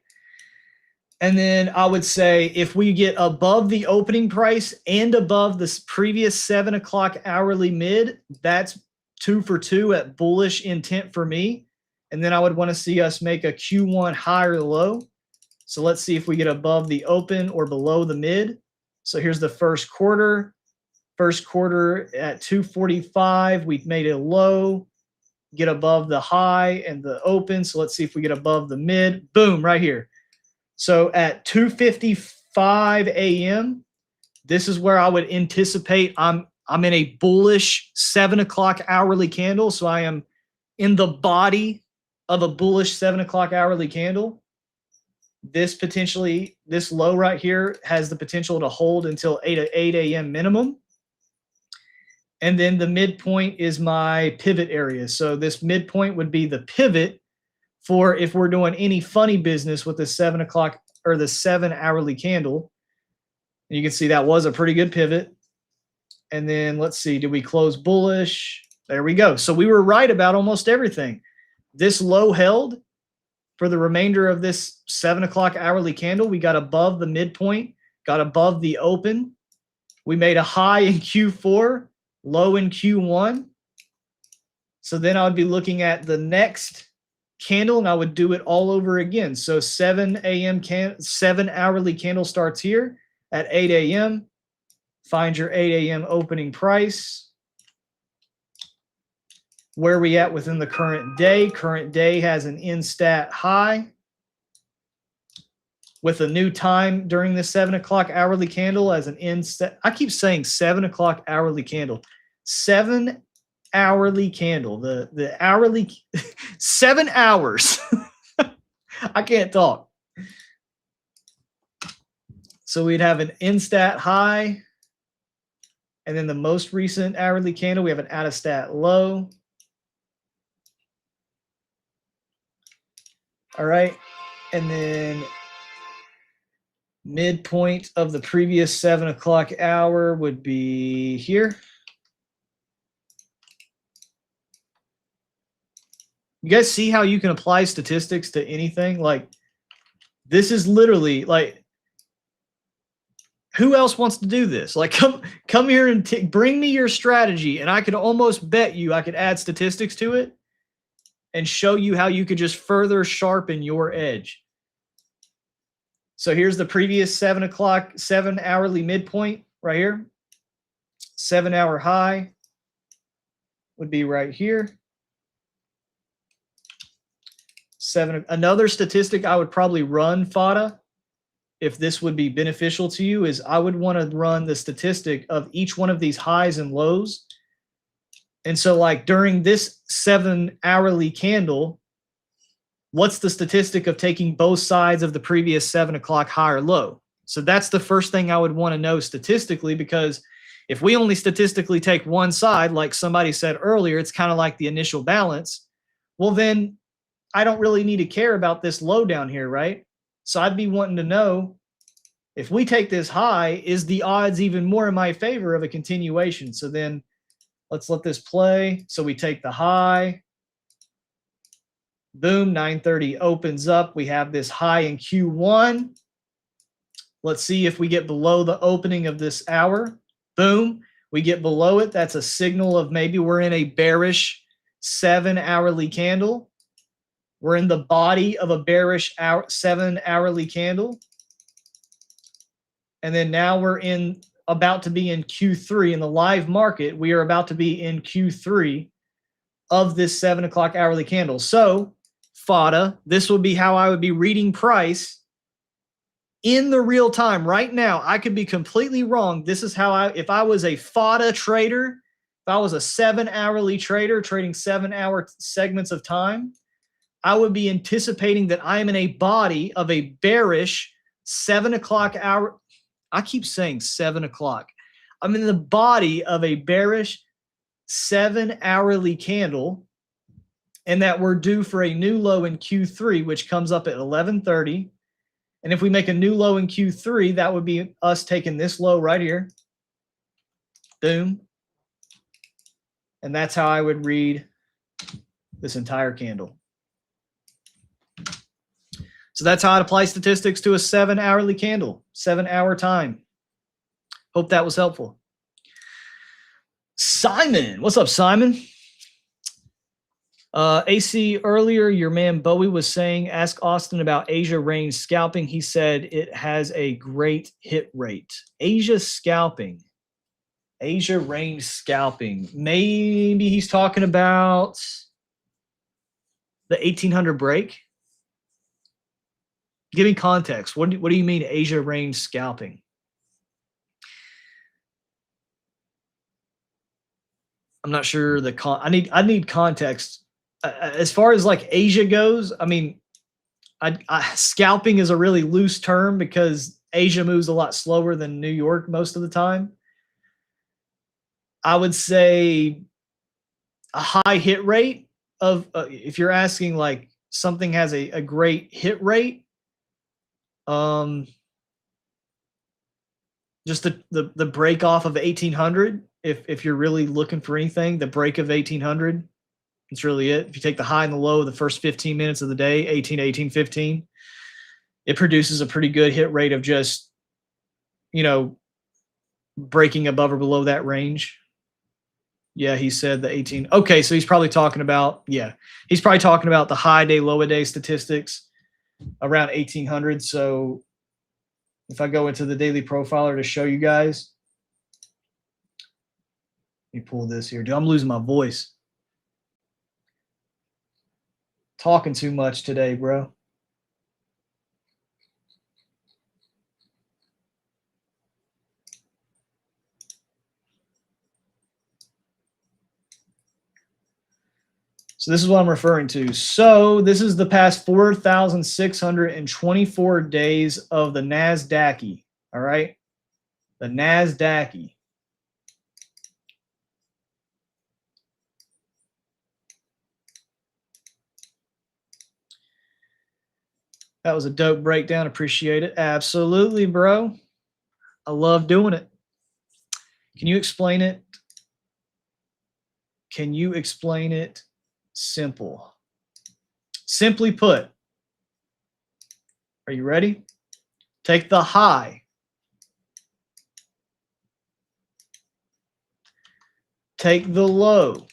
And then I would say if we get above the opening price and above this previous 7 o'clock hourly mid, that's 2 for 2 at bullish intent for me. And then I would want to see us make a Q1 high or low. So let's see if we get above the open or below the mid. So here's the first quarter. First quarter at 245, we've made a low, get above the high and the open. So let's see if we get above the mid. Boom, right here. So at 2:55 a.m., this is where I would anticipate I'm in a bullish 7 o'clock hourly candle. So I am in the body of a bullish 7 o'clock hourly candle. This low right here has the potential to hold until 8 a.m. minimum. And then the midpoint is my pivot area. So this midpoint would be the pivot for if we're doing any funny business with the 7 o'clock or the 7 hourly candle. And you can see that was a pretty good pivot. And then let's see, did we close bullish? There we go. So we were right about almost everything. This low held for the remainder of this 7 o'clock hourly candle. We got above the midpoint, got above the open. We made a high in Q4, low in Q1. So then I would be looking at the next candle and I would do it all over again. So 7 hourly candle starts here at 8 a.m. Find your 8 a.m. opening price. Where are we at within the current day? Current day has an in-stat high with a new time during the 7 o'clock hourly candle as an in-stat. I keep saying 7 o'clock hourly candle. 7 hourly candle. The hourly 7 hours. I can't talk. So we'd have an in-stat high. And then the most recent hourly candle, we have an out-of-stat low. All right. And then midpoint of the previous 7 o'clock hour would be here. You guys see how you can apply statistics to anything? Like, this is literally like, who else wants to do this? Like, come here and bring me your strategy, and I could almost bet you I could add statistics to it and show you how you could just further sharpen your edge. So here's the previous 7 hourly midpoint right here. 7 hour high would be right here. Another statistic I would probably run, Fada, if this would be beneficial to you, is I would want to run the statistic of each one of these highs and lows. And so like during this 7 hourly candle, what's the statistic of taking both sides of the previous 7 o'clock high or low? So that's the first thing I would want to know statistically, because if we only statistically take one side, like somebody said earlier, it's kind of like the initial balance. Well, then I don't really need to care about this low down here, right? So I'd be wanting to know, if we take this high, is the odds even more in my favor of a continuation? So then let's let this play. So we take the high. Boom, 9:30 opens up. We have this high in Q1. Let's see if we get below the opening of this hour. Boom, we get below it. That's a signal of maybe we're in a bearish 7 hourly candle. We're in the body of a bearish 7 hourly candle. And then now we're about to be in Q3 in the live market. We are about to be in Q3 of this 7 o'clock hourly candle. So FADA, this would be how I would be reading price in the real time right now. I could be completely wrong. This is how if I was a FADA trader, if I was a 7 hourly trader trading 7 hour segments of time, I would be anticipating that I am in a body of a bearish 7 o'clock hour. I keep saying 7 o'clock. I'm in the body of a bearish 7 hourly candle, and that we're due for a new low in Q3, which comes up at 11:30. And if we make a new low in Q3, that would be us taking this low right here. Boom. And that's how I would read this entire candle. So that's how I'd apply statistics to a 7 hourly candle, 7 hour time. Hope that was helpful. Simon, what's up, Simon? AC, earlier your man Bowie was saying, ask Austin about Asia range scalping. He said it has a great hit rate. Asia scalping. Asia range scalping. Maybe he's talking about the 1800 break. Give me context. What do you mean Asia range scalping? I'm not sure I need context. As far as like Asia goes, I mean, scalping is a really loose term because Asia moves a lot slower than New York most of the time. I would say a high hit rate of, if you're asking like something has a great hit rate, just the break off of 1800. If you're really looking for anything, the break of 1800, that's really it. If you take the high and the low of the first 15 minutes of the day, 18 to 1815, it produces a pretty good hit rate of just, breaking above or below that range. Yeah, he said the 18. Okay, so he's probably talking about, he's probably talking about the high day, low day statistics around 1800. So if I go into the daily profiler to show you guys, let me pull this here. Dude, I'm losing my voice. Talking too much today, bro. So this is what I'm referring to. So this is the past 4,624 days of the NASDAQ. All right. The NASDAQ. That was a dope breakdown. Appreciate it. Absolutely, bro. I love doing it. Can you explain it? Can you explain it simple? Simply put, are you ready? Take the high. Take the low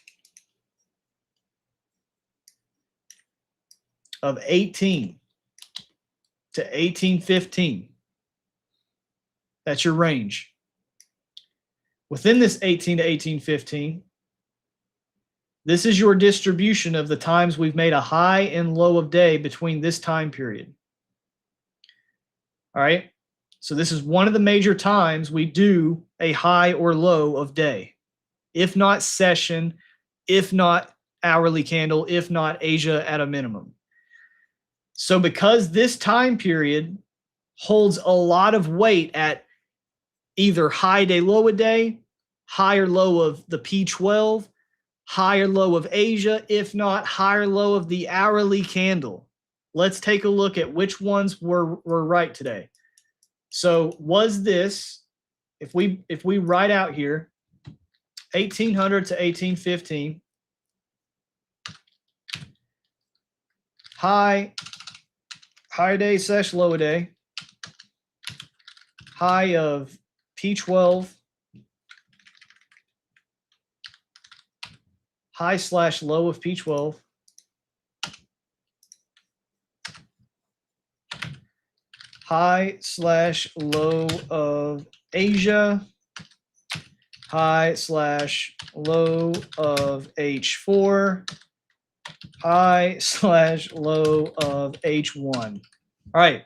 of 18 to 1815. That's your range. Within this 18 to 1815, this is your distribution of the times we've made a high and low of day between this time period. All right. So this is one of the major times we do a high or low of day. If not session, if not hourly candle, if not Asia at a minimum. So because this time period holds a lot of weight at either high day, low a day, high or low of the P12, high or low of Asia, if not high or low of the hourly candle. Let's take a look at which ones were right today. So was this, if we write out here, 1800 to 1815, high day / low day, high of P12, high / low of P12, high / low of Asia, high / low of H4, high / low of H1. All right.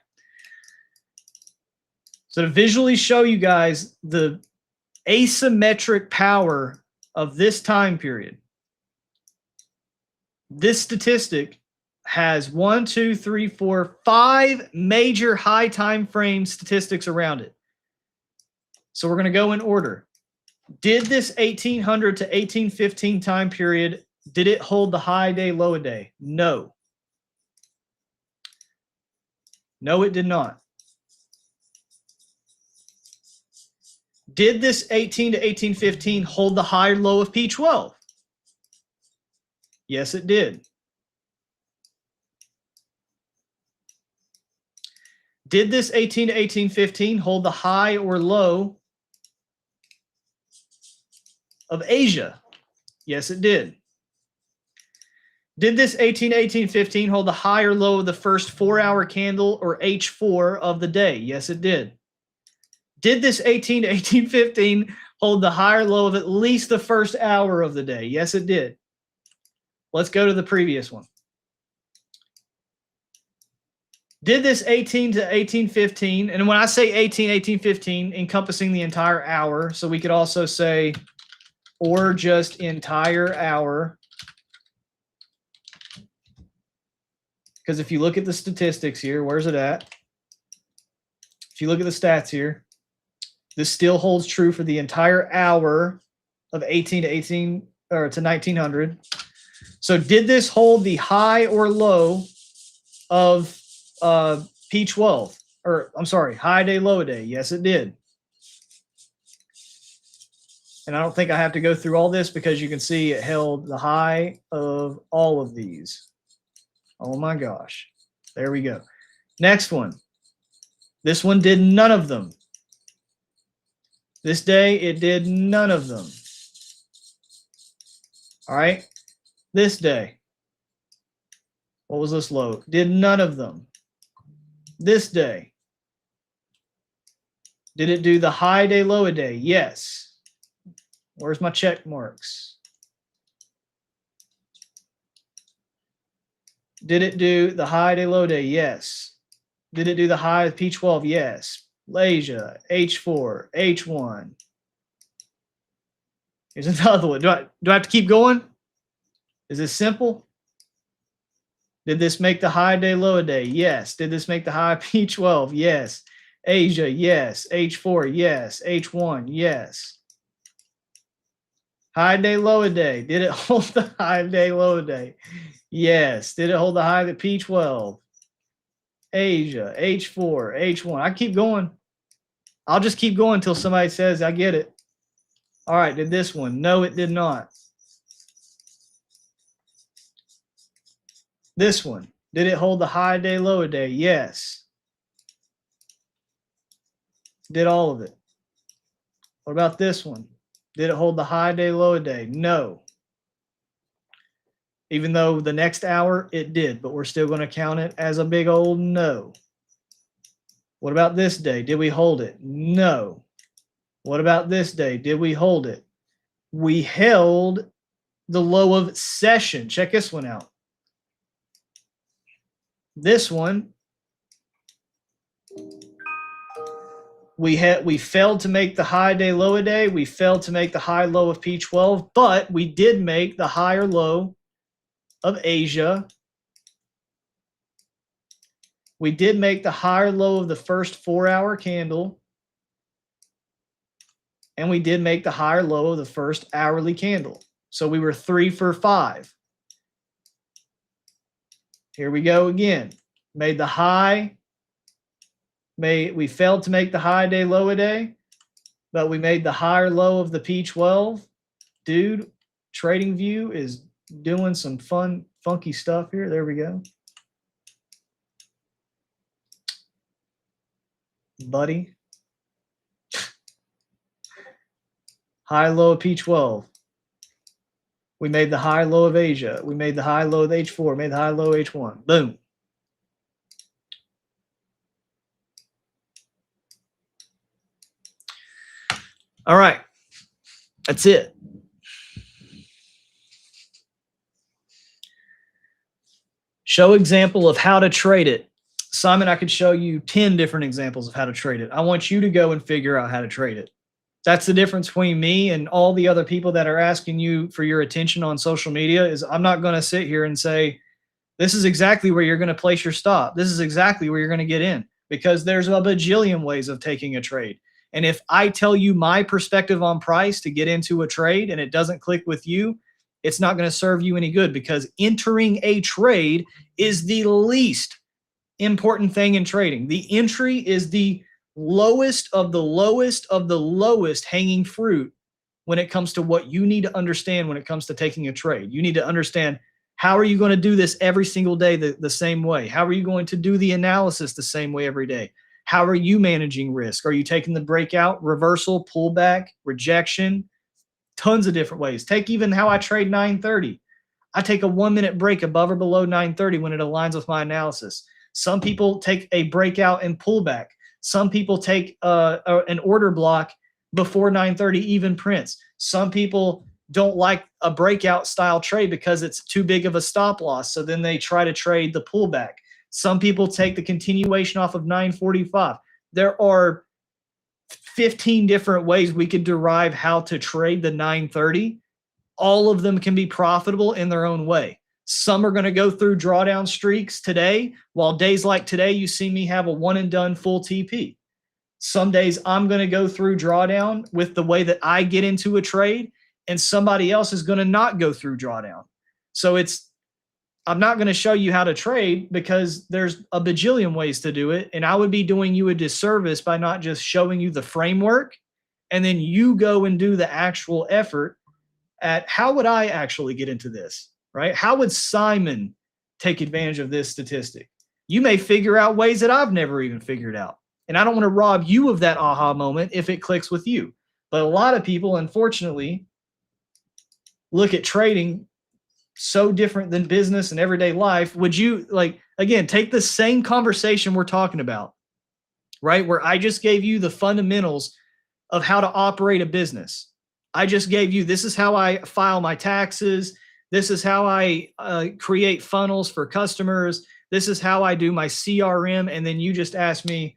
So to visually show you guys the asymmetric power of this time period, this statistic has 1, 2, 3, 4, 5 major high time frame statistics around it. So we're going to go in order. Did this 1800 to 1815 time period, did it hold the high day, low day? No. No, it did not. Did this 18 to 1815 hold the high or low of P12? Yes, it did. Did this 18 to 1815 hold the high or low of Asia? Yes, it did. Did this 18 to 1815 hold the high or low of the first 4-hour candle or H4 of the day? Yes, it did. Did this 18 to 1815 hold the high or low of at least the first hour of the day? Yes, it did. Let's go to the previous one. Did this 18 to 1815, and when I say 18, 1815, encompassing the entire hour, so we could also say or just entire hour. Because if you look at the statistics here, where's it at? If you look at the stats here, this still holds true for the entire hour of 18 to 1900. So did this hold the high or low of P12? Or I'm sorry, high day, low day? Yes, it did. And I don't think I have to go through all this because you can see it held the high of all of these. Oh my gosh. There we go. Next one. This one did none of them. This day, it did none of them. All right. This day. What was this low? Did none of them. This day. Did it do the high day, low day? Yes. Where's my check marks? Did it do the high day, low day? Yes. Did it do the high of P12? Yes. Malaysia, H4, H1. Here's another one. Do I have to keep going? Is this simple? Did this make the high day, low day? Yes. Did this make the high P12? Yes. Asia, yes. H4, yes. H1, yes. High day, low day. Did it hold the high day, low day? Yes. Did it hold the high of the P12? Asia, H4, H1. I keep going. I'll just keep going until somebody says I get it. All right, did this one? No, it did not. This one. Did it hold the high day, low day? Yes. Did all of it. What about this one? Did it hold the high day, low day? No. Even though the next hour it did, but we're still going to count it as a big old no. What about this day? Did we hold it? No. What about this day? Did we hold it? We held the low of session. Check this one out. This one, we failed to make the high day, low day. We failed to make the high low of P12, but we did make the high or low of Asia. We did make the higher low of the first 4-hour candle. And we did make the higher low of the first hourly candle. So we were 3 for 5. Here we go again. Made the high. We failed to make the high day, low day. But we made the higher low of the P12. Dude, TradingView is doing some fun, funky stuff here. There we go. Buddy. High low of P12. We made the high low of Asia. We made the high low of H4. Made the high low of H1. Boom. All right. That's it. Show example of how to trade it. Simon, I could show you 10 different examples of how to trade it. I want you to go and figure out how to trade it. That's the difference between me and all the other people that are asking you for your attention on social media. Is I'm not going to sit here and say, this is exactly where you're going to place your stop. This is exactly where you're going to get in, because there's a bajillion ways of taking a trade. And if I tell you my perspective on price to get into a trade and it doesn't click with you, it's not going to serve you any good, because entering a trade is the least important thing in trading. The entry is the lowest of the lowest of the lowest hanging fruit when it comes to what you need to understand when it comes to taking a trade. You need to understand, how are you going to do this every single day the same way? How are you going to do the analysis the same way every day? How are you managing risk? Are you taking the breakout, reversal, pullback, rejection? Tons of different ways. Take even how I trade 930. I take a 1-minute break above or below 930 when it aligns with my analysis. Some people take a breakout and pullback. Some people take an order block before 930 even prints. Some people don't like a breakout style trade because it's too big of a stop loss, so then they try to trade the pullback. Some people take the continuation off of 945. There are 15 different ways we could derive how to trade the 930. All of them can be profitable in their own way. Some are going to go through drawdown streaks today, while days like today, you see me have a one and done full TP. Some days I'm going to go through drawdown with the way that I get into a trade, and somebody else is going to not go through drawdown. So I'm not going to show you how to trade because there's a bajillion ways to do it. And I would be doing you a disservice by not just showing you the framework and then you go and do the actual effort at how would I actually get into this, right? How would Simon take advantage of this statistic? You may figure out ways that I've never even figured out. And I don't want to rob you of that aha moment if it clicks with you. But a lot of people, unfortunately, look at trading so different than business and everyday life. Would you, like, again, take the same conversation we're talking about, right? Where I just gave you the fundamentals of how to operate a business. I just gave you, this is how I file my taxes. This is how I create funnels for customers. This is how I do my CRM. And then you just asked me,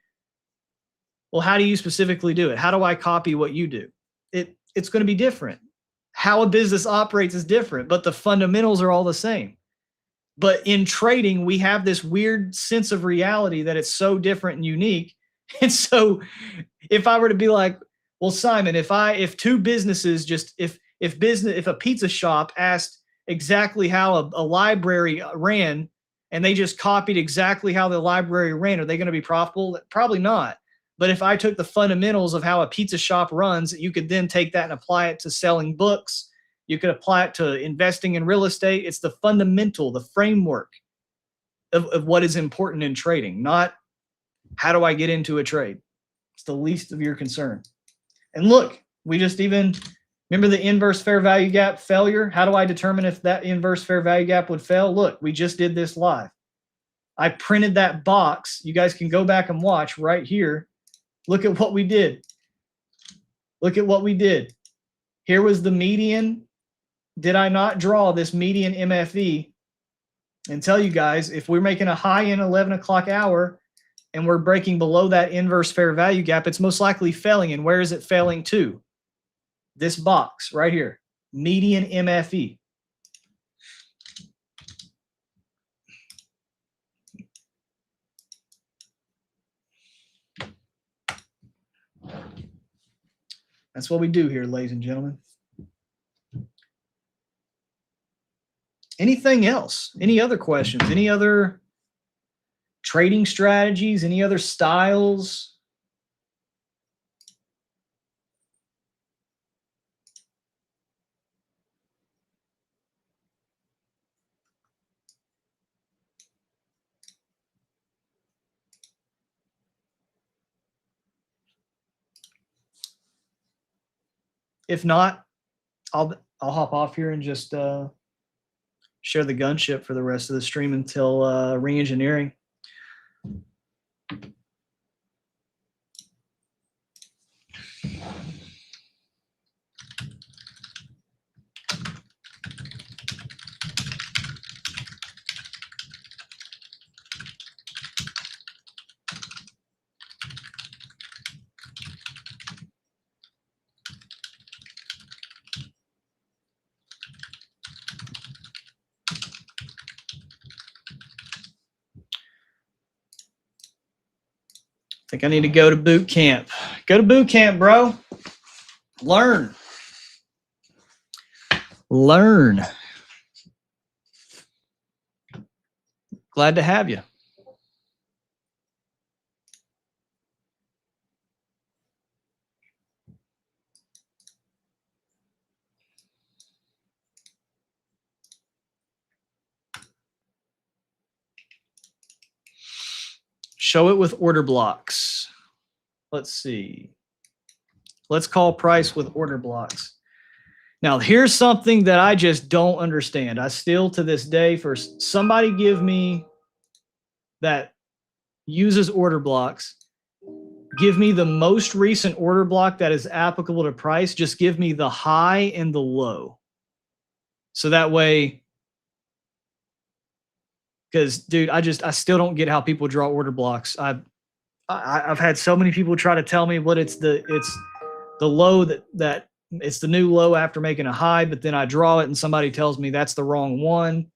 well, how do you specifically do it? How do I copy what you do? It's going to be different. How a business operates is different, but the fundamentals are all the same. But in trading, we have this weird sense of reality that it's so different and unique. And so if I were to be like, well, Simon, if two businesses just, if a pizza shop asked exactly how a library ran and they just copied exactly how the library ran, are they going to be profitable? Probably not. But if I took the fundamentals of how a pizza shop runs, you could then take that and apply it to selling books. You could apply it to investing in real estate. It's the fundamental, the framework of what is important in trading, not how do I get into a trade? It's the least of your concern. And look, we just even, remember the inverse fair value gap failure? How do I determine if that inverse fair value gap would fail? Look, we just did this live. I printed that box. You guys can go back and watch right here. Look at what we did. Look at what we did. Here was the median. Did I not draw this median MFE and tell you guys, if we're making a high in 11 o'clock hour and we're breaking below that inverse fair value gap, it's most likely failing. And where is it failing to? This box right here, median MFE. That's what we do here, ladies and gentlemen. Anything else? Any other questions? Any other trading strategies? Any other styles? If not, I'll hop off here and just share the gunship for the rest of the stream until re-engineering. I think I need to go to boot camp. Go to boot camp, bro. Learn. Learn. Glad to have you. Show it with order blocks. Let's see. Let's call price with order blocks. Now, here's something that I just don't understand. I still, to this day, for somebody give me that uses order blocks, give me the most recent order block that is applicable to price. Just give me the high and the low. So that way, because, dude, I still don't get how people draw order blocks. I've had so many people try to tell me what it's the low that it's the new low after making a high, but then I draw it and somebody tells me that's the wrong one.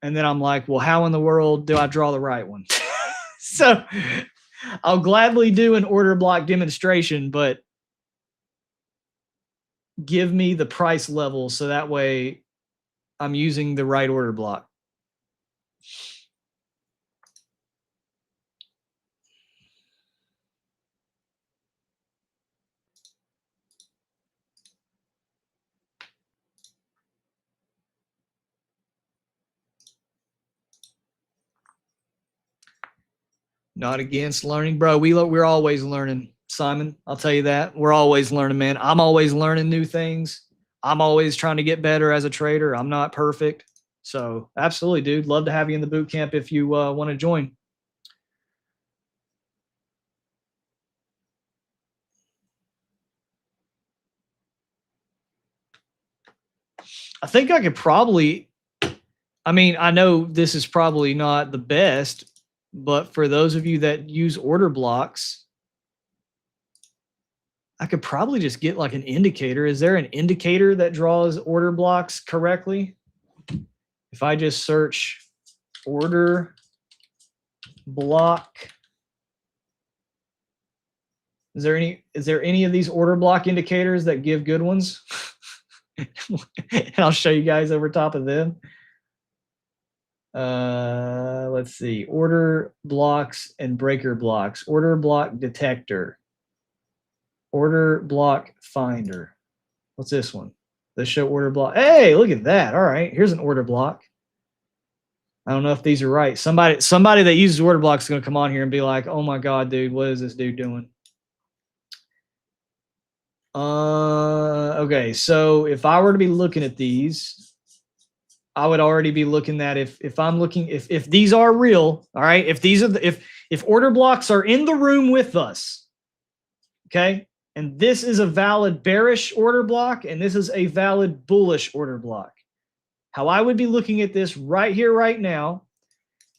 And then I'm like, well, how in the world do I draw the right one? So I'll gladly do an order block demonstration, but give me the price level so that way I'm using the right order block. Not against learning, bro. We're always learning, Simon. I'll tell you that. We're always learning, man. I'm always learning new things. I'm always trying to get better as a trader. I'm not perfect. So absolutely, dude. Love to have you in the boot camp if you want to join. I think I could probably, I mean, I know this is probably not the best, but for those of you that use order blocks, I could probably just get like an indicator. Is there an indicator that draws order blocks correctly? If I just search order block, is there any of these order block indicators that give good ones? And I'll show you guys over top of them. Let's see, order blocks and breaker blocks, order block detector, order block finder. What's this one? The show order block. Hey, look at that. All right, here's an order block. I don't know if these are right. Somebody that uses order blocks is going to come on here and be like, oh my God, dude, what is this dude doing? Okay, so if I were to be looking at these, I would already be looking at if I'm looking, if these are real, all right, if these are if order blocks are in the room with us, okay, and this is a valid bearish order block and this is a valid bullish order block. How I would be looking at this right here, right now,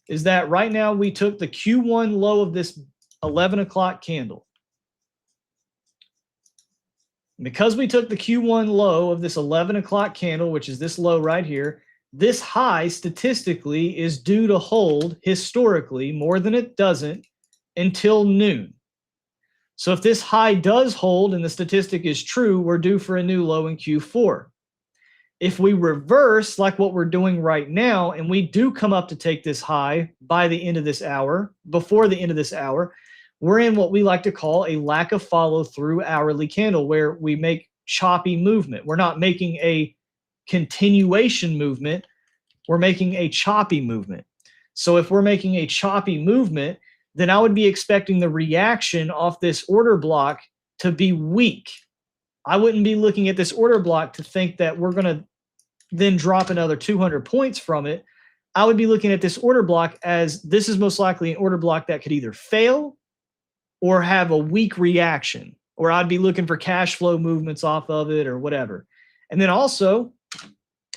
is that right now we took the Q1 low of this 11 o'clock candle. Because we took the Q1 low of this 11 o'clock candle, which is this low right here, this high statistically is due to hold historically more than it doesn't until noon. So if this high does hold and the statistic is true, we're due for a new low in Q4. If we reverse like what we're doing right now, and we do come up to take this high by the end of this hour, before the end of this hour, we're in what we like to call a lack of follow through hourly candle, where we make choppy movement. We're not making a continuation movement. We're making a choppy movement. So if we're making a choppy movement, then I would be expecting the reaction off this order block to be weak. I wouldn't be looking at this order block to think that we're going to then drop another 200 points from it. I would be looking at this order block as this is most likely an order block that could either fail or have a weak reaction, or I'd be looking for cash flow movements off of it or whatever. And then also,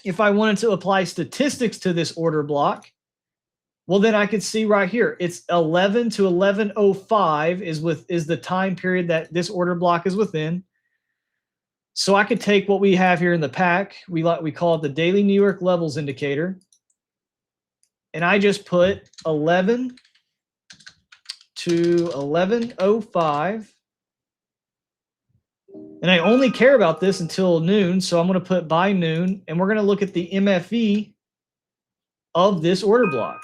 if I wanted to apply statistics to this order block, well, then I could see right here, it's 11 to 11:05 is the time period that this order block is within. So I could take what we have here in the pack, we call it the daily New York levels indicator, and I just put 11 to 11:05, and I only care about this until noon, so I'm going to put by noon, and we're going to look at the MFE of this order block.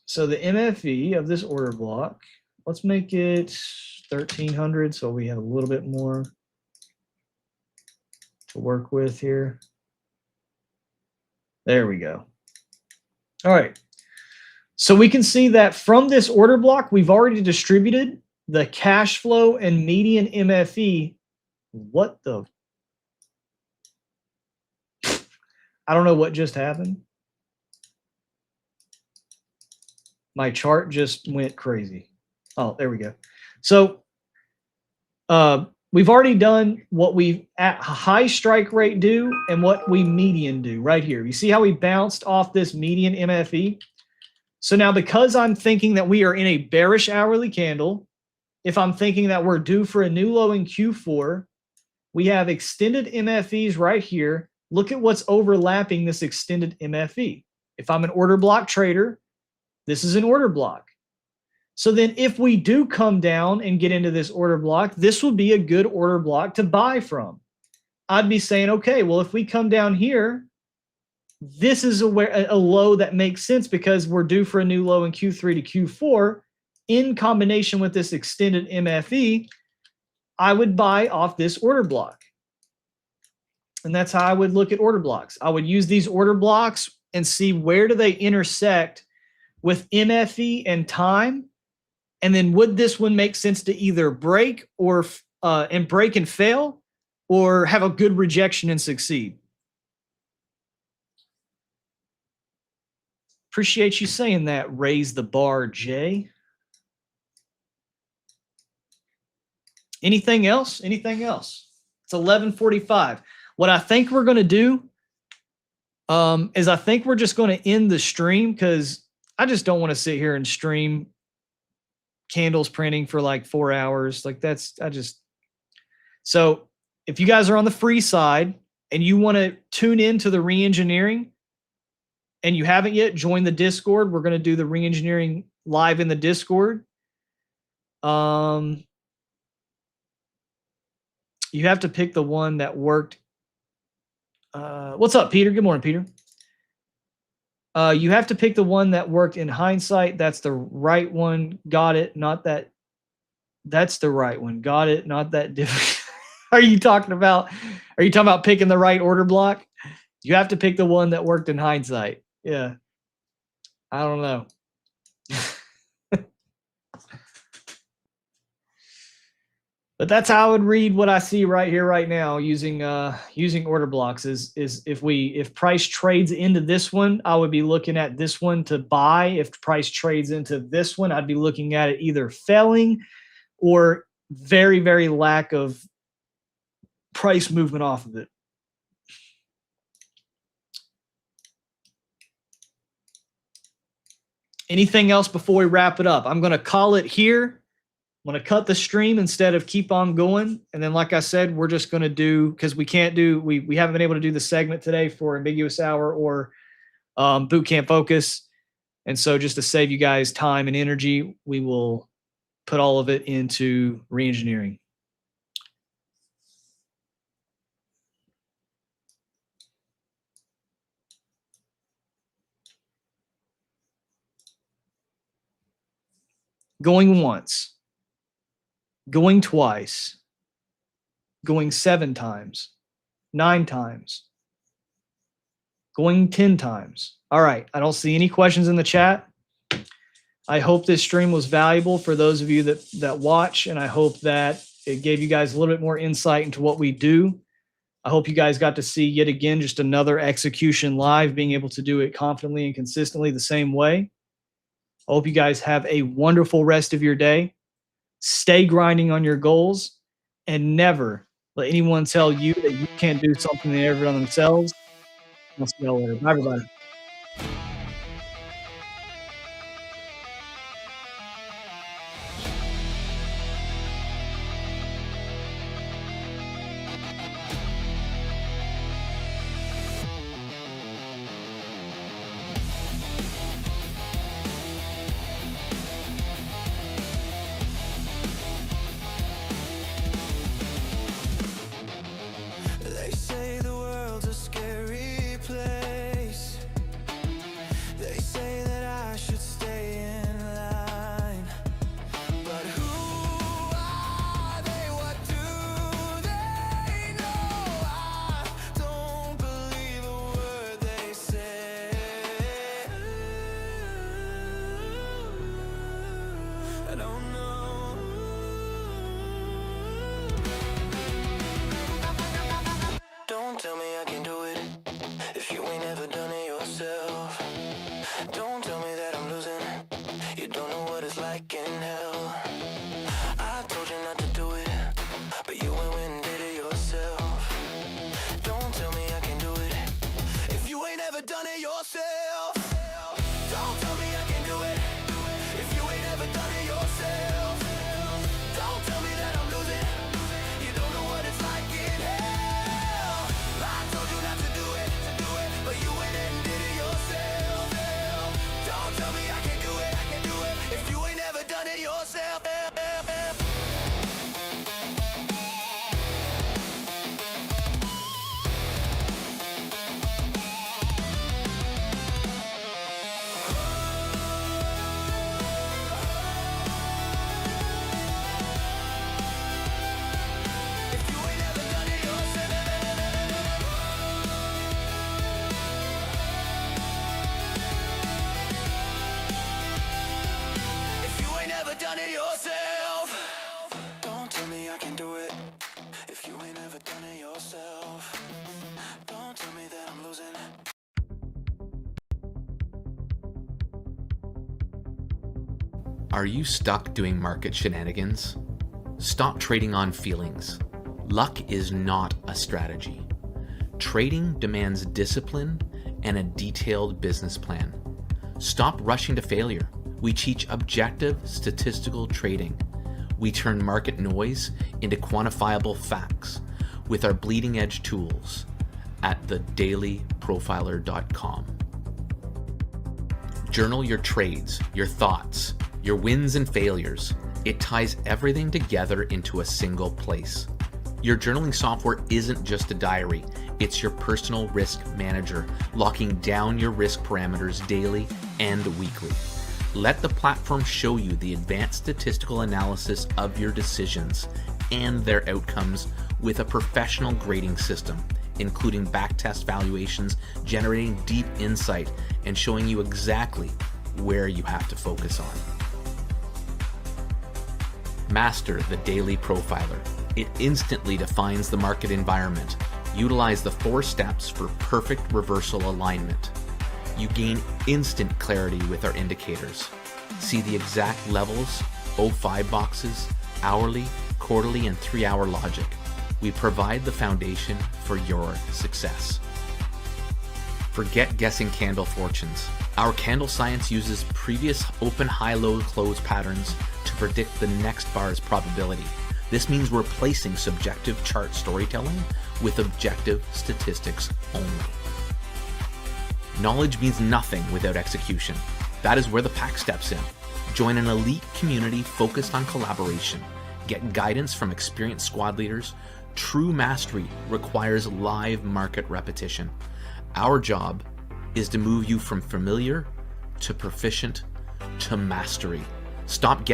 So the MFE of this order block, let's make it 1300 so we have a little bit more to work with here. There we go. All right. So we can see that from this order block, we've already distributed the cash flow and median MFE. What the? I don't know what just happened. My chart just went crazy. Oh, there we go. So we've already done what we at high strike rate do and what we median do right here. You see how we bounced off this median MFE? So now because I'm thinking that we are in a bearish hourly candle, if I'm thinking that we're due for a new low in Q4, we have extended MFEs right here. Look at what's overlapping this extended MFE. If I'm an order block trader, this is an order block. So then if we do come down and get into this order block, this will be a good order block to buy from. I'd be saying, okay, well, if we come down here, this is a low that makes sense because we're due for a new low in Q3 to Q4 in combination with this extended MFE. I would buy off this order block. And that's how I would look at order blocks. I would use these order blocks and see where do they intersect with MFE and time. And then would this one make sense to either break or break and fail, or have a good rejection and succeed? Appreciate you saying that. Raise the bar, Jay. Anything else? Anything else? It's 11:45. What I think we're going to do is I think we're just going to end the stream because I just don't want to sit here and stream candles printing for like 4 hours. Like so if you guys are on the free side and you want to tune into the re-engineering and you haven't yet, join the Discord. We're going to do the re-engineering live in the Discord. You have to pick the one that worked. What's up, Peter? Good morning, Peter. You have to pick the one that worked in hindsight. That's the right one. Got it. Not that. That's the right one. Got it. Not that difficult. Are you talking about picking the right order block? You have to pick the one that worked in hindsight. Yeah. I don't know. But that's how I would read what I see right here, right now, using order blocks. Is if price trades into this one, I would be looking at this one to buy. If price trades into this one, I'd be looking at it either failing or very, very lack of price movement off of it. Anything else before we wrap it up? I'm going to call it here. I'm going to cut the stream instead of keep on going. And then, like I said, we're just going to do, because we haven't been able to do the segment today for Ambiguous Hour or Bootcamp Focus. And so just to save you guys time and energy, we will put all of it into re-engineering. Going once. Going twice, going 7 times, 9 times, going 10 times. All right, I don't see any questions in the chat. I hope this stream was valuable for those of you that watch, and I hope that it gave you guys a little bit more insight into what we do. I hope you guys got to see yet again just another execution live, being able to do it confidently and consistently the same way. I hope you guys have a wonderful rest of your day. Stay grinding on your goals and never let anyone tell you that you can't do something they never done themselves. I'll see you all later. Bye, everybody. They say the world's a scary place. They say that I should stay in line. But who are they? What do they know? I don't believe a word they say. I don't know. Don't tell me I can do it if you ain't ever done it yourself. Don't tell me that I'm losing. You don't know what it's like in hell. I told you not to do it, but you went and did it yourself. Don't tell me I can do it if you ain't ever done it yourself. Don't tell me I can do done it yourself. Don't tell me I can do it if you ain't ever done it yourself. Don't tell me that I'm losing. Are you stuck doing market shenanigans? Stop trading on feelings. Luck is not a strategy. Trading demands discipline and a detailed business plan. Stop rushing to failure. We teach objective statistical trading. We turn market noise into quantifiable facts with our bleeding edge tools at thedailyprofiler.com. Journal your trades, your thoughts, your wins and failures. It ties everything together into a single place. Your journaling software isn't just a diary, it's your personal risk manager, locking down your risk parameters daily and weekly. Let the platform show you the advanced statistical analysis of your decisions and their outcomes with a professional grading system, including backtest valuations, generating deep insight, and showing you exactly where you have to focus on. Master the Daily Profiler. It instantly defines the market environment. Utilize the 4 steps for perfect reversal alignment. You gain instant clarity with our indicators. See the exact levels, 05 boxes, hourly, quarterly, and 3-hour logic. We provide the foundation for your success. Forget guessing candle fortunes. Our candle science uses previous open, high, low, close patterns to predict the next bar's probability. This means replacing subjective chart storytelling with objective statistics only. Knowledge means nothing without execution. That is where the pack steps in. Join an elite community focused on collaboration. Get guidance from experienced squad leaders. True mastery requires live market repetition. Our job is to move you from familiar to proficient to mastery. Stop